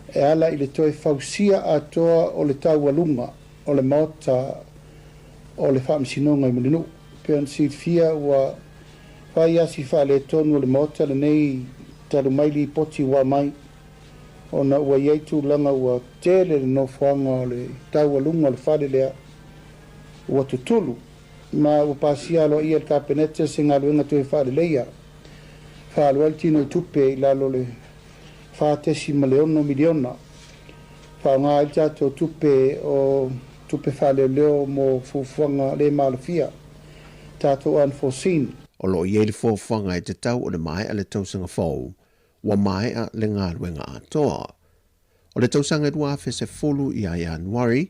E ala i le toe fausia atoa o le taua lunga o le maota o le wha amasinonga i muli no. Peon si fia ua whai asi wha le tonu o le maota le nei talu maili poti wa mai ona ua ieitu langa ua tele le nofoanga o le taua lunga o le whare lea ua tutulu ma ua pasia aloa ia le kapeneta se ngā luenga tue whare leia whaalua le tino i tupe i lalo le whātesi ma le 1 miliona whaonga i tato tupe o tupe whale leo mo fufuanga le malafia tato unforeseen. O lo iei le fōwhanga e te tau o le mai a le tausanga fōu, wa mai a le ngā ruenga atoa. O le tausanga dua fe se fulu i a Januari,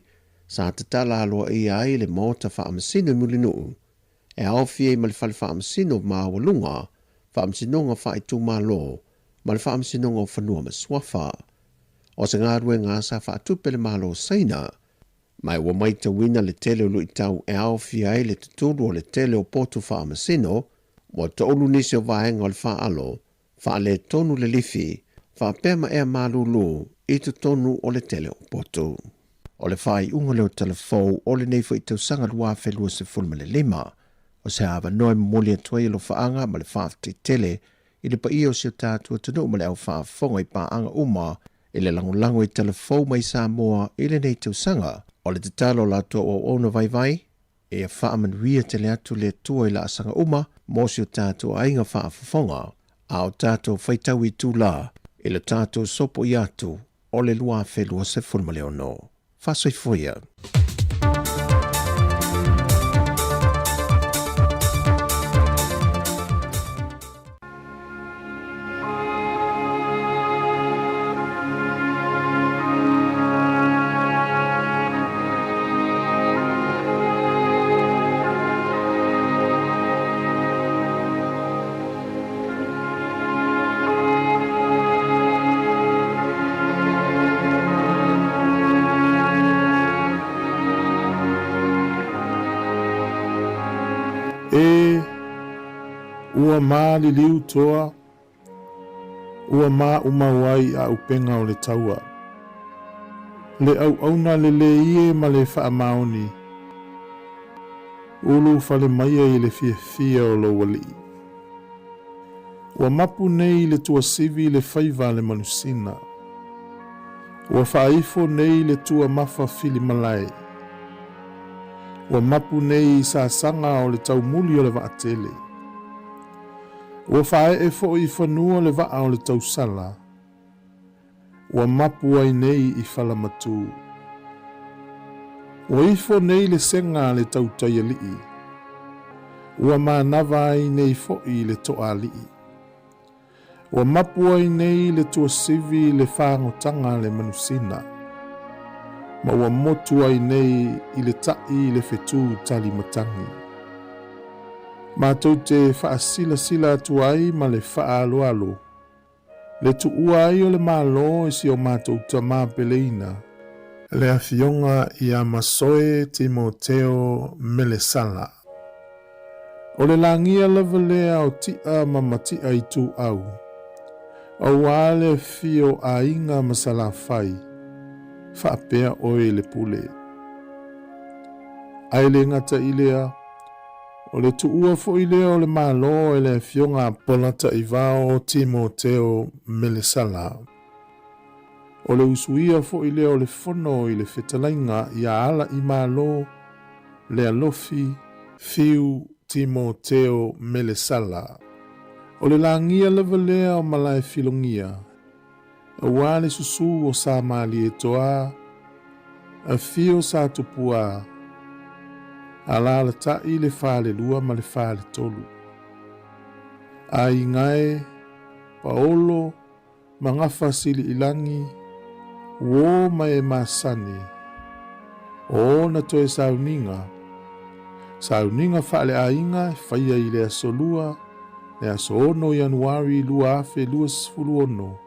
sa te tala aloa i ai le mota wha amasino i muli nuu, e awhie ma le whale wha amasino ma walunga, wha amasinonga wha i tū ma lo, ma le wha amasinonga o whanua ma swafa. O se ngā ruenga sa wha atupe le malo saina, mai wa mai te wina le tele o lui tau e awhie ai le tuturu o le tele o potu wha amasino, wa tolu nisi o vaenga o le wha alo, wha le tonu le lifi, wha pēma ea malulu i tu tonu o le tele o potu. O le wha i unga leo telefou o le neifo i tau sanga lua whelua se fulma le 5, o se hawa noi moli atua i lo whaanga ma le whaafti tele, i le pa i o si o tātua tunu ma le au whaafonga i paanga uma, i le lango i telefou mai Samoa i le nei tau sanga, o le te talo la tua o ona vai vai, e a whaamanuia te le atu le tua i la asanga uma, mo si o tātua ainga whaafonga, a o tātua whaitau i tū la, i le tātua sopo i atu, o le lua whelua se fulma leo no. Fasoi foia. Ua mā li liu toa, ua mā umawai a upenga o le taua. Le au auna le le ie ma le wha maoni. Ulu whale maia i le fia o lo wali. Ua mapu nei le tua sivi le whaiva le manusina. Ua whaifo nei le tua mafa fili malai. Ua mapu nei sa sanga o le tau muli o le vaatele. Ua whae e fo i whanua le vaa o le tausala. Ua mapu ai nei i whalamatu. Ua ifo nei le senga le tautai alii. Ua mānawa ai nei fo i le toa alii. Ua mapu ai nei le tua sivi le whangotanga le manusina. Ma ua motu ai nei i le tai le fetu tali matangi. Mātou te whaasila tuai ma le whaalualu. Le tu uai o le malo e si o mātou ta māpeleina. Le awhionga i a masoe Timoteo Melesala. O le langia lava lea o tia ma matia i tu au. O wale fio a inga masala fai. Whaapea oe le pule. Aile ngata ilea. O le tuua fo i lea o le malo e le fionga polata i vao Timoteo Melesala. O le usuia fo i lea o le fono i le fetalainga i a ala i malo le alofi fiu Timoteo Melesala. O le langia lava lea o malai filongia. Ua le susu o sa mali e toa, a fio sa tupua, ala la tai le fale lua ma le fale tolu. A ingae, Paolo, mangafa sili ilangi, wo mai masani, o na toe sauninga fale a inga, faya i le asolua, le asono Januari lua afe lua sfulu ono,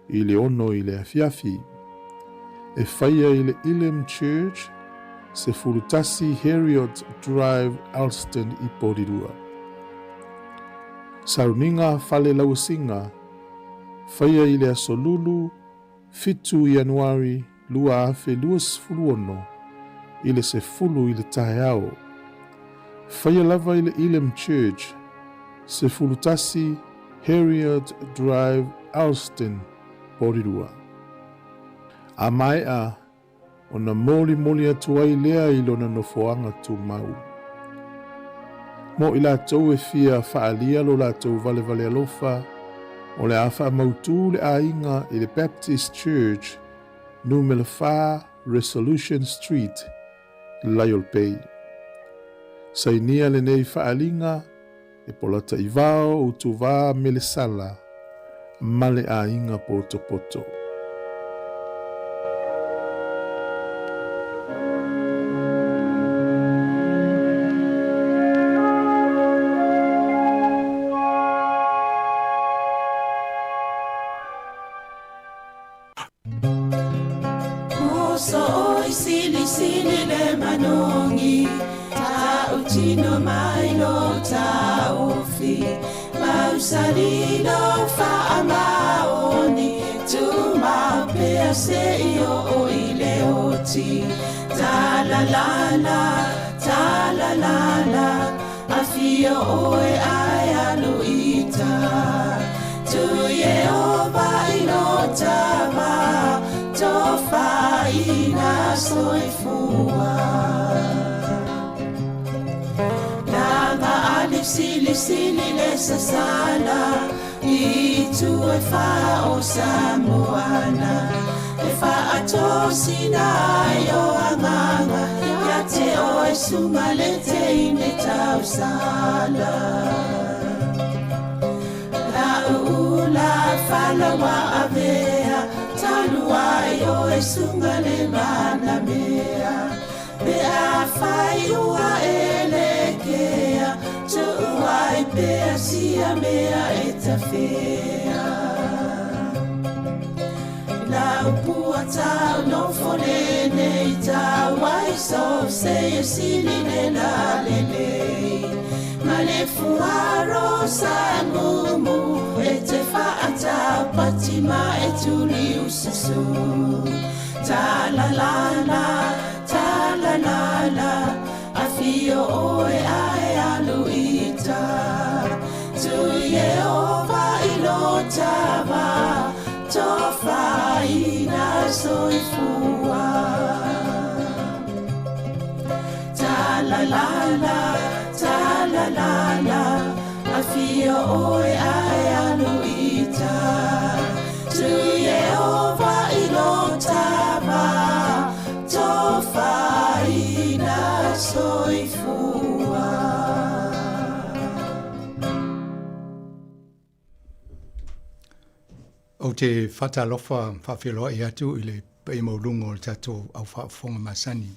i le ono i le afiafi. E faya i le Elim Church, se fulutasi Heriot Drive, Alston i Porirua. Sauninga fale lausinga, faya i le asolulu, fitu Januari lua afe lua sfulu ono, i le se fulu i le taheao. Faya lava i le Elim Church, se fulutasi Heriot Drive, Alston, Porirua. A mai a, o na moli atuai lea i lona nofoanga tu mau. Mo i la tau e fia faalia lo la tau vale alofa, o le afa mautu le ainga i le Baptist Church, numele 4 Resolution Street, Laiolpei. Sainia le nei faalinga, e polata i vao o tu vā mele sala, male ainga poto. Sili le sasala i tu e fa o Samoana e fa ato sinai o amanga ya te o e sumalete ine tau sala la ula fala wa avea talua o e sungale mana mea pe a fai ua elekea Tuai pea sia mea e tawhea La upua tau no fore nei tau ai so se e sili ne la lelei Ma le fuaro sa ngumu e te whaata patima e tuli usasu Ta la la a fio oe ai aluita Tu Yehova ilotava Tofa ina soifua Ta la la a fio oe ai aluita Tu Yehova ilotava Tofa ina soifua O te whatalofa whawhiloa e atu i le pei maulungo o le tatou au whaafonga masani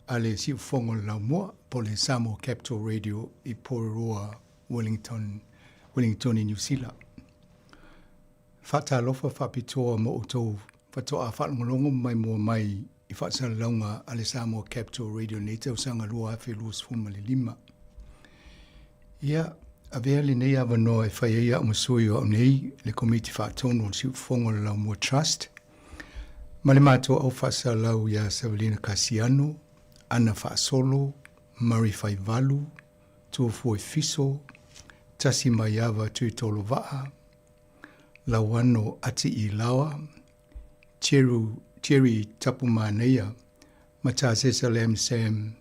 a le si ufongo lau mua po le Samoa Capital Radio i Porirua, Wellington i New Zealand. Whatalofa whapitoa mo o tau whatoa whalongolongo mai mua mai i whaasalaunga a le Samoa Capital Radio nei tau sanga lua awhi luas fuma le 5. Ia, a vea le nei awanoa e whaiea o masui o nei le komiti whaatono o si ufongo le lau mua trust. Ma le mātua au whaasalau ia Savelina Kasiano, Ana Whaasolo, Mari Whaivalu, Tuafua Fiso, Tasi Maiava Tui Tolo Waa, Lawano Ati I Lawa, Cherry Tapumaneia, Matazesa Lem Sam,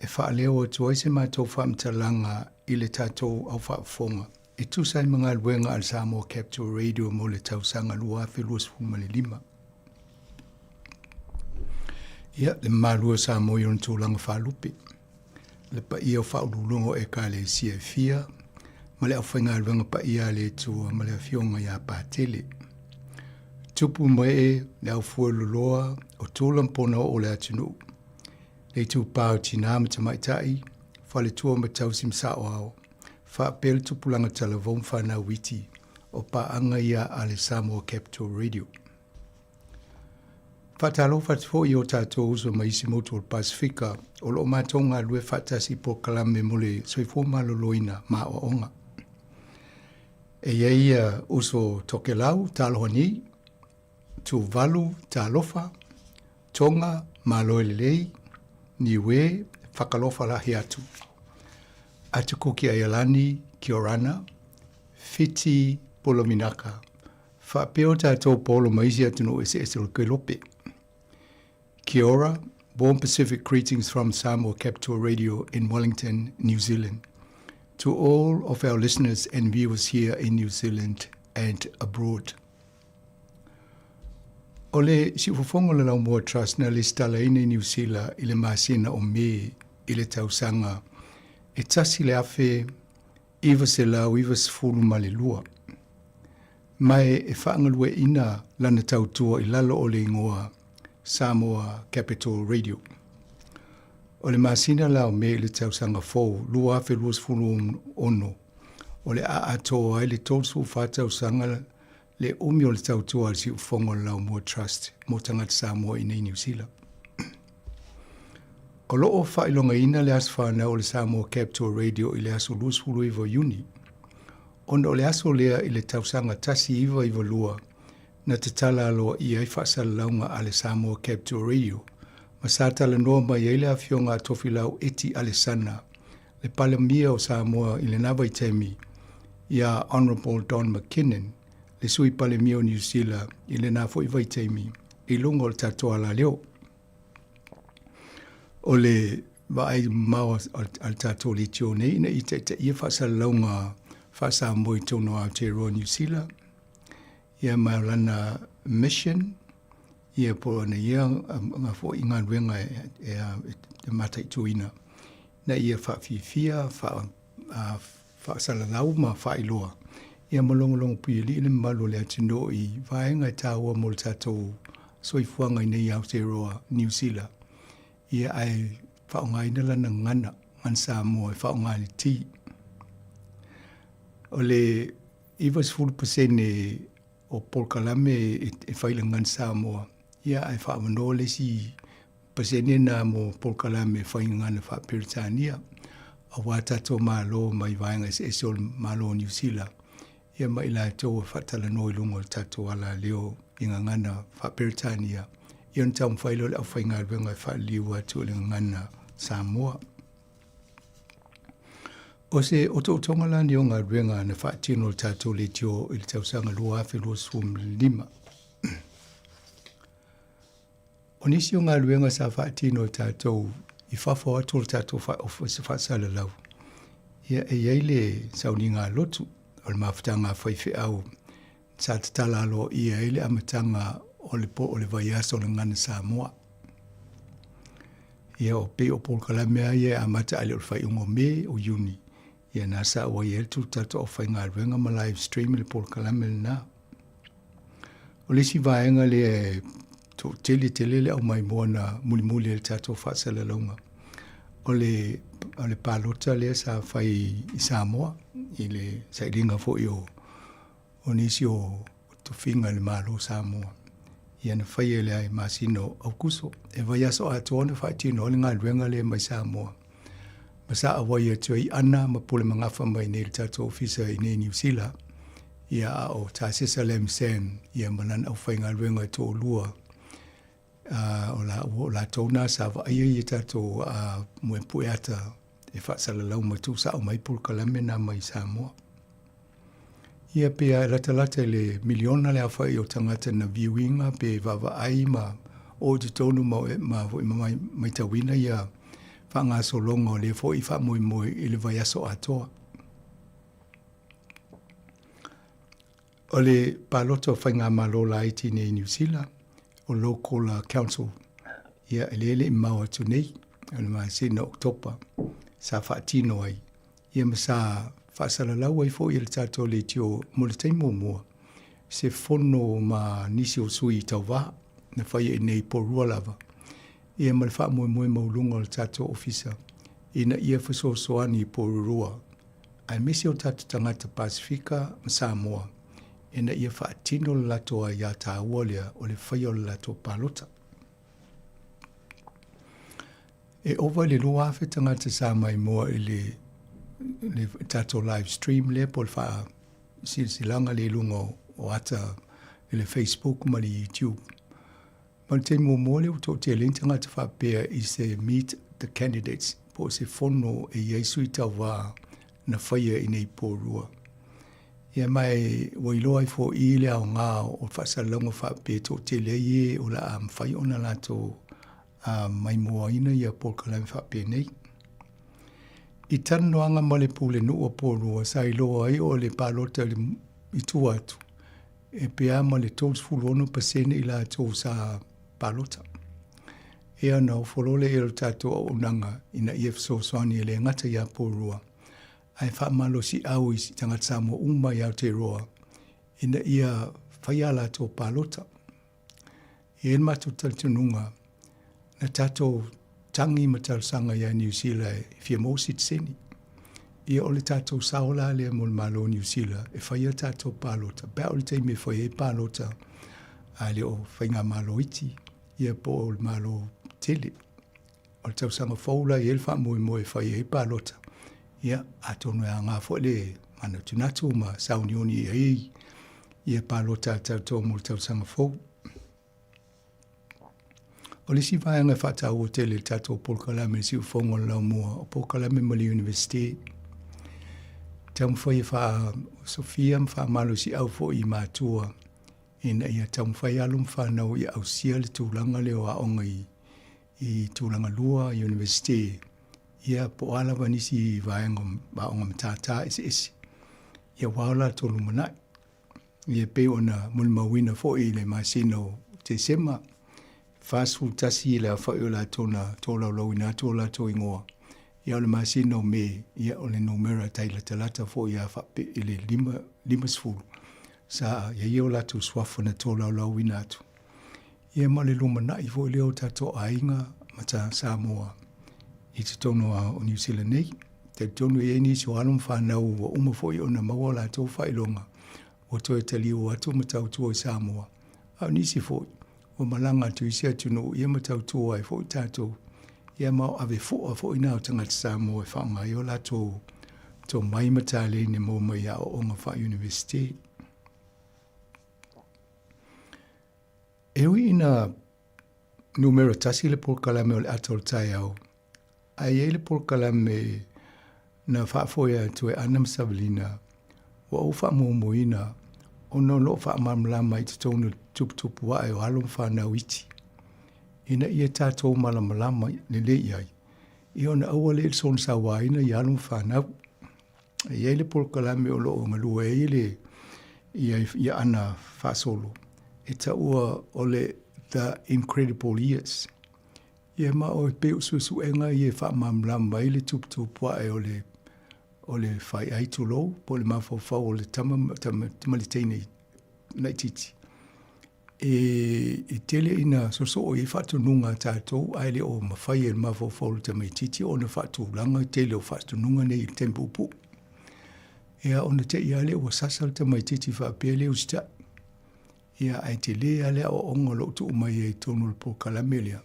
e whaaleo atua se mātou whaamtalanga I le tātou au whaafonga e tu sai mga luenga al Samoa Capital Radio mo le tausanga lua fe luas fuma le lima. Ia le malua Samoa yon tūlanga whalupi. Le pa ia o whaululungo e ka le sia fia, ma le au whainga luenga pa ia le tua ma le fionga ia pātele. Tupu mai e le au fualuloa o tūlampona o le atunu. Le tu pāo tina ma tamaitai, whale tua ma tausim sao ao. Whaapele tupulanga talavon whana witi o paanga ia ale Samoa Capital Radio. Whatalo whatfo i o tātou uso ma isi motu o Pasifika o lo mātonga lue whatasi po kalame mole soifo maloloina ma o onga. E ia uso tokelau talohani, tu valu talofa, tonga maloelelei, niwe whakalofa lahi atu. Atu kuki ayalani, Kiorana, Fiti Polominaka. Whapeo tātou polo maisi atu no ese ese lope. Kia ora, warm Pacific greetings from Samoa Capital Radio in Wellington, New Zealand. To all of our listeners and viewers here in New Zealand and abroad. Ole si ufongo le lau trust na le stala ine New Zealand ile masina o me ile tausanga e tasi le afe iwa se lau iwa se fulu male lua. Mai e whaangalue ina lana tautua i lalo o le ingoa Samoa Capital Radio. O le masina lau me le tausanga fōu lua afe luas fulu ono. O le a atoa ai le tolsu whātausanga le umi o le tautua al si ufongo lau mua trust mo tangata Samoa i nei New Zealand. O loo whailonga ina le aswhana o le Samoa Capital Radio i le aso luasfulu iwa uni. Ona o le aso lea i le tausanga tasi iwa lua na te tala aloa i ai whaasala launga a le Samoa Capital Radio. Ma sa tala noa mai eile a fionga tofi lau eti ale sana. Le pala mia o Samoa i le nawa i temi ia Honourable Don McKinnon le sui pale mia o New Zealand i le nafo i vai temi i lungo le tatoa la leo. O le vai mau al tatoa le tio nei na i te ia whaasala launga whaasa moi tono Aotearoa New Zealand. Ia maulana mission, ia po na ia nga fo inga wenga e matai tuina. Na ia whaafifia, whaasala lau ma whailoa. Ia malongolongo puili ile malo le atino i vaenga e tāua mo le tātou soifuanga i nei Aotearoa New Zealand. Ia ai whaongaina lana ngana, ngan Samoa e whaongaina ti. O le iwas 40% o polkalame e whaila ngan Samoa. Ia ai whaamano le si pasene na mo polkalame e whainga ngana whaperitania. A wātato malo mai vaenga e esol malo New Zealand. Ia mai la tau e whatala no i lungo tato ala leo inga ngana whaperitania. Ia ntau mwhailo le au whainga alwenga e whaaliu atu le ngana Samoa. O se otonga lani o ngā ruenga na whaatino le tātou le tio i le tausanga lua afe lua suum lima. O nisi o ngā ruenga sa whaatino le tātou i whawha atu le tātou whaasala lau. Ia e eile sauni ngā lotu o le mawhatanga whaife au sa tatala alo ia eile amatanga o le vaiasa o le ngana Samoa. Ia o pe o polkalamea ia amata ale o le whaiungo me o uni. Ia nasa o iel tu tato o whainga ruenga ma live stream le polkalame le na. O lesi vaenga le to tele le au mai moana muli le tato whaasala launga. O le palota le sa whai i Samoa, i le sairinga fo i o nisi o to finga le malo Samoa. Ia na whai e le ai masino au kuso. E vai aso atoana whai tino le ngā ruenga le mai Samoa. Masa awai atu i ana ma pole mangafa mai nei tato ofisa i nei New Zealand. Ia o tāsesa lem sen, ia manan au whainga ruenga tō lua. O la tōna sa wa ia i tato mue pueata e whaasala lau mai tūsa o mai pulkalame na mai Samoa. Ia pia ratalata le miliona le awhai o tangata na viewinga pe wawa ai ma o te tonu mai tawina ia whanga so longo le fo i wha moi i le vai aso atoa. o le palota o whainga malo la iti nei New Zealand, o local council. Ia ele maua tu nei, o le mai sena Oktopa, sa whaatino ai. Ia masa whaasala lau ai fo i le tato le tio mole taimo mua. Se fono ma nisi o sui tau waha, na whaia i nei porua lava. Ia ma le wha moe maulunga o le tato ofisa. Ina ia whasosoani i porurua. Ai mesi o tato tangata Pasifika ma Samoa. Ina ia whaatino le lato a ia ta awalia o le whaia o le lato palota. E ova le loa afe tangata sa mai moa i le tato live stream le po le wha silanga le lunga o ata i le Facebook ma le YouTube. Ma le te mua le o tō te lintanga te whapea i se meet the candidates po se fono e Yesu i tau wā na whaia i nei pōrua. Ia mai wailoa i fo i le au ngā o whasalonga whapea tō te leie o la am whai ona lato mai mua ina ia pōkalami whapea nei. I tanoanga ma le pule nua pōrua sa i loa ai o le palota i tu atu. E pea ma le 12% i la tō sa palota. Ea na o folole e lo tato o unanga ina i soani e le ngata ia pōrua. Ai whaamalo si au i si tangata Samoa uma i Aotearoa ina ia whaiala tō palota. I en matu taltununga na tato tangi matalsanga ia New Zealand e fia mosit seni. Ia ole tato saola le mo malo New Zealand e whaia tato palota. Bea ole te me whaia palota a le o whainga malo iti. Ia po o malo tele. Ole tau sanga whaula i elfa moe whaia palota. Ia atonu a ngā fo le mana tunatu ma saunioni e ia palota tau mo tau sanga whau. O le si vaenga whatau o tele tato Polkalame si ufongo lau mua o Polkalame Mali University. Tau mwhai wha Sofia mwha malo si au fo i mātua. Ina ia tau mwhai alum whanau i au sia le tūlanga leo a onga i tūlanga lua University. Ia po ala vanisi vaenga ba onga matata esi. Ia waula tolu manai. Ia pe ona mulmawina fo i le masino te sema. Fast food tasi le fa la tona tola lo ina tola to ingoa. Ia le masino me ia ole numera taila talata fo ia fa ile lima sfulu. Sa ia la tu swafa na tola lo ina tu. Ia male lumana i fo leo tato ainga mata Samoa. I te tono a New Zealand nei. Te tono e ni so alum fa na o uma fo i ona mawala to fa ilonga. O to e tali o atu mata tu o Samoa. A nisi fo o malanga tu isia tunu ia matau tua e fo tato ia mau ave fo ina o tangata Samoa e whaanga i o la to mai matale ne mo mai a o Onga Wha University. Ewi ina numero tasi le Polkalame o le atol tai au. Ai e le Polkalame na whaafoia tu e Anam Savalina wa o whaamomoina o no lo whaamamlama i te tonu tupu wa e o halom whanau iti. Ina ia tātou malamalama le le iai. I ona aua le son sa waina i halom whanau. Ia le Polkalame o lo o ngalua e le ia ana whasolo. E ta ua o le The Incredible Years. Ia ma o e peu susu enga i e whaamamlama i le tupu wa e o le whai aitu lo, po le mawhawhau o le tamaliteine nei titi. E tele ina soso o i whatununga tātou, ai le o mawhai e mawhawhau le tamaliteine, o na whatulanga tele o whatununga nei i tempu upu. Ea ona te ia le o sasa le tamaliteine whapea le usta. Ia ai te lea le o onga lo tu umai e tonu le Polkalame lea.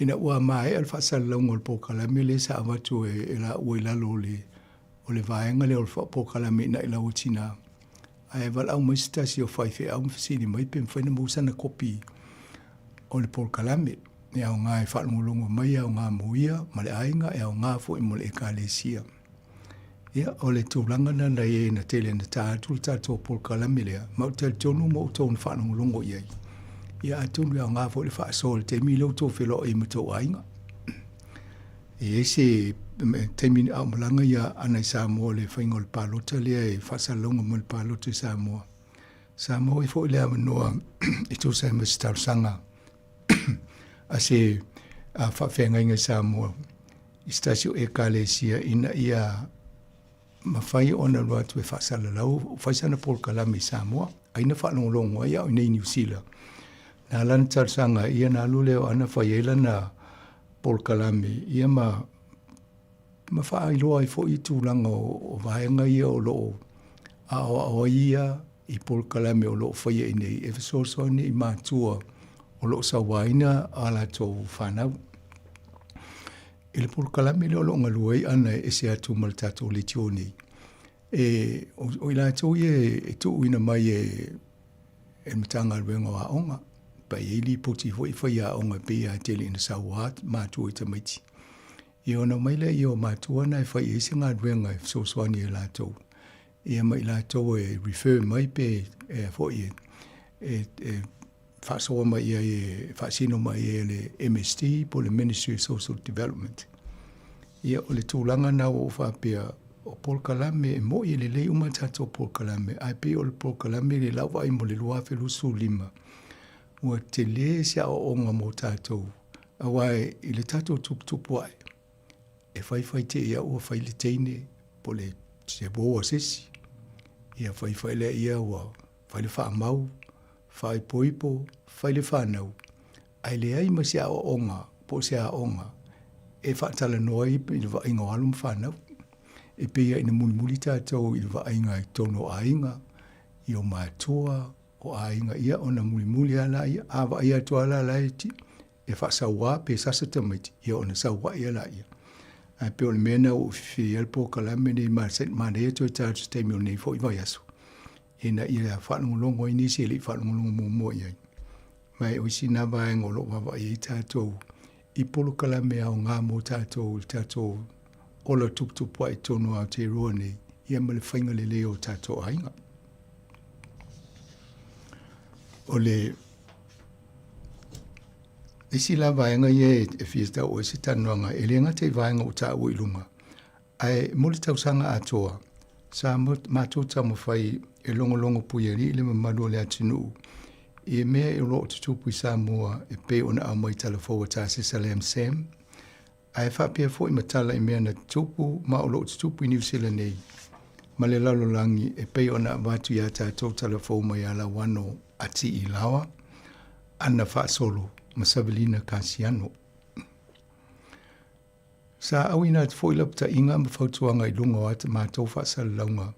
Ina ua mai al whasalaunga le Polkalame le sa awatu e la ua lalo o le vaenga le o le Polkalame na i lau tina. Ai wala au maistasi o whaife au mwhisini mai pe mwhaina mausana kopi o le Polkalame. E au ngā e whaanungolongo mai au ngā muia, ma le ainga e au ngā fo i mo le ekalesia. Ia o le tūlanga na e na tele na tātul tātou Polkalame lea. Mau te tonu mo tōna whaanungolongo iai. Ia atunu au ngā fo le whaasol te milau tō whilo i mato ainga. E ese teimini au malanga ia ana i Samoa le whaingo le palota lea e whasalonga mo le palota i Samoa. Sa mo I fo le manoa I tu sa mas tau sanga. A se a whawhenga inga sa mo. I stasio e kalesia ina ia mawhai ona roa tu e whasala lau. Whaisana Paul Kalame sa mo. Aina whanongolongo ia o nei New Zealand. Nā lana tau sanga ia nā luleo ana whaiela na Paul Kalame. Ia ma whaailoa I fo I tūlanga o vaenga ia o loo. A o ia I Paul Kalame o loo whaia I nei. E whasosoa ni I mātua o loo sawaina ala tō whanau. I le Paul Kalame leo loo ngaluai ana e se atu maltato le tio nei. O ila tō e tō uina mai e matanga ruenga o aonga. Pa e li poti hoi whaia aonga pe a tele ina sawaat mātua I tamaiti. I ona maile I o mātua na e whai e se ngā ruenga e whasosoani e la tō. Ia mai la tō e refer mai pe e hoi e whasoa mai e whasino mai e le MST po le Ministry of Social Development. Ia o le tūlanga na o whapea o Paul Kalame e mo I le lei umatato Paul Kalame. Ai pe o le Paul Kalame le lawa I mo le luafe lusu lima. Ua te le sia o onga mo tātou. Awai I le tātou tuputupu ai. E whai te ia ua whai le teine po le se boa sesi. Ia whai le ia ua whai le wha mau. Whai poipo, whai le whanau. Ai le ai ma se a onga, po se a onga. E whaatala noa I le wa inga alum whanau. E pia ina muli tātou I le wa inga I tono a inga. I o mātua o a inga ia ona muli ala ia. A wa ia toa ala la iti. E whaasawa pe sasa tamaiti. Ia ona sawa ia la ia. A pe o le mena o whiwhi Paul Kalame ni ma ne to tātou teimi o nei fo I vai aso. Ina ia whanongolongo ini se li whanongolongo mo ia. Mai o si na vai ngolo wa I tātou. I Paul Kalame au ngā mo tātou ola tuputupu ai tono au te roa nei. Ia ma le whainga le leo tātou ainga. O le isi la vaenga ia e fiesta o se tanuanga e le ngate vaenga o tā ui lunga. Ai muli tausanga atoa. Sa mātota mo whai e longo puieri le mamalo le atinu. I mea e lo te tupu I Samoa e pe ona au mai talafoa tā se Salam Sam. Ai whapea fo I matala I mea na tupu ma o lo te tupu I New Zealand nei. Ma le lalolangi e pe ona watu ia tātou talafoa mai ala wano ati I lawa. Ana wha solo ma Savelina Kasiano. Sa awina te fo I lapta inga ma whautuanga I lunga o ata mātou wha salalaunga.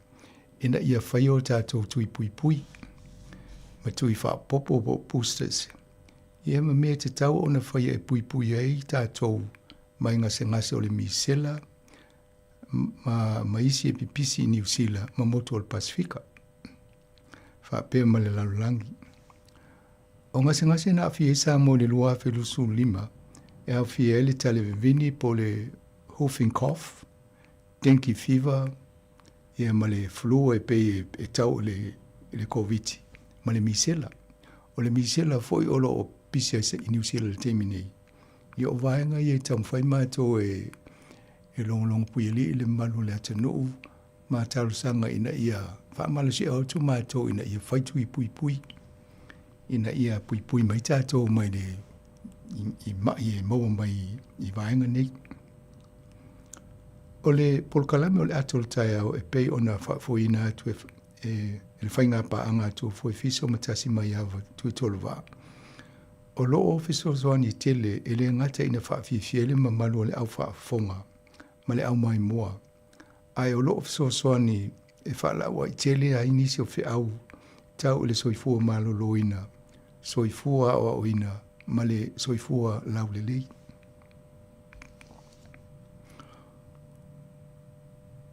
Ina ia whaio tātou tui pui. Ma tui wha popo boosters. Ia ma mea te tau ona whaia e pui ei tātou mai ngase o le misela. Ma isi e pipisi I New Zealand ma moto o le Pasifika. Wha pēr ma le lalulangi. O ngase na awhi e sa mo le lua whelusu lima. E awhi e le talevivini po le hoofing cough, dengue fever, ia ma le flu e pe e tau le COVID, ma le misela. O le misela foi olo o pisia I New Zealand le temi nei. Ia o vaenga ia tau mwhai mātou e long pui li le malu le atanu, ma taru sanga ina ia whaamala si au tu mātou ina ia whaitu I pui. Ina ia pui mai tātou mai le I maua mai I vaenga nei. O le Paul Kalame o le atol tai au e pei ona whaafoina atu e le whainga paanga atu fo fiso matasi mai awa tui tolu wā. O lo ofiso zoani tele e le ngata ina whaafifiele ma malu o le au whaafonga ma le au mai moa. Ai o lo ofiso zoani e whaalaua I tele a inisi o whi au tau le soifua malo loina, soifua o oina ma le soifua lau le lei.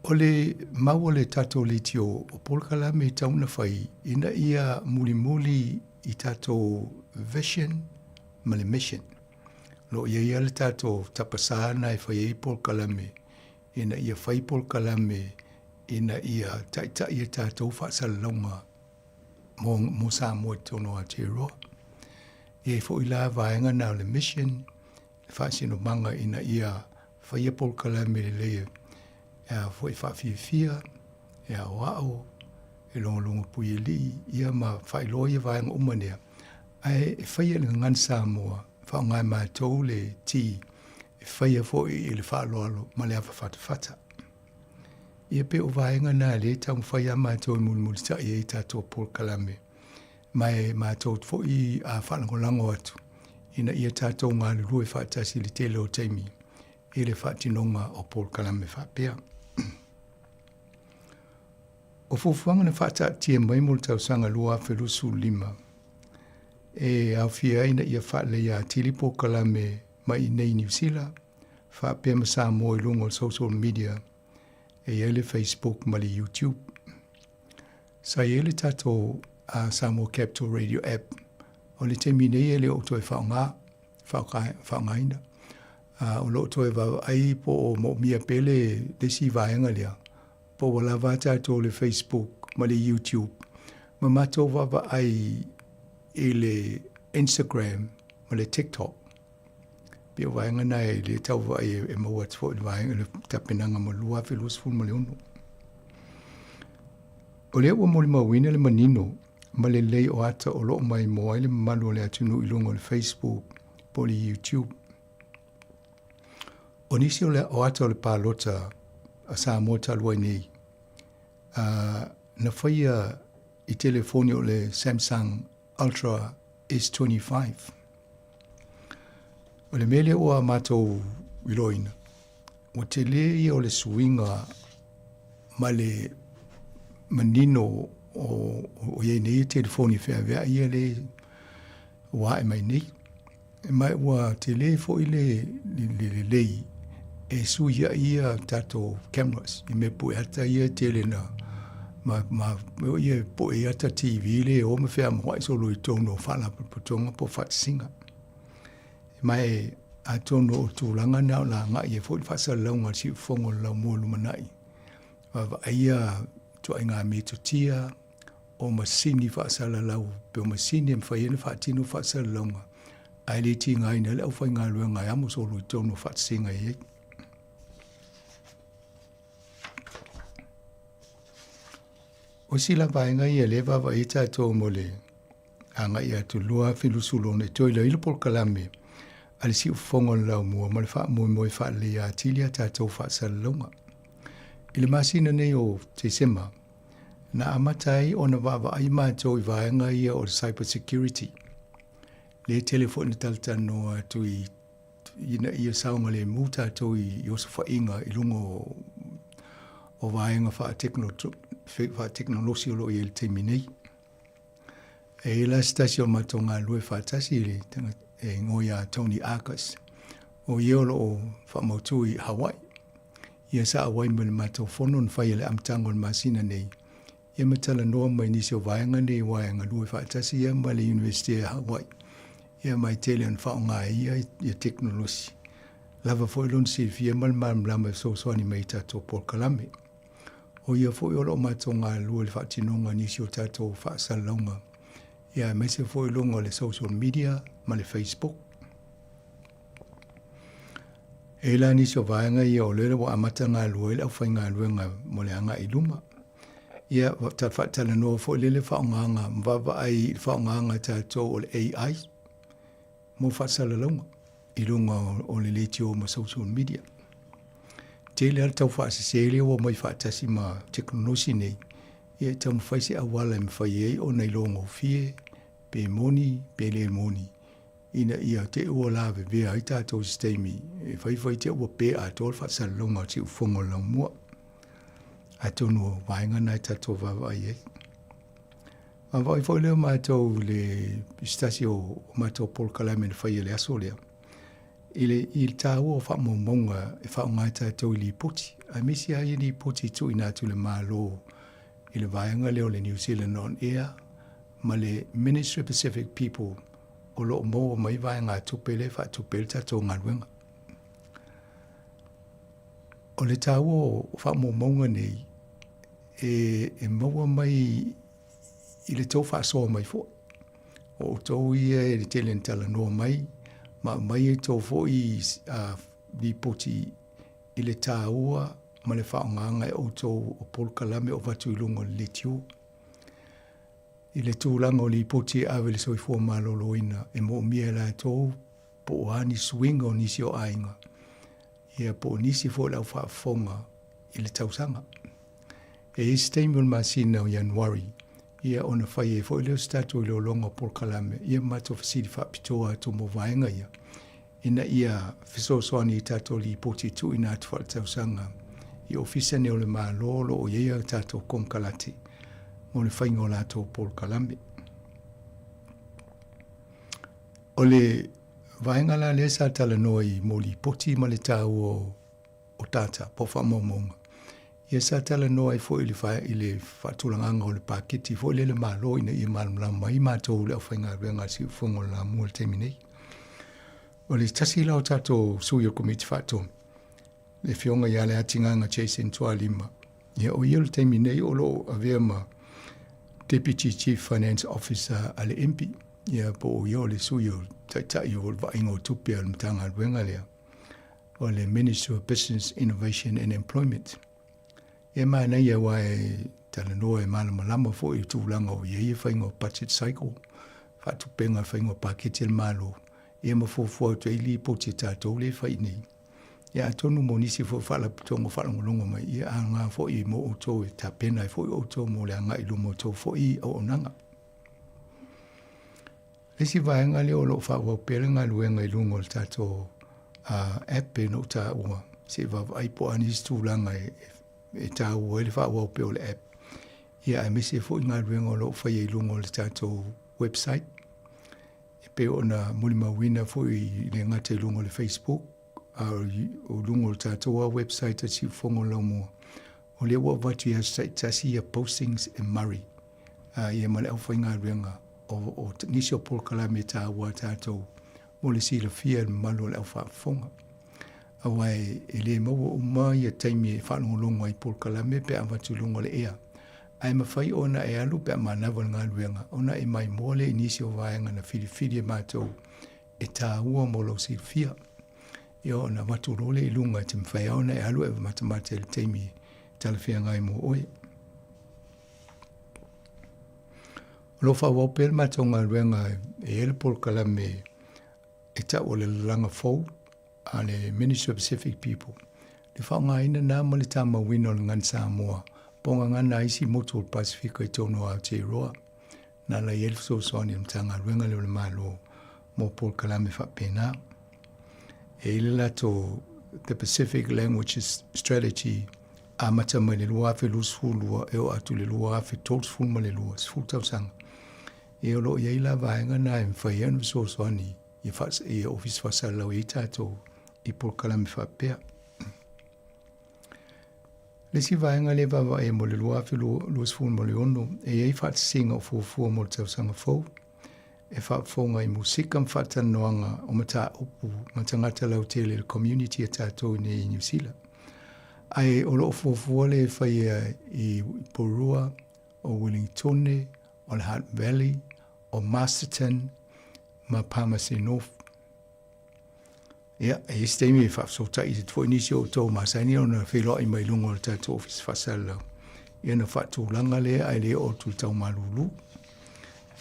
O le mau le tato le tio o Paul Kalame tauna whai ina ia muli I tato vision ma le mission. Lo ia le tato tapasana e whai Paul Kalame ina ia whai Paul Kalame ina ia taita ia tato whaasalonga mo sa mo tono Aotearoa. Ia fo ila vaenga na le mission whaasino manga ina ia whai Paul Kalame le leia. E a foi whawhiwhia, e a wao, e longa pui li ia ma fai lo ia vai umania ai fai le ngan Samoa fa ngai ma tole ti fai fo i le fa lo ma le fa fata ia pe o vai ngana le tau fai ma to mul sa ia ta to Paul Kalame mai ma to fo i a fa lango atu ina ia ta to ngal lu fa ta si le tele o taimi ile fa tinonga o Paul Kalame fa pea o fufuanga na fata tia mai mo tau sanga lua felusu lima. E au fia ina ia fa le ia tilipo Kalame mai nei New Zealand. Fa pia masa mo i lungo social media. E ele Facebook ma le YouTube. Sa ele tato a Samoa Capital Radio app. O le te mine ele o toi whaonga ina. O lo toi wa ai po o mo mia pele de si vaenga lea. Po wala vata to le Facebook ma le YouTube ma mato wa ai le Instagram ma le TikTok pe wa nga na le tau wa e mo wat fo wa le tapinanga mo lua felus ful ma le uno o le wa mo le mawina le manino ma le lei o ata o lo mai mo le malu le atunu i lungo le Facebook po le YouTube o nisi o le o ata o le palota a Samoa talua nei. Na whaia i telefoni o le Samsung Ultra S25. O le mele o a mātou wiloina. O te le ia o le suinga ma le manino o iei nei telefoni whea vea ia le wa e mai nei. E mai ua te le fo i le lei e suia ia tato cameras i me pui ata ia tele na ma ia pui ata TV le o me whea mwai solo i tono whala putonga po whatsinga mai a tono o tūlanga nao la nga ia fo i whasa launga si ufongo lau mua lumanai wa ia to ai ngā me tutia o masini whasa la lau pe o masini mwhaiene whatino whasa launga ai le ti ngai na le au whai ngā lua ngai amo solo i tono whatsinga i o sila vaenga ia lewa wa ita tō mole anga ia tu lua filusulone toi la ilo Paul Kalame ali si ufongo lau mua ma le wha moi wha le a tilia tātou wha salalonga. Ile masina nei o te sema na amatai o na wawa ai mātou i vaenga ia o cyber security. Le telefoni taltano atu i ina ia saunga le mu tātou i osa inga i lungo o vaenga wha teknolosi o lo i el teminei. E la stasio matonga lue wha tasi le e ngoia Tony Arcus o iolo o wha mautu i Hawaii. Ia sa awai mele mato fono n whai le amtango n masina nei. Ia matala noa mai nisi o vaenga nei waenga lue wha tasi ia ma le University of Hawaii. Ia mai tele an wha ngā ia teknolosi. Lava fo ilon silfia mal lama so soani mai tato Paul Kalame. O ia fo iolo mato ngā lue le wha tinonga nisi o tato wha salonga. Ia mai se fo ilonga le social media ma le Facebook. E la nisi o vaenga ia o lele wa amata ngā lue le au whai ngā lue ngā mo le anga i luma. Ia tala noa fo lele whaonganga mwawa ai whaonganga tato o le AI. Mo whasalalaunga i lunga o le letio ma social media. Te le tau whaasesele o mai whaatasi ma teknolosi nei. Ia tau mwhaise awala mwhai ei o nei longo fie, pe moni, pe le moni. Ina ia te ua lawe vea ai tātou sistemi. E whai te ua pe a tōl whasalalaunga te ufongo lau mua. A tonu vaenga nai tātou wawa ai ei. Ma vai foi leo mātou le stasi o mātou Paul Kalame na whai le aso lea. I tāua o whamomonga e whaongai tātou i li poti. A misi ai li poti tu i nātu le mālo i le vaenga leo le New Zealand on air ma le Ministry of Pacific People o lo mo mai vaenga tupele wha tupele tātou ngaruenga. O le tāua o whamomonga nei e maua mai i le tau whaasoa mai fo. O tau ia e le tele tala noa mai, ma mai e tau fo i li poti i le tāua ma le whaonganga e o tau o Paul Kalame o watu i lunga le tio. I le tūlanga o li poti awe le soifua maloloina e mo mia la tō po o ani swinga o nisi o ainga. Ia po o nisi fo lau whaafonga i le tausanga. E isi teimi on masina o Januari, ia ona whai e fo i leo statu i leo longa por kalame, ia mato fasiri whaapitoa to mo vaenga ia. Ina ia fisosoani i tato li poti tu ina atu wha tausanga. I ofisa ne o le maa lolo o ia tato konkalati. Mo le whainga o lato por kalame. O le vaenga la le sa tala noi mo li poti ma le tau o tata, po wha momonga. Ia sa tala noa i fo i le whatulanganga o le pakiti, fo i le malo ina i malamlama i mātou le au whainga renga si ufongo la mua le teminei. O le tasi lau tato sui o komiti whato, le fionga ia le atinganga Jason Tualima. Ia o ia le teminei o lo avea ma Deputy Chief Finance Officer ale MP. Ia po o ia o le sui o taitai o le vainga o tupia le mtanga renga lea. O le Minister of Business, Innovation and Employment. E mai nei e wai tala noa e malamalama fo i tūlanga o iei e whaingo budget cycle. Whatu penga whaingo paketi al malo. E ma fo fo tu e li poti tātou le whai nei. E a tonu mo nisi fo whala putongo whalangolongo mai. E a ngā fo i mo o tō e tā pena e fo i o tō mo le anga i lumo tō fo i o onanga. Lesi vaenga le o lo whawau perenga luenga i lungo le tātou app e no tā ua. Se wav aipo anis tūlanga e tā ua e le whawau pe o le app. Ia e mese fo i ngā luenga o lo whai i lungo le tātou website. E pe o na mulima wina fo i le ngata i lungo le Facebook. O lungo le tātou website a si fongo lau mua. O le ua watu ia tasi ia postings e Murray. Ia male au whai ngā luenga. O nisi o Paul Kalame tā ua tātou. Mo le si la fia malu le au whaafonga. Awai e le maua umai a taimi e whanongolongo i Paul Kalame pe awatu longo le ea. Ai mawhai ona e alu pe a manawa ngā luenga. Ona e mai mole inisi o vaenga na whiriwhiri e mātou e tā ua mo lau si fia. I ona watu role i lunga e te mwhai ona e alu e matamata le taimi talawhia ngai mo oe. Lofa wapel mātou ngā luenga e ele Paul Kalame e ta o le langa fau a le Ministry of Pacific People. Le whaunga ina nā ma le tāma wino le ngan Samoa, ponga ngana isi motu o Pasifika i tono a Aotearoa. Nā la yelf so soani mtanga ruenga le malo mo Paul Kalame whapena. E ile lato the Pacific Languages Strategy a matama le lua fe lus fulua e o atu le lua fe tols fulma le lua, sfultau sanga. E o lo ia ila vaenga na e mwhaianu so soani i office fasalau i tātou i Paul Kalame whapea. Le si vaenga le wawa e mo le luafi luas fun mo le ono e ei whaatisinga o fuafua mo le tausanga fau. E whaafonga i musika mwhaatanoanga o mata upu matangata lau tele le community a tātou ne i New Zealand. Ai o lo fuafua le whaia i Porua, o Wellingtone, o le Hutt Valley, o Masterton, ma Palmerston North. Ia, e steimi e whaafsota i te tfo inisi o tō masani o na wheloa i mai lungo le tātou office whasalau. Ia na whaatūlanga lea ai lea o tu tau malulu.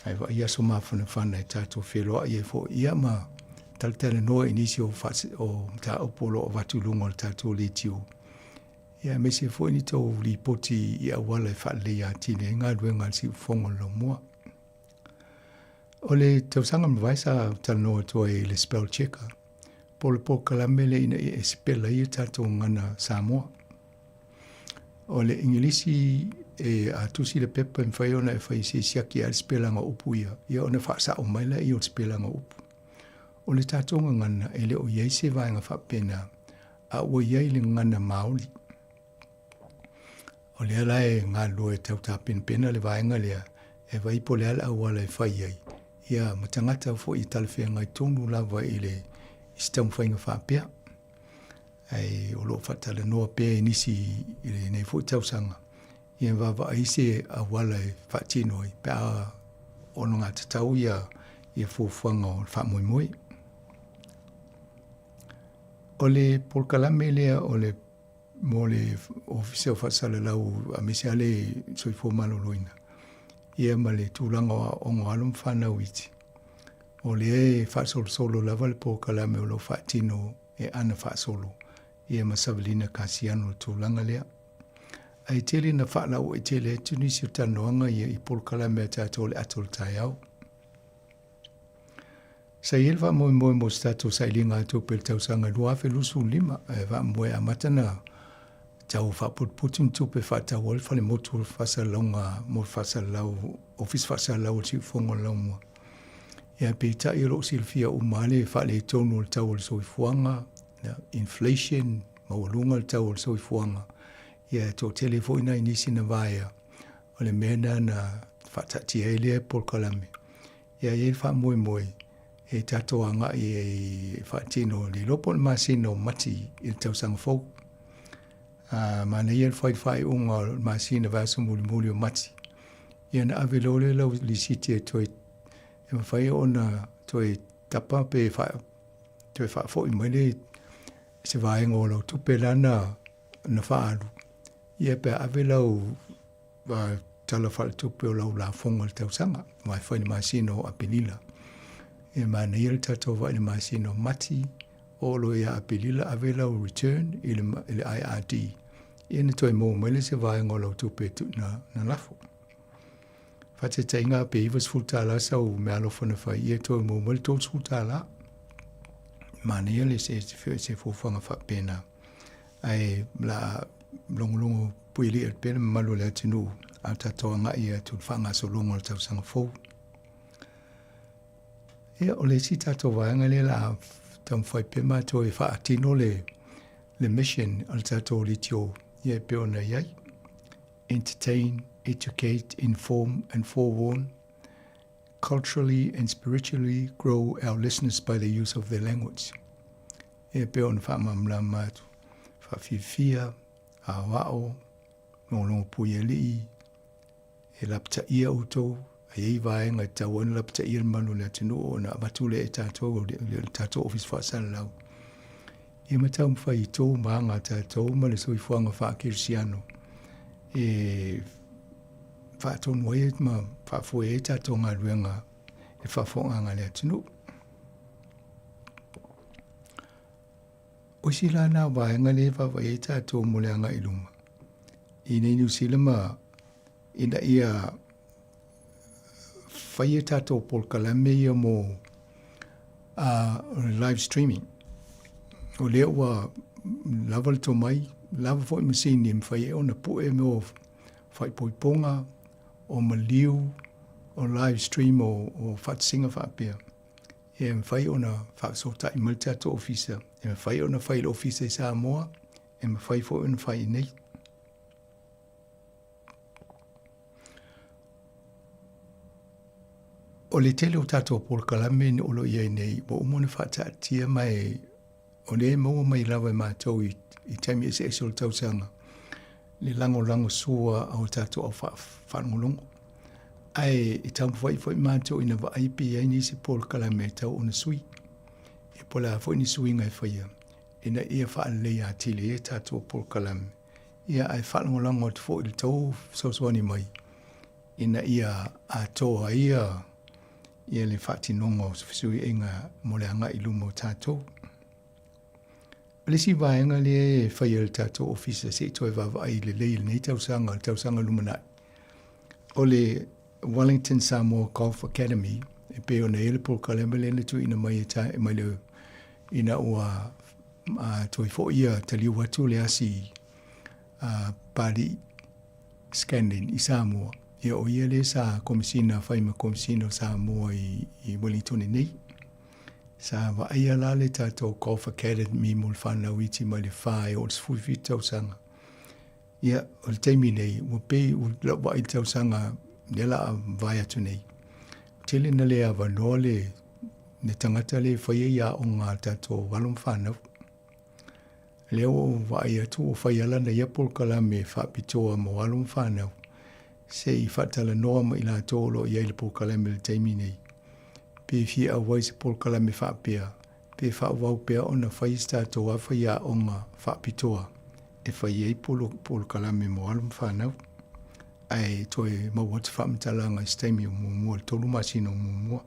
Ai wa ia so mawhana whana e tātou wheloa i e fo ia ma taletele noa inisi o ta opolo o watu lungo le tātou le tiu. Ia me se fo ini tau li poti i awala e whaalea tine ngā ruenga si ufongo lo mua. O le tausanga mwaisa talanoa toa e le spell checker. Po le Paul Kalame le ina e spella i tātou ngana Samoa. O le ingilisi e a tusi le pepa mwhai ona e whai se siaki a le spellanga upu ia. Ia ona whaasa o maila i o le spellanga upu. O le tātou ngana e le o iei se vaenga whapena a o iei le ngana Māori. O le ala e ngā lua e tau tāpena pena le vaenga lea e vai po le ala awala e whai iei. Ia matangata fo i talawhia ngai tonu lava i le istau whainga whapea. Ai o lo whatala noa pēa nisi i le nei fo i tausanga. Ia wawa aise a wala e whatino i pēa ono ngā tatau ia fuafuanga o whamoimoi. O le Paul Kalame lea o le mo le ofisa o whasala lau a mese ale soifo maloloina. ia ma le tūlanga o ngālum whanau iti. O le e whaasolo lava le pōkalame o lo whaatino e ana whaasolo. Ia ma Savalina Kasiano le tūlanga lea. Ai tele na whaalau e tele tunisi o tanoanga ia i pōkalame a tātou le atol tai au. Sa ilwa moe mo stato sa ilinga atu pel tausanga lua fe lusu lima e va moe amatana tau fa putin tu pe fa ta wol fa le motu fa sa longa mo fa sa lau office fa sa lau si fongo longa ya pe ta iro silfia o male fa le tono tau so fuanga inflation mo lunga tau so fuanga ya to telefona inisi na vaia o le mena na fa ta ti ele por kalame ya il fa moe e tato anga e whaatino li lopo masino mati il tausanga fau. Ma na iel whai unga masina vaso muli o mati. Ia na avelole lau li siti e toi e mawhai ona toi tapa pe toi whaafo i mwene se vaenga o lau tupe lana na whaalu. Ia pe avelau tala whale tupe o lau la fonga il tausanga. Mai whai ni masino a penila. E mana ia le tatou vai le masino mati o lo ia apelila avela o return ile IRD. Ia ne toi mo mele se vai ngolo tupe tu na lafo. Fate tainga pe ivas fultala sa o me alofona fai ia toi mo mele tōs fultala. Mana ia le se fofanga fa pena. Ai la longo puili el pena malo le atinu a tatou nga ia tu fanga so longo le tausanga fou. Ia o le si tato vaenga le la tam whai pema to e whaatino le mission al tato li tio ia peo na iai. Entertain, educate, inform and forewarn. Culturally and spiritually grow our listeners by the use of their language. Ia peo na whamamla matu. Whawhiwhia, a wao, ngolongo puieli, e lapta ia utou, ai vaenga tau ana lapta ia manu le tino ona matule e tatou le tatou office fa salau. Ia matau mwhai tō maanga tatou ma le soi fuanga wha kirisiano. E whaatonu e ma whaafue e tatou ngā ruenga e whaafonga le tino. O si la nā vaenga le whawai e tatou moleanga iluma. I nei New Zealand ma ina ia whai e tātou polkalame ia mo live streaming. O leo wa lava le tō mai, lava fo i masini e mwhai e ona po e me o whai poiponga, o maliu, o live stream o whaatsinga whaapea. E mwhai ona whaasota i mali tātou ofisa. E mwhai ona whai le ofisa i Samoa, e mwhai fo ona whai nei. O le tele o tātou polkalame ni olo iai nei, bo umone whaataatia mai, o le maua mai lawa e mātou i taimi e se esol tausanga, le lango sua au tātou au whanongolongo. Ai, i tau mwhai mātou ina wa aipi ai nisi polkalame tau ona sui. E pola fwoi ni sui ngai whaia, ina ia whaalei a tile e tātou polkalame. Ia ai whanongolongo te fwoi le tau sauswani mai, ina ia a toa ia le whaatinongo sui e ngā moleanga i lumo tātou. Le si vaenga le whaia le tātou ofisa se toi wawa ai le leil nei tausanga lumanai. O le Wellington Samoa Golf Academy e peo na ele polkalame le tu ina mai e mai le ina ua toi fo ia taliu watu le asi pari Scanlin i Samoa. Ia o ia le sa komisina whaima komisina Samoa i Wellington nei. Sa wa aia la le tātou Golf Academy mul whanau iti mai le whae o le sfuifi tausanga. Ia o le teimi nei, ua pei u lawa i tausanga le la a vai atu nei. Tele na le a wanoa ne tangata le whaia ia o ngā tātou walum whanau. Leo wa aia tu o whaia lana ia polkalame whaapitoa mo walum whanau. Se i whatala noa ma i la tōlo i eile polkalame le teimi nei. Pe fi a wai se polkalame whaapea. Pe whaawau pea ona whaista tō a whaia o ngā whaapitoa. E whaia i polkalame mo alum whanau. ai toi mau te whaamitalanga i steimi o mua, tolu masina o mua.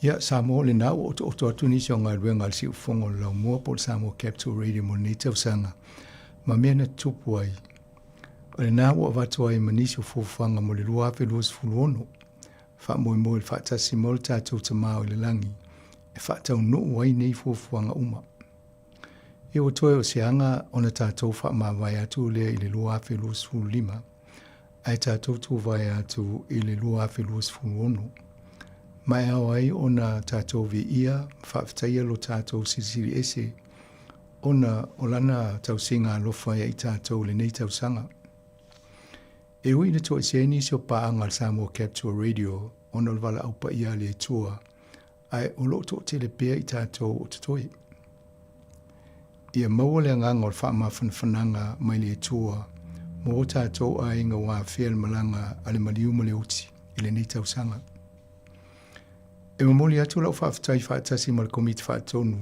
Ia, Samoa le nau o to atu nisi o ngai ruenga al si ufongo lau mua po Samoa Capital Radio mo ni tau sanga. Ma mea na tupu ai. O le nau o vatu ai manisi o fufanga mo le lua afe luas fuluono. Wha moe moe le whaatasi mo le tātou ta mao i le langi. E whaatau nuu ai nei fufuanga uma. E o toe o seanga o na tātou wha mawai atu lea i le lua afe luas fululima. Ai tātou tu vai atu i le lua afe luas fuluono. Mai au ai o na tātou vi ia, whaaftaia lo tātou sisiri ese, o na olana tau singa alofa ia i tātou le nei tau sanga. E ui na toi se nisi o paanga al Samoa Capital Radio, o na wala au pa ia le tua, ai o lo to te le pea i tātou o tatoi. Ia maua le nganga o wha mawhanwhananga mai le tua, mo tātou a inga wā whial malanga ale maliu male uti, i le nei tau sanga. E mamoli atu lau whaaftai whaatasi ma le komiti whaatonu,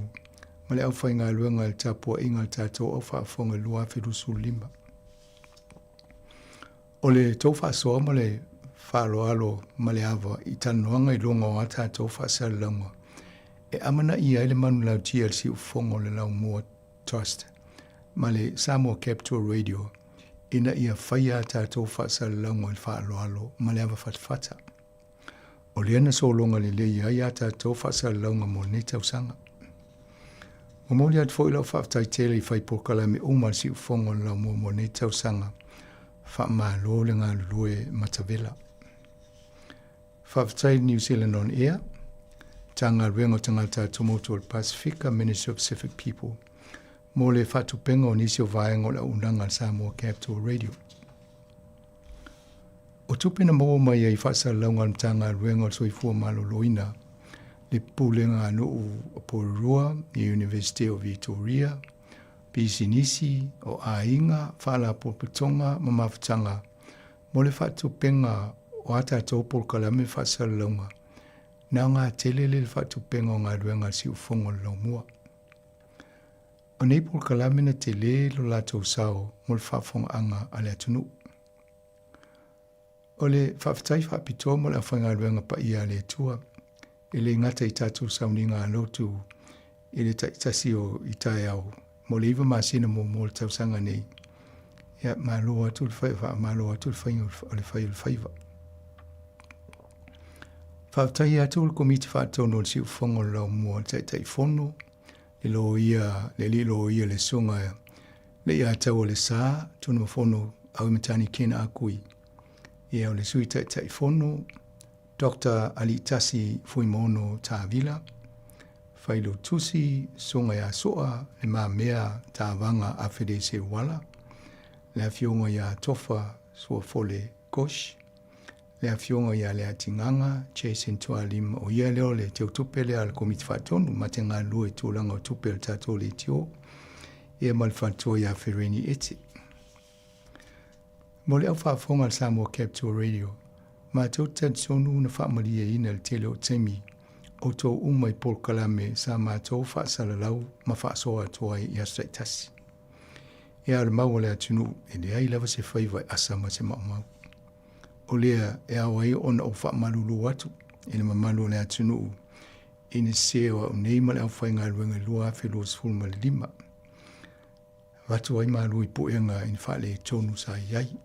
ma le au whainga luenga le tapua inga le tātou au whaafonga lua whirusu lima. O le tau whaasoa ma le whaaloalo ma le awa i tanoanga i longa o a tātou whaasara launga. E amana i aile manu lau TLC ufonga le lau mua trust, ma le Samoa Capital Radio, ina ia whaia tātou whaasara launga i whaaloalo ma le awa whatwhata. O le ana solonga le lei ai ata tau whaasara launga mo ne tau sanga. O moli atu fo ilau whaaftai tele i whai pokala me umar si ufongo lau mo ne tau sanga. Wha maa lo le ngā lulue matavela. Whaaftai New Zealand on Air. Tanga ruengo tangata tumoto al Pasifika Ministry of Pacific People. Mo le whatupenga o nisi o vaenga la unanga al Samoa Capital Radio. O tupina maua mai ai whaasara launga mtanga ruenga o soifua malo loina, le pulenga anu o Porurua, i University of Victoria, Pisinisi, o Ainga, whala Popetonga, mamawhatanga, mo le whatupenga o ata tau polkalame whaasara launga, na ngā telele le whatupenga o ngā ruenga si ufongo lau mua. O nei polkalame na tele lo latou sao, mo le whaafonga anga ale atunu. O le whaaftai whaapitoa mo le awhainga ruenga pa ia le tua, e le ngata i tātou sauni ngā lotu, e le taitasi o i tai au, mo le iwa masina mo le tausanga nei. Ia malo atu le whaiva, malo atu le whainga o le whai o le whaiva. Whaaftai atu le komiti whaatono le si ufongo lau mua taitai fono, le lo ia le sunga, le ia tau o le saa, tunu fono au imatani kena akui. Ia o le sui tai fono, Dr. Alitasi Fuimono Tāvila, Whailo Tusi, Songa ia soa, le mā mea tāwanga a Fede se wala, le awhionga ia tofa sua fole Gosh, le awhionga ia le atinganga, Jason Tualim o ia leo le teo tupele al komiti whatonu, ma te ngā lue tūlanga o tupele tātou le tio, ia malwhantua ia Fereni eti. Mo le au whaafonga al Samoa Capital Radio, ma tau tadsonu na whaamalia ina le tele o temi, o tau umai polkalame sa ma tau whaasalalau ma whaasoa atoa i astraitasi. E ala mau le atunu, e le ai lava se whaiva asa ma se mau. O lea e awai ona o whaamalulu atu, e le mamalu le atunu, e ne seo au neima le au whainga luenga lua whelua sfulma le lima. Watu ai malu i poenga in whale tonu sa iai.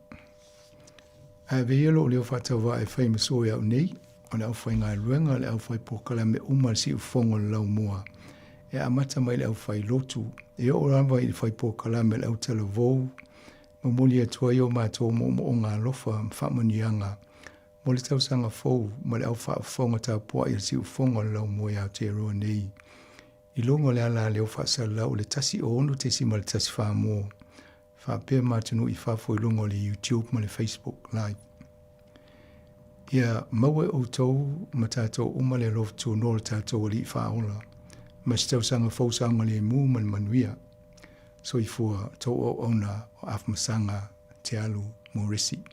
A veelo leo whatawa e whai masoe au nei, o le au whai ngā ruenga le au whai pokala me umar si ufongo le lau mua. E amata mai le au whai lotu, e o rawa i le whai pokala me le au tala vou, mamuli atua i o mātou mo o ngā lofa mwhamanianga, mo le tausanga fou, ma le au wha ufonga tā pua i le si ufongo le lau mua i au te roa nei. I longo le ala leo whaasala o le tasi o ono te si ma le tasi wha mō. Whapea mātunu i whafo i longo le YouTube ma le Facebook live. Ia maua o tau ma tātou uma le lof tū nō le tātou li i whaola. Ma si tausanga fōsanga le mū ma le manuia. So i fua tau o ona o afmasanga te alu Morisi.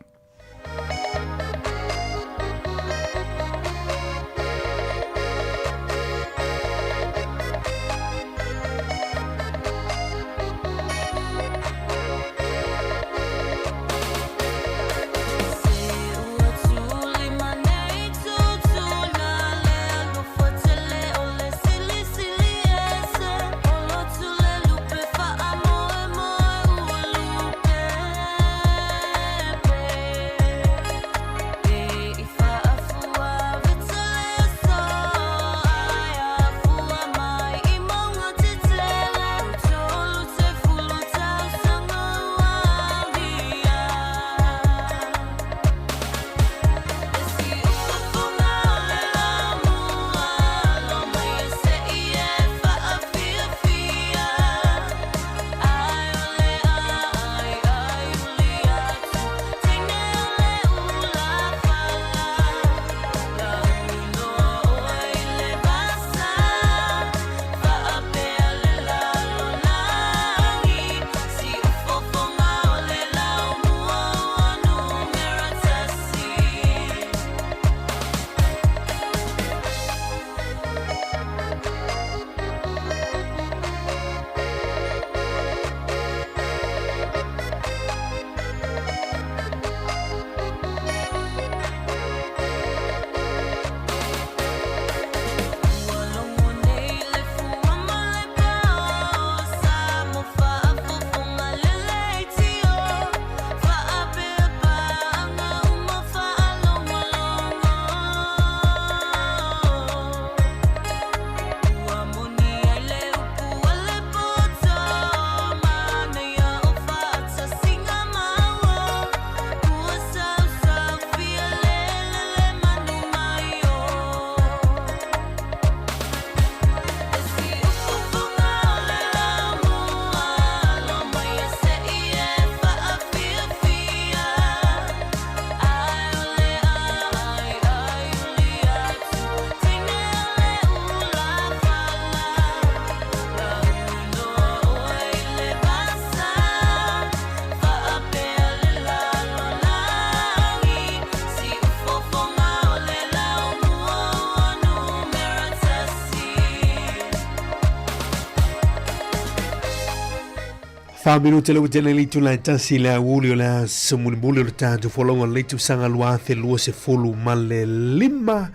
Famino te lau tele litu la tasi la uli o la samuni o le tātu wholonga litu sanga luathe lua se folu male lima.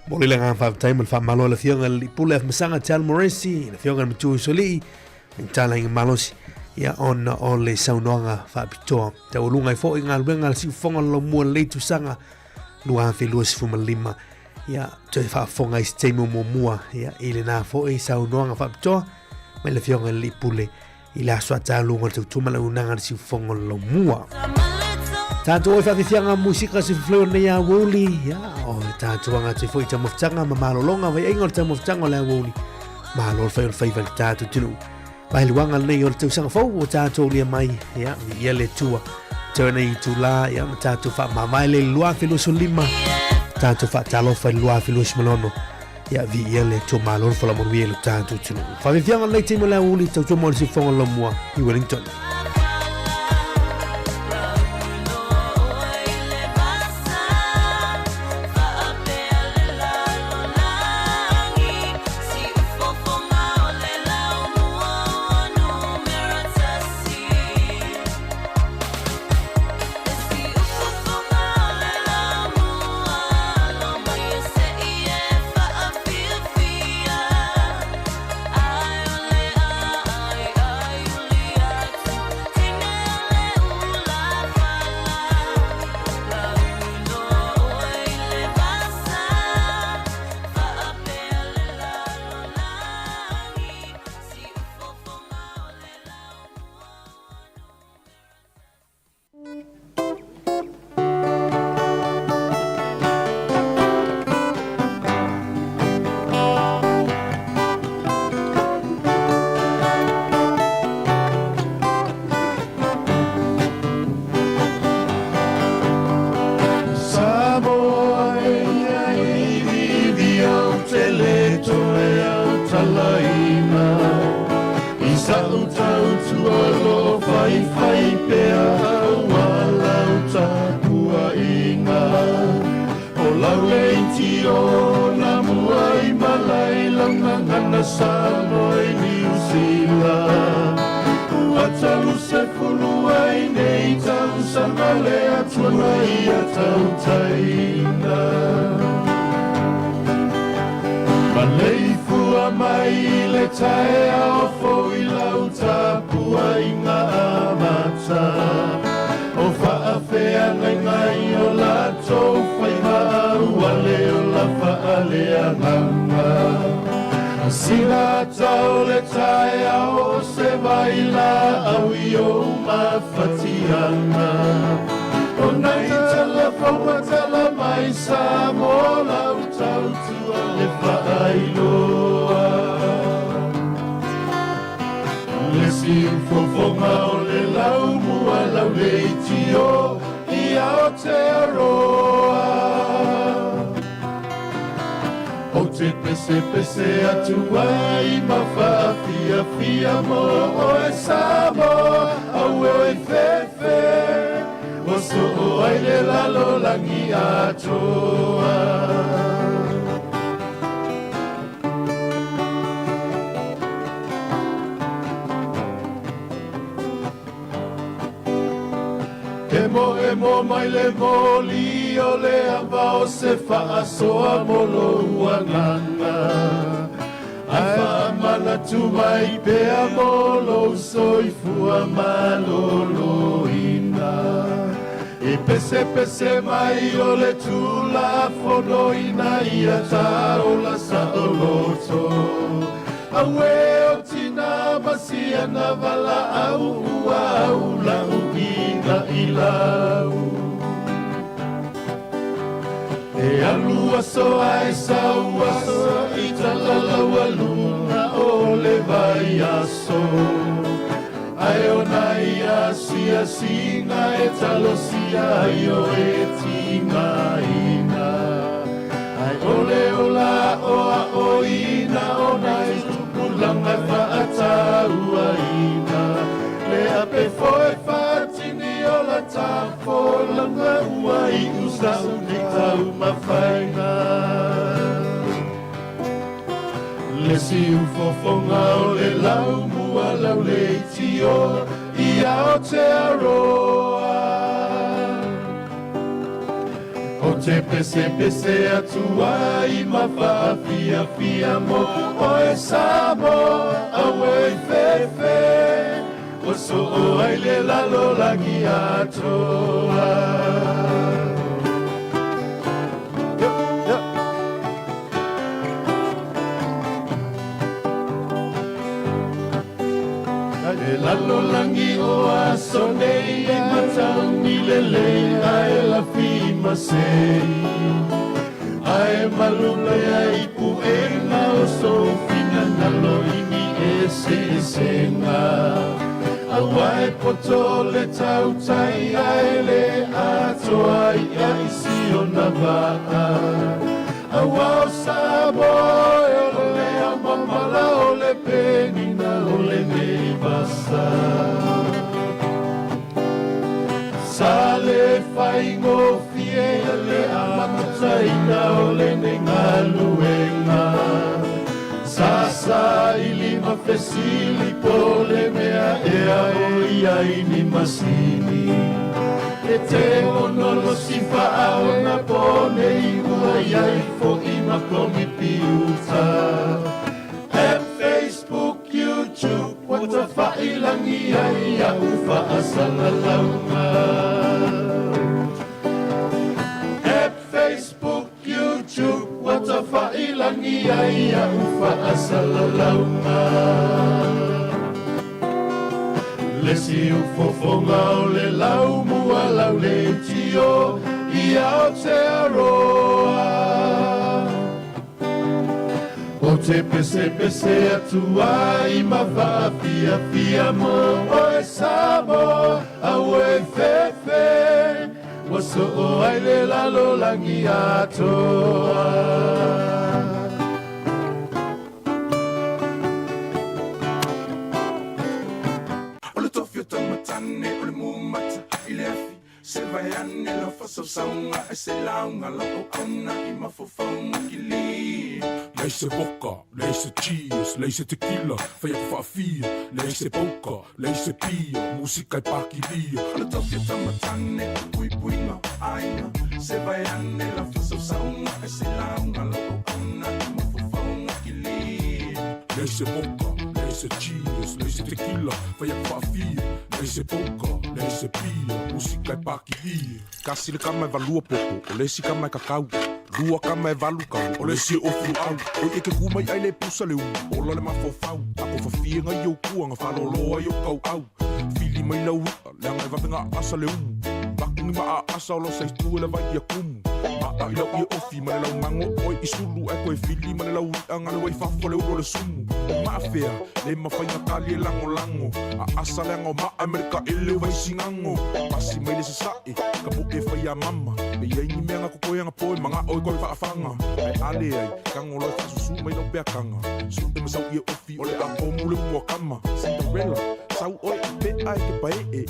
Mole la ngā whawtaima le whamalo la fionga li pule af masanga tal moresi, la fionga na mtu soli, mintala inga malosi, ia ona o le saunoanga whapitoa. Te ulunga i fo inga luenga la si ufonga lo mua litu sanga luathe lua se fuma lima. Ia te whafonga i steimu mua, ia ile nā fo i saunoanga whapitoa, mai la fionga li pule. Ila aswa talunga te utumala unanga si ufonga lo mua. Tātou oi whawhiwhianga musika si fleo nei a wuli. O tātou anga te fwoi ta moftanga ma malolonga vai ingo ta moftanga le a wuli. Malol whai on whaiwhai tātou tinu. Vai luanga nei o te usanga fau o tātou lia mai. Ia le tua. Tēna i tu la. Ma tātou wha mawai le lua whilo so lima. Tātou wha talo whai lua whilo so malono. Ia vi ia le tō malol whala monui e lo tātou tinu. Whawhiwhianga nei te mo le a wuli. Tātou mo si whonga lo mua i Wellington. Emo mai le moli o le ava o se wha soa molo uanganga. Ai wha mana tu mai pea molo soifua malolo ina. E pese pese mai o le tula fono ina ia ta o la sa o loto. Awe o tina masia na vala au ua au la uina ilau. E alua soa e saua soa i talalau aluna o le vai aso. Ai o nai asia singa e talosia i o e tinga ina. Ai ole ola oa o ina o nai tupulanga whaata ua ina. Le ape foe whaatini o la tāwho langa ua i usau ni tau mawhainga. Le si ufofonga o le lau mua lau le tio o te aroa o te pese pese atua I mawhawhia fia mo o e Samoa awe fefe o so o ai le lalo lagi atoa Lalo langi o aso nei Mataungi lele ae la fima sei Ae malula ai puenga o sofina Nalo ini ese esenga Awae poto le tautai ae le atoa Ia isi o na vaa Awao Samoa e o le amamala o le penina o le nei Sale whaingo fie le amataina o le nengaluenga Sasa ili mafesili po le mea ea o ia ini masini E te onolo si whaao na pone I ua iai fo I makomi piuta Facebook, YouTube, wata whailangi ai a uwha asala launga. Facebook, YouTube, wata whailangi ai a uwha asala launga. Lesi ufofonga o le lau mua lau le tio I ao te aroa. O te pese pese atua I mawhawhia fia mo o e Samoa awe fefe Wa so o ai le lalo langi atoa O le tofio tamatane o le mumata I le afi Se vai ane la fasa saunga E se launga la o ana I mafofaunga ki li Lei se boca, lei se cheese, lei se tequila, fai a whaafia, lei se boca, lei se pia, musika I pakilia. O le tofio tamatane o pui puinga aina Se vai ane la fasa saunga E se launga la o ana I mafofaunga ki li Lei se boca, lei se cheese, lei se tequila, fai a whaafia, lei se boca, lei se pia, musika I pakilia. Kasi le kama e valua popo, o lesi kama e kakau. Rua kama e valu kau, o le si ofu au. O eke kumai ai le pusa le u, o la le mafofau. Ako fafia ngai au kua, nga whaloloa i o kau au. Fili mai lau ua, le anga e vavenga asa le umu. Bakungi maa asa o lo saitu le vai i a kumu. Maa I lau i ofi, ma le lau mango, oi I sulu e koe fili, ma le lau ua ngale wai fafo le uro le sumu. O maa fea, le mawhainga kali e lango lango. A asa le anga o maa Amerika e le vai singango. Pasi mai le se sae, ka po e whai a mama. Me iei ni mea nga kokoe anga poe, manga oi koe whaafanga. Ai ale ai, kango loi whasusu mai no pea kanga. Su e masau i e ofi, ole a o mule mua kama. Cinderella, sau oi I pe ai ke pae e.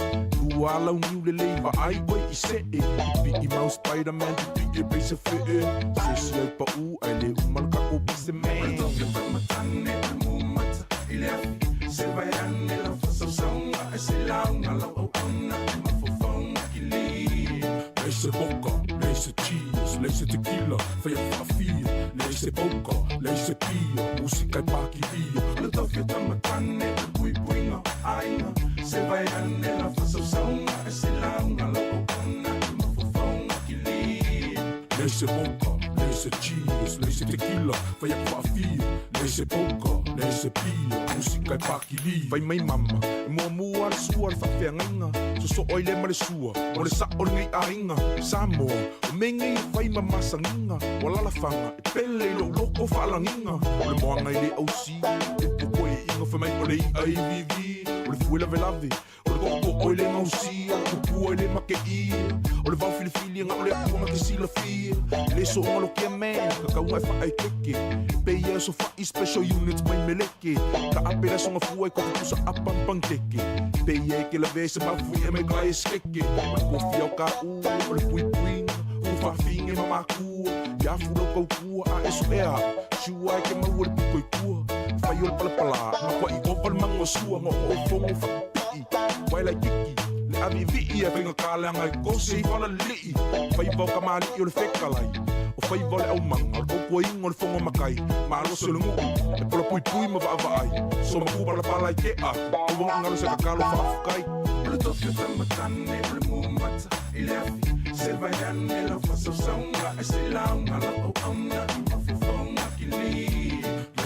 Lua lau niu le leiva ai oi I se e. Pi I mau Spider-Man, pi e peise fe e. Se si ai pa u, ai le umal kako pise me. Ole toke whamatane a mumata I le afi Se vai ane la whasau saunga E se launga lau au ana I mafofaunga ki li Lei se boca, lei se cheese, lei se tequila, fai a whaafia, lei se boca, lei se pia, musika I pakilia. Le tofio tamatane o pui puinga aina Se vai ane la whasau saunga E se launga lau au ana I mafofaunga ki li Lei se boca, lei se cheese, lei se tequila, fai a whaafia, lei se boca, lei se pia, musika I pakilia. Vai mai mama, e mua mua le sua le whawhea ngainga. So so oi le ma le sua, o le sa o le ngai ainga. Samoa, o me ngai whai ma masanginga. O lalafanga, e pele I lo loko whaalanginga. O le moanga I le ausi, e poko e inga whamai o le IVV. O le fuela velave, o le koko o le ngausia. O le pua I le make ia. O le vau filifili nga o le akuanga ki sila fia. Le so o ngalo kia mea, kakau ngai whaai keke. Peia so whai special units mai meleke. Ka apera so ngafua I koko pusa apampang keke. Peia ke la vese mafui e mai kai skeke. O le kofi au ka u, o le pui puinga. O whawhinge mamakua, ia furo kau kua a esu ea. Shua ke mau o le pukoi kua. Whai o le palapala, ma kwa I opa le mango sua, ma o fongo whapi. waila kiki le ami vii e whinga kāleanga e kose I whala lii whai vau ka maali I o le whekalai o whai vau le au manga o kua ingo le whonga makai ma aloso le nguku e pola pui pui ma vaa vaai so ma kuba la pala I ke a o wanga ngalo se kakalo whaafukai o le tofio tamatane o le mumata I le afi se vaiane la whasa saunga e se launga la o auna I mafufonga ki li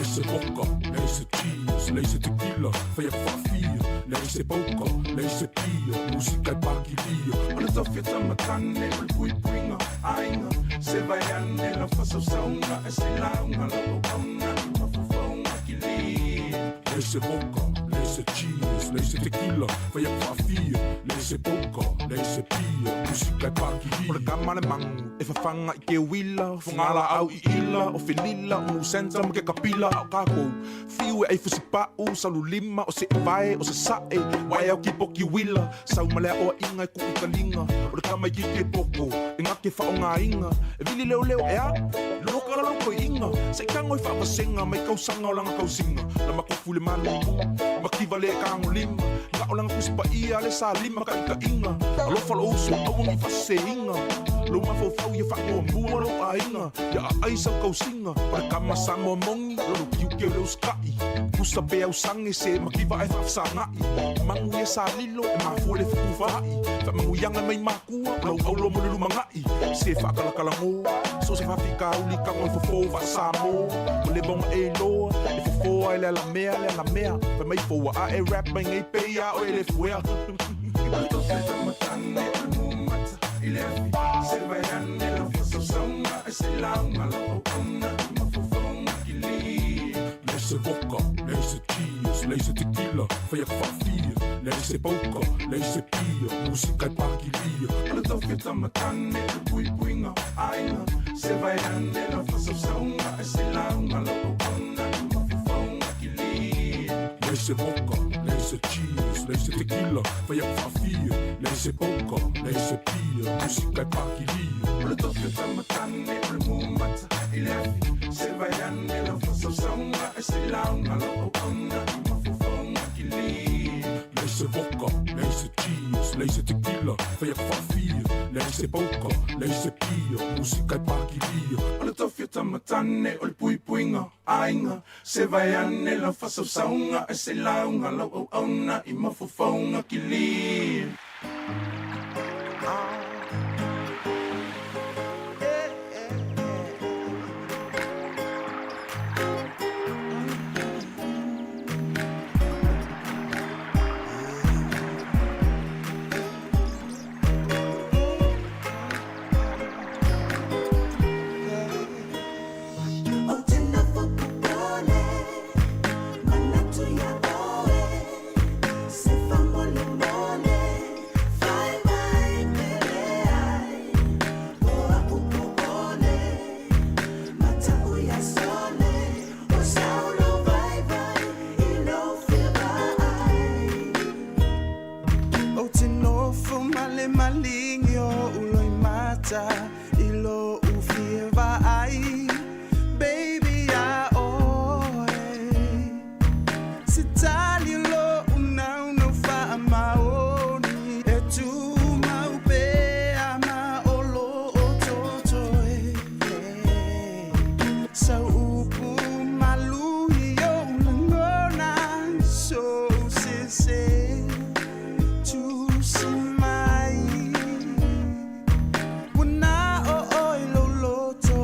Leise boka, leise cheese, leise tequila, whaia whawhia, leise boka, leise pia, musika I pakilia. O le tawhia tamatane, o le pui puinga, ainga, se vaiane la whasausaunga, e se launga la o auna, I mafufonga ki li. Leise boka, leise cheese, leise tequila, whaia whawhia, leise boka, leise pia, musika I pakilia. O le kamale mangu, e whawhanga I ke wila, whangala au I ila, o whenila, o musenta ma ke kapila, au kako fiu e fusipau salu lima o se vai o se sae wai au ki poki wila sau malea o inga ku kalinga o le kama ki ke poko inga ke fa nga inga e vili leo leo ea loka la ko inga se kango fa pasenga mai kau sanga o langa kau singa la makufule manu makivale kango lima nga o langa kuspa ia le sa lima ka inga lo falo so au ni fa se inga lo ma fo fau ye fa ko mbuo lo ainga ya ai sa kau singa o kama samo mongi lo kiu ke lo skai kusa pe au sangi se makiva e fa sangai mangu ye sa lilo e ma fo le fu vai fa mangu yanga mai makua lo au lo mo lu mangai se fa kala kala ngo so se fa fika uli ka mo fo fa samo o le bon e lo e fo ai la mea fa mai fo a e rap bang e pe ya o ele fuea Il est c'est vaiane la fossa songa e se launga la ona ma fofonga ki li Leise boka, leise cheese, leise tequila, whaia whawhia, leise boka, leise pia, musika I pakilia. O le tawhia tamatane, le pui puinga, ainga, se vaiane la fossa songa e se launga la ona ma fofonga ki li Leise boka, leise cheese, leise tequila, whaia whawhia, leise boka, leise pia, musika I pakilia. O le tawhia tamatane, o le mumata, I le afi, se vaiane la fossa songa e se launga la o ona I mafufonga ki li Leise boka, leise cheese, leise tequila, whaia whawhia, leise boka, leise pia, musika I pakilia. O le tawhia tamatane, o le pui puinga, ainga, se vaiane la whasausaunga e se launga la o ona I mafufonga ki li ilo ufia ai baby ya oe sitali lo una no fa maoni e tu maupe ama olo ototoe sa upu malu yo ngona so se tu simai Una o lo loto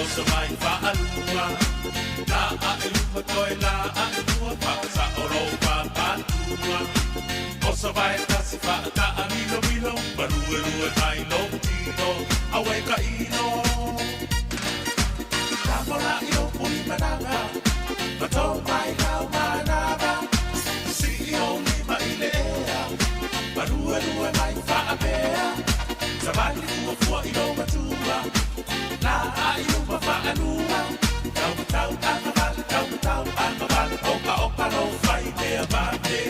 so mai whaalua. La a e lupa toi la a e tua whakasa o rau whapatua. O sa vai tasi whaata a milo milo, marue rue mai lo tino, awe ka ino. La mola i o pui mananga, mato mai kau manava, si i o lima i lea, marue rue mai whaapea, sa vai fua fua i lo matua, la a i lupa whaalua, tau tau anga vale, oka oka lo whai mea vane.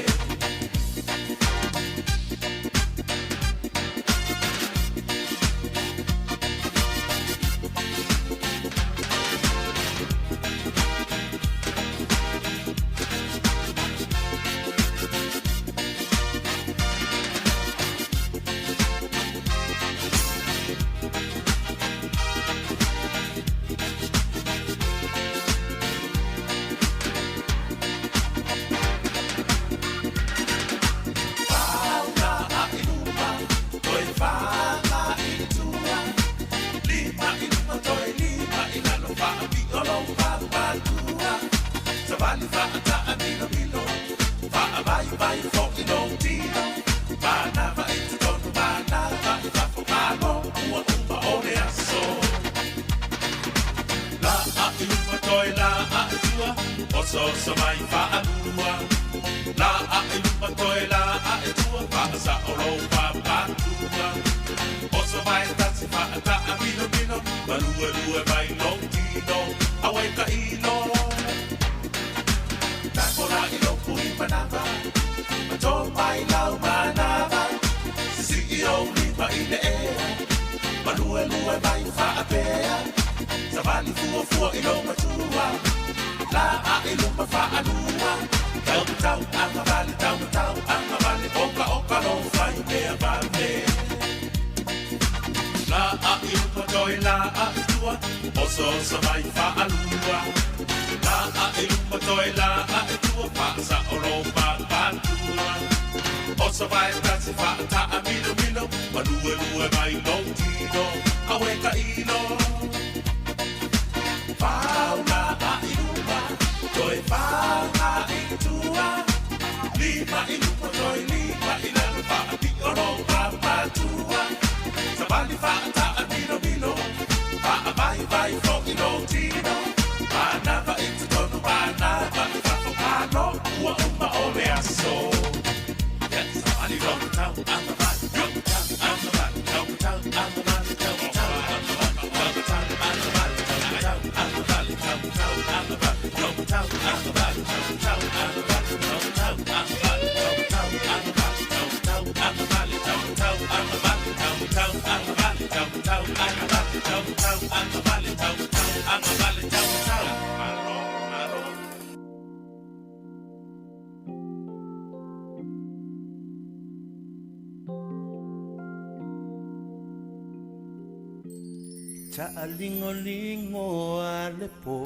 Ta'alingo-lingo alepo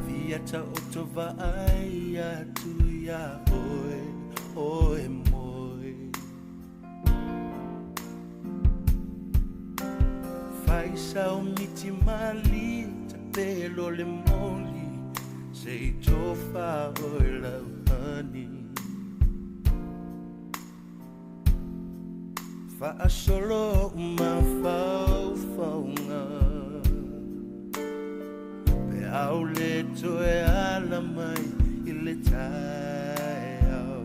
Via ta'otova ai atu ya oe oe moe Faisa o miti mali ta pelo le moli Sei tofa oe lauhani Fa'asolo umafaufaunga Pe au le toe ala mai I le tae au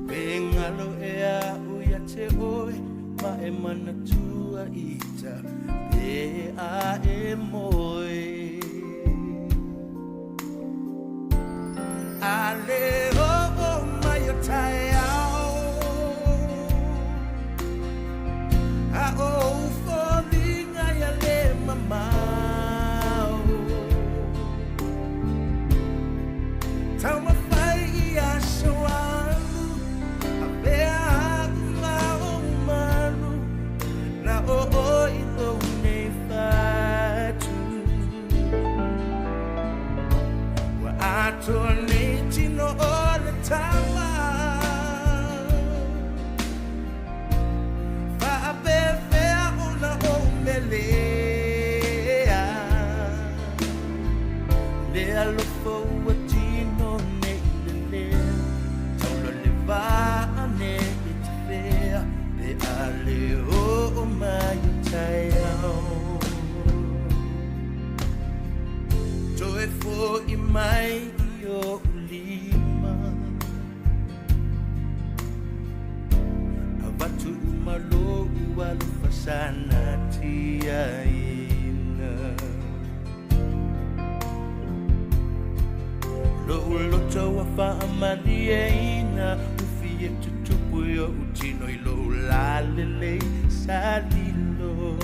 Pe ngalo e au ia te oe Ma e mana tua ita Pe a e moe Ale o tae au A o folinga ia le mamau Tau mawhai I aso alu A pea uma o malu Na o i o nei fatu Ma'amaliaina ufie tutupu yo utino ilo ulalele salilo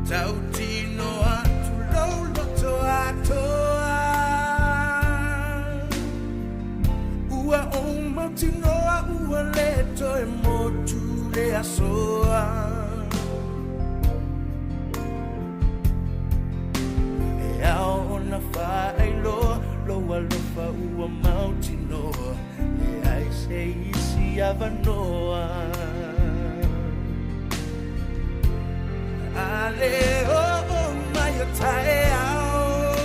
Tautino atu loloto atoa Ua omatinoa ua leto e motu le asoa na failo lo alofa ua mautinoa e ai se isi avanoa ale o mai o tae ao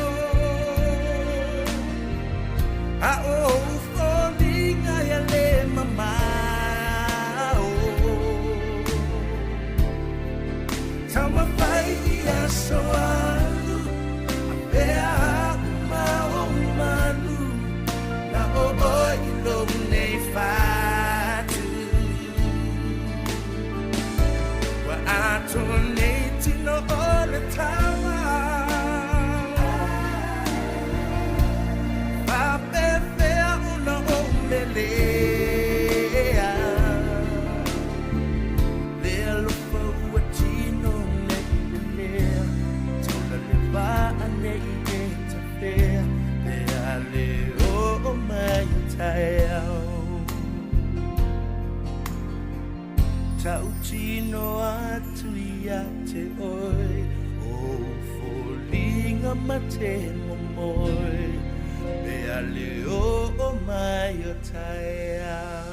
a o folinga ya le mamao tama fai ia soa Tornating all the time. Pape fea una omelea. Lelo fa uatino nelea. Tola leva ane ieta fea. Pea leo o mai taeo. Tautino atu ia te oi o folinga mate momoi Bea leo o mai o tae au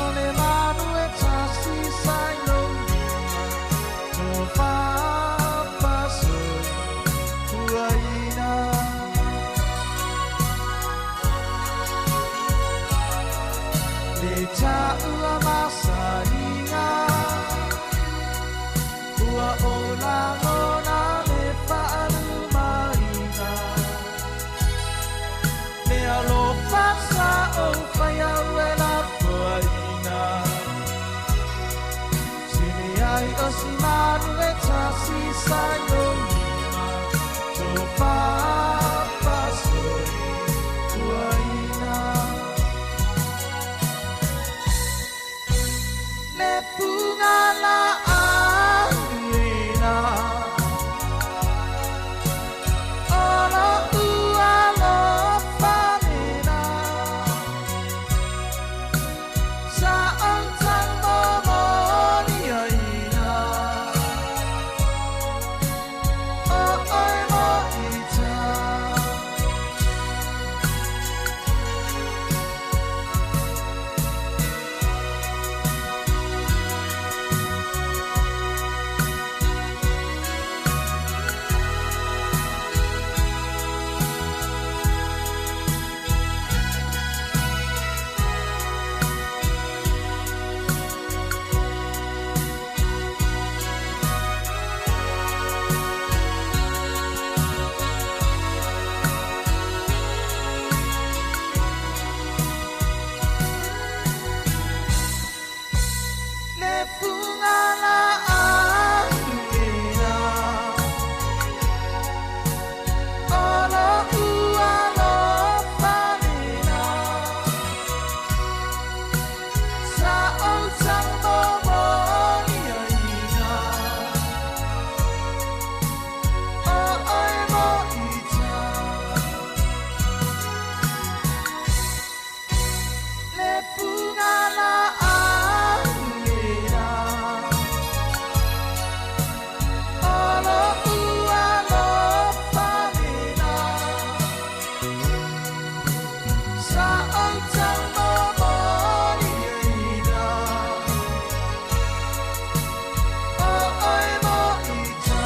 ole manu e tasi sai no to fa paso tuaina le ta ua masaringa ua ola ona me fa'alu marina me alo pasa o faya uela fuaina sini ai o simanu e tasi sai no lima to fa paso tuaina le punga la arena ora ua lo famina sa on tango mori aina o oi mo ita le punga la arena ora ua lo famina sa on tango mori aina o oi mo ita le punga la arena ora ua lo famina sa on tango mori aina o oi mo ita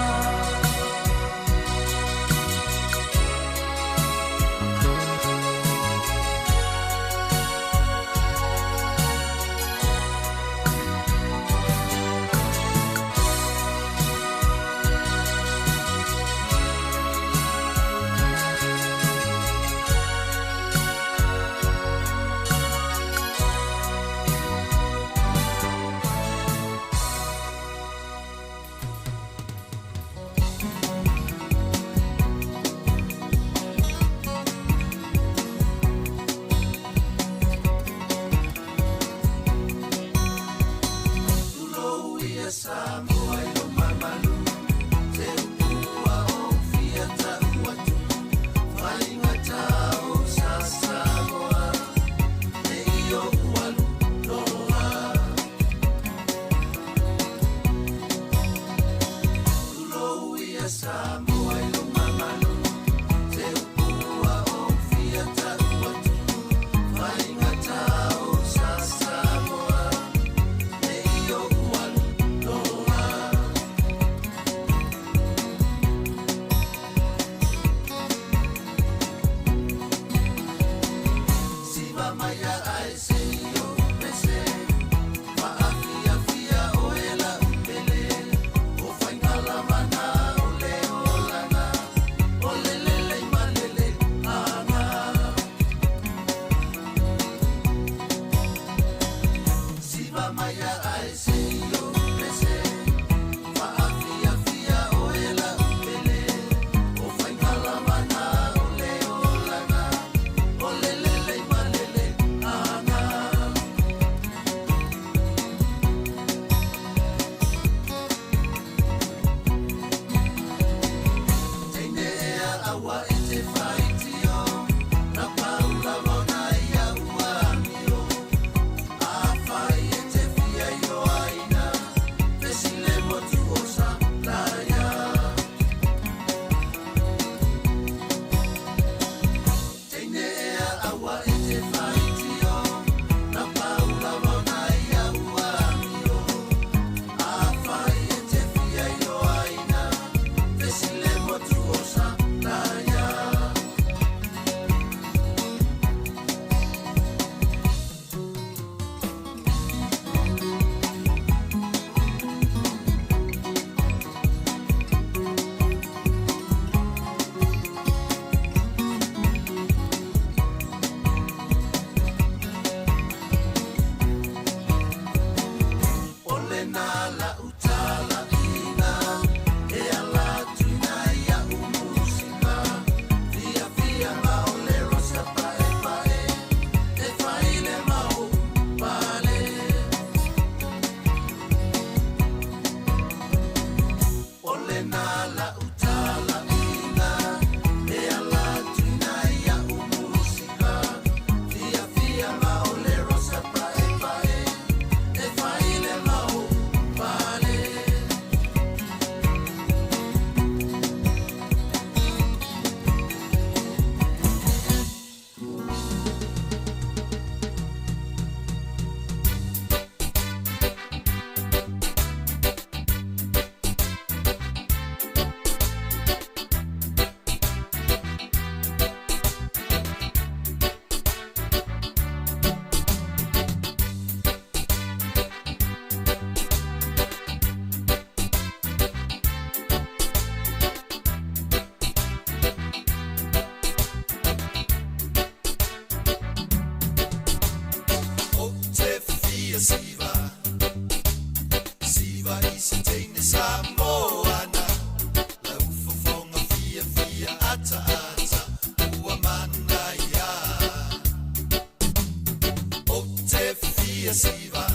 fia siva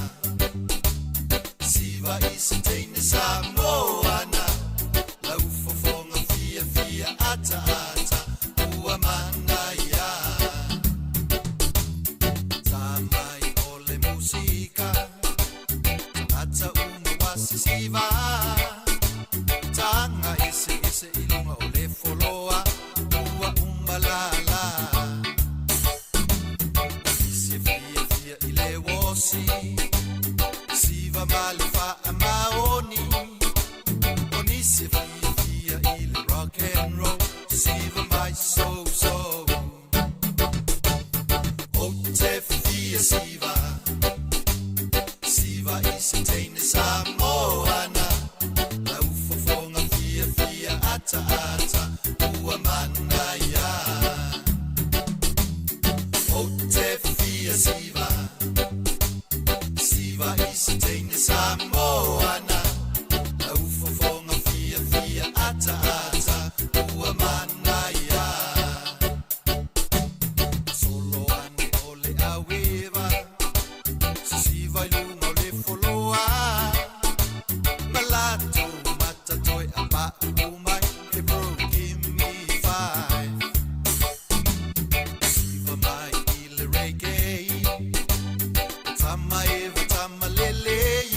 Siva I se teine Samoana La ufofonga fia fia ata ata Ua mana ia Tamai ole musika Ata uma wasi siva Tanga ese ilunga ole foloa Ua umbalala Ise fia fia ile wosi Siva malefa amaoni Oni se fia fia ile rock and roll Siva my soul Ote fia siva Siva ise teine Samoana La ufofonga fia fia ata ata Ua manaya Ote fia siva Siva ise teine Samoana La ufofonga fia fia ata ata Ua manaya Solo ane ole aweva Siva ilunga ole foloa Malato matatoi apa umai Hey bro, give me 5 Siva mai ile reggae Tama eva tama lelei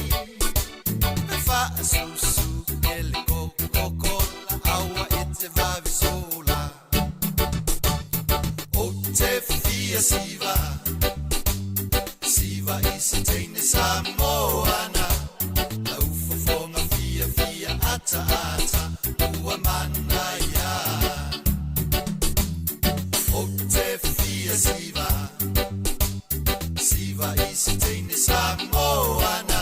Fa susu ele coca-cola Aua ete vavi sola Ote fia siva Siva ise teine Samoana La ufofonga fia fia ata ata Ua manaya Ote fia siva Siva ise teine Samoana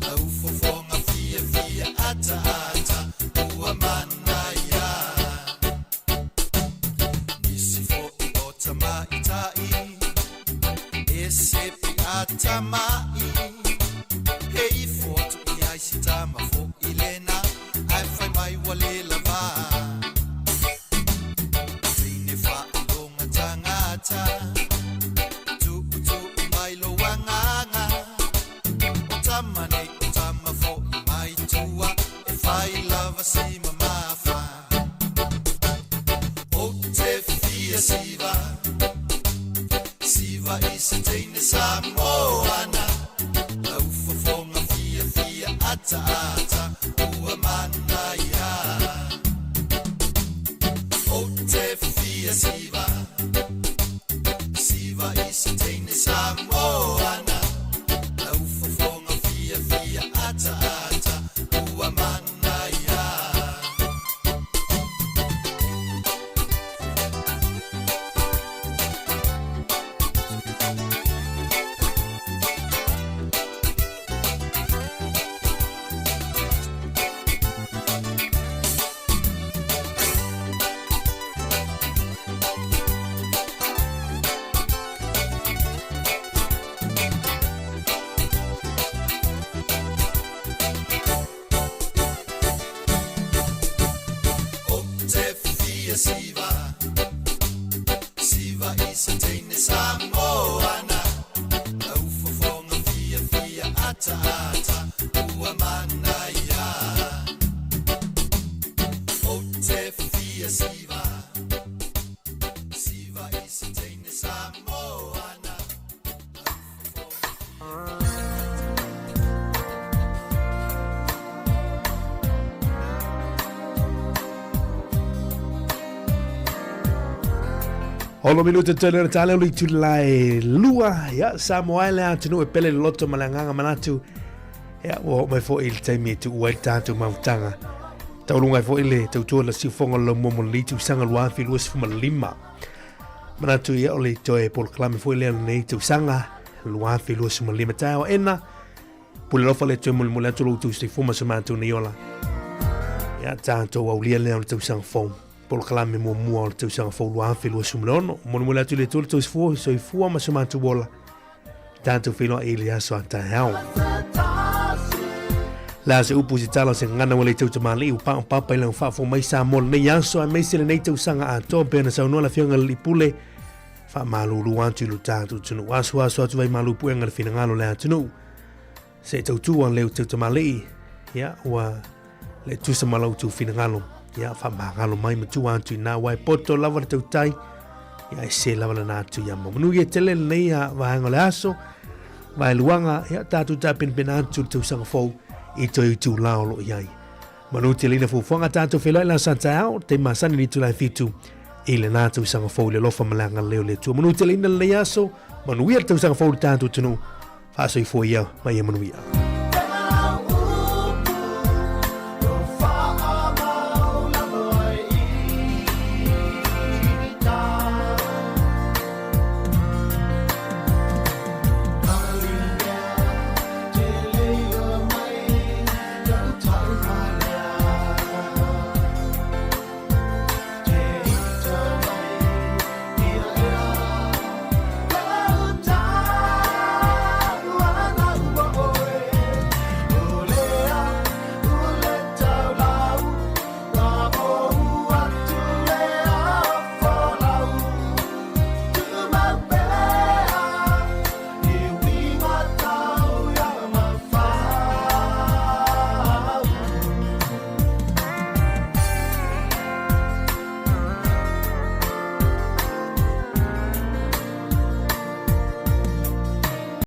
La ufofonga fia fia ata ata Ua manaya Nisi fo I otama itai Ese pi atamai Hei fo tu I aisitama fo ilena Ai fai mai wale lava Tine fa ilonga tangata Tu mai lo wanganga Otama nei otama fo I mai tua E fai lava si mamafa Ote fia siva Siva ise teine Samoana La ufofonga fia fia ata ata Ua manaya Ote fia siva Siva ise teine Samoana La ufofonga fia fia ata ata Ua manaya Ote fia siva Siva ise teine Samoana La ufofonga fia fia ata ata Ua manaya Ote fia siva Siva ise teine Samoana Olo minuta tele na tale uli tu lai lua ya Samoa le atunu e pele loto malanganga manatu ya wo mai fo il taimi tu wai tatu mautanga taulunga fo ile tautua la sifonga lo momo litu sanga lua fi luas fuma lima manatu ya oli toe pol klame fo ile nei tu sanga lua fi luas fuma lima tao ena pule lofa le tu mul tu lu tu sifuma samatu niola ya tanto wa ulia le tu sanga fo Pol kalame mo mua o tau sanga fau afi lua sumlono. Monu mula tu le tolu tau sifua, so i fua ma samatu wola. Tanto whinoa e le aso anta hao. La se upu si tala se ngana wale tau tamali u pao papa ilang whafo mai sa mol nei aso a meisele nei tau sanga a tō pēna sa unua la whianga li pule fa malulu atu lu tatu tunu asu atu vai malu puenga le finangalo le atunu se tautua leo tautamali ya wa le tusa malau tu finangalo ya fa magalo mai matu atu na wai poto lava le tautai ya se lava na atu ya mamunu ye tele nei ya vaanga le aso vai luanga ya tatu tapin penatu tausanga fo i tu laolo yai manu telina fu fonga tatu fela la santa au te masani ni tu la fitu ile na tu sanga fo le lofa malanga leo le tu manu telina le aso manu ia tu sanga fo tatu tunu fa so i fo ia mai manu ia